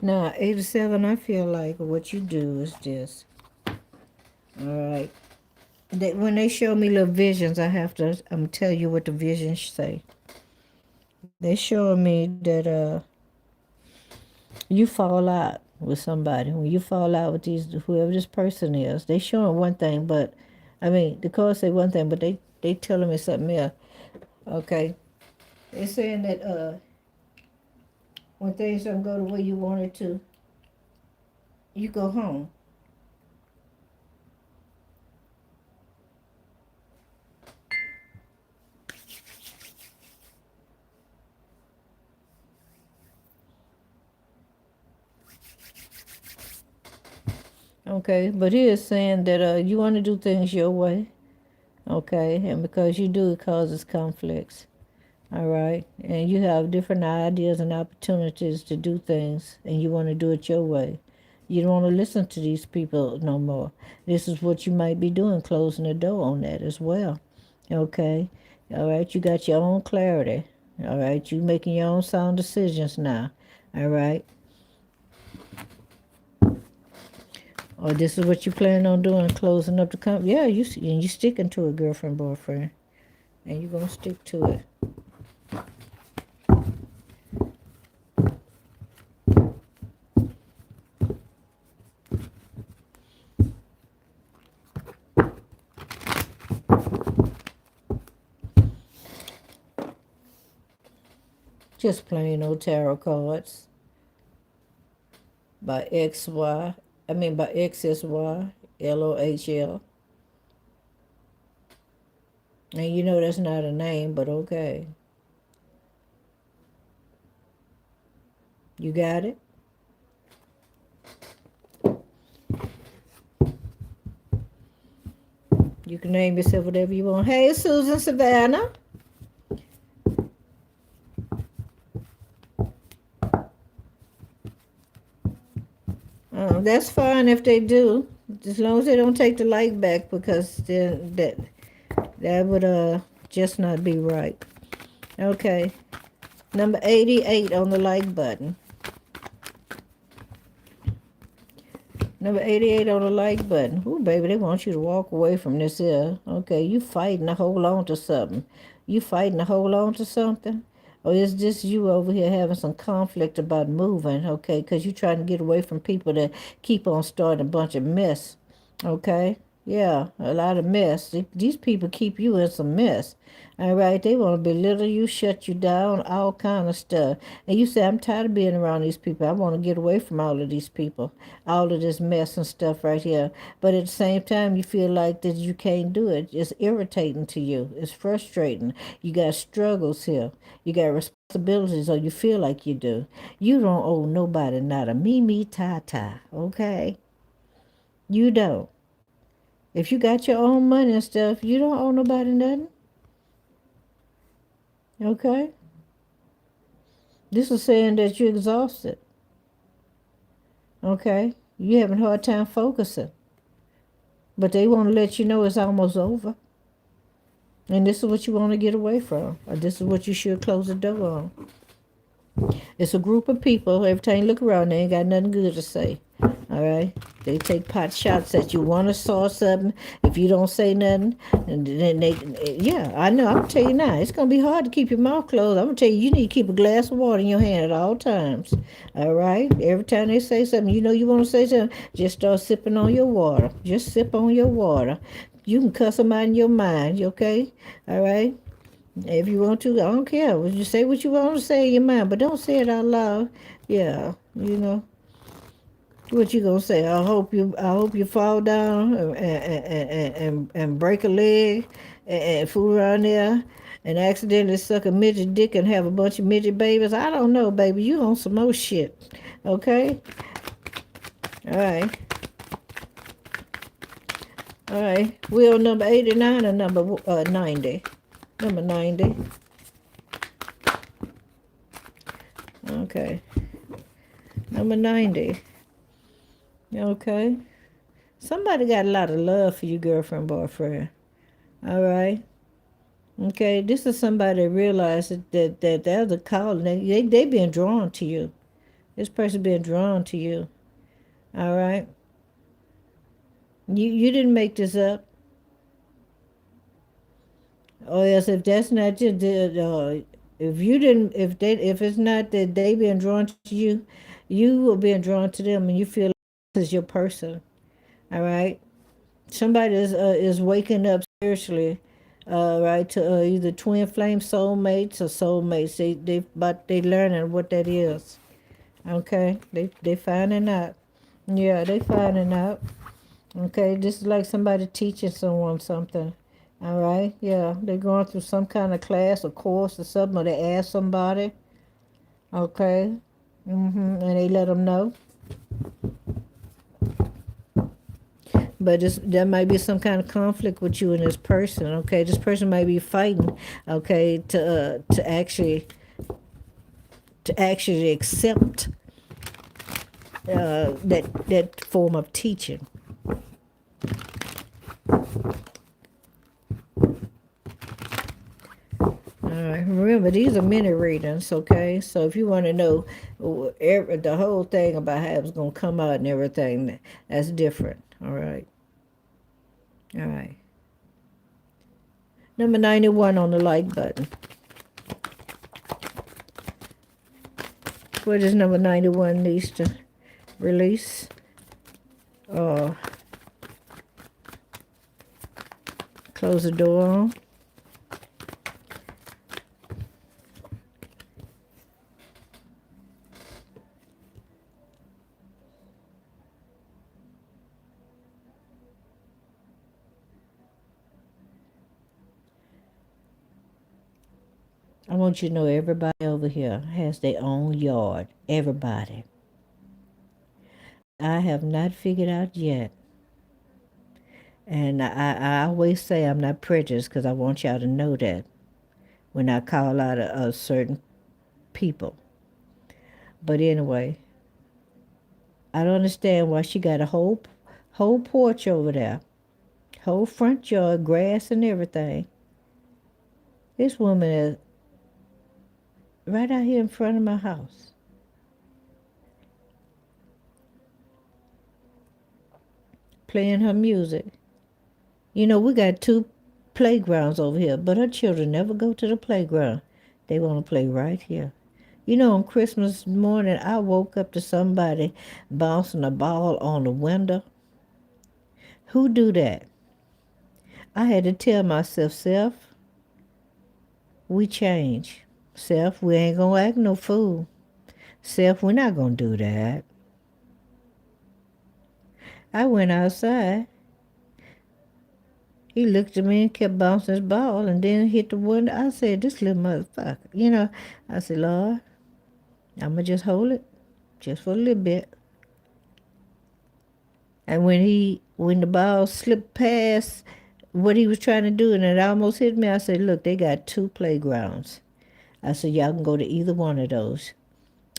Now, 87, I feel like what you do is this. All right. when they show me little visions, I have to tell you what the visions say. They showing me that you fall out with somebody. When you fall out with whoever this person is, they showing one thing, but I mean the cards say one thing, but they telling me something else. Okay, they're saying that when things don't go the way you want it to, you go home. Okay, but he is saying that you want to do things your way. Okay, and because you do, it causes conflicts. All right, and you have different ideas and opportunities to do things, and you want to do it your way. You don't want to listen to these people no more. This is what you might be doing, closing the door on that as well. Okay, all right, you got your own clarity. All right, you making your own sound decisions now. All right, or this is what you plan on doing, closing up the company. Yeah, and you sticking to a girlfriend, boyfriend, and you gonna stick to it. Just plain old tarot cards by by XSY LOHL. And you know that's not a name, but okay. You got it? You can name yourself whatever you want. Hey, Susan Savannah. That's fine if they do, as long as they don't take the like back, because then that would just not be right. Okay, number 88 on the like button. Number 88 on the like button. Ooh, baby, they want you to walk away from this here. Okay, you fighting to hold on to something. You fighting to hold on to something? Or is this you over here having some conflict about moving, okay? Because you're trying to get away from people that keep on starting a bunch of mess, okay? Yeah, a lot of mess. These people keep you in some mess. All right, they want to belittle you, shut you down, all kind of stuff. And you say, I'm tired of being around these people. I want to get away from all of these people, all of this mess and stuff right here. But at the same time, you feel like that you can't do it. It's irritating to you. It's frustrating. You got struggles here. You got responsibilities, or you feel like you do. You don't owe nobody not a me, ta, okay? You don't. If you got your own money and stuff, you don't owe nobody nothing. Okay? This is saying that you're exhausted. Okay? You're having a hard time focusing. But they want to let you know it's almost over. And this is what you want to get away from. Or this is what you should close the door on. It's a group of people. Every time you look around, they ain't got nothing good to say. All right? They take pot shots at you. Want to saw something. If you don't say nothing, and then yeah, I know. I'm going to tell you now. It's going to be hard to keep your mouth closed. I'm going to tell you, you need to keep a glass of water in your hand at all times. All right? Every time they say something, you know you want to say something, just start sipping on your water. Just sip on your water. You can cuss them out in your mind, okay? All right? If you want to, I don't care. You say what you want to say in your mind, but don't say it out loud. Yeah, you know. What you gonna say? I hope you fall down and break a leg and fool around there and accidentally suck a midget dick and have a bunch of midget babies. I don't know, baby. You on some more shit. Okay? All right. All right. Wheel number 89 or number 90? Number 90. Okay. Number 90. Okay. Somebody got a lot of love for you, girlfriend, boyfriend. All right. Okay. This is somebody that realized that there's a calling. They being drawn to you. This person being drawn to you. All right. You didn't make this up. Oh yes, if that's not you, if you didn't, if it's not that they being drawn to you, you are being drawn to them, and you feel like this is your person. All right, somebody is waking up spiritually, right, to either twin flame soulmates or soulmates. They learning what that is. Okay, they finding out. Yeah, they finding out. Okay, this is like somebody teaching someone something. All right, yeah, they're going through some kind of class or course or something, or they ask somebody. Okay, and they let them know. But there might be some kind of conflict with you and this person. Okay, this person might be fighting. Okay, to actually accept that form of teaching. All right. Remember, these are mini readings, okay? So if you want to know the whole thing about how it's going to come out and everything, that's different. All right. All right. Number 91 on the like button. What does number 91 needs to release? Uh, Close the door on. I want you to know everybody over here has their own yard. Everybody. I have not figured out yet. And I always say I'm not prejudiced because I want y'all to know that when I call out a certain people. But anyway, I don't understand why she got a whole porch over there, whole front yard, grass and everything. This woman is right out here in front of my house, playing her music. You know, we got two playgrounds over here, but her children never go to the playground. They want to play right here. You know, on Christmas morning, I woke up to somebody bouncing a ball on the window. Who do that? I had to tell myself, self, we change. Self, we ain't gonna act no fool. Self, we're not gonna do that. I went outside. He looked at me and kept bouncing his ball and then hit the window. I said, this little motherfucker. You know, I said, Lord, I'ma just hold it just for a little bit. And when the ball slipped past what he was trying to do and it almost hit me, I said, look, they got two playgrounds. I said, y'all can go to either one of those.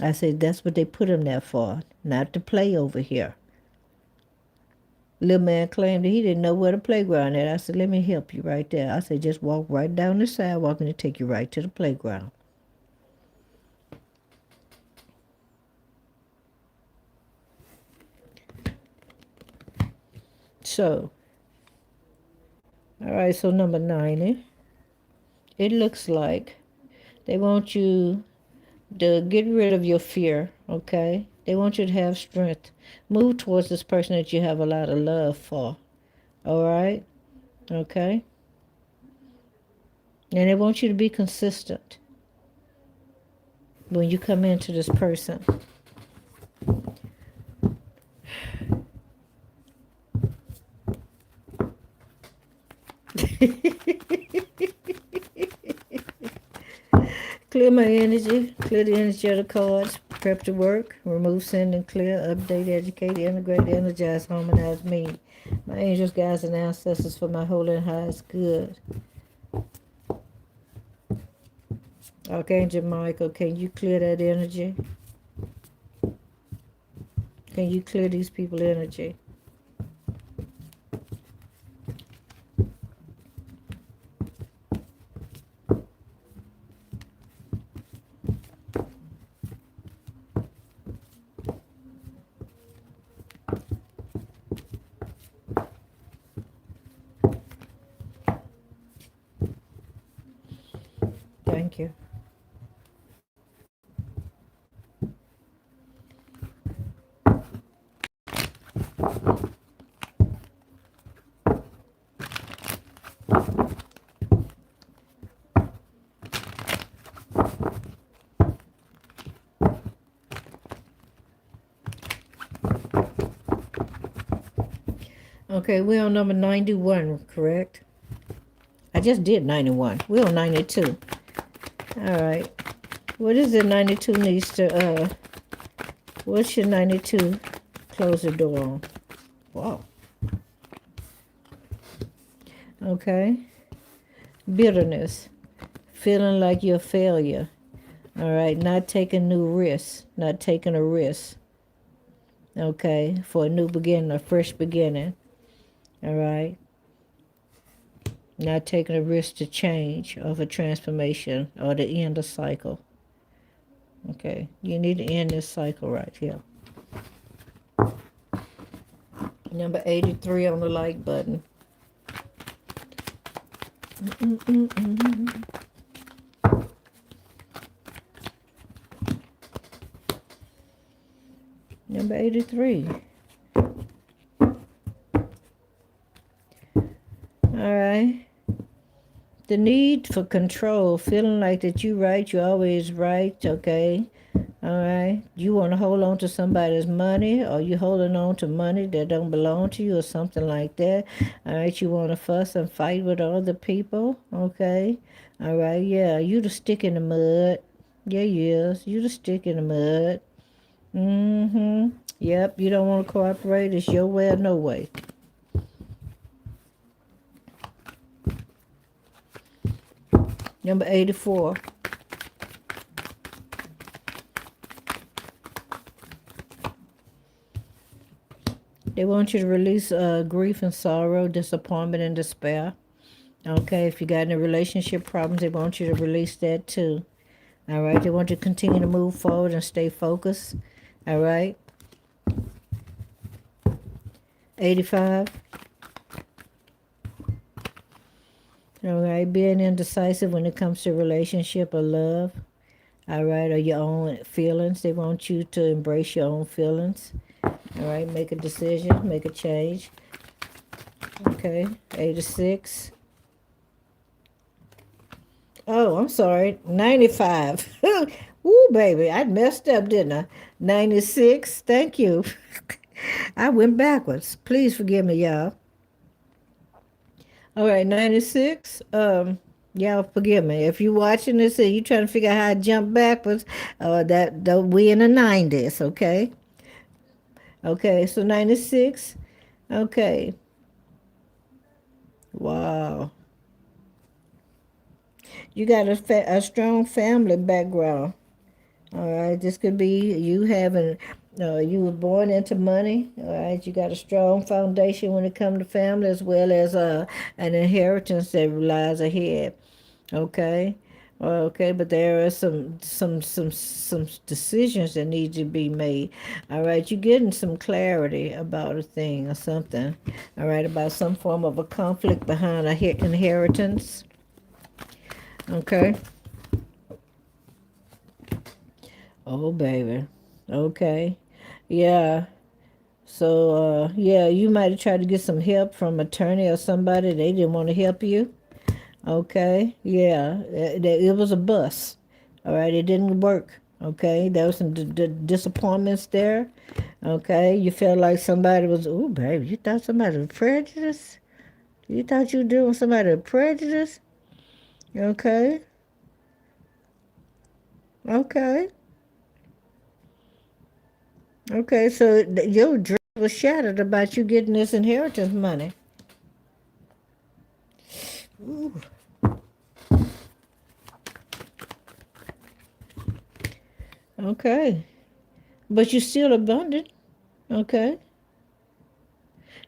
I said, that's what they put him there for, not to play over here. Little man claimed that he didn't know where the playground is. I said, let me help you right there. I said, just walk right down the sidewalk and it'll take you right to the playground. So, all right, so number 90, it looks like they want you to get rid of your fear, okay? They want you to have strength. Move towards this person that you have a lot of love for, all right? Okay? And they want you to be consistent when you come into this person. Clear my energy, clear the energy of the cards, prep to work, remove, send, and clear, update, educate, integrate, energize, harmonize me. My angels, guides, and ancestors for my holy and highest good. Archangel Michael, can you clear that energy? Can you clear these people's energy? Okay, we're on number 91, correct? I just did 91. We're on 92. All right. What is it 92 needs to, what should 92 close the door on? Wow. Okay. Bitterness. Feeling like you're a failure. All right. Not taking new risks. Not taking a risk. Okay. For a new beginning, a fresh beginning. All right. Not taking a risk to change of a transformation or to end a cycle. Okay. You need to end this cycle right here. Number 83 on the like button. Number 83. All right. The need for control, feeling like that you right, you're always right, okay? All right. You want to hold on to somebody's money, or you holding on to money that don't belong to you or something like that. All right. You want to fuss and fight with other people, okay? All right. Yeah. You the stick in the mud. Yeah, yes. You the stick in the mud. Mm-hmm. Yep. You don't want to cooperate. It's your way or no way. Number 84. They want you to release grief and sorrow, disappointment and despair. Okay, if you got any relationship problems, they want you to release that too. All right, they want you to continue to move forward and stay focused. All right. 85. All right, being indecisive when it comes to relationship or love. All right, or your own feelings. They want you to embrace your own feelings. All right, make a decision, make a change. Okay, 86. Oh, I'm sorry, 95. Ooh, baby, I messed up, didn't I? 96, thank you. I went backwards. Please forgive me, y'all. All right, 96. Y'all forgive me. If you watching this and you trying to figure out how to jump backwards, that we in the 90s, okay? Okay, so 96. Okay. Wow. You got a strong family background. All right, this could be you having, you were born into money. All right, you got a strong foundation when it comes to family, as well as an inheritance that lies ahead. Okay, okay, but there are some decisions that need to be made. All right, you're getting some clarity about a thing or something. All right, about some form of a conflict behind a inheritance. Okay. Oh, baby. Okay. Yeah. So, yeah, you might have tried to get some help from attorney or somebody. They didn't want to help you. Okay. Yeah. It was a bust. All right. It didn't work. Okay. There was some disappointments there. Okay. You felt like somebody was, oh, baby, you thought somebody was prejudiced? You thought you were doing somebody a prejudice? Okay. Okay. Okay. So your dream was shattered about you getting this inheritance money. Ooh. Okay. But you're still abundant. Okay.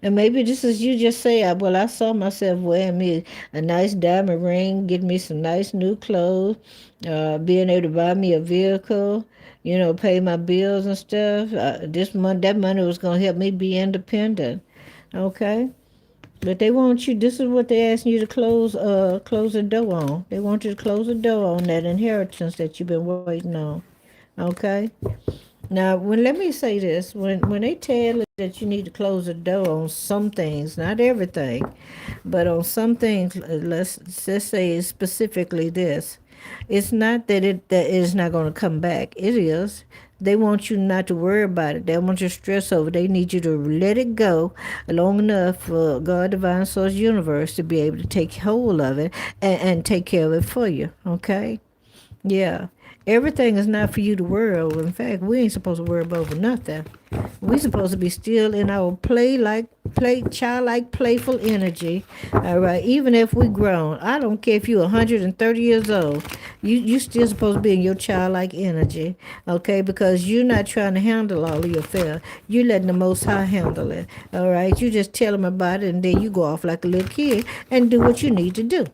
And maybe this is you just say, well, I saw myself wearing me a nice diamond ring, getting me some nice new clothes, being able to buy me a vehicle, pay my bills and stuff. This month, that money was going to help me be independent. Okay. But they want you, this is what they asking you to close the door on. They want you to close the door on that inheritance that you've been waiting on. Okay. Now, let me say this, when they tell you that you need to close the door on some things, not everything, but on some things, let's say specifically this, it's not that it is not going to come back. It is, They want you not to worry about it. They want you to stress over it. They need you to let it go long enough for God, Divine Source, Universe to be able to take hold of it and take care of it for you. Okay? Yeah. Everything is not for you to worry over. In fact, we ain't supposed to worry over nothing. We supposed to be still in our childlike, playful energy. All right. Even if we grown, I don't care if you're 130 years old. You still supposed to be in your childlike energy. Okay, because you're not trying to handle all of your affairs. You letting the Most High handle it. All right. You just tell them about it, and then you go off like a little kid and do what you need to do.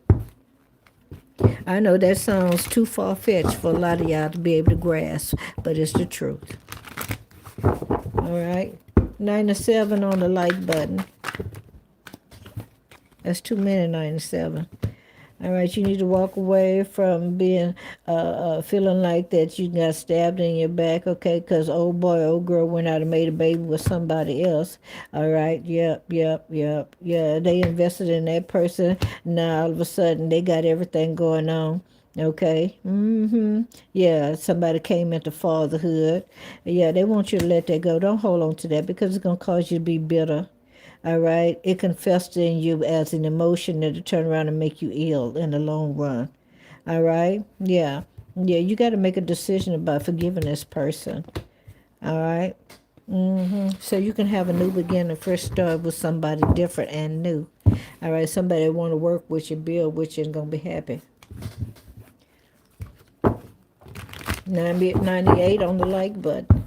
I know that sounds too far-fetched for a lot of y'all to be able to grasp, but it's the truth. All right. 97 on the like button. That's too many 97. All right, you need to walk away from being, feeling like that you got stabbed in your back, okay, because old boy, old girl went out and made a baby with somebody else. All right, yep. Yeah, they invested in that person. Now, all of a sudden, they got everything going on. Okay. Yeah, somebody came into fatherhood. Yeah, they want you to let that go. Don't hold on to that because it's going to cause you to be bitter. All right. It can fester in you as an emotion that'll turn around and make you ill in the long run. All right. Yeah. Yeah. You got to make a decision about forgiving this person. All right. So you can have a new beginning, a fresh start with somebody different and new. All right. Somebody that want to work with you, build with you, and going to be happy. 98 on the like button.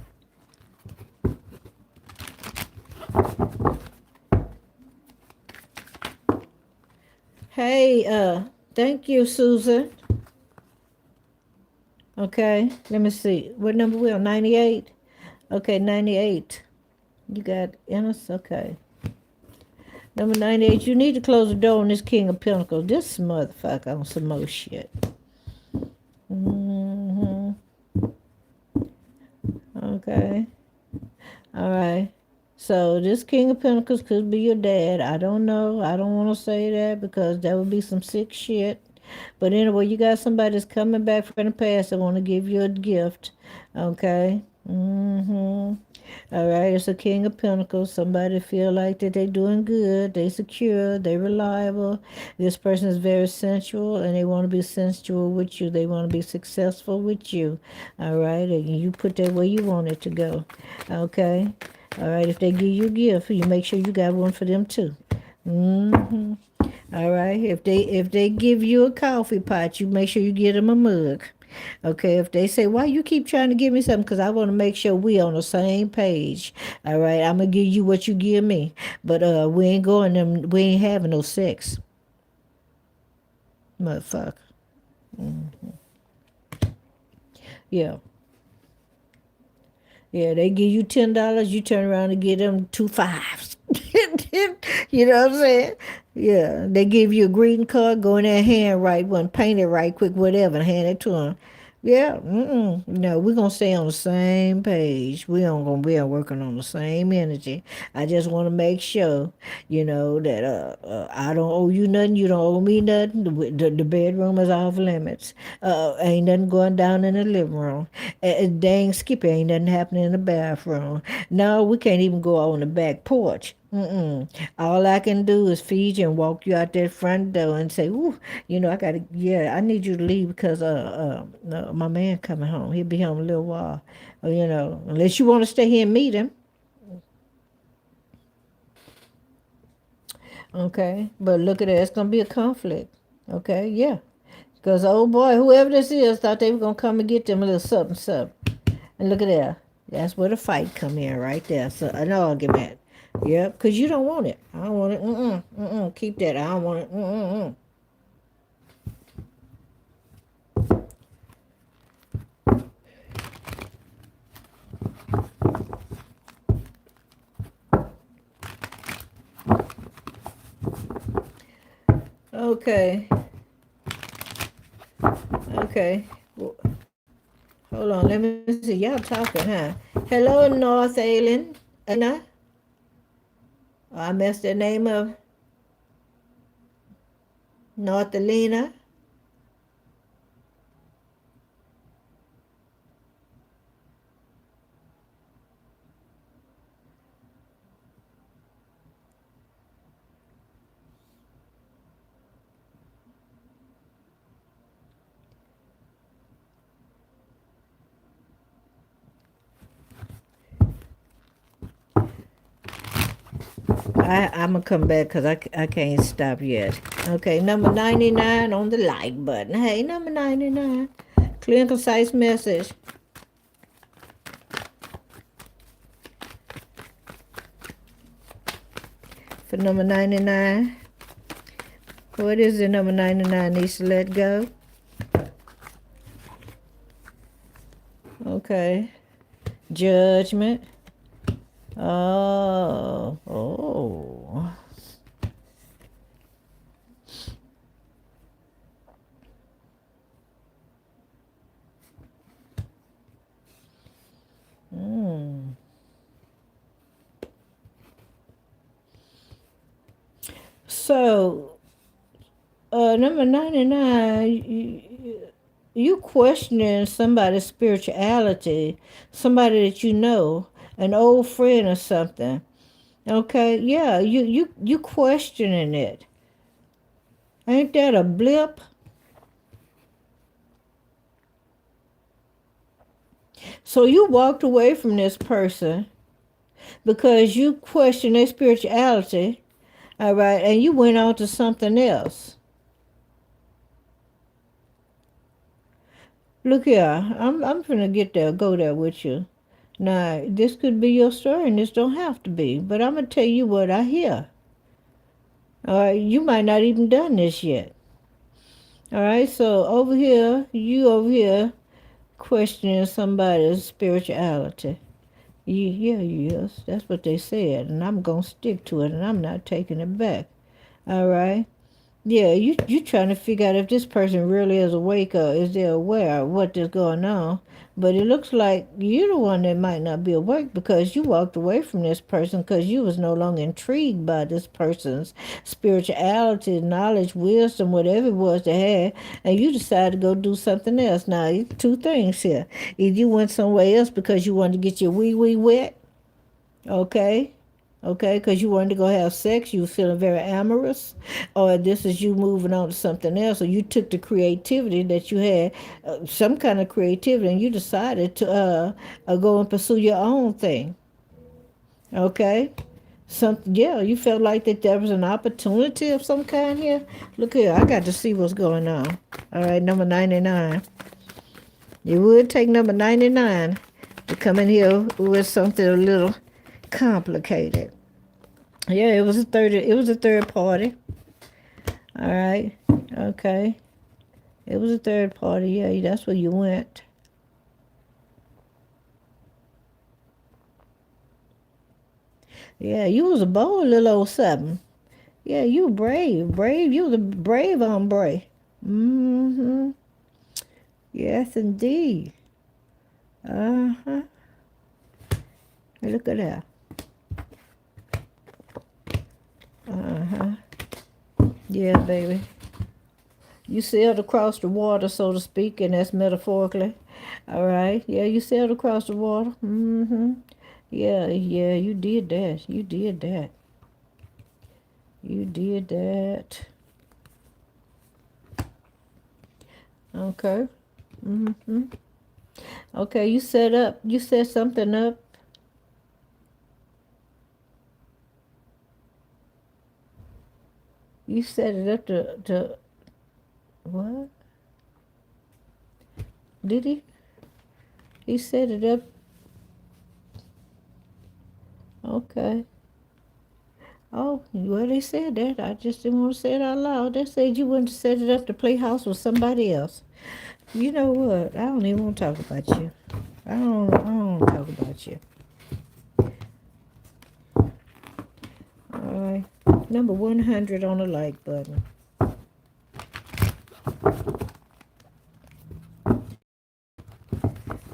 Hey, thank you, Susan. Okay, let me see. What number we on? 98? Okay, 98. You got Ennis? Okay. Number 98, you need to close the door on this King of Pentacles. This motherfucker on some more shit. Okay. All right. So this King of Pentacles could be your dad. I don't know. I don't want to say that because that would be some sick shit. But anyway, you got somebody that's coming back from the past that want to give you a gift. Okay. All right, it's a King of Pentacles. Somebody feel like that they doing good, they secure, they reliable. This person is very sensual and they want to be sensual with you. They want to be successful with you. All right, and you put that where you want it to go. Okay. All right, if they give you a gift, you make sure you got one for them too. All right, if they give you a coffee pot, you make sure you get them a mug. Okay, if they say, why you keep trying to give me something? Because I want to make sure we on the same page. All right, I'm going to give you what you give me. But we ain't having no sex. Motherfucker. Yeah. Yeah, they give you $10, you turn around and give them 2 5s. You know what I'm saying? Yeah, they give you a greeting card, go in there, hand write one, paint it right quick, whatever, and hand it to them. Yeah, no, we're gonna stay on the same page. We don't gonna be working on the same energy. I just want to make sure, that I don't owe you nothing. You don't owe me nothing. The bedroom is off limits. Ain't nothing going down in the living room. Dang, Skippy, ain't nothing happening in the bathroom. No, we can't even go out on the back porch. All I can do is feed you and walk you out that front door and say, "Ooh, I need you to leave because my man coming home. He'll be home a little while. Unless you want to stay here and meet him." Okay, but look at that. It's gonna be a conflict. Okay, yeah, because oh boy, whoever this is thought they were gonna come and get them a little something, something. And look at that. That's where the fight come in right there. So an argument. Yep, because you don't want it. I don't want it. Keep that. I don't want it. Okay. Okay. Hold on. Let me see. Y'all talking, huh? Hello, North Alien. Elena. I messed the name of North Alina. I'm going to come back because I can't stop yet. Okay, number 99 on the like button. Hey, number 99. Clear and concise message. For number 99. What is it number 99 needs to let go? Okay. Judgment. Oh. So, number 99, you questioning somebody's spirituality, somebody that you know, an old friend or something. Okay, yeah, you questioning it. Ain't that a blip? So you walked away from this person because you questioned their spirituality, all right, and you went on to something else. Look here, I'm finna go there with you. Now, this could be your story, and this don't have to be, but I'm gonna tell you what I hear. All right, you might not even done this yet. All right, so you over here questioning somebody's spirituality. Yes, that's what they said, and I'm gonna stick to it, and I'm not taking it back. All right. Yeah, you trying to figure out if this person really is awake or is they aware of what is going on. But it looks like you're the one that might not be awake because you walked away from this person because you was no longer intrigued by this person's spirituality, knowledge, wisdom, whatever it was they had, and you decided to go do something else. Now, two things here. Either you went somewhere else because you wanted to get your wee wet, okay? Okay, because you wanted to go have sex, you were feeling very amorous, or this is you moving on to something else, or you took the creativity that you had, some kind of creativity, and you decided to go and pursue your own thing. Okay, yeah, you felt like that there was an opportunity of some kind here. Look here, I got to see what's going on. All right, number 99. You would take number 99 to come in here with something a little complicated. Yeah, it was a third party. All right. Okay. It was a third party. Yeah, that's where you went. Yeah, you was a bold little old something. Yeah, you were brave. Brave. You was a brave hombre. Mm-hmm. Yes, indeed. Uh-huh. Look at that. Uh-huh. Yeah, baby. You sailed across the water, so to speak, and that's metaphorically. All right. Yeah, you sailed across the water. Mm-hmm. Yeah, you did that. You did that. You did that. Okay. Mm-hmm. Okay, you set something up. You set it up to what? Did he? He set it up. Okay. Oh, well, they said that. I just didn't want to say it out loud. They said you went to set it up to play house with somebody else. You know what? I don't even want to talk about you. I don't talk about you. All right. Number 100 on the like button.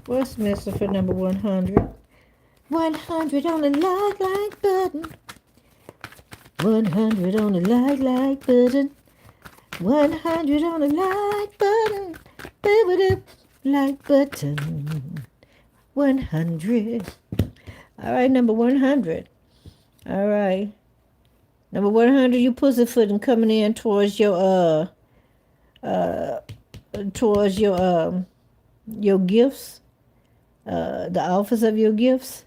What's missing for number 100? 100 on the like button. 100 on the like button. 100 on the like button. Like button. 100. All right, number 100. All right. Number 100, you pussyfooting coming in towards your your gifts, the office of your gifts.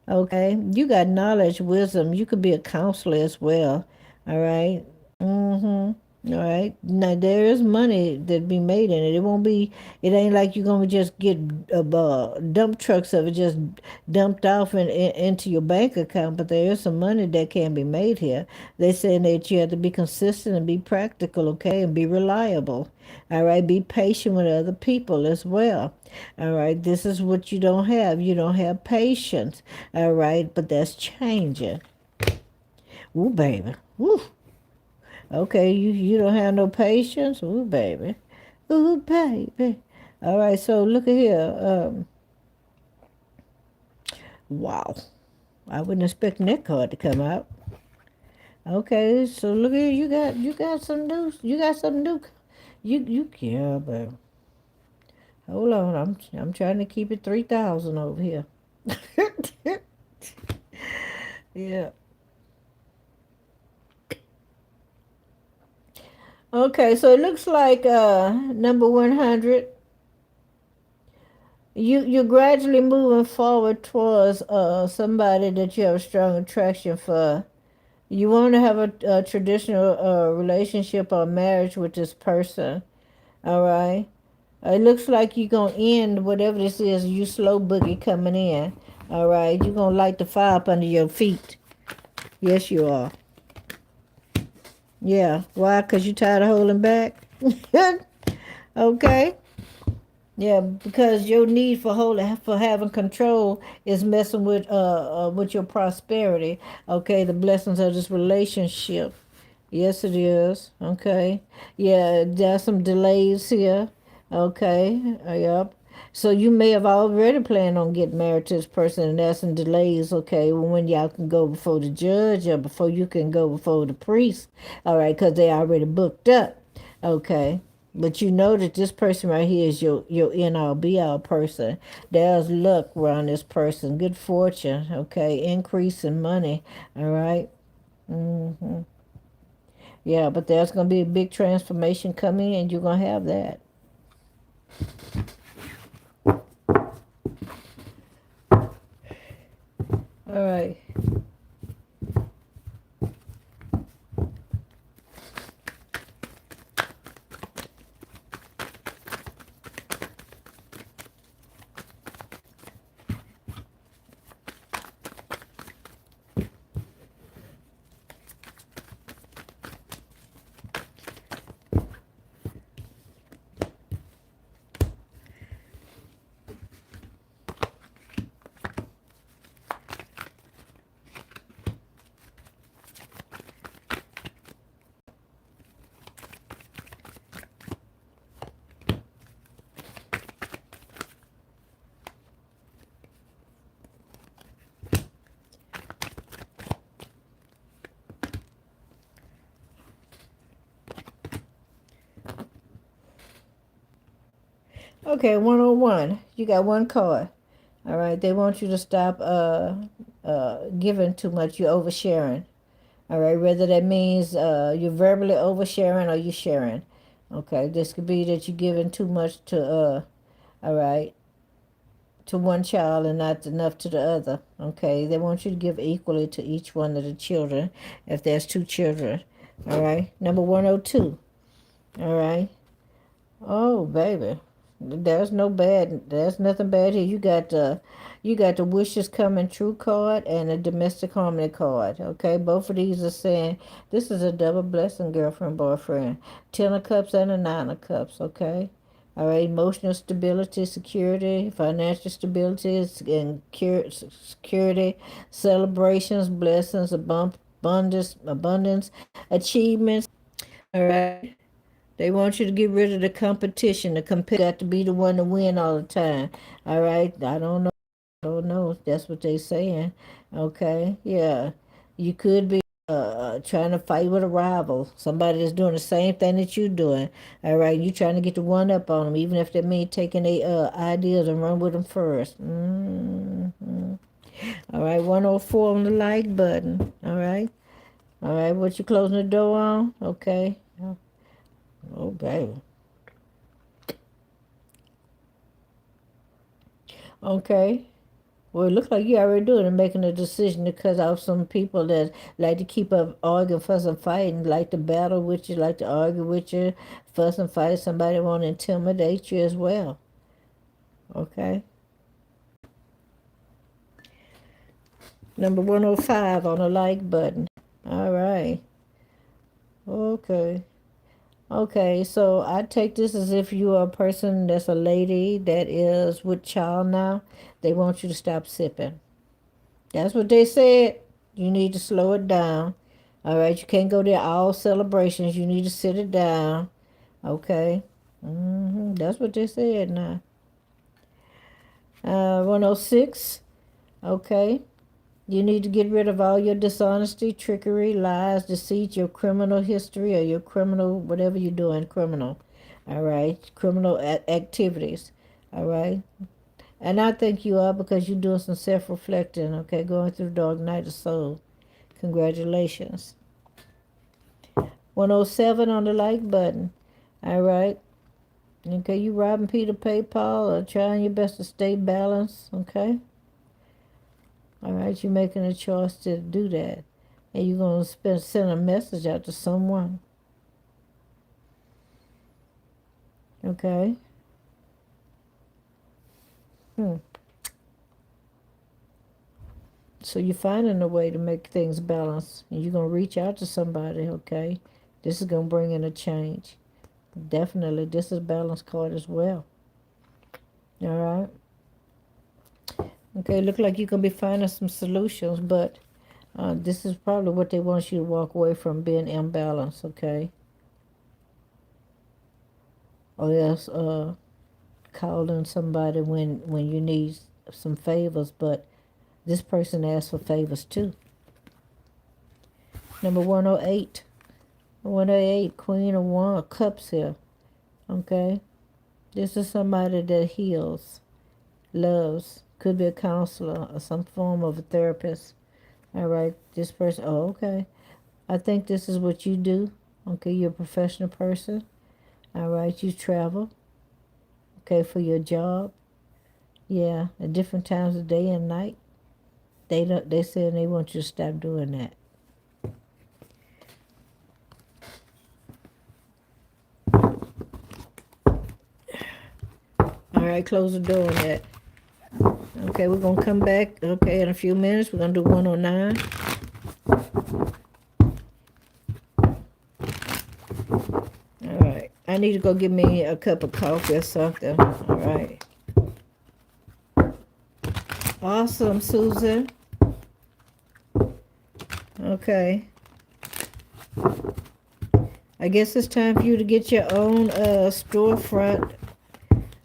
Okay, you got knowledge, wisdom. You could be a counselor as well. All right. All right. Now there is money that be made in it. It won't be. It ain't like you're gonna just get dump trucks of it just dumped off into your bank account. But there is some money that can be made here. They saying that you have to be consistent and be practical, okay, and be reliable. All right. Be patient with other people as well. All right. This is what you don't have. You don't have patience. All right. But that's changing. Ooh, baby. Ooh. Okay, you don't have no patience? Ooh, baby. Ooh, baby. All right, so look at here. Wow. I wasn't expecting that card to come out. Okay, so look at here. You got some new. You got some new. You yeah, but hold on. I'm trying to keep it 3,000 over here. Yeah. Okay, so it looks like number 100. You're gradually moving forward towards somebody that you have a strong attraction for. You want to have a traditional relationship or marriage with this person. All right. It looks like you're gonna end whatever this is. You slow boogie coming in. All right. You're gonna light the fire up under your feet. Yes, you are. Yeah. Why? Cause you tired of holding back. Okay. Yeah, because your need for having control is messing with your prosperity. Okay, the blessings of this relationship. Yes, it is. Okay. Yeah, there's some delays here. Okay. Yep. So you may have already planned on getting married to this person, and there's some delays. Okay, when y'all can go before the judge or before you can go before the priest. All right, because they already booked up. Okay. But you know that this person right here is your end all be all person. There's luck around this person, good fortune, okay, increase in money, all right. Mm-hmm. Yeah, but there's gonna be a big transformation coming, and you're gonna have that. All right. Okay, 101. You got one card. All right. They want you to stop giving too much. You're oversharing. All right. Whether that means you're verbally oversharing or you're sharing. Okay. This could be that you're giving too much to all right, to one child and not enough to the other. Okay. They want you to give equally to each one of the children if there's two children. All right. Number 102. All right. Oh, baby. There's nothing bad here. You got the wishes coming true card and a domestic harmony card. Okay, both of these are saying this is a double blessing, girlfriend, boyfriend. 10 of Cups and a 9 of Cups. Okay, all right. Emotional stability, security, financial stability, and security, celebrations, blessings, abundance, achievements. All right. They want you to get rid of the competition. The got to be the one to win all the time. All right. I don't know. I don't know. That's what they saying. Okay. Yeah. You could be trying to fight with a rival. Somebody that's doing the same thing that you're doing. All right. You trying to get the one up on them, even if that means taking their ideas and run with them first. All right. 104 on the like button. All right. All right. What you closing the door on? Okay. Oh, baby. Okay. Well, it looks like you already doing and making a decision to cut off some people that like to keep up arguing, fuss and fighting, like to battle with you, like to argue with you, fuss and fight. Somebody want to intimidate you as well. Okay. Number 105 on the like button. All right. Okay. Okay, so I take this as if you are a person that's a lady that is with child now. They want you to stop sipping. That's what they said. You need to slow it down. All right, you can't go there all celebrations. You need to sit it down. Okay. That's what they said now. 106. Okay. You need to get rid of all your dishonesty, trickery, lies, deceit, your criminal history, or your criminal, whatever you're doing, criminal. All right. Criminal activities. All right. And I think you are because you're doing some self reflecting, okay? Going through the dark night of soul. Congratulations. 107 on the like button. All right. Okay, you robbing Peter PayPal or trying your best to stay balanced, okay? All right, you're making a choice to do that. And you're going to send a message out to someone, okay? So you're finding a way to make things balanced. And you're going to reach out to somebody, okay? This is going to bring in a change. Definitely, this is balance card as well. All right. Okay, look like you can be finding some solutions, but this is probably what they want you to walk away from, being imbalanced, okay? Or else calling somebody when you need some favors, but this person asks for favors too. Number 108. 108, Queen of Cups here, okay? This is somebody that heals, loves, could be a counselor or some form of a therapist. All right, this person, oh, okay. I think this is what you do. Okay, you're a professional person. All right, you travel. Okay, for your job. Yeah, at different times of day and night. They say they want you to stop doing that. All right, close the door on that. Okay, we're gonna come back. Okay, in a few minutes, we're gonna do 109. All right, I need to go get me a cup of coffee or something. All right. Awesome, Susan. Okay. I guess it's time for you to get your own storefront,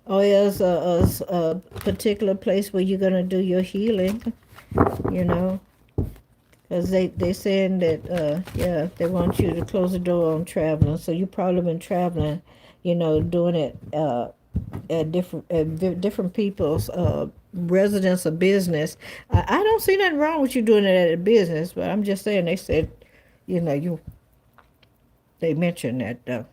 or else a particular place where you're gonna do your healing. You know, because they saying that yeah, they want you to close the door on traveling. So you probably been traveling, you know, doing it at different people's residence or business. I don't see nothing wrong with you doing it at a business, but I'm just saying they said, you know, they mentioned that though.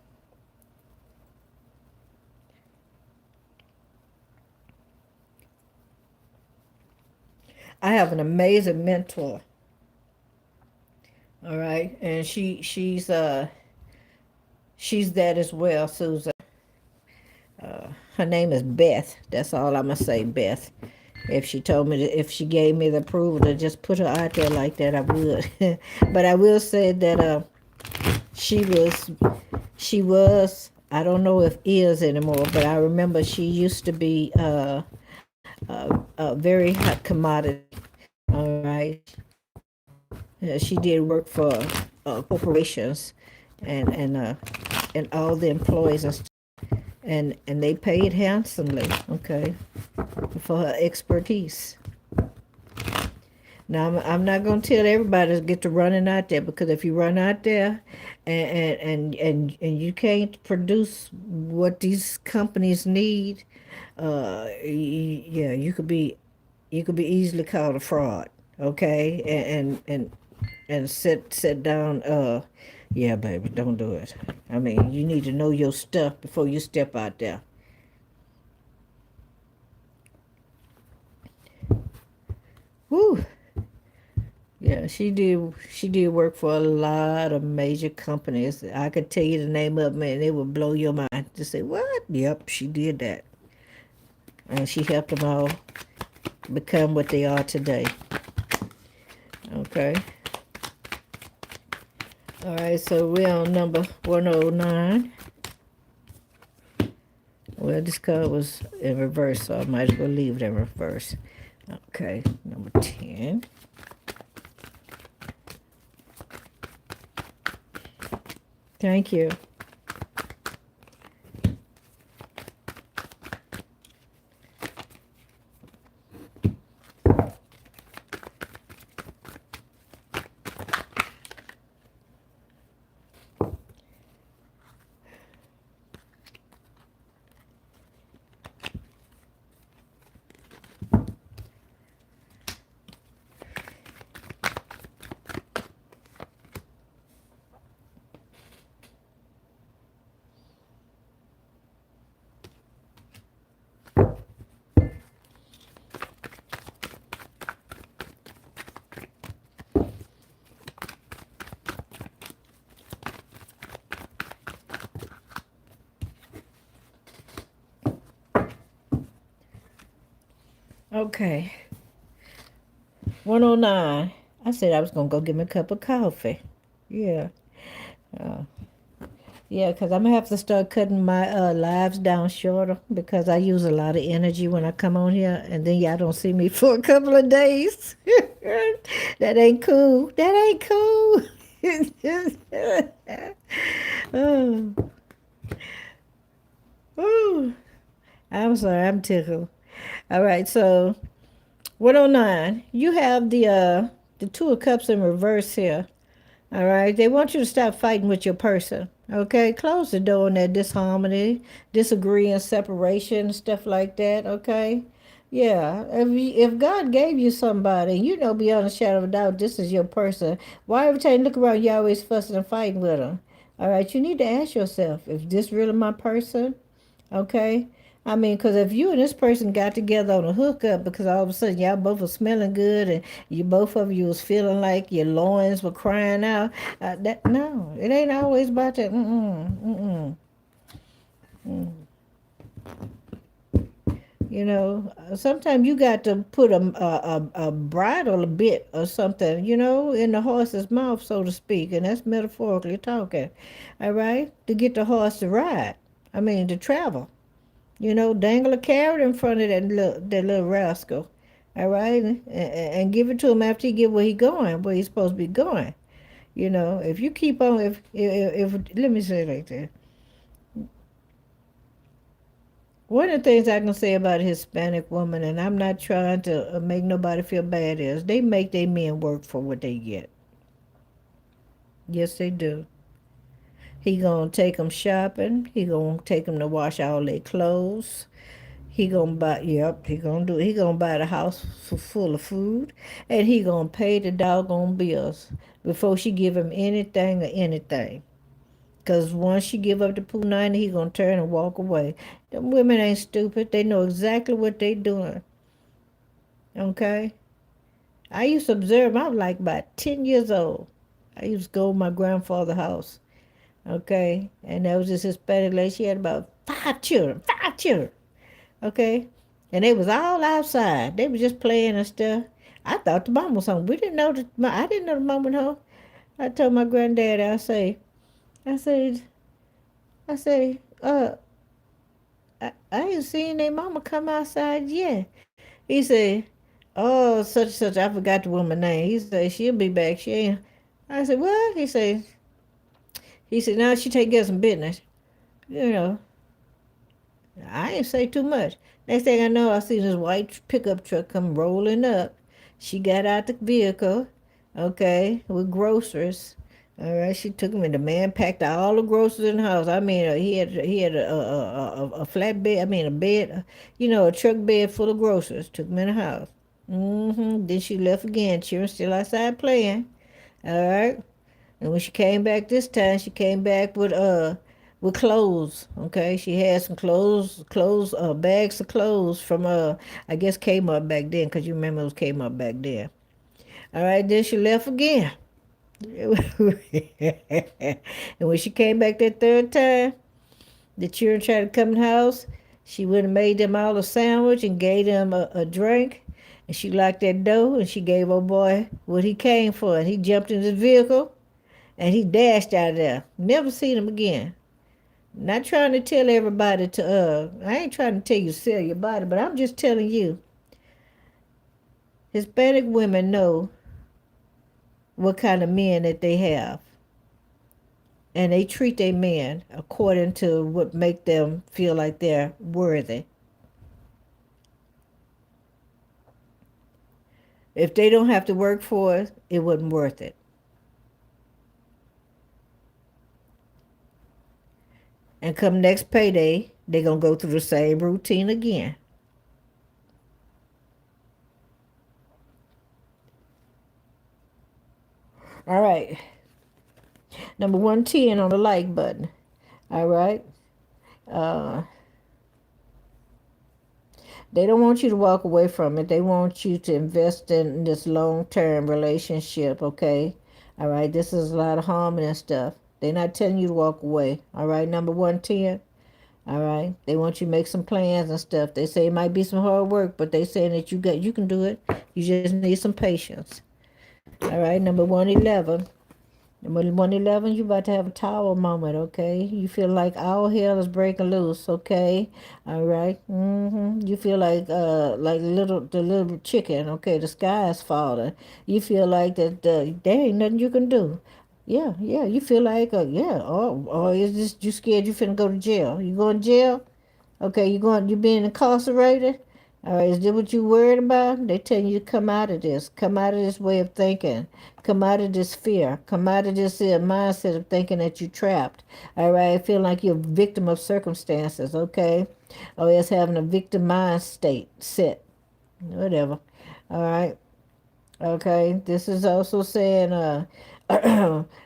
I have an amazing mentor. All right, and she's that as well, Susan. Her name is Beth. That's all I'm gonna say, Beth. If she told me if she gave me the approval to just put her out there like that, I would. But I will say that she was she was, I don't know if is anymore, but I remember she used to be a very hot commodity. All right, she did work for corporations and all the employees and they paid handsomely, okay, for her expertise. Now I'm not gonna tell everybody to get to running out there, because if you run out there and you can't produce what these companies need, yeah, you could be easily called a fraud, okay, and sit down. Yeah, baby, don't do it. I mean, you need to know your stuff before you step out there. Whew. Yeah, she did work for a lot of major companies. I could tell you the name of them and it would blow your mind. Just say, what? Yep, she did that. And she helped them all become what they are today. Okay. All right, so we're on number 109. Well, this card was in reverse, so I might as well leave it in reverse. Okay, number 10. Thank you. Okay, 109. I said I was going to go get me a cup of coffee. Yeah. Uh, yeah, because I'm going to have to start cutting my lives down shorter because I use a lot of energy when I come on here, and then y'all don't see me for a couple of days. That ain't cool. That ain't cool. Oh, oh, I'm sorry, I'm tickled. All right, so 109. You have the Two of Cups in reverse here. All right. They want you to stop fighting with your person. Okay. Close the door on that disharmony, disagreeing, separation, stuff like that. Okay. Yeah. If God gave you somebody, you know beyond a shadow of a doubt, this is your person. Why every time you look around, you always fussing and fighting with them? All right. You need to ask yourself, is this really my person? Okay. I mean, because if you and this person got together on a hookup because all of a sudden y'all both were smelling good and you both of you was feeling like your loins were crying out, that no, it ain't always about that. You know, sometimes you got to put a bridle a bit or something, you know, in the horse's mouth, so to speak, and that's metaphorically talking. All right, to get the horse to ride. I mean, to travel. You know, dangle a carrot in front of that little rascal, all right, and give it to him after he get where he going, where he's supposed to be going. You know, if you keep on, if let me say it like that. One of the things I can say about a Hispanic woman, and I'm not trying to make nobody feel bad, is they make their men work for what they get. Yes, they do. He gonna take them shopping. He gonna take them to wash all their clothes. He gonna buy, yep, he gonna do. He gonna buy the house full of food, and he gonna pay the doggone bills before she give him anything or anything. Cause once she give up the poo 90, he gonna turn and walk away. Them women ain't stupid. They know exactly what they doing. Okay. I used to observe. I was like about 10 years old. I used to go to my grandfather's house. Okay, and there was this Hispanic lady. She had about five children. Five children. Okay? And they was all outside. They was just playing and stuff. I thought the mom was home. We didn't know I didn't know the mom was home. I told my granddad, I said, I say, I ain't seen their mama come outside yet. He said, oh, such and such, I forgot the woman's name. He said, she'll be back. She ain't. I said, what? He said, now she take care of some business. You know, I didn't say too much. Next thing I know, I see this white pickup truck come rolling up. She got out the vehicle, okay, with groceries. All right, she took them, and the man packed all the groceries in the house. I mean, he had a flat bed. I mean, a bed, a truck bed full of groceries. Took them in the house. Then she left again. Children still outside playing. All right. And when she came back this time, she came back with with clothes. Okay, she had some clothes, bags of clothes from I guess Kmart back then, because you remember it was Kmart back then. All right, then she left again. And when she came back that third time, the children tried to come in the house. She went and made them all a sandwich and gave them a drink. And she locked that door and she gave old boy what he came for. And he jumped in his vehicle and he dashed out of there. Never seen him again. Not trying to tell everybody I ain't trying to tell you to sell your body, but I'm just telling you, Hispanic women know what kind of men that they have. And they treat their men according to what make them feel like they're worthy. If they don't have to work for it, it wasn't worth it. And come next payday, they're going to go through the same routine again. All right. Number 110 on the like button. All right. They don't want you to walk away from it. They want you to invest in this long-term relationship, okay? All right. This is a lot of harmony and stuff. They're not telling you to walk away. All right. Number 110. All right. They want you to make some plans and stuff. They say it might be some hard work, but they saying that you can do it. You just need some patience. All right. Number 111. Number 111, you about to have a tower moment, okay? You feel like all hell is breaking loose, okay? All right. You feel like the little chicken, okay? The sky is falling. You feel like that there ain't nothing you can do. Yeah, yeah. You feel like yeah. Or is this you scared you finna go to jail? You going to jail? Okay, you being incarcerated? All right, is that what you worried about? They telling you to come out of this. Come out of this way of thinking. Come out of this fear. Come out of this mindset of thinking that you're trapped. All right, feel like you're a victim of circumstances, okay? Or it's having a victim mind state set. Whatever. All right. Okay, this is also saying,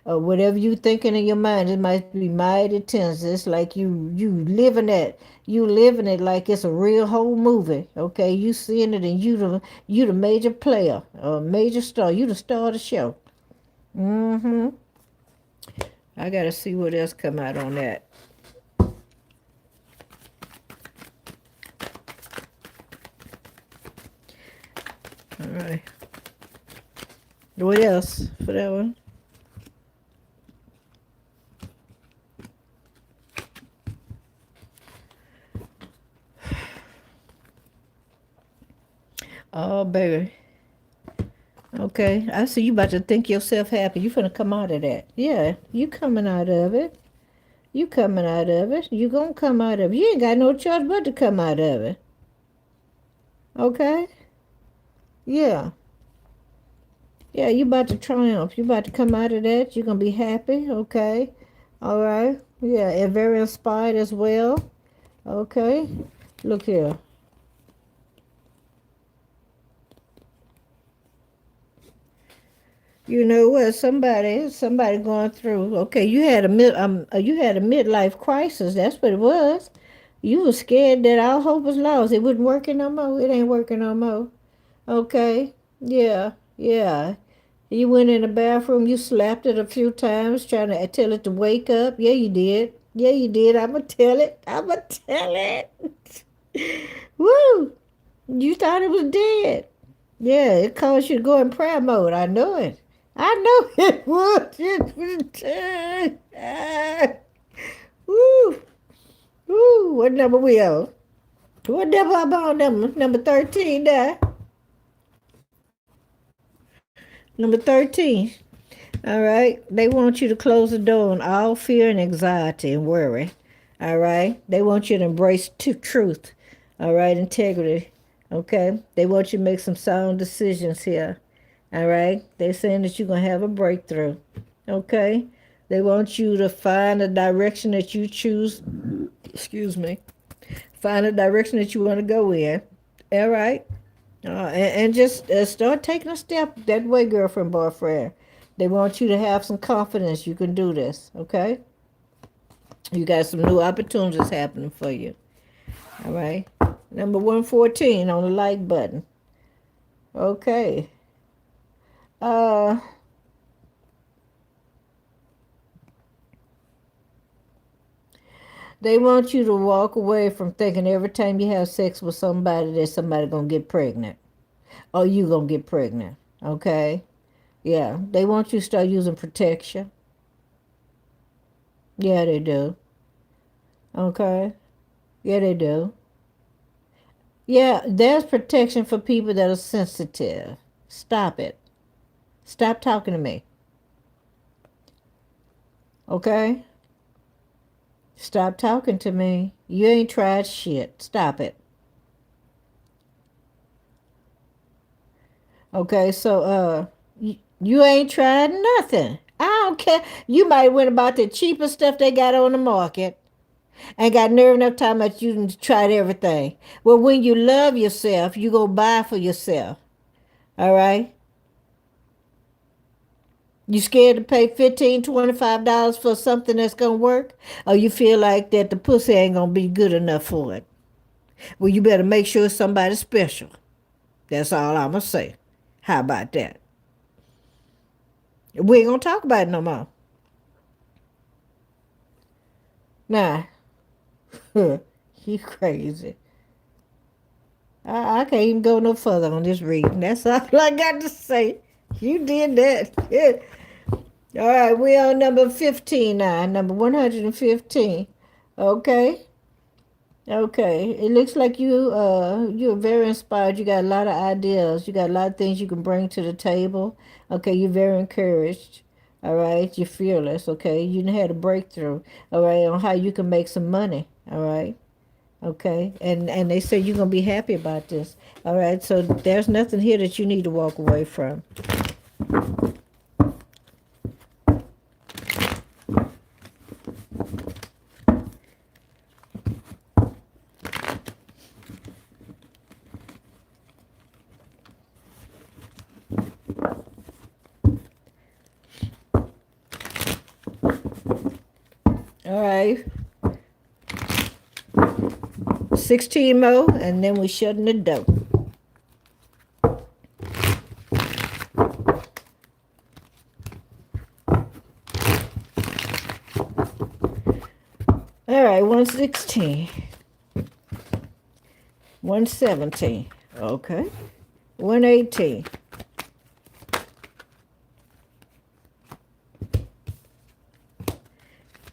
whatever you thinking in your mind, it might be mighty tense. It's like you living it like it's a real whole movie. Okay, you seeing it, and you the major player, major star. You the star of the show. Mm-hmm. I gotta see what else come out on that. All right. What else for that one? Oh, baby. Okay, I see you about to think yourself happy. You finna come out of that. Yeah, you coming out of it. You coming out of it. You gonna come out of it. You ain't got no choice but to come out of it. Okay? Yeah. Yeah, you about to triumph. You about to come out of that. You're gonna be happy. Okay? All right. Yeah, and very inspired as well. Okay? Look here. You know what? Somebody going through. Okay, you had a midlife crisis. That's what it was. You were scared that all hope was lost. It wasn't working no more. It ain't working no more. Okay. Yeah. Yeah. You went in the bathroom. You slapped it a few times, trying to tell it to wake up. Yeah, you did. Yeah, you did. I'ma tell it. I'ma tell it. Woo! You thought it was dead. Yeah, it caused you to go in prayer mode. I know it. I know it would. Woo! Woo! What number we on? What number I'm on? Number 13 there. Number 13. All right. They want you to close the door on all fear and anxiety and worry. All right. They want you to embrace truth. All right. Integrity. Okay. They want you to make some sound decisions here. All right. They're saying that you're going to have a breakthrough. Okay. They want you to find a direction that you choose. Excuse me. Find a direction that you want to go in. All right. And just start taking a step that way, girlfriend, boyfriend. They want you to have some confidence. You can do this. Okay. You got some new opportunities happening for you. All right. Number 114 on the like button. Okay. Uh, they want you to walk away from thinking every time you have sex with somebody that somebody gonna get pregnant. Or you gonna get pregnant. Okay? Yeah. They want you to start using protection. Yeah, they do. Okay? Yeah, they do. Yeah, there's protection for people that are sensitive. Stop it. Stop talking to me. Okay? Stop talking to me. You ain't tried shit. Stop it. Okay, so you ain't tried nothing. I don't care. You might went about the cheapest stuff they got on the market and got nerve enough time that you done tried everything. Well, when you love yourself, you go buy for yourself. All right? You scared to pay $15, $25 for something that's gonna work? Or you feel like that the pussy ain't gonna be good enough for it? Well, you better make sure it's somebody special. That's all I'm gonna say. How about that? We ain't gonna talk about it no more. Nah, you crazy. I can't even go no further on this reading. That's all I got to say. You did that. All right, we on number 15 now. Number 115. Okay. Okay. It looks like you're very inspired. You got a lot of ideas. You got a lot of things you can bring to the table. Okay, you're very encouraged. All right, you're fearless. Okay, you had a breakthrough. All right, on how you can make some money. All right. Okay, and they say you're gonna be happy about this. All right, so there's nothing here that you need to walk away from. All right, 16 more, and then we shutting the door. All right, 116, 117. Okay, 118.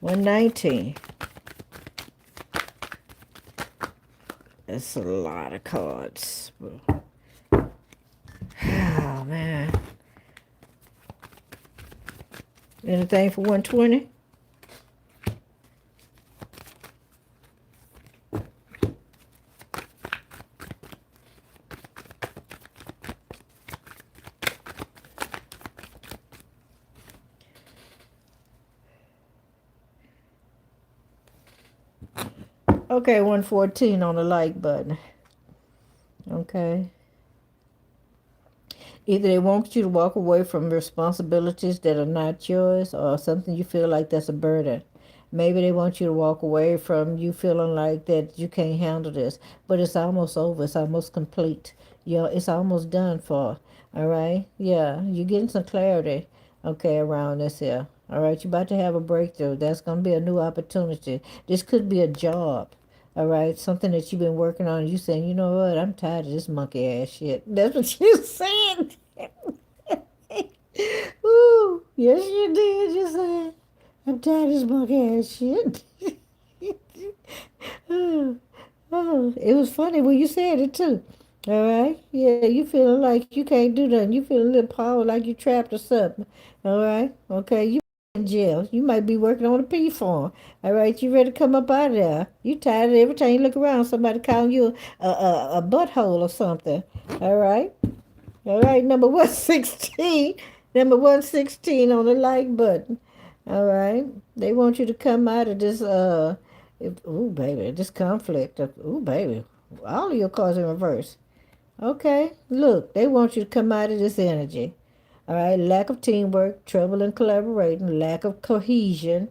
119. That's a lot of cards. Oh, man. Anything for 120? Okay, 114 on the like button. Okay. Either they want you to walk away from responsibilities that are not yours or something you feel like that's a burden. Maybe they want you to walk away from you feeling like that you can't handle this. But it's almost over. It's almost complete. It's almost done for. All right? Yeah, you're getting some clarity, okay, around this here. All right, you're about to have a breakthrough. That's going to be a new opportunity. This could be a job. All right, something that you've been working on. You saying, you know what? I'm tired of this monkey ass shit. That's what you saying. Ooh, yes, you did. You said, I'm tired of this monkey ass shit. Oh, it was funny when you said it too. All right, yeah, you feeling like you can't do nothing. You feeling a little power like you trapped or something. All right, okay, you in jail. You might be working on a P farm. All right, you ready to come up out of there? You tired of every time you look around, somebody calling you a butthole or something. All right, all right. Number 116, number 116 on the like button. All right, they want you to come out of this ooh baby, this conflict. Ooh baby, all of your cards in reverse. Okay, look, they want you to come out of this energy. All right, lack of teamwork, trouble in collaborating, lack of cohesion.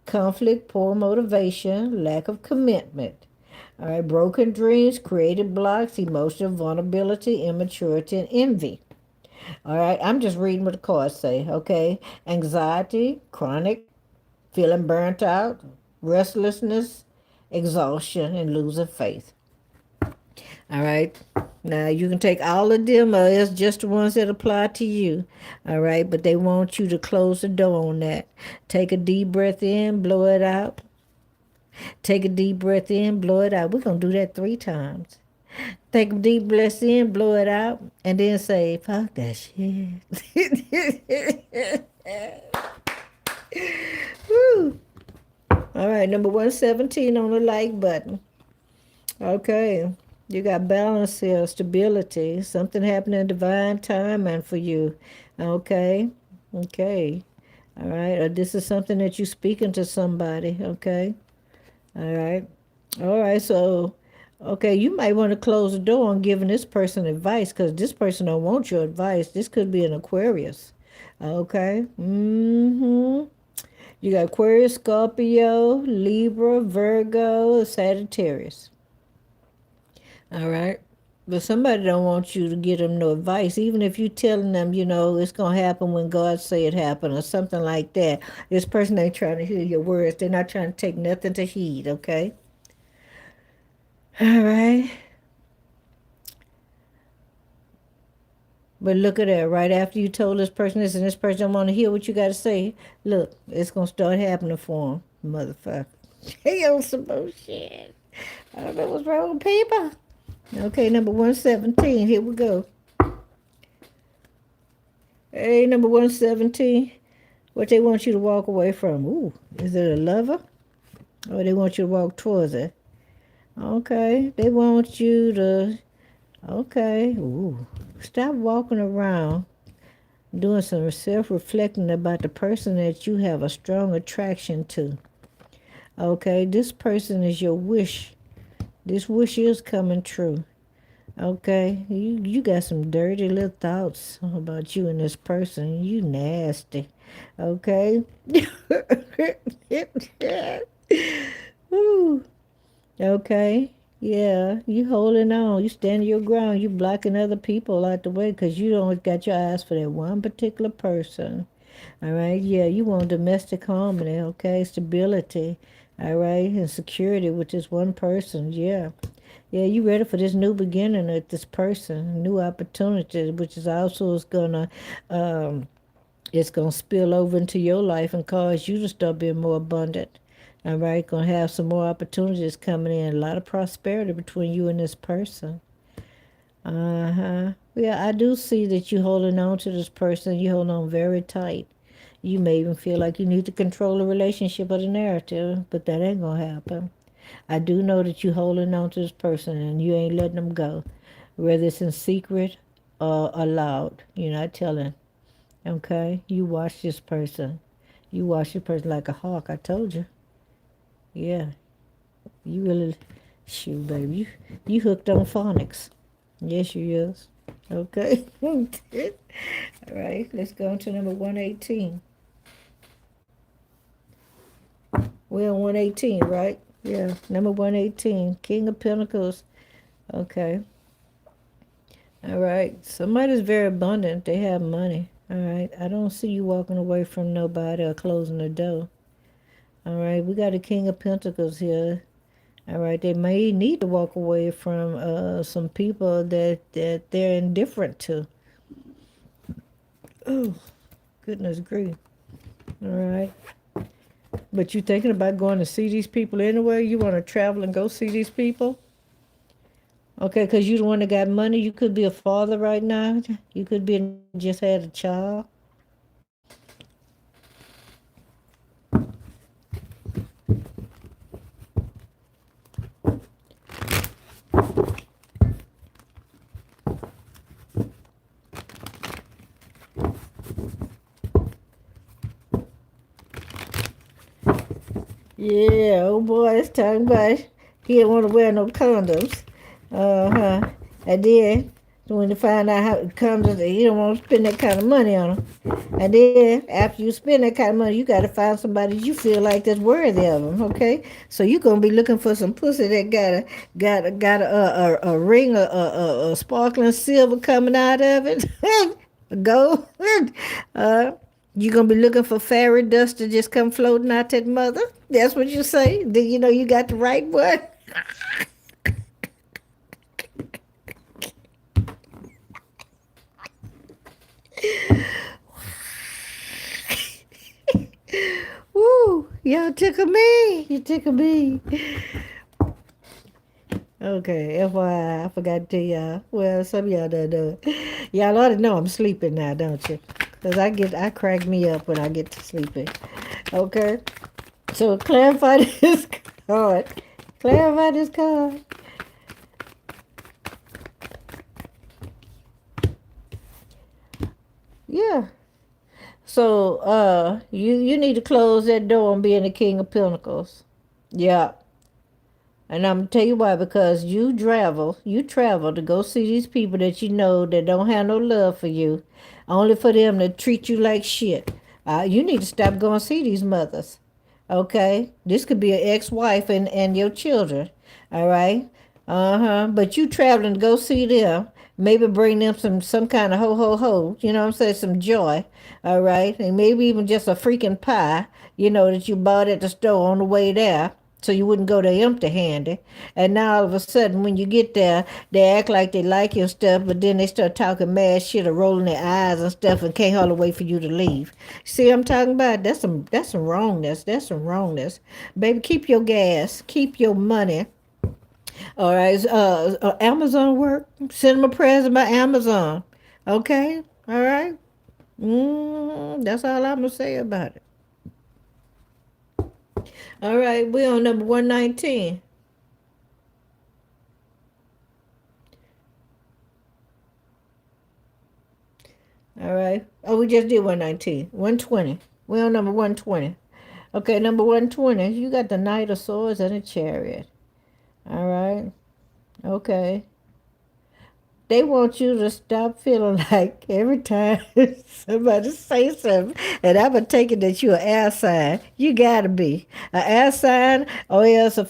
conflict, poor motivation, lack of commitment. All right, broken dreams, creative blocks, emotional vulnerability, immaturity, and envy. All right, I'm just reading what the cards say, okay? Anxiety, chronic, feeling burnt out, restlessness, exhaustion, and losing faith. All right. Now you can take all of them, or it's just the ones that apply to you. All right. But they want you to close the door on that. Take a deep breath in, blow it out. Take a deep breath in, blow it out. We're going to do that 3 times. Take a deep breath in, blow it out, and then say, fuck that shit. Woo. All right. Number 117 on the like button. Okay. You got balance here, stability. Something happening in divine timing for you. Okay. Okay. All right. Or this is something that you're speaking to somebody. Okay. All right. All right. So, okay, you might want to close the door on giving this person advice because this person don't want your advice. This could be an Aquarius. Okay. Mm-hmm. You got Aquarius, Scorpio, Libra, Virgo, Sagittarius. All right. But somebody don't want you to give them no advice, even if you telling them, it's gonna happen when God say it happen or something like that. This person ain't trying to hear your words. They're not trying to take nothing to heed, okay? All right. But look at that. Right after you told this person this and this person don't want to hear what you got to say, look, it's gonna start happening for them, motherfucker. Hey, on some bullshit. I don't know what's wrong with people. Okay, number 117. Here we go. Hey, number 117. What they want you to walk away from? Ooh, is it a lover? Or they want you to walk towards it? Okay, they want you to. Okay, ooh, stop walking around doing some self-reflecting about the person that you have a strong attraction to. Okay, this person is your wish. This wish is coming true. Okay, you got some dirty little thoughts about you and this person. You nasty. Okay. Ooh. Okay. Yeah, you holding on. You standing your ground. You blocking other people out the way because you don't got your eyes for that one particular person. All right. Yeah, you want domestic harmony. Okay, stability. All right, and security with this one person. Yeah. Yeah, you ready for this new beginning with this person, new opportunity, which is also is gonna, it's gonna spill over into your life and cause you to start being more abundant. All right, gonna have some more opportunities coming in, a lot of prosperity between you and this person. Uh-huh. Yeah, I do see that you holding on to this person. You hold on very tight. You may even feel like you need to control the relationship or the narrative, but that ain't gonna happen. I do know that you holding on to this person and you ain't letting them go, whether it's in secret or aloud. You're not telling. Okay? You watch this person. You watch this person like a hawk. I told you. Yeah. You really, shoot, baby. You hooked on phonics. Yes, you is. Okay. All right. Let's go on to number 118. We're on 118, right? Yeah. Number 118. King of Pentacles. Okay. All right. Somebody's very abundant. They have money. All right. I don't see you walking away from nobody or closing the door. All right. We got a King of Pentacles here. All right. They may need to walk away from some people that they're indifferent to. Oh, goodness grief. All right. But you thinking about going to see these people anyway? You want to travel and go see these people? Okay, because you the one that got money. You could be a father right now. You could be just had a child. Yeah, oh boy, it's talking about he didn't want to wear no condoms. Uh-huh. And then So when you find out how it comes, you don't want to spend that kind of money on them. And then after you spend that kind of money, you got to find somebody you feel like that's worthy of them. Okay, so you're gonna be looking for some pussy that got a ring, a sparkling silver coming out of it, gold. uh, you're gonna be looking for fairy dust to just come floating out that mother. That's what you say. Then you know you got the right one. Woo! Y'all tickle me. You tickle me. Okay, FYI, I forgot to tell y'all. Well, some of y'all don't know it. Y'all ought to know I'm sleeping now, don't you? Because I crack me up when I get to sleeping. Okay? So clarify this card. Clarify this card. Yeah. So you need to close that door on being the King of Pentacles. Yeah. And I'm gonna tell you why, because you travel to go see these people that you know that don't have no love for you, only for them to treat you like shit. You need to stop going see these mothers. Okay? This could be an ex-wife and your children. All right? Uh-huh. But you traveling to go see them, maybe bring them some kind of ho ho ho, you know what I'm saying, some joy. All right? And maybe even just a freaking pie, that you bought at the store on the way there so you wouldn't go there empty handed. And now all of a sudden, when you get there, they act like they like your stuff, but then they start talking mad shit or rolling their eyes and stuff and can't hardly wait for you to leave. See what I'm talking about? That's some wrongness. That's some wrongness. Baby, keep your gas, keep your money. All right, Amazon work. Send them a present by Amazon. Okay, all right. That's all I'm gonna say about it. All right, we're on number 119. All right. Oh, we just did 119. 120. We're on number 120. Okay, number 120. You got the Knight of Swords and a Chariot. All right. Okay. They want you to stop feeling like every time somebody say something, and I'm gonna take it that you're an air sign. You gotta be an air sign, or else a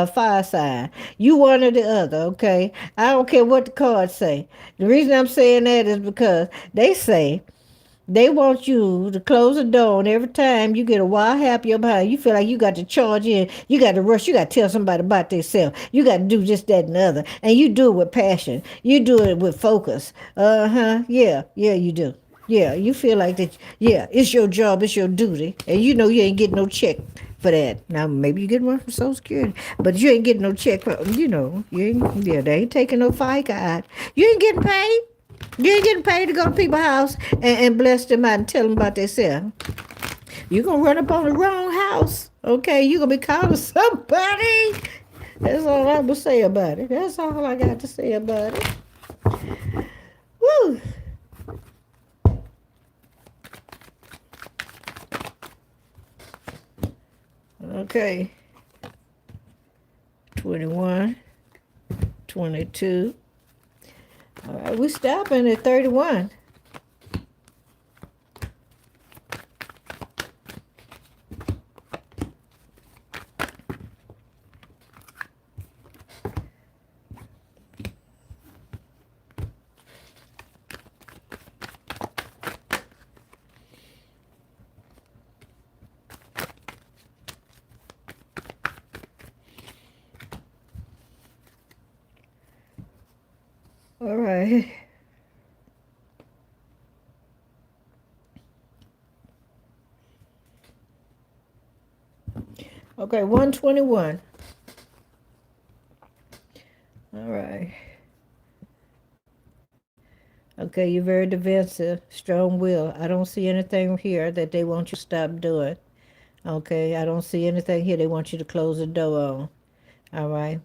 fire sign. You one or the other, okay? I don't care what the cards say. The reason I'm saying that is because they say they want you to close the door, and every time you get a wild happy behind, you feel like you got to charge in, you got to rush, you got to tell somebody about themselves, you got to do this, that, and the other, and you do it with passion, you do it with focus. Yeah, you do. Yeah, you feel like that. Yeah, it's your job, it's your duty, and you know you ain't getting no check for that. Now maybe you get one from Social Security, but you ain't getting no check for. You ain't. Yeah, they ain't taking no FICA out. You ain't getting paid. You ain't getting paid to go to people's house and bless them out and tell them about themselves. You're going to run up on the wrong house. Okay, you're going to be calling somebody. That's all I'm going to say about it. That's all I got to say about it. Woo. Okay. 21, 22. All right, we're stopping at 31. All right. Okay, 121. All right. Okay, you're very defensive, strong will. I don't see anything here that they want you to stop doing. Okay, I don't see anything here they want you to close the door on. All right.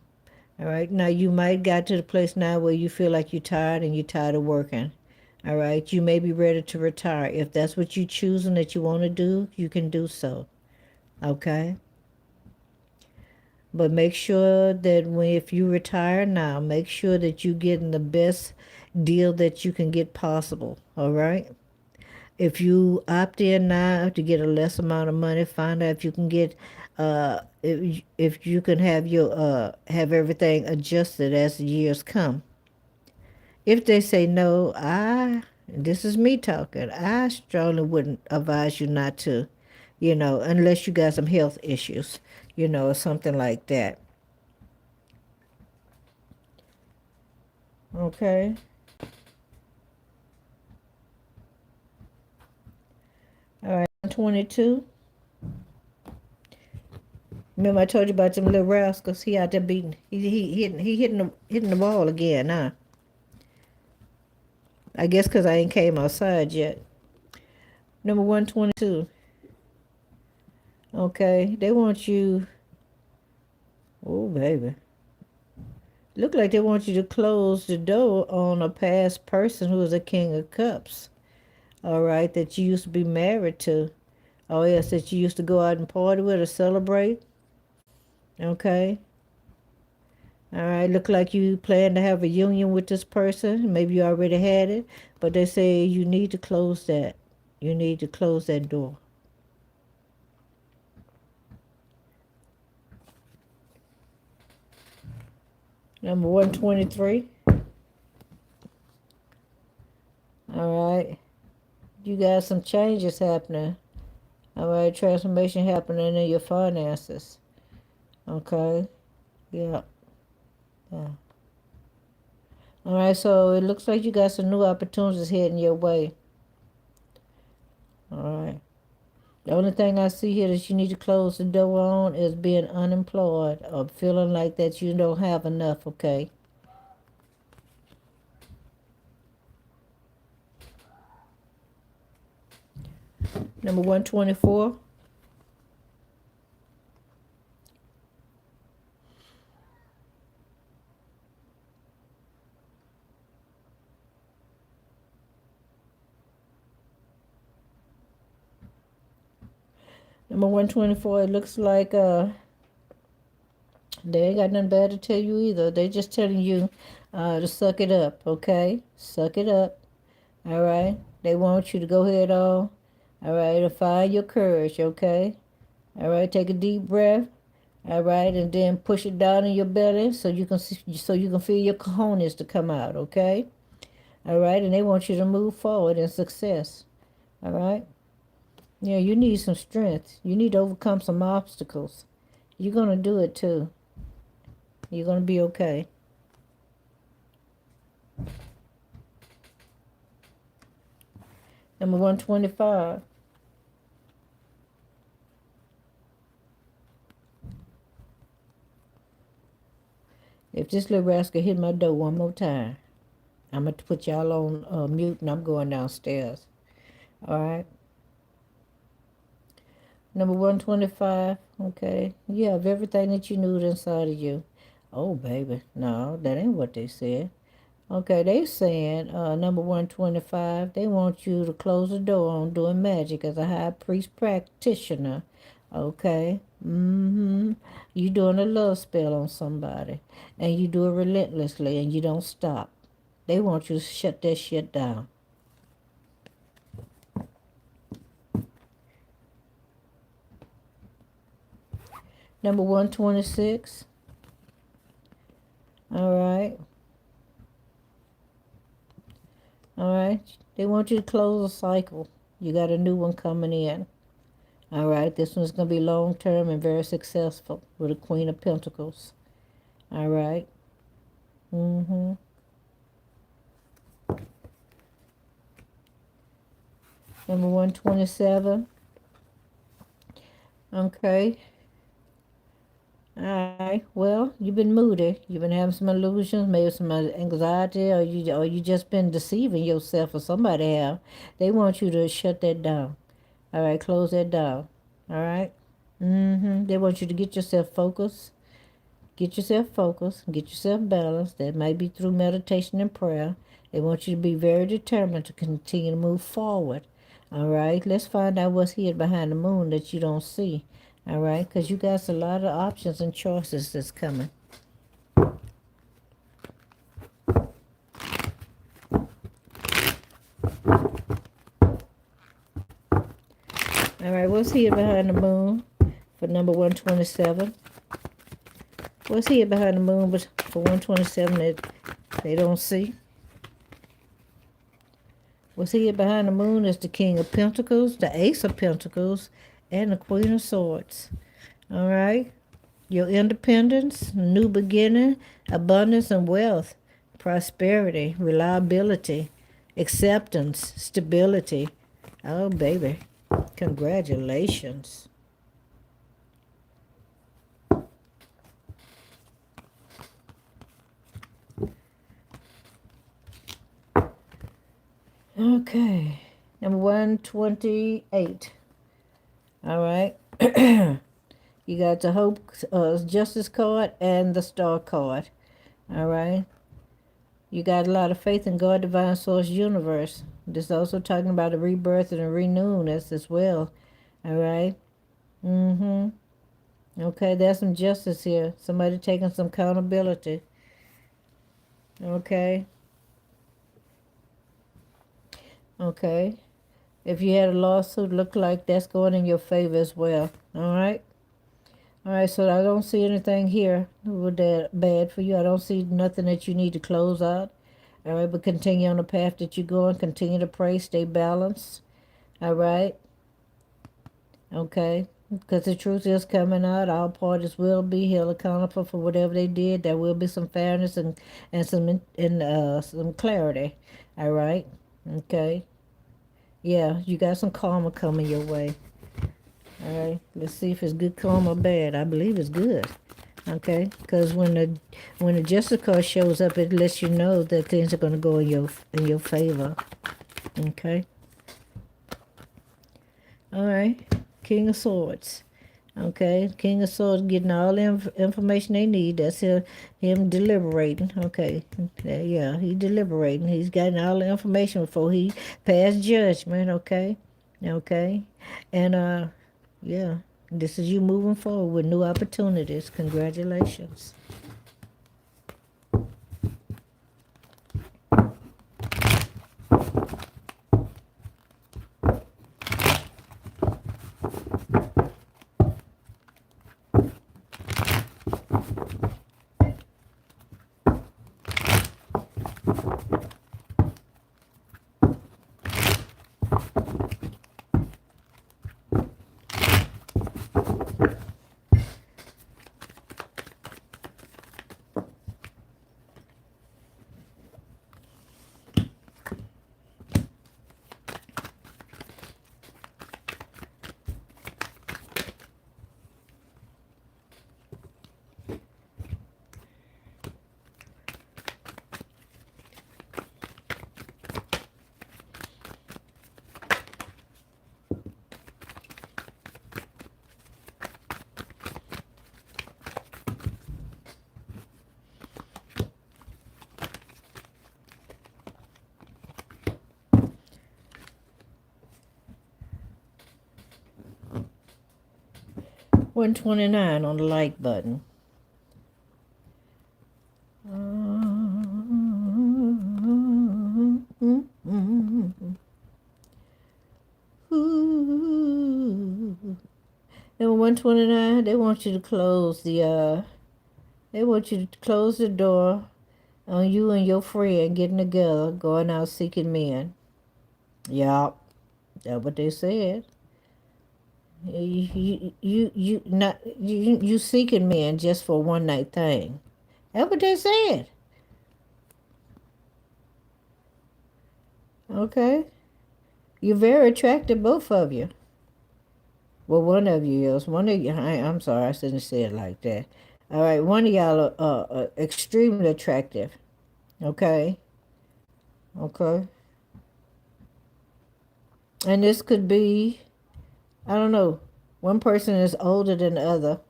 All right. Now you might got to the place now where you feel like you're tired and you're tired of working. All right. You may be ready to retire. If that's what you choose and that you want to do, you can do so. Okay. But make sure that if you retire now, make sure that you're getting the best deal that you can get possible. All right. If you opt in now to get a less amount of money, find out if you can get, if you can have your have everything adjusted as the years come. If they say no, this is me talking. I strongly wouldn't advise you not to, unless you got some health issues, or something like that. Okay. All right. 22. Remember I told you about them little rascals? He out there beating. He hitting the wall again. Huh? I guess because I ain't came outside yet. Number 122. Okay. They want you. Oh, baby. Look like they want you to close the door on a past person who was a king of cups. All right. That you used to be married to. Oh, yes. That you used to go out and party with or celebrate. Okay. All right, look like you plan to have a union with this person. Maybe you already had it, but they say you need to close that. You need to close that door. Number 123. All right, you got some changes happening. All right, transformation happening in your finances. Okay, yeah, yeah. All right, so it looks like you got some new opportunities heading your way. All right. The only thing I see here that you need to close the door on is being unemployed or feeling like that you don't have enough, okay? Number 124. Number 124, it looks like they ain't got nothing bad to tell you either. They just telling you to suck it up, okay? Suck it up. All right. They want you to go ahead on. All right, to find your courage, okay? All right, take a deep breath. All right, and then push it down in your belly so you can feel your cojones to come out, okay? All right, and they want you to move forward in success. All right? Yeah, you need some strength. You need to overcome some obstacles. You're going to do it too. You're going to be okay. Number 125. If this little rascal hit my door one more time, I'm going to put y'all on mute and I'm going downstairs. All right? Number 125. Okay. You have everything that you need inside of you. Oh, baby. No, that ain't what they said. Okay, they saying number 125, they want you to close the door on doing magic as a high priest practitioner. Okay. You doing a love spell on somebody. And you do it relentlessly and you don't stop. They want you to shut that shit down. Number 126. All right. All right. They want you to close a cycle. You got a new one coming in. All right. This one's going to be long term and very successful with the Queen of Pentacles. All right. Number 127. Okay. All right. Well, you've been moody. You've been having some illusions, maybe some anxiety, or you just been deceiving yourself, or somebody have. They want you to shut that down. All right, close that down. All right. They want you to get yourself focused. Get yourself focused. Get yourself balanced. That might be through meditation and prayer. They want you to be very determined to continue to move forward. All right. Let's find out what's hid behind the moon that you don't see. All right, because you got a lot of options and choices that's coming. All right, what's here behind the moon for number 127? What's here behind the moon for 127 that they don't see? What's here behind the moon is the King of Pentacles, the Ace of Pentacles, and the Queen of Swords. All right? Your independence, new beginning, abundance and wealth, prosperity, reliability, acceptance, stability. Oh, baby. Congratulations. Okay. Number 128. All right. You got the Hope Justice card and the Star card. All right. You got a lot of faith in God, Divine Source, Universe. This is also talking about a rebirth and a renewing as well. All right. Mm-hmm. Okay, there's some justice here. Somebody taking some accountability. Okay. Okay. If you had a lawsuit, look like that's going in your favor as well. All right. All right, so I don't see anything here with that bad for you. I don't see nothing that you need to close out. All right, but continue on the path that you're going. Continue to pray. Stay balanced. All right. Okay. Because the truth is coming out. All parties will be held accountable for whatever they did. There will be some fairness and some clarity. All right. Okay. Yeah, you got some karma coming your way. All right. Let's see if it's good karma or bad. I believe it's good. Okay, because when the justice card shows up, it lets you know that things are going to go in your favor. Okay. All right. King of Swords. Okay, King of Swords getting all the information they need. That's him deliberating. Okay, yeah, he deliberating. He's getting all the information before he passed judgment. Okay, okay, and yeah, this is you moving forward with new opportunities. Congratulations. $129 on the like button. Number 129, they want you to close the door on you and your friend getting together, going out seeking men. Yup, that's what they said. You seeking men just for a one night thing. That's what they said. Okay. You're very attractive, both of you. Well, one of you is. One of you, I'm sorry, I shouldn't say it like that. All right, one of y'all are extremely attractive. Okay. Okay. And this could be, I don't know, one person is older than the other.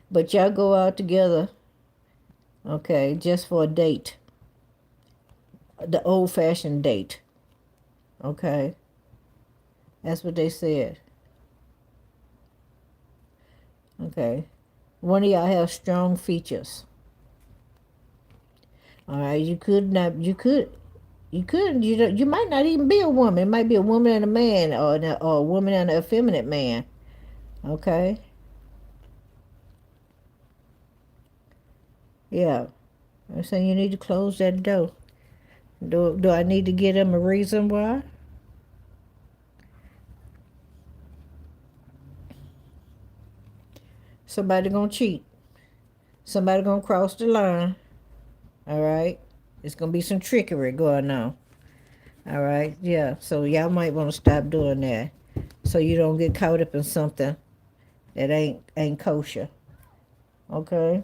But y'all go out together, okay, just for a date. The old-fashioned date. Okay. That's what they said. Okay. One of y'all have strong features. All right. You might not even be a woman. It might be a woman and a man, or a woman and an effeminate man. Okay. Yeah. I'm saying you need to close that door. Do I need to give them a reason why? Somebody gonna cheat. Somebody gonna cross the line. All right. It's gonna be some trickery going on. All right. Yeah. So y'all might want to stop doing that, so you don't get caught up in something that ain't kosher. Okay.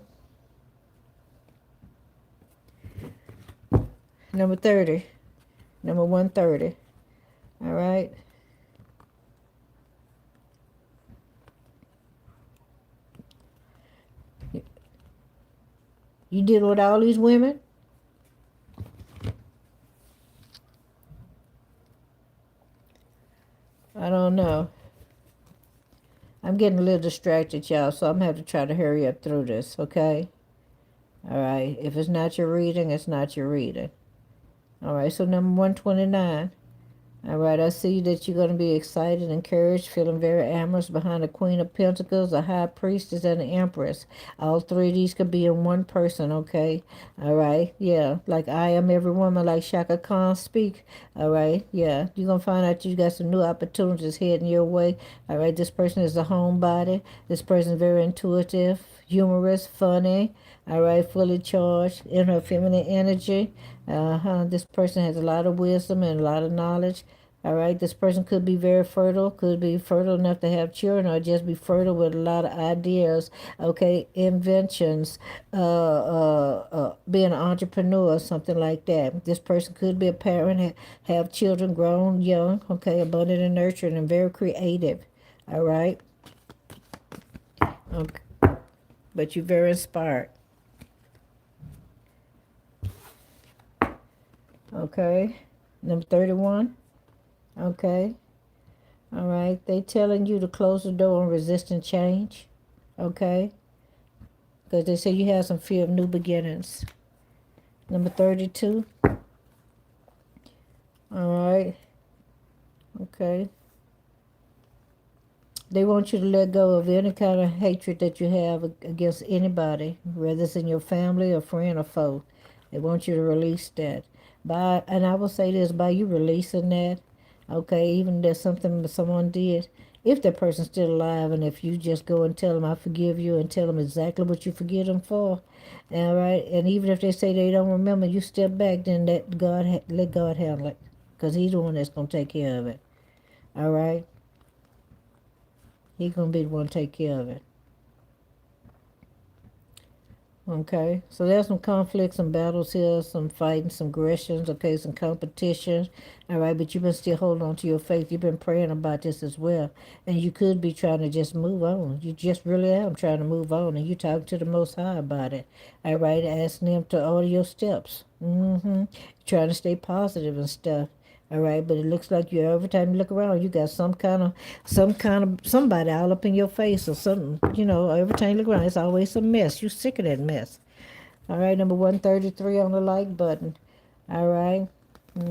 Number 30. Number 130. All right. You deal with all these women? I don't know. I'm getting a little distracted, y'all, so I'm going to have to try to hurry up through this, okay? All right. If it's not your reading, it's not your reading. All right. So number 129. All right, I see that you're going to be excited, encouraged, feeling very amorous behind the Queen of Pentacles, a High Priestess, and an Empress. All three of these could be in one person, okay? All right, yeah. Like I am every woman, like Shaka Khan speak. All right, yeah. You're going to find out you got some new opportunities heading your way. All right, this person is a homebody. This person is very intuitive, humorous, funny. All right, fully charged in her feminine energy. This person has a lot of wisdom and a lot of knowledge. All right, this person could be very fertile, could be fertile enough to have children, or just be fertile with a lot of ideas. Okay, inventions, being an entrepreneur, something like that. This person could be a parent, have children, grown, young. Okay, abundant and nurturing, and very creative. All right. Okay, but you're very inspired. Okay, number 31. Okay, all right. They telling you to close the door on resisting change. Okay, because they say you have some fear of new beginnings. Number 32. All right. Okay. They want you to let go of any kind of hatred that you have against anybody, whether it's in your family or friend or foe. They want you to release that. And I will say this, by you releasing that, okay, even if there's something that someone did, if that person's still alive, and if you just go and tell them, I forgive you, and tell them exactly what you forgive them for, all right, and even if they say they don't remember, you step back, then let God handle it, because he's the one that's going to take care of it, all right? He's going to be the one to take care of it. Okay, so there's some conflicts, some battles here, some fighting, some aggressions, okay, some competition. All right, but you've been still holding on to your faith. You've been praying about this as well. And you could be trying to just move on. You just really am trying to move on. And you talk to the Most High about it. All right, asking Him to order your steps. Trying to stay positive and stuff. All right, but it looks like you every time you look around, you got somebody all up in your face or something. Every time you look around, it's always a mess. You sick of that mess. All right, number 133 on the like button. All right.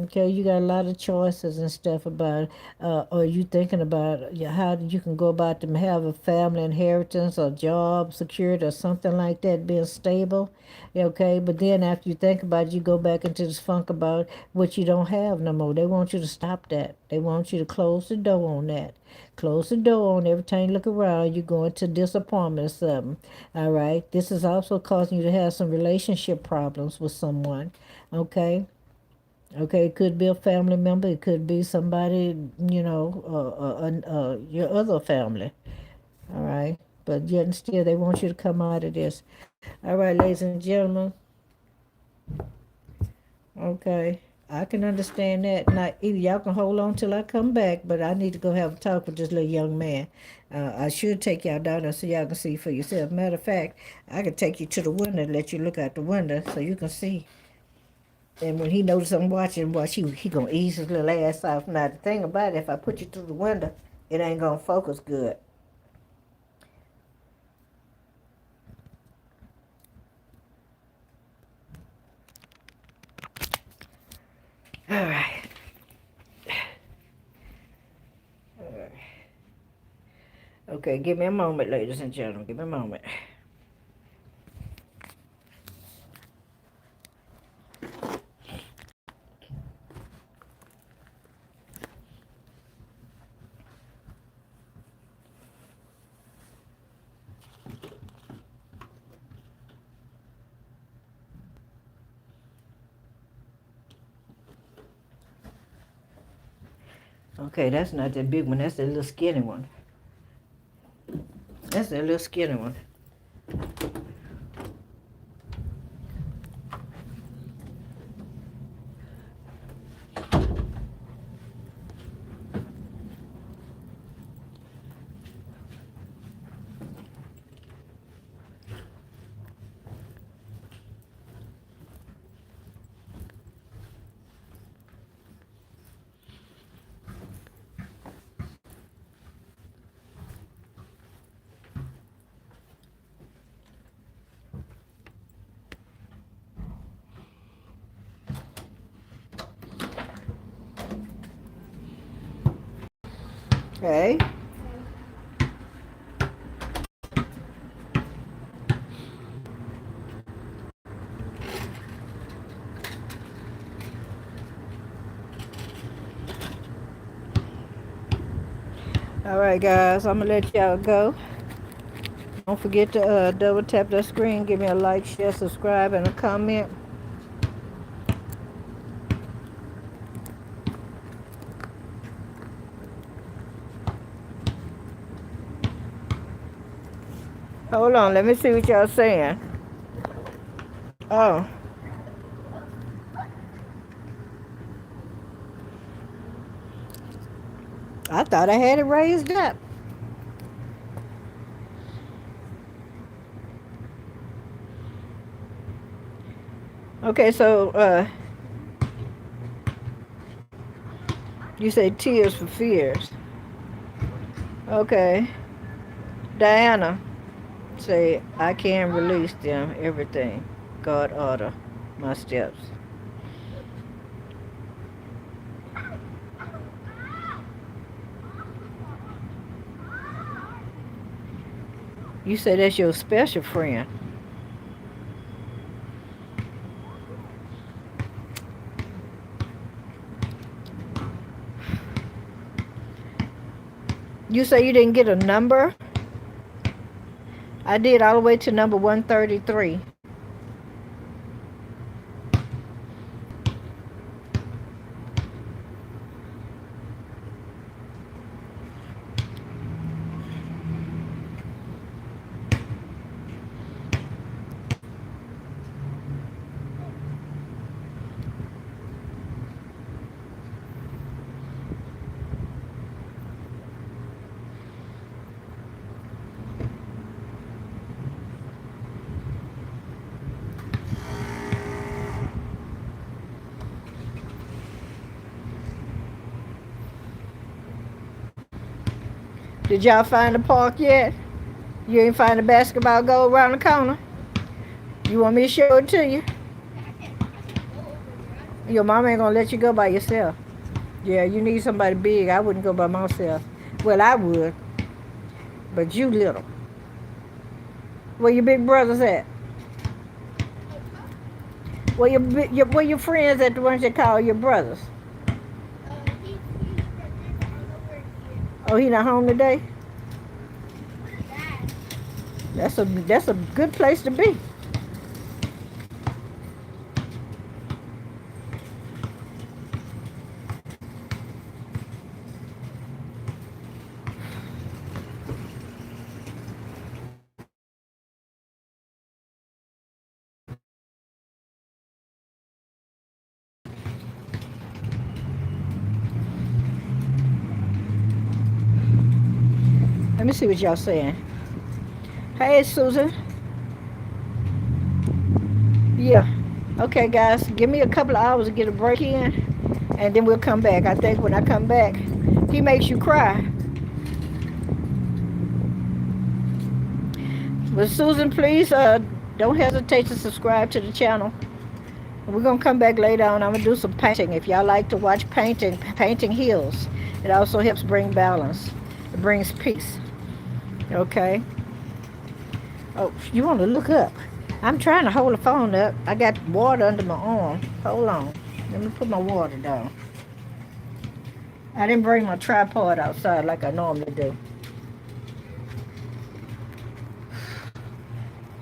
Okay, you got a lot of choices and stuff about, or you thinking about how you can go about them have a family inheritance or job security or something like that, being stable. Okay, but then after you think about it, you go back into this funk about what you don't have no more. They want you to stop that. They want you to close the door on that. Close the door on every time you look around, you go into disappointment or something. All right, this is also causing you to have some relationship problems with someone. Okay. Okay, it could be a family member. It could be somebody, your other family. All right. But yet and still, they want you to come out of this. All right, ladies and gentlemen. Okay. I can understand that. Now, either y'all can hold on till I come back, but I need to go have a talk with this little young man. I should take y'all down there so y'all can see for yourself. Matter of fact, I can take you to the window and let you look out the window so you can see. And when he knows I'm watching, he gonna ease his little ass off. Now the thing about it, if I put you through the window, it ain't gonna focus good. All right. Okay, give me a moment, ladies and gentlemen. Give me a moment. Okay, that's not the big one. That's the little skinny one. That's the little skinny one. Okay. All right, guys. I'm gonna let y'all go. Don't forget to double tap that screen. Give me a like, share, subscribe, and a comment. Hold on. Let me see what y'all saying. Oh. I thought I had it raised up. Okay, so you say tears for fears. Okay. Diana say I can release them, everything. God order my steps. You say that's your special friend. You say you didn't get a number? I did all the way to number 133. Did y'all find the park yet? You ain't find the basketball goal around the corner? You want me to show it to you? Your mama ain't gonna let you go by yourself. Yeah, you need somebody big. I wouldn't go by myself. Well, I would, but you little. Where your big brothers at? Where your friends at, the ones that call your brothers? Oh, he not home today? That's a good place to be. Let me see what y'all saying. Hey, Susan. Yeah. Okay, guys. Give me a couple of hours to get a break in, and then we'll come back. I think when I come back, he makes you cry. But Susan, please don't hesitate to subscribe to the channel. We're gonna come back later on. I'm gonna do some painting. If y'all like to watch painting, painting heals. It also helps bring balance. It brings peace. Okay. Oh, you want to look up? I'm trying to hold the phone up. I got water under my arm. Hold on. Let me put my water down. I didn't bring my tripod outside like I normally do.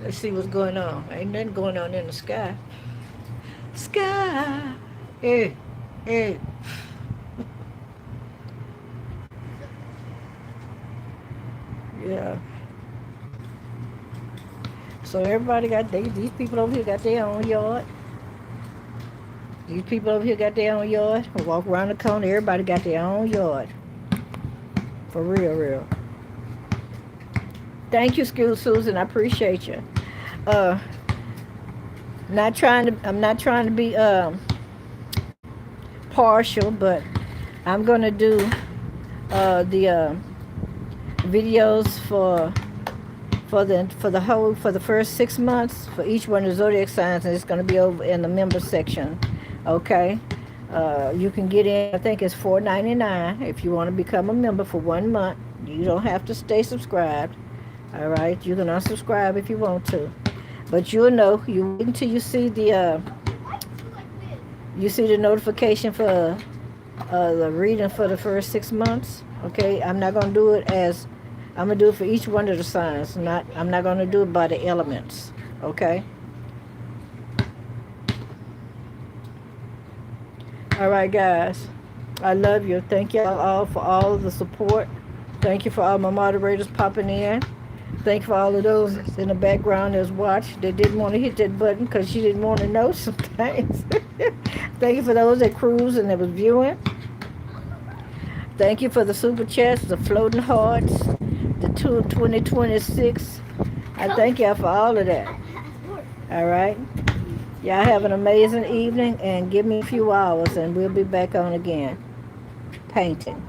Let's see what's going on. Ain't nothing going on in the sky. Sky. Hey, hey. Yeah. So everybody got these people over here got their own yard. These people over here got their own yard. Walk around the corner. Everybody got their own yard. For real, real. Thank you, School Susan. I appreciate you. I'm not trying to be partial, but I'm gonna do the videos for the first 6 months for each one of the zodiac signs, and it's gonna be over in the member section. Okay. You can get in. I think it's $4.99 if you want to become a member for 1 month. You don't have to stay subscribed. All right. You can unsubscribe if you want to, but you'll know. You wait until you see the notification for the reading for the first 6 months. Okay. I'm not gonna do it as I'm gonna do it for each one of the signs. I'm not gonna do it by the elements. Okay. All right, guys. I love you. Thank y'all all for all of the support. Thank you for all my moderators popping in. Thank you for all of those in the background that's watched that didn't want to hit that button because she didn't want to know some things. Thank you for those that cruised and that was viewing. Thank you for the super chats, the floating hearts, the 2026. I thank y'all for all of that. All right. Y'all have an amazing evening and give me a few hours and we'll be back on again. Painting.